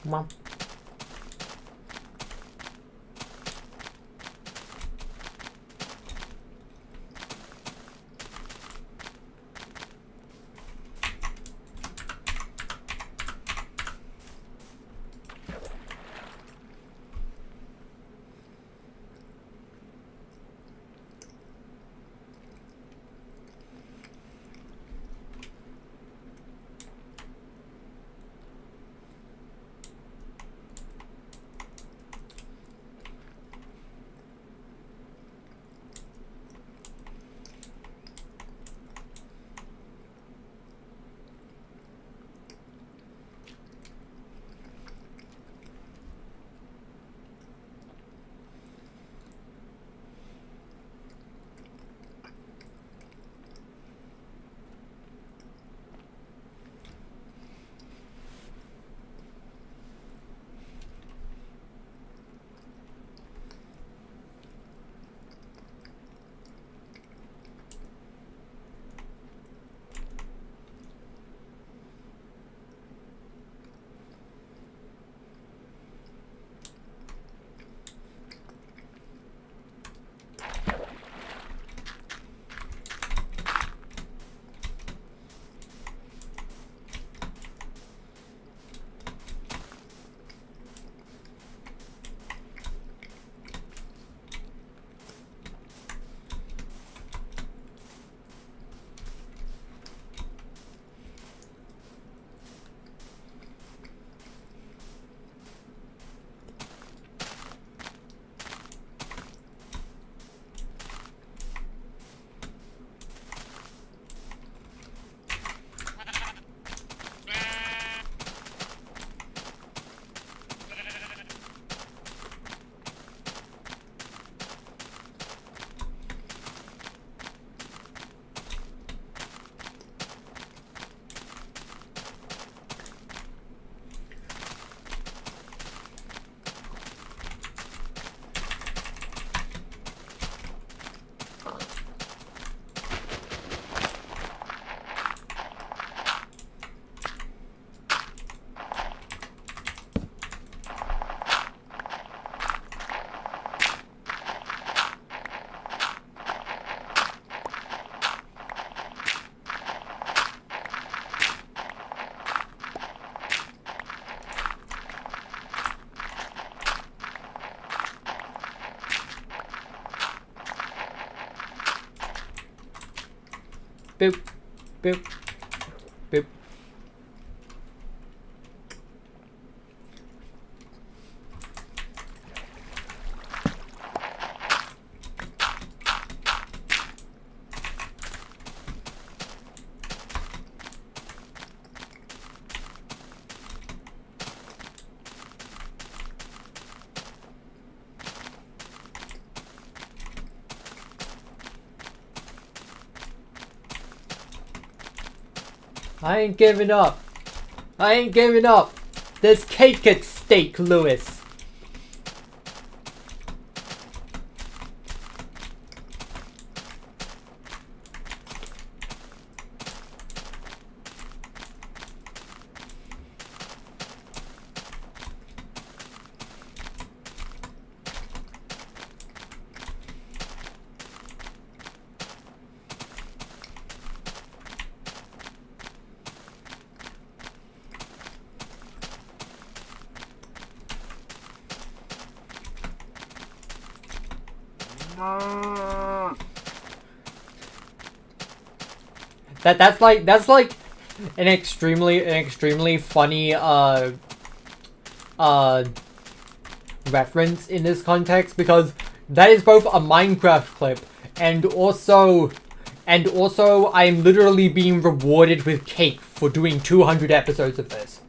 Mom. Boop. Boop. Boop. I ain't giving up. I ain't giving up. There's cake at stake, Lewis. That's like an extremely funny reference in this context, because that is both a Minecraft clip and also I'm literally being rewarded with cake for doing 200 episodes of this.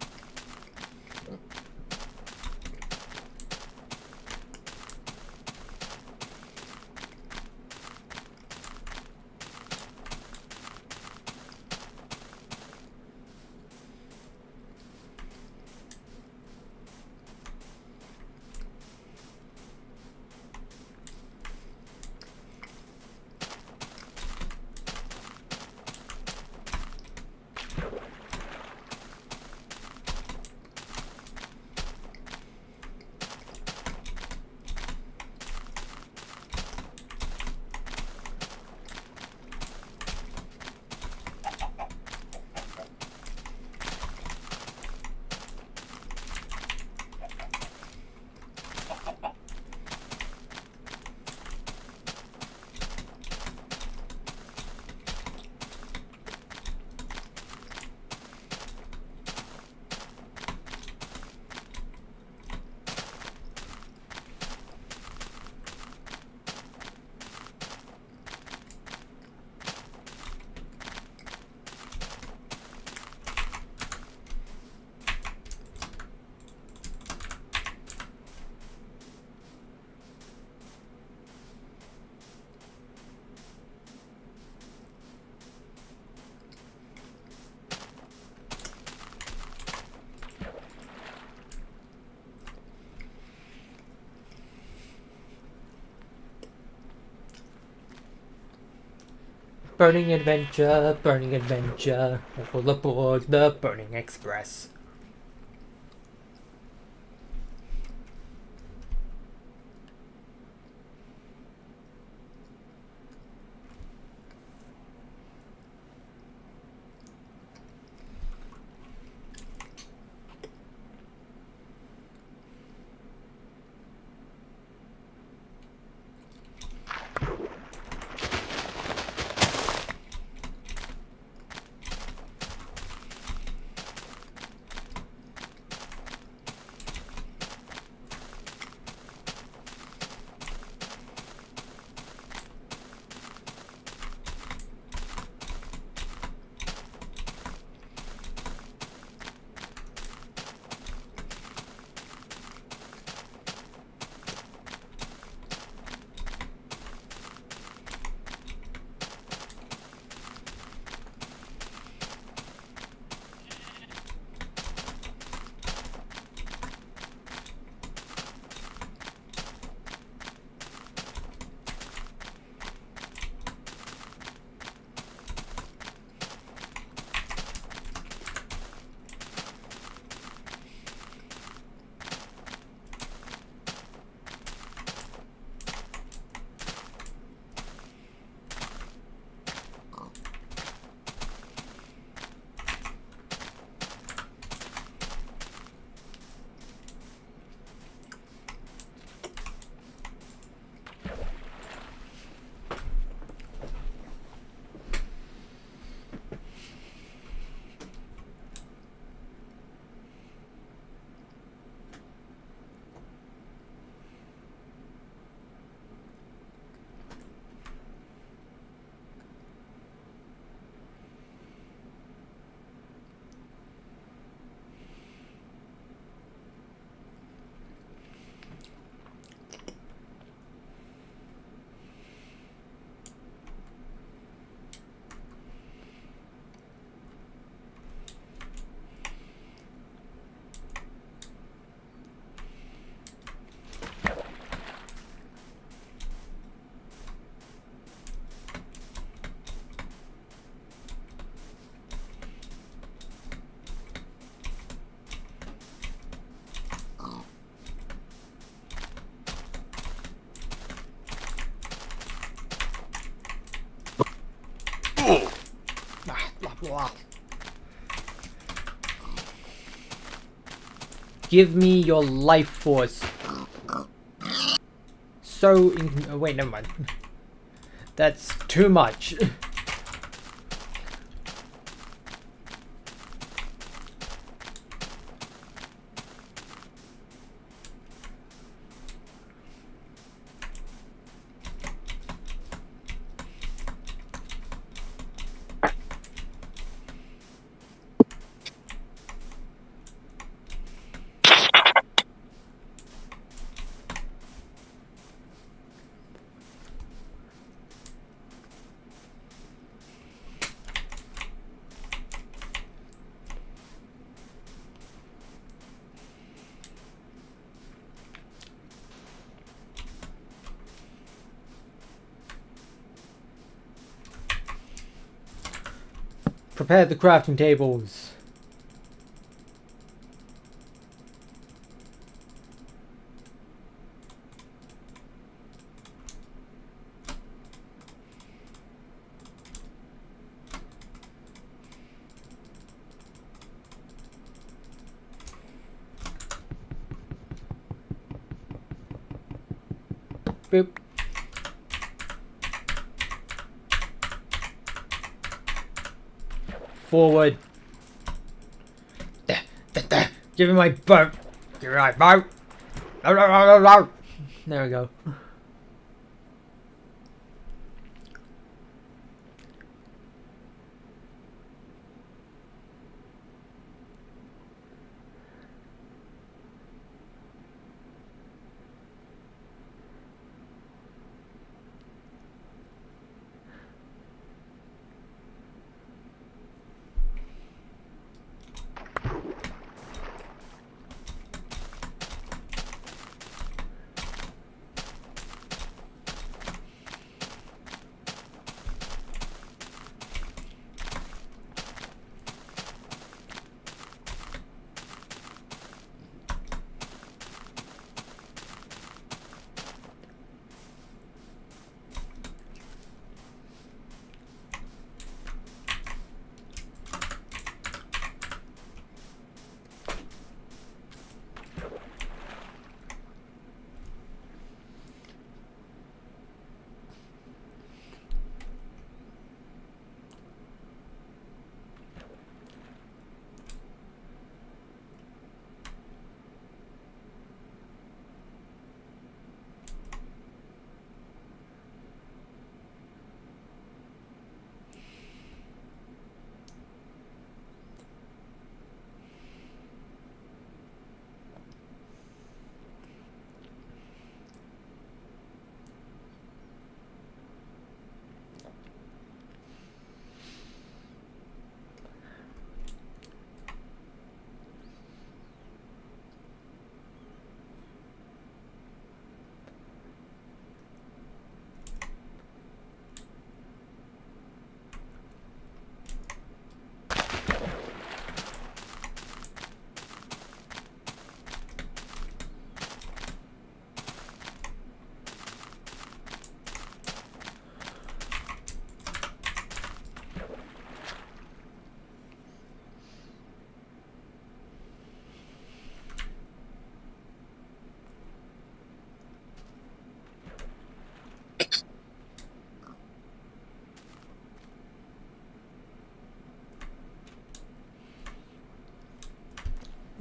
Burning adventure, all aboard the Burning Express. Give me your life force. so wait, never mind. That's too much. Prepare the crafting tables. Boop. Forward. Give me my boat. Give me my boat. There we go.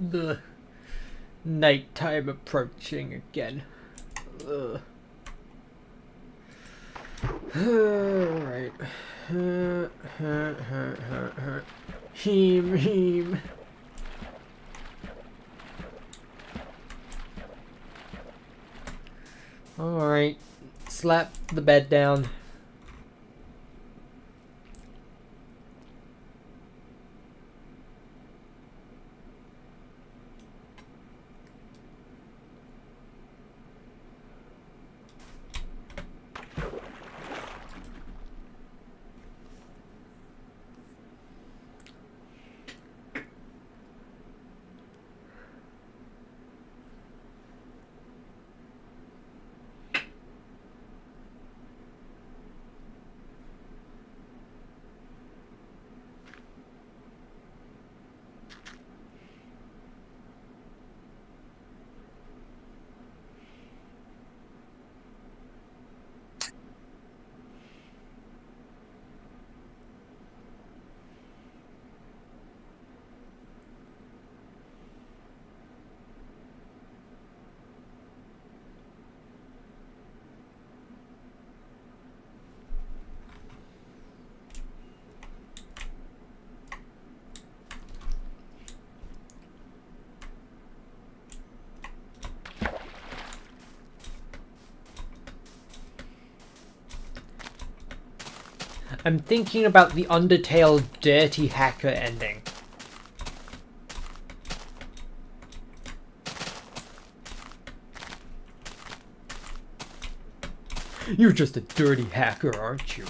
The nighttime approaching again. Ugh. Alright. Heem. Alright. Slap the bed down. I'm thinking about the Undertale dirty hacker ending. You're just a dirty hacker, aren't you?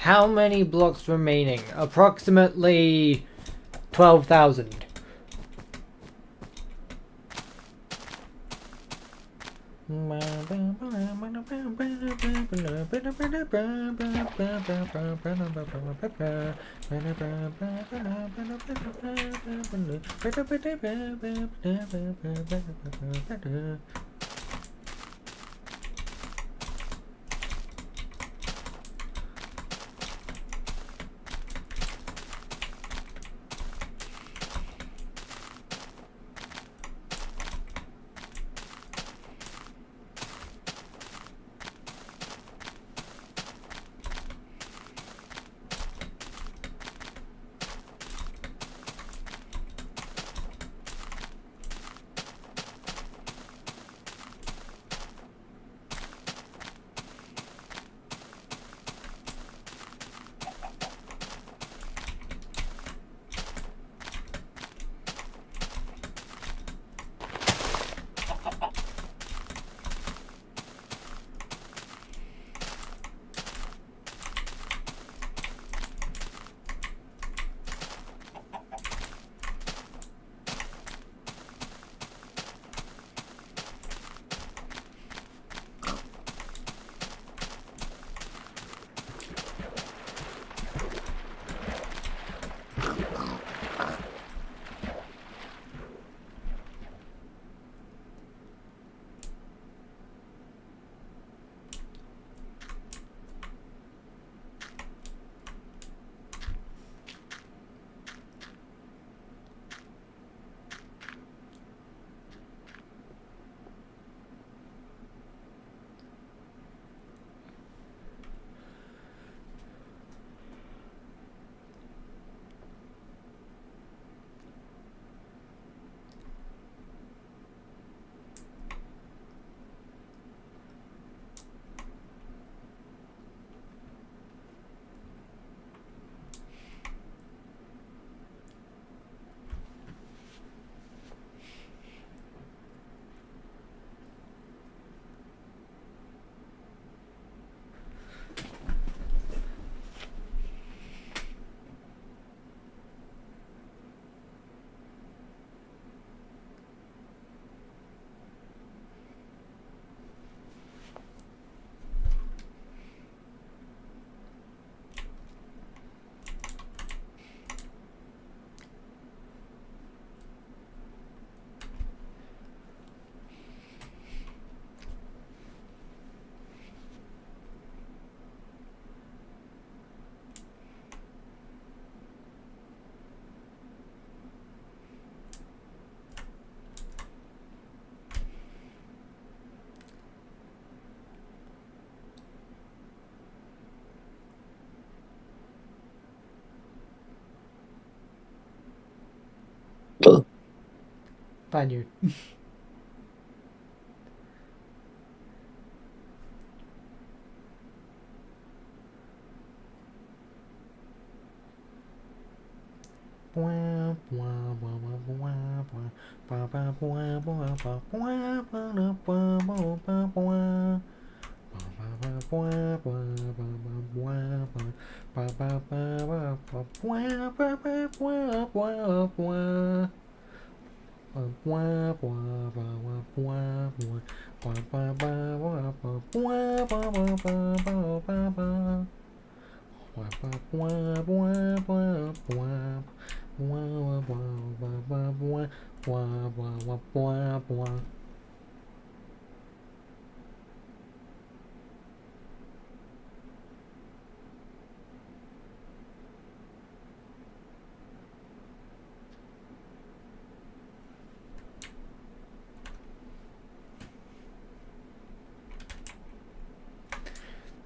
How many blocks remaining? Approximately 12,000. Fine, you.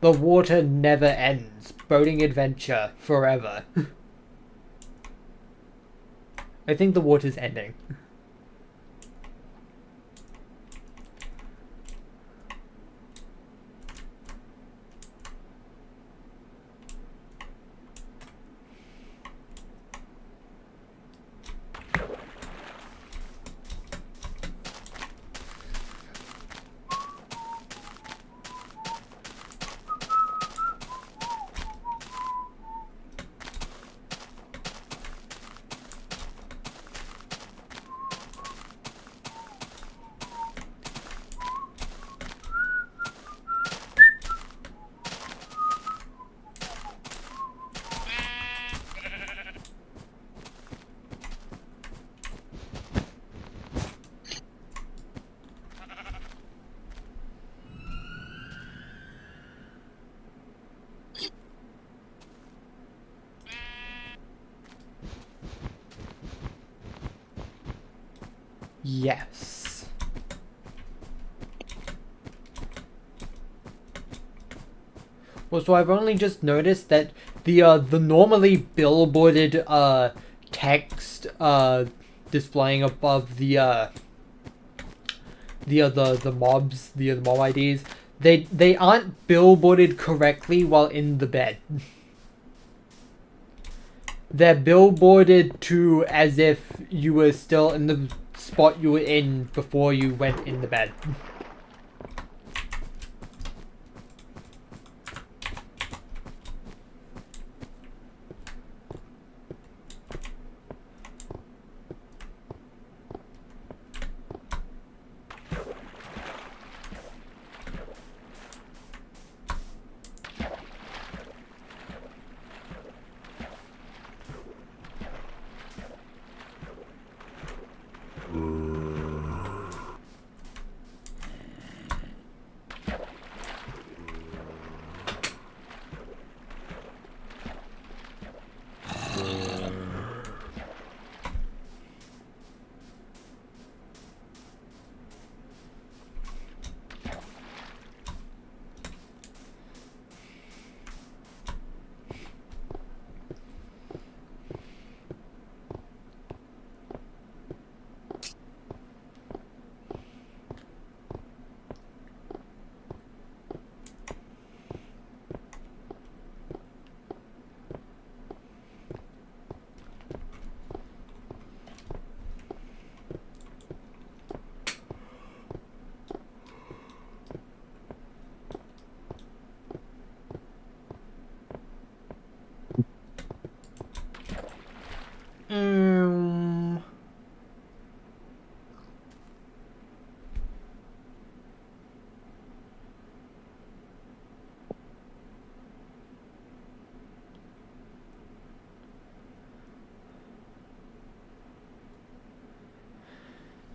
The water never ends. Boating adventure forever. I think the water's ending. Yes. Well, so I've only just noticed that the normally billboarded text displaying above the mobs, the mob IDs, they aren't billboarded correctly while in the bed. They're billboarded to as if you were still in the spot you were in before you went in the bed.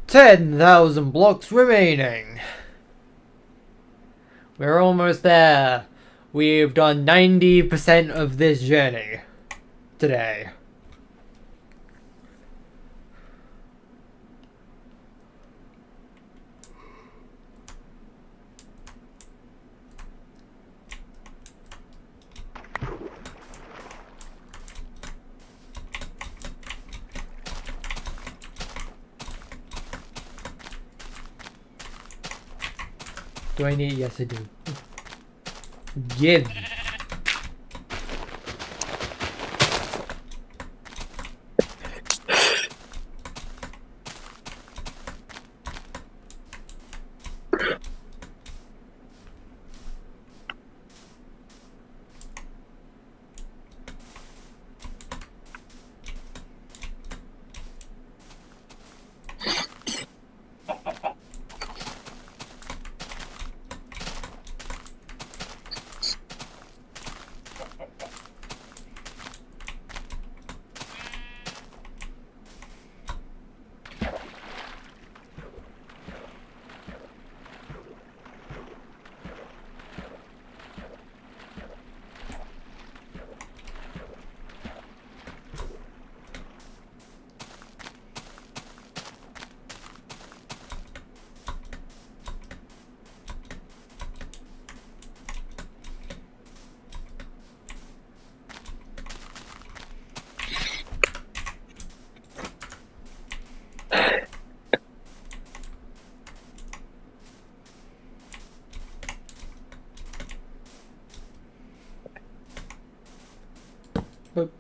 $10,000 blocks remaining. We're almost there. We've done 90% of this journey today. Do I need? Yes, I do. Give. Boop.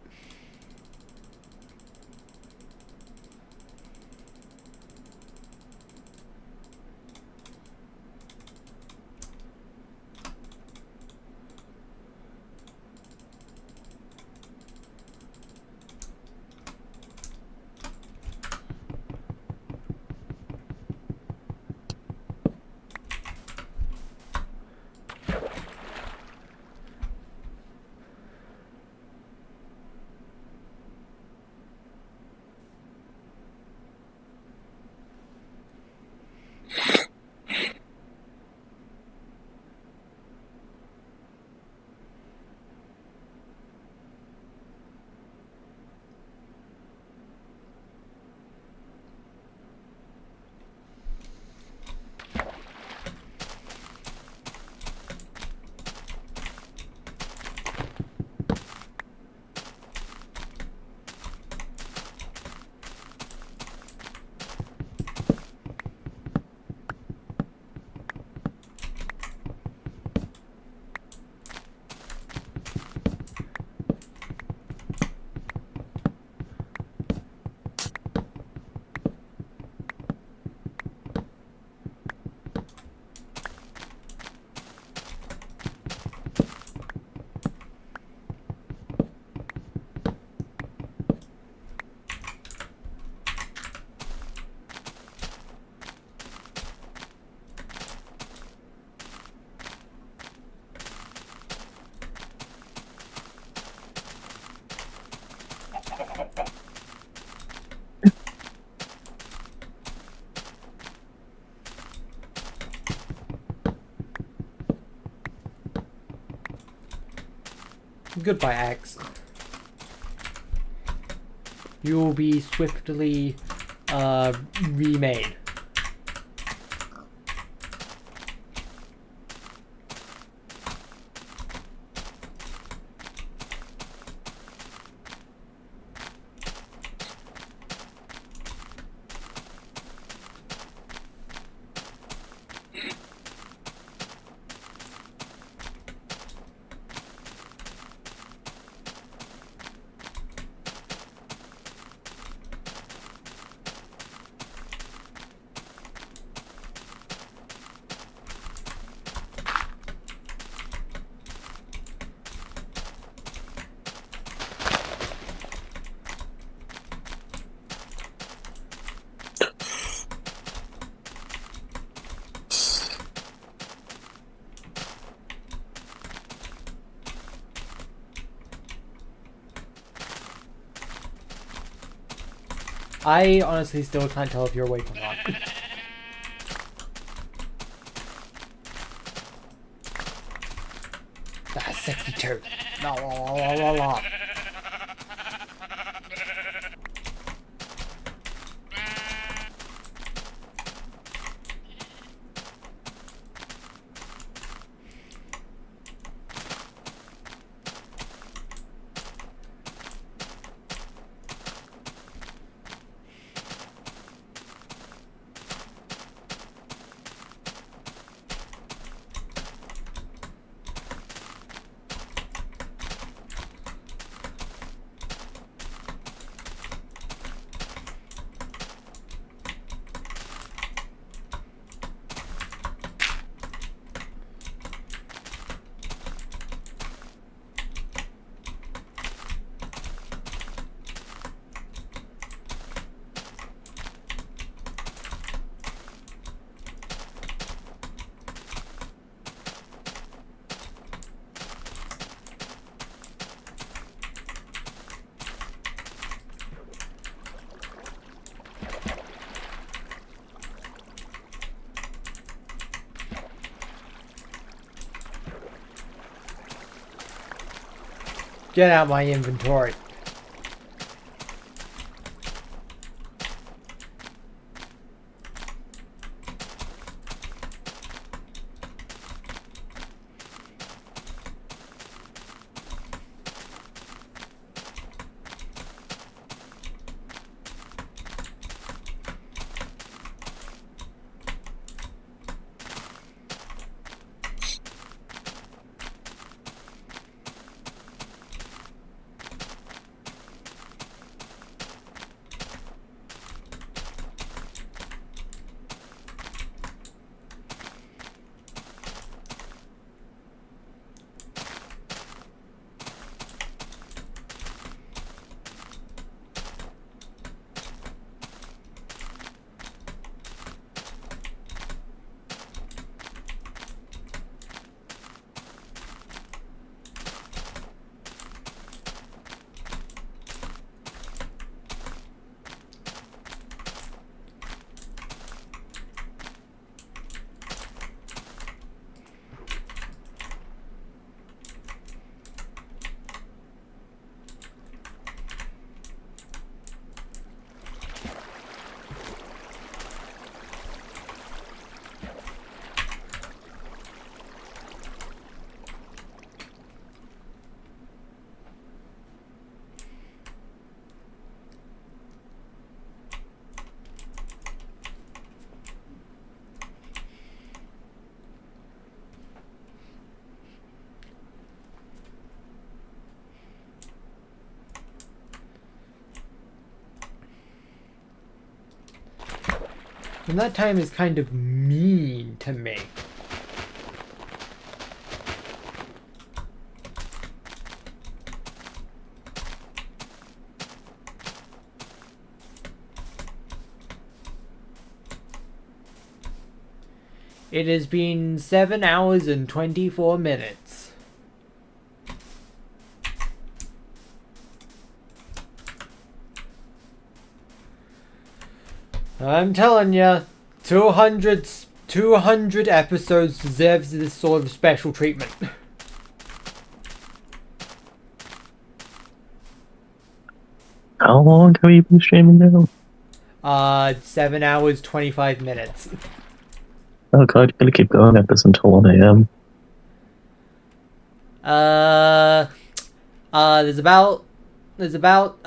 Goodbye, axe. You will be swiftly remade. I honestly still can't tell if you're awake or not. That's 62. La, la, la, la, la, la. Get out my inventory. And that time is kind of mean to me. It has been 7 hours and 24 minutes. I'm telling ya, 200 episodes deserves this sort of special treatment. How long have you been streaming now? 7 hours, 25 minutes. Oh god, you're gonna keep going at this until 1 a.m. There's about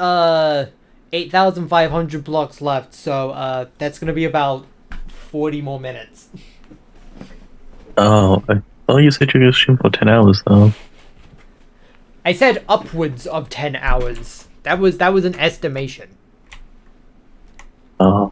8,500 blocks left, so that's gonna be about 40 more minutes. Oh, well, you said you're gonna stream for 10 hours though. I said upwards of 10 hours. That was an estimation. Oh.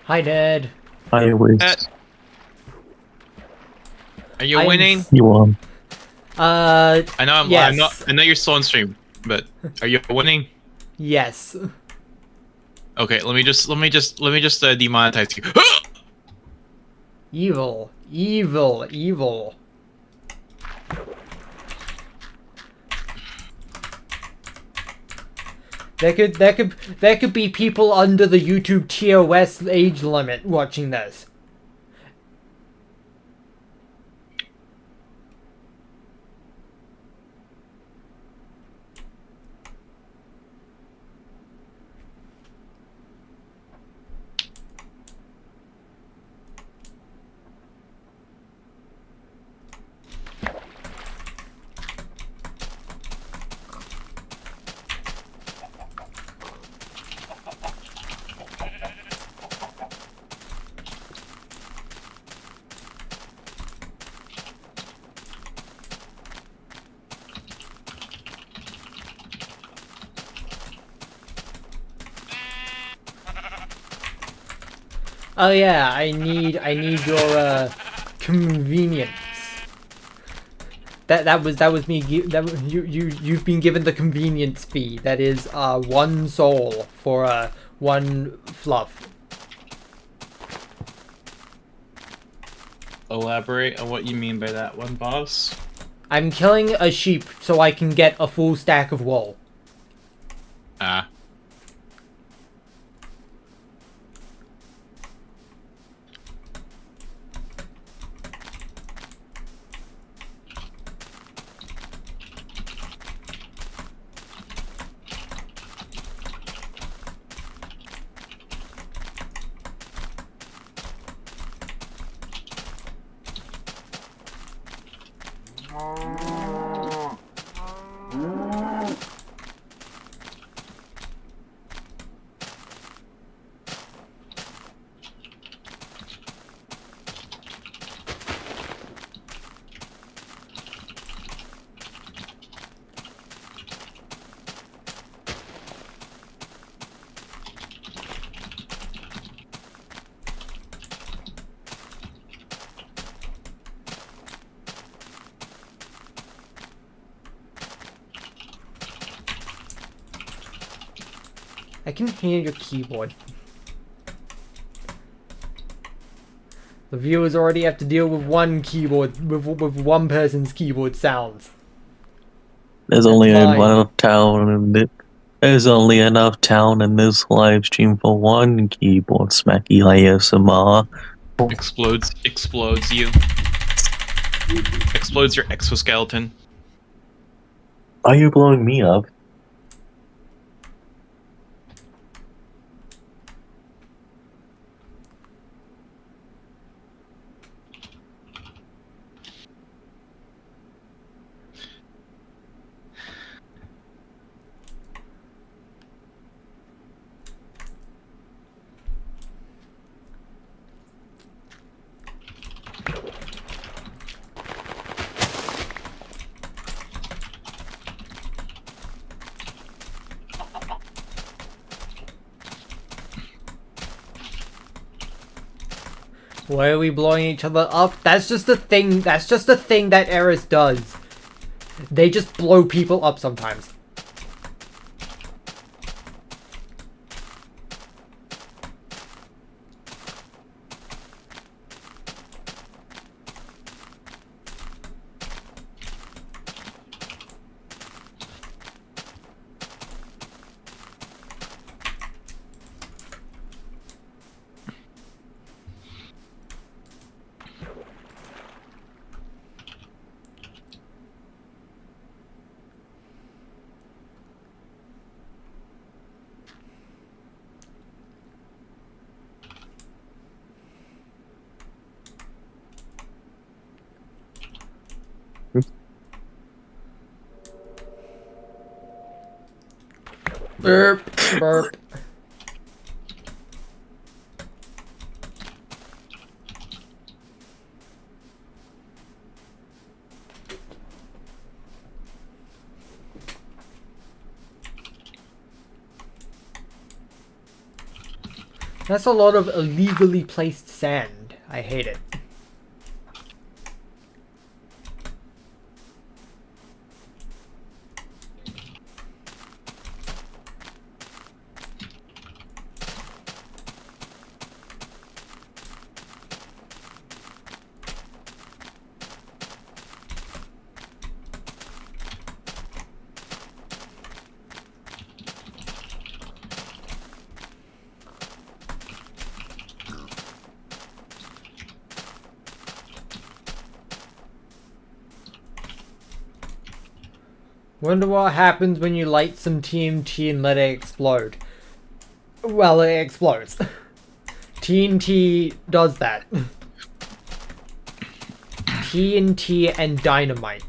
Hi, Dad. I was. Are you winning? You won. Yes. I know I know you're still on stream, but are you winning? Yes. Okay, let me just demonetize you. Evil. Evil. Evil. There could be people under the YouTube TOS age limit watching this. Oh yeah, I need your convenience. That was me. You've been given the convenience fee. That is 1 soul for 1 fluff. Elaborate on what you mean by that one, boss. I'm killing a sheep so I can get a full stack of wool. Ah. I can hear your keyboard. The viewers already have to deal with one keyboard, with one person's keyboard sounds. There's only fine. enough town in it. There's only enough town in this live stream for one keyboard smacky ASMR. Explodes you. Explodes your exoskeleton. Why are you blowing me up? Why are we blowing each other up? That's just a thing. That's just a thing that Eris does. They just blow people up sometimes. Burp, burp. That's a lot of illegally placed sand. I hate it. Wonder what happens when you light some TNT and let it explode. Well, it explodes. TNT does that. TNT and dynamite.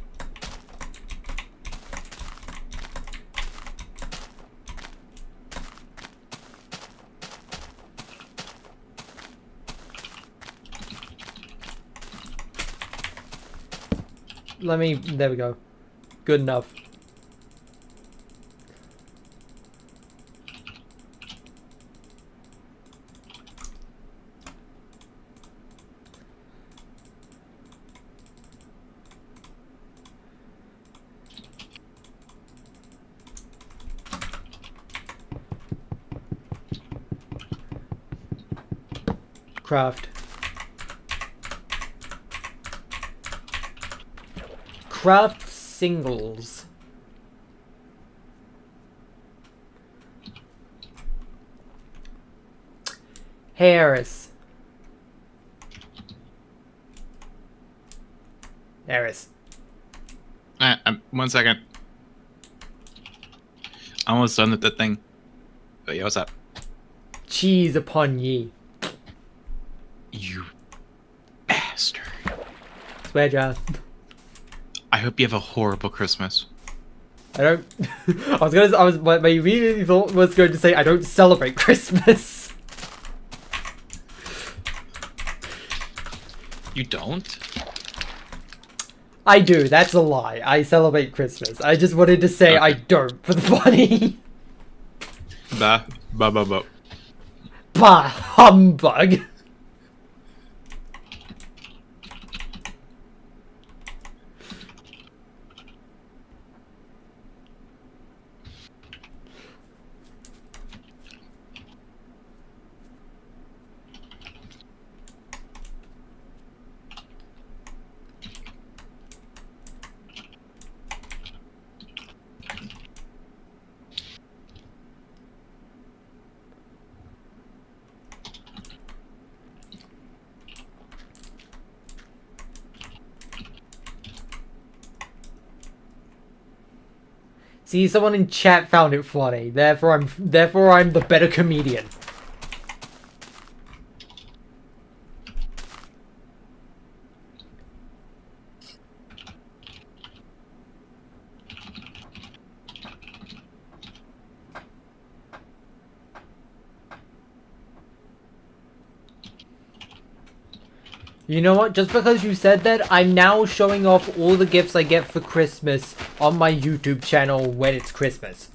There we go. Good enough. Craft. Craft singles. Harris. Harris. 1 second. I almost done with that thing. But yeah, what's up? Cheese upon ye. You bastard. Swear jar. I hope you have a horrible Christmas. I don't. My immediate thought was going to say I don't celebrate Christmas. You don't? I do. That's a lie. I celebrate Christmas. I just wanted to say I don't for the funny. Bah. Bah humbug. See, someone in chat found it funny. Therefore, I'm the better comedian. You know what? Just because you said that, I'm now showing off all the gifts I get for Christmas on my YouTube channel when it's Christmas.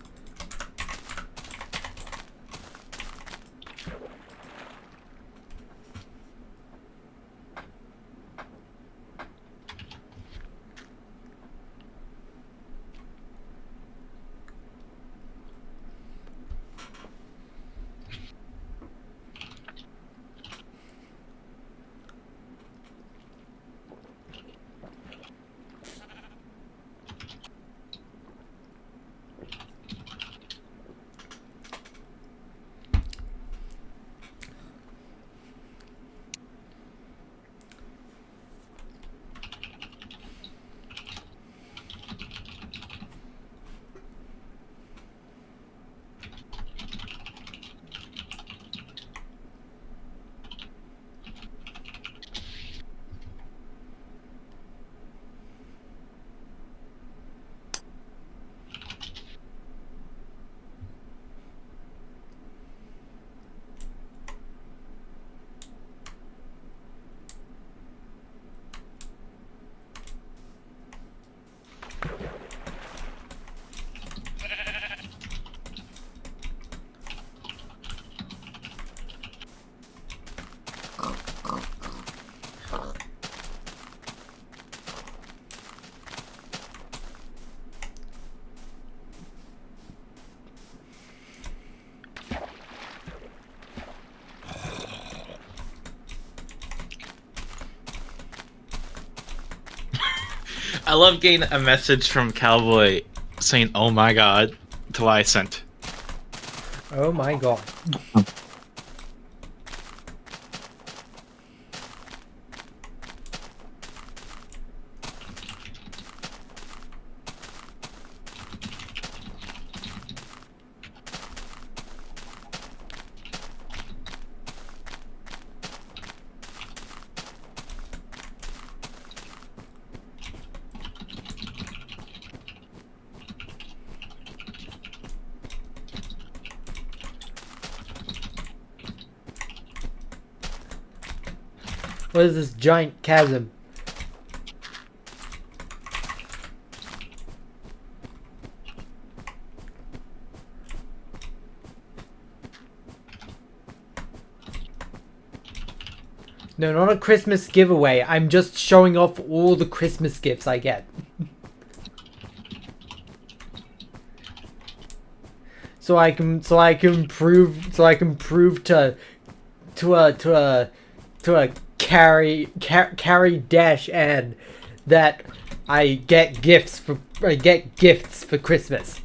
I love getting a message from Cowboy saying, "Oh my god," to what I sent. Oh my god. What is this giant chasm? No, not a Christmas giveaway. I'm just showing off all the Christmas gifts I get. so I can prove to carry dash and that I get gifts for Christmas.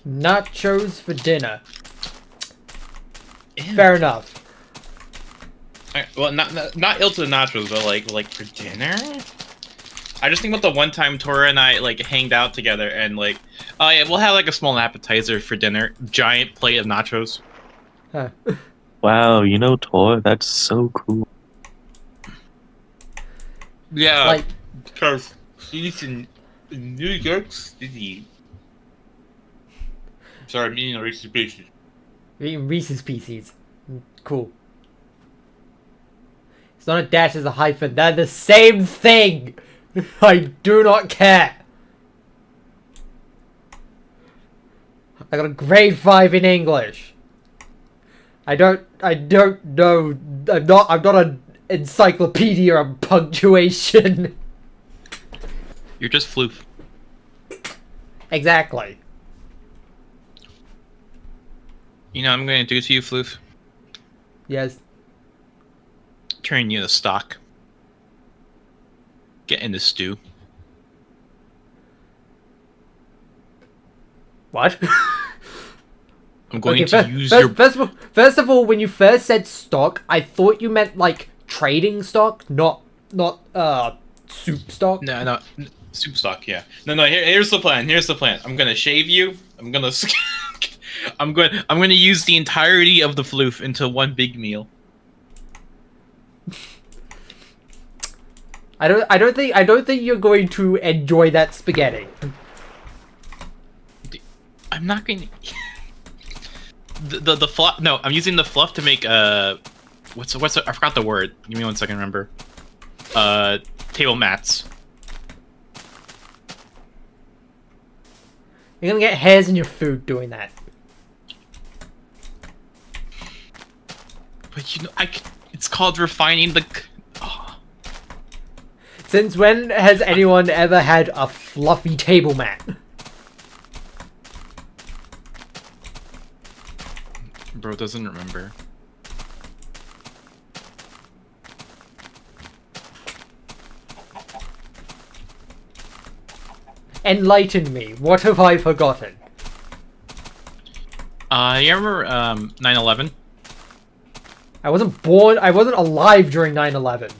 Nachos for dinner. Ew. Fair enough. Well, not ill to the nachos, but like for dinner. I just think about the one time Tora and I like hanged out together and like, oh yeah, we'll have like a small appetizer for dinner. Giant plate of nachos. Huh. Wow, you know, Tor, that's so cool. Yeah, Like, because he's in New York City. Sorry, I'm eating a Reese's Pieces. eating Reese's Pieces. Cool. It's not a dash, it's a hyphen. They're the same thing! I do not care. I got a grade 5 in English. I don't know. I'm not an encyclopedia on punctuation. You're just floof. Exactly. You know what I'm gonna do to you, floof? Yes. Turn you to stock. Get in the stew. What? I'm going Okay, to use your. first of all, when you first said stock, I thought you meant like trading stock, not soup stock. No, soup stock. Yeah. No. Here's the plan. Here's the plan. I'm gonna shave you. I'm gonna. I'm gonna use the entirety of the floof into one big meal. I don't think you're going to enjoy that spaghetti. I'm not going to. The fluff. No, I'm using the fluff to make what's I forgot the word. Give me 1 second. Remember. Table mats. You're gonna get hairs in your food doing that. But you know, it's called refining the. Since when has anyone ever had a fluffy table mat? Bro doesn't remember. Enlighten me. What have I forgotten? You remember 9/11? I wasn't born. I wasn't alive during 9/11.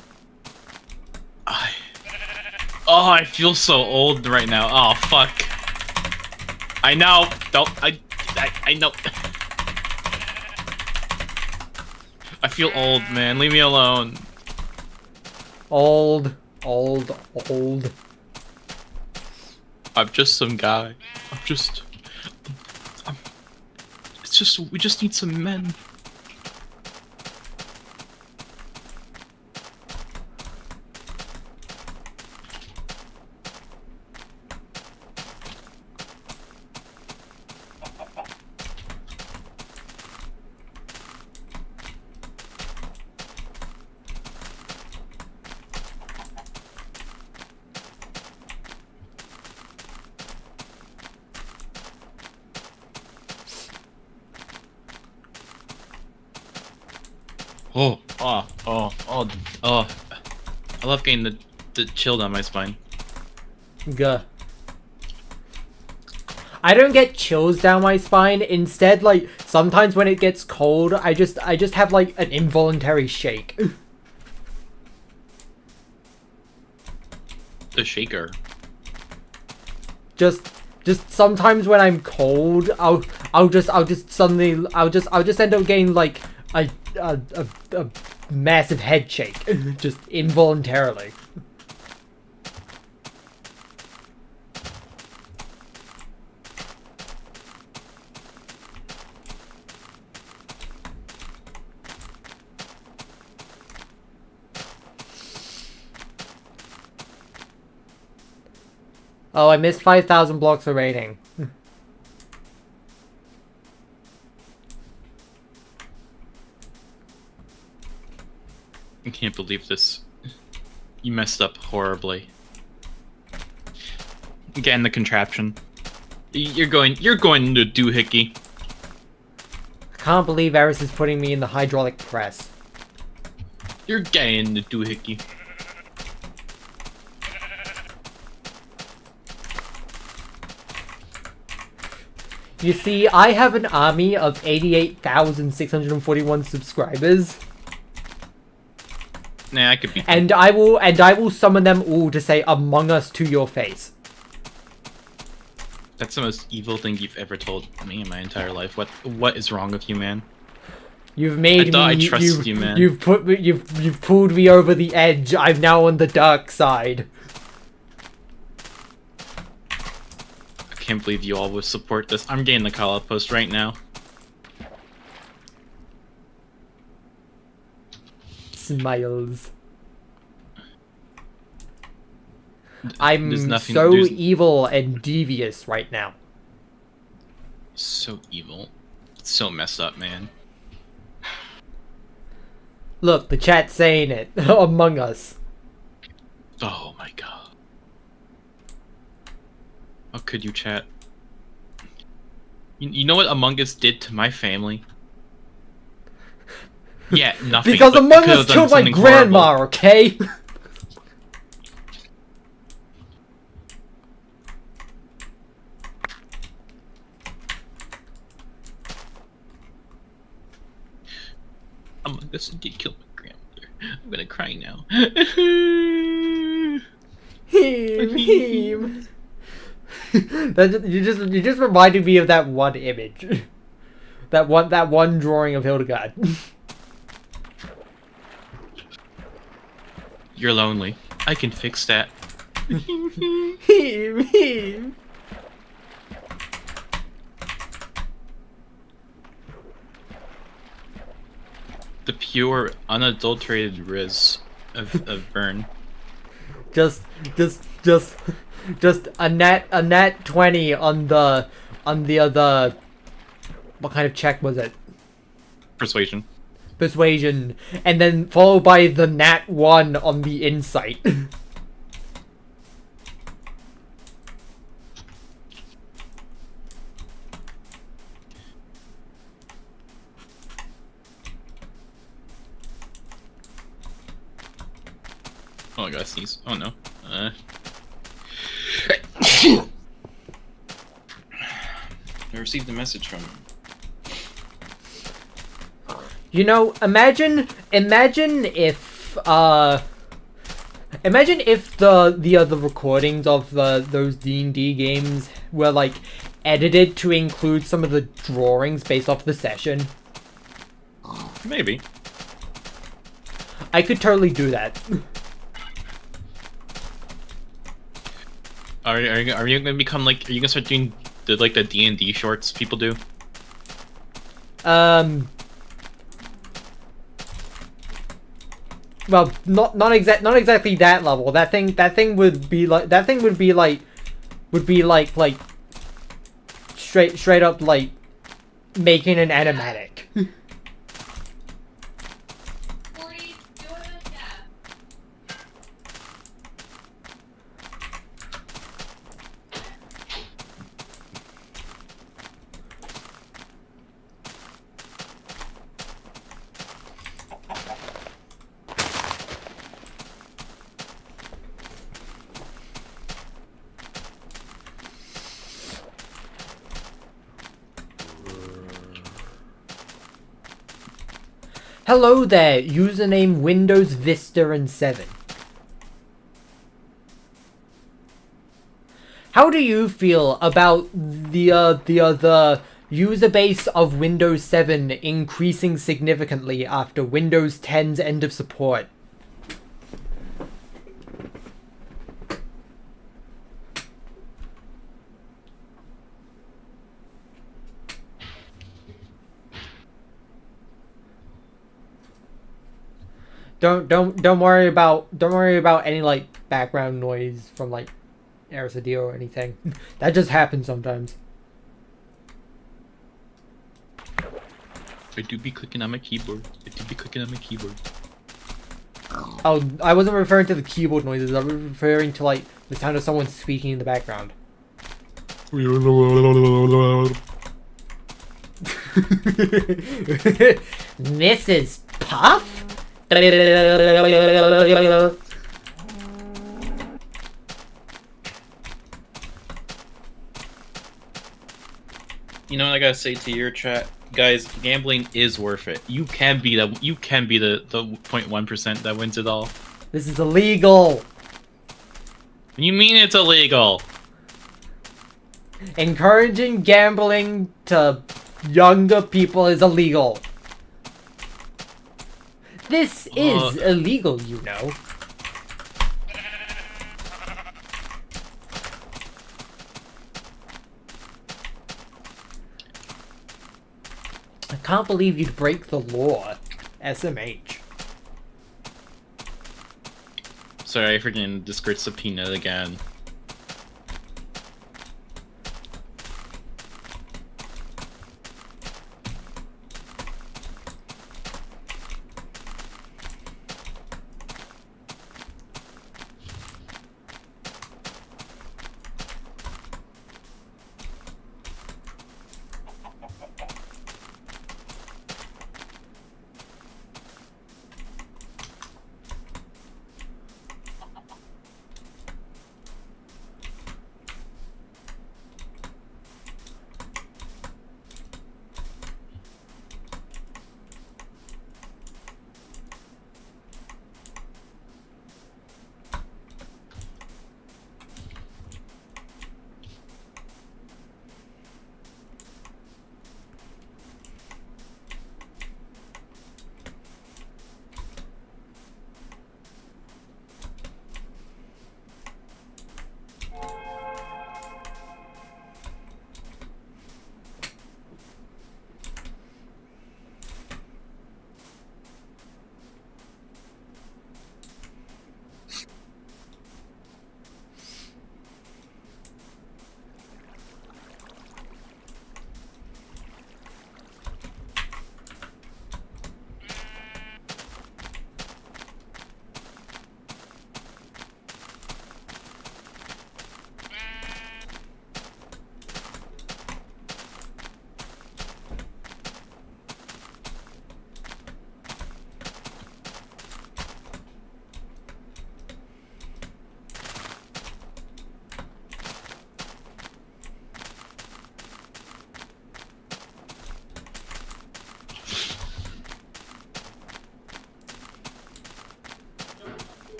Oh, I feel so old right now. Oh, fuck. I know. Don't. I know. I feel old, man. Leave me alone. Old. I'm just some guy. It's just. We just need some men. Oh. I love getting the chill down my spine. Gah. I don't get chills down my spine. Instead, like, sometimes when it gets cold, I just have, like, an involuntary shake. The shaker. just sometimes when I'm cold, I'll just end up getting like a massive head shake, just involuntarily. Oh, I missed 5,000 blocks of rating. I can't believe this. You messed up horribly. Again, the contraption. You're going to doohickey. I can't believe Eris is putting me in the hydraulic press. You're getting the doohickey. You see, I have an army of 88,641 subscribers. Nah, I could be. And I will summon them all to say Among Us to your face. That's the most evil thing you've ever told me in my entire life. What is wrong with you, man? You've made I thought me. I trusted you, man. You've pulled me over the edge. I'm now on the dark side. I can't believe you all would support this. I'm getting the call-out post right now. Smiles. I'm there's evil and devious right now. So evil. It's so messed up, man. Look, the chat's saying it. Among Us. Oh my god. How could you, chat? You know what Among Us did to my family? Yeah, nothing. Because but Among it could've Us done killed my something grandma, horrible. okay? Among Us did kill my grandmother. I'm gonna cry now. Him. You just reminded me of that one image. That one drawing of Hildegard. You're lonely. I can fix that. Him. The pure, unadulterated riz of Burn. Just a nat 20 on the other. What kind of check was it? Persuasion. Persuasion, and then followed by the nat 1 on the insight. Oh, I gotta sneeze. Oh no. I received a message from him. You know, imagine if the recordings of those D&D games were like edited to include some of the drawings based off the session. Maybe. I could totally do that. Are you gonna become like? Are you gonna start doing the D&D shorts people do? Well, not exactly that level. That thing would be like straight up like making an animatic. Hello there, username Windows Vista and 7. How do you feel about the user base of Windows 7 increasing significantly after Windows 10's end of support? Don't worry about any like background noise from like Arasadio or anything. That just happens sometimes. I do be clicking on my keyboard. Oh, I wasn't referring to the keyboard noises. I was referring to like the sound of someone speaking in the background. Mrs. Puff? You know what I gotta say to your chat, guys? Gambling is worth it. You can be the 0.1% that wins it all. This is illegal. You mean it's illegal? Encouraging gambling to younger people is illegal. This is illegal, you know. I can't believe you'd break the law, SMH. Sorry, I freaking Discord subpoenaed again.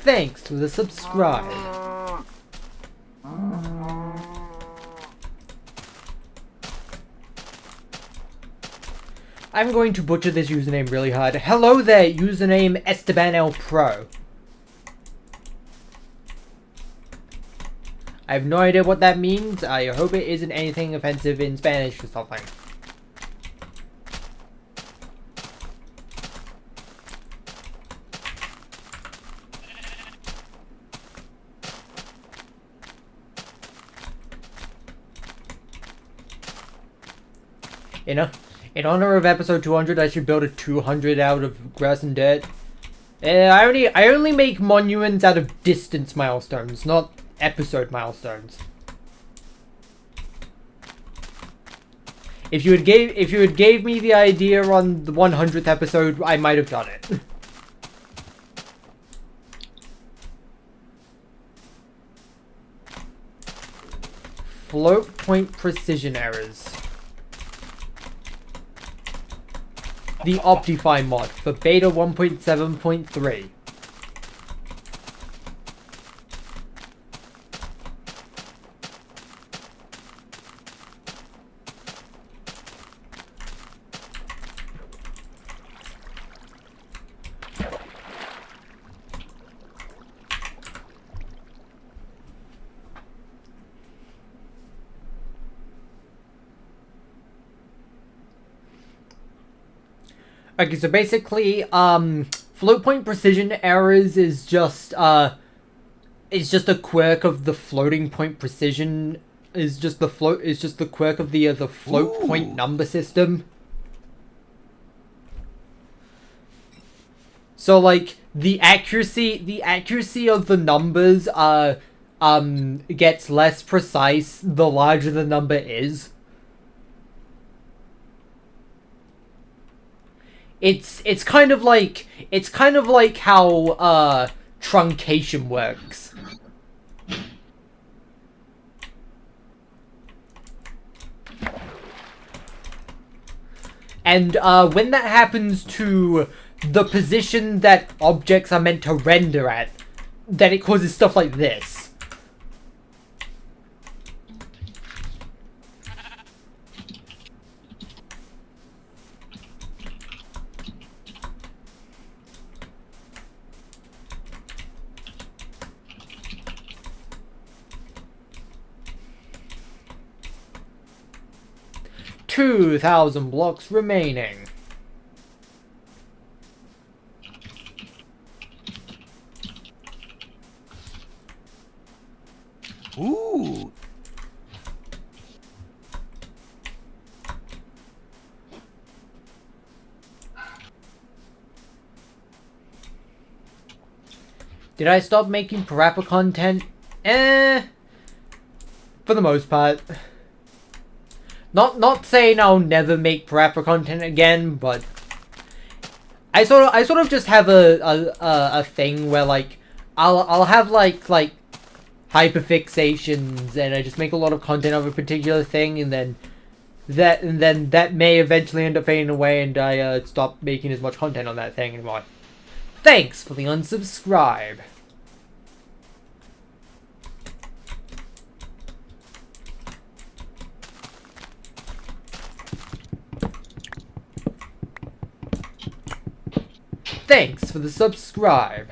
Thanks for the subscribe. I'm going to butcher this username really hard. Hello there, username Esteban El Pro. I have no idea what that means. I hope it isn't anything offensive in Spanish or something. In honor of episode 200, I should build a 200 out of grass and dirt. I only make monuments out of distance milestones, not episode milestones. If you had gave me the idea on the 100th episode, I might have done it. Float point precision errors. The optifine mod for beta 1.7.3. Okay, so basically, float point precision errors is just a quirk of the floating point precision. Is just the quirk of the float point number system. So like the accuracy of the numbers gets less precise the larger the number is. It's kind of like how truncation works. And when that happens to the position that objects are meant to render at, then it causes stuff like this. 2,000 blocks remaining. Ooh. Did I stop making parappa content? For the most part. Not saying I'll never make parappa content again, but I sort of just have a thing where like I'll have like hyperfixations, and I just make a lot of content of a particular thing, and then that may eventually end up fading away, and I stop making as much content on that thing anymore. Thanks for the unsubscribe. Thanks for the subscribe.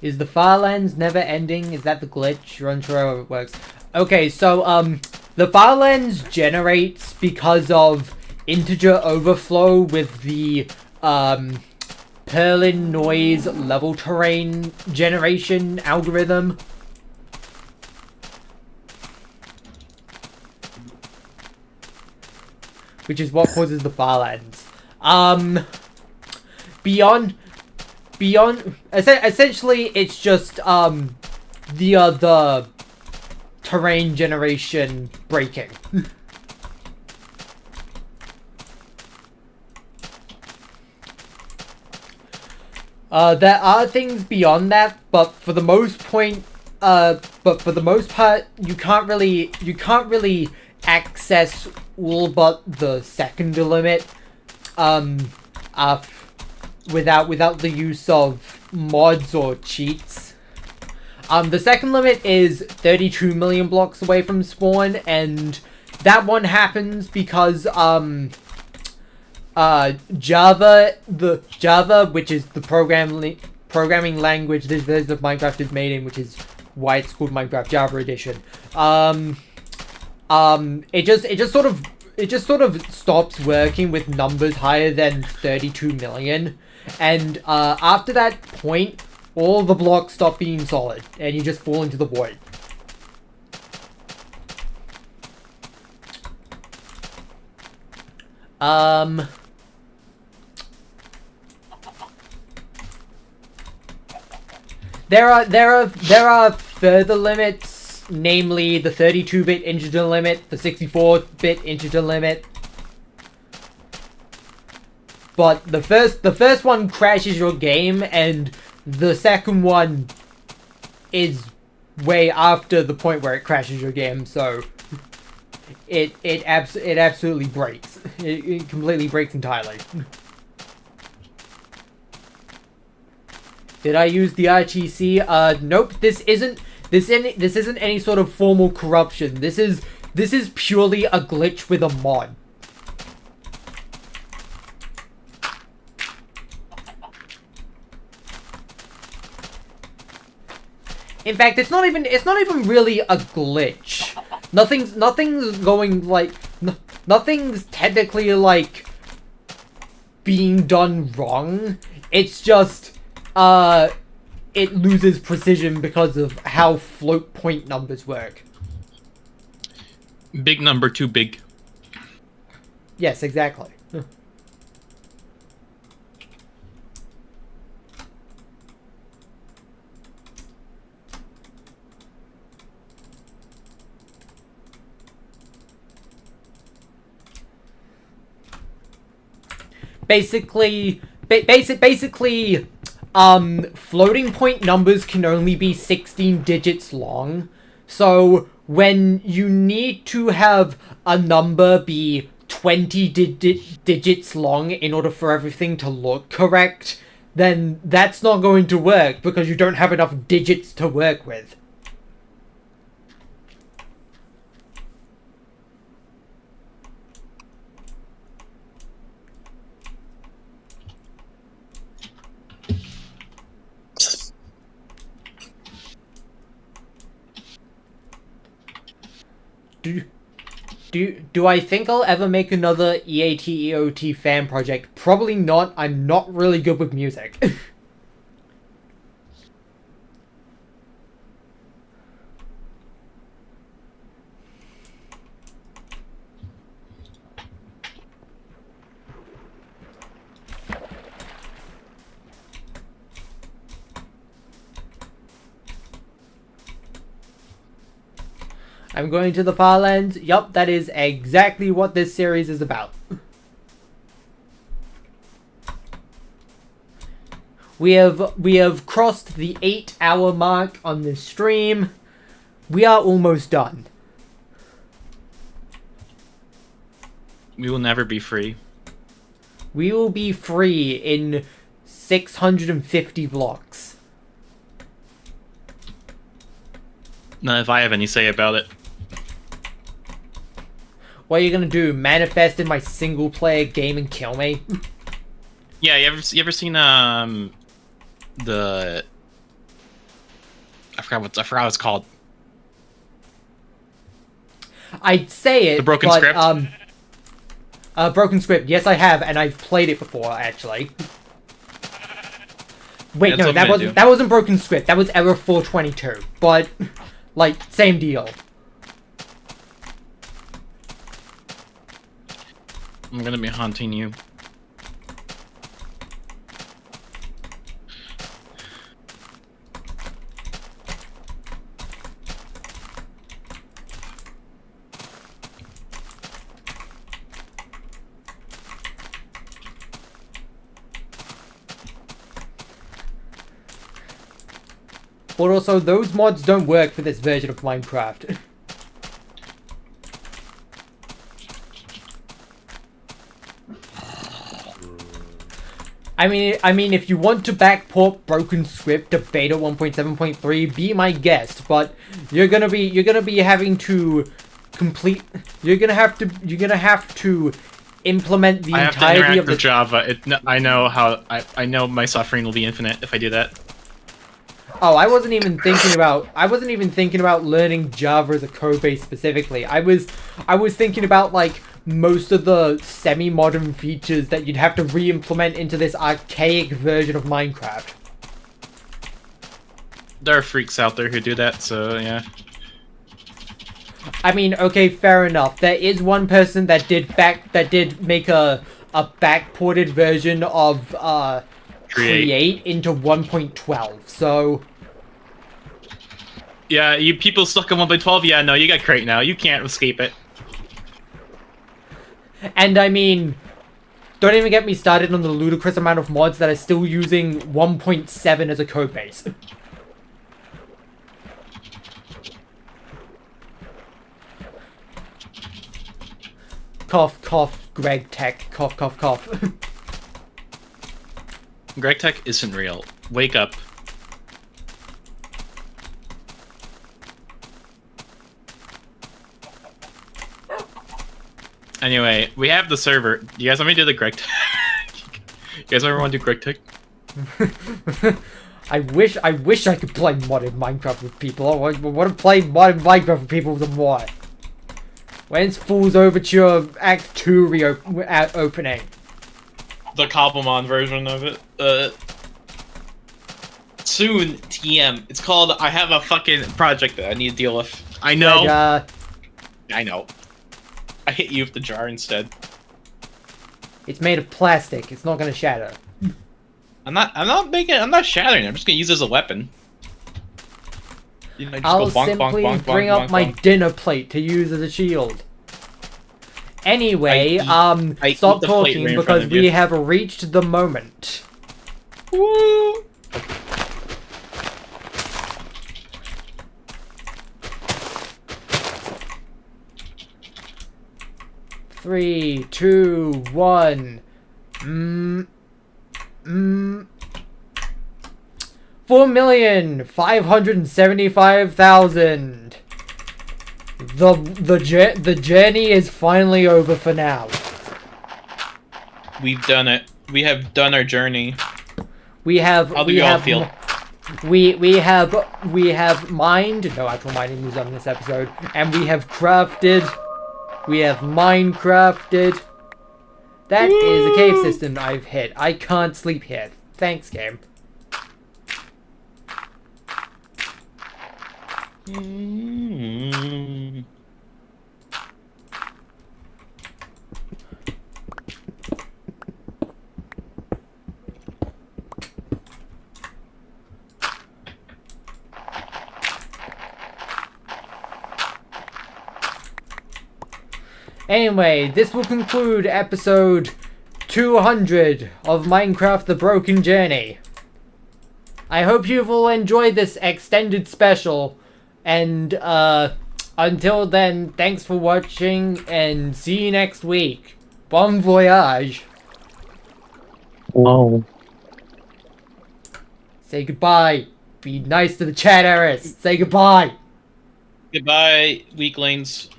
Is the file lens never ending? Is that the glitch? You're unsure how it works. Okay, so, the file lens generates because of integer overflow with the, Perlin noise level terrain generation algorithm. Which is what causes the file lens. Beyond essentially it's just the terrain generation breaking. There are things beyond that, but for the most part, you can't really access all but the second limit, without the use of mods or cheats. The second limit is 32 million blocks away from spawn, and that one happens because Java, which is the programming language this version of Minecraft is made in, which is why it's called Minecraft Java Edition. It just sort of stops working with numbers higher than 32 million, and after that point, all the blocks stop being solid, and you just fall into the void. There are further limits, namely the 32-bit integer limit, the 64-bit integer limit. But the first one crashes your game, and the second one is way after the point where it crashes your game, so it absolutely breaks. It completely breaks entirely. Did I use the RTC? Nope. This isn't any sort of formal corruption. This is purely a glitch with a mod. In fact, it's not even really a glitch. Nothing's going like nothing's technically like being done wrong. It's just it loses precision because of how float point numbers work. Big number too big. Yes, exactly. Basically, floating point numbers can only be 16 digits long. So when you need to have a number be 20 digits long in order for everything to look correct, then that's not going to work because you don't have enough digits to work with. Do I think I'll ever make another EAT fan project? Probably not. I'm not really good with music. I'm going to the Farlands. Yup, that is exactly what this series is about. We have crossed the 8-hour mark on this stream. We are almost done. We will never be free. We will be free in 650 blocks. Not if I have any say about it. What are you gonna do? Manifest in my single-player game and kill me? Yeah, you ever seen the I forgot what it's called. I'd say it. The Broken but, Script? Broken Script. Yes, I have, and I've played it before, actually. Wait, That's no, what that wasn't Broken Script. That was Error 422. But, like, same deal. I'm gonna be haunting you. but also those mods don't work for this version of Minecraft. I mean, if you want to backport Broken Script to Beta 1.7.3, be my guest. But you're gonna be having to complete. You're gonna have to implement the I have to entirety interact of the with Java. I know how. I know my suffering will be infinite if I do that. Oh, I wasn't even thinking about learning Java as a code base specifically. I was thinking about like most of the semi-modern features that you'd have to re-implement into this archaic version of Minecraft. There are freaks out there who do that, so yeah. I mean, okay, fair enough. There is one person that did make a backported version of Create into 1.12. So yeah, you people stuck in 1.12. Yeah, no, you got Crate now. You can't escape it. And I mean, don't even get me started on the ludicrous amount of mods that are still using 1.7 as a codebase. Cough, cough, Greg Tech. Cough, cough, cough. Greg Tech isn't real. Wake up. Anyway, we have the server. You guys want me to do the Greg Tech? You guys ever want to do Greg Tech? I wish I could play modded Minecraft with people. I want to play modded Minecraft with people some more. When's Fool's Overture Act 2 opening? The Cobblemon version of it. Soon, TM. It's called I have a fucking project that I need to deal with. I know. But, I know. I hit you with the jar instead. it's made of plastic. It's not gonna shatter. I'm not shattering it. I'm just gonna use it as a weapon. You know, just I'll go bonk, simply bonk, bonk, bring bonk, up bonk, my bonk. dinner plate to use as a shield. Anyway, I eat stop the plate talking right in front because of we you. have reached the moment. Woo! 3, 2, 1. 4,575,000. The journey is finally over for now. We've done it. We have done our journey. We have. How do we you all have, feel? We have mined. No actual mining was done in this episode, and we have crafted. We have Minecrafted. That is a cave system I've hit. I can't sleep here. Thanks, game. Anyway, this will conclude episode 200 of Minecraft The Broken Journey. I hope you've all enjoyed this extended special, and until then, thanks for watching, and see you next week. Bon voyage. Whoa. Say goodbye. Be nice to the chat, Eris. Say goodbye. Goodbye, weaklings.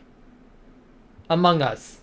Among Us.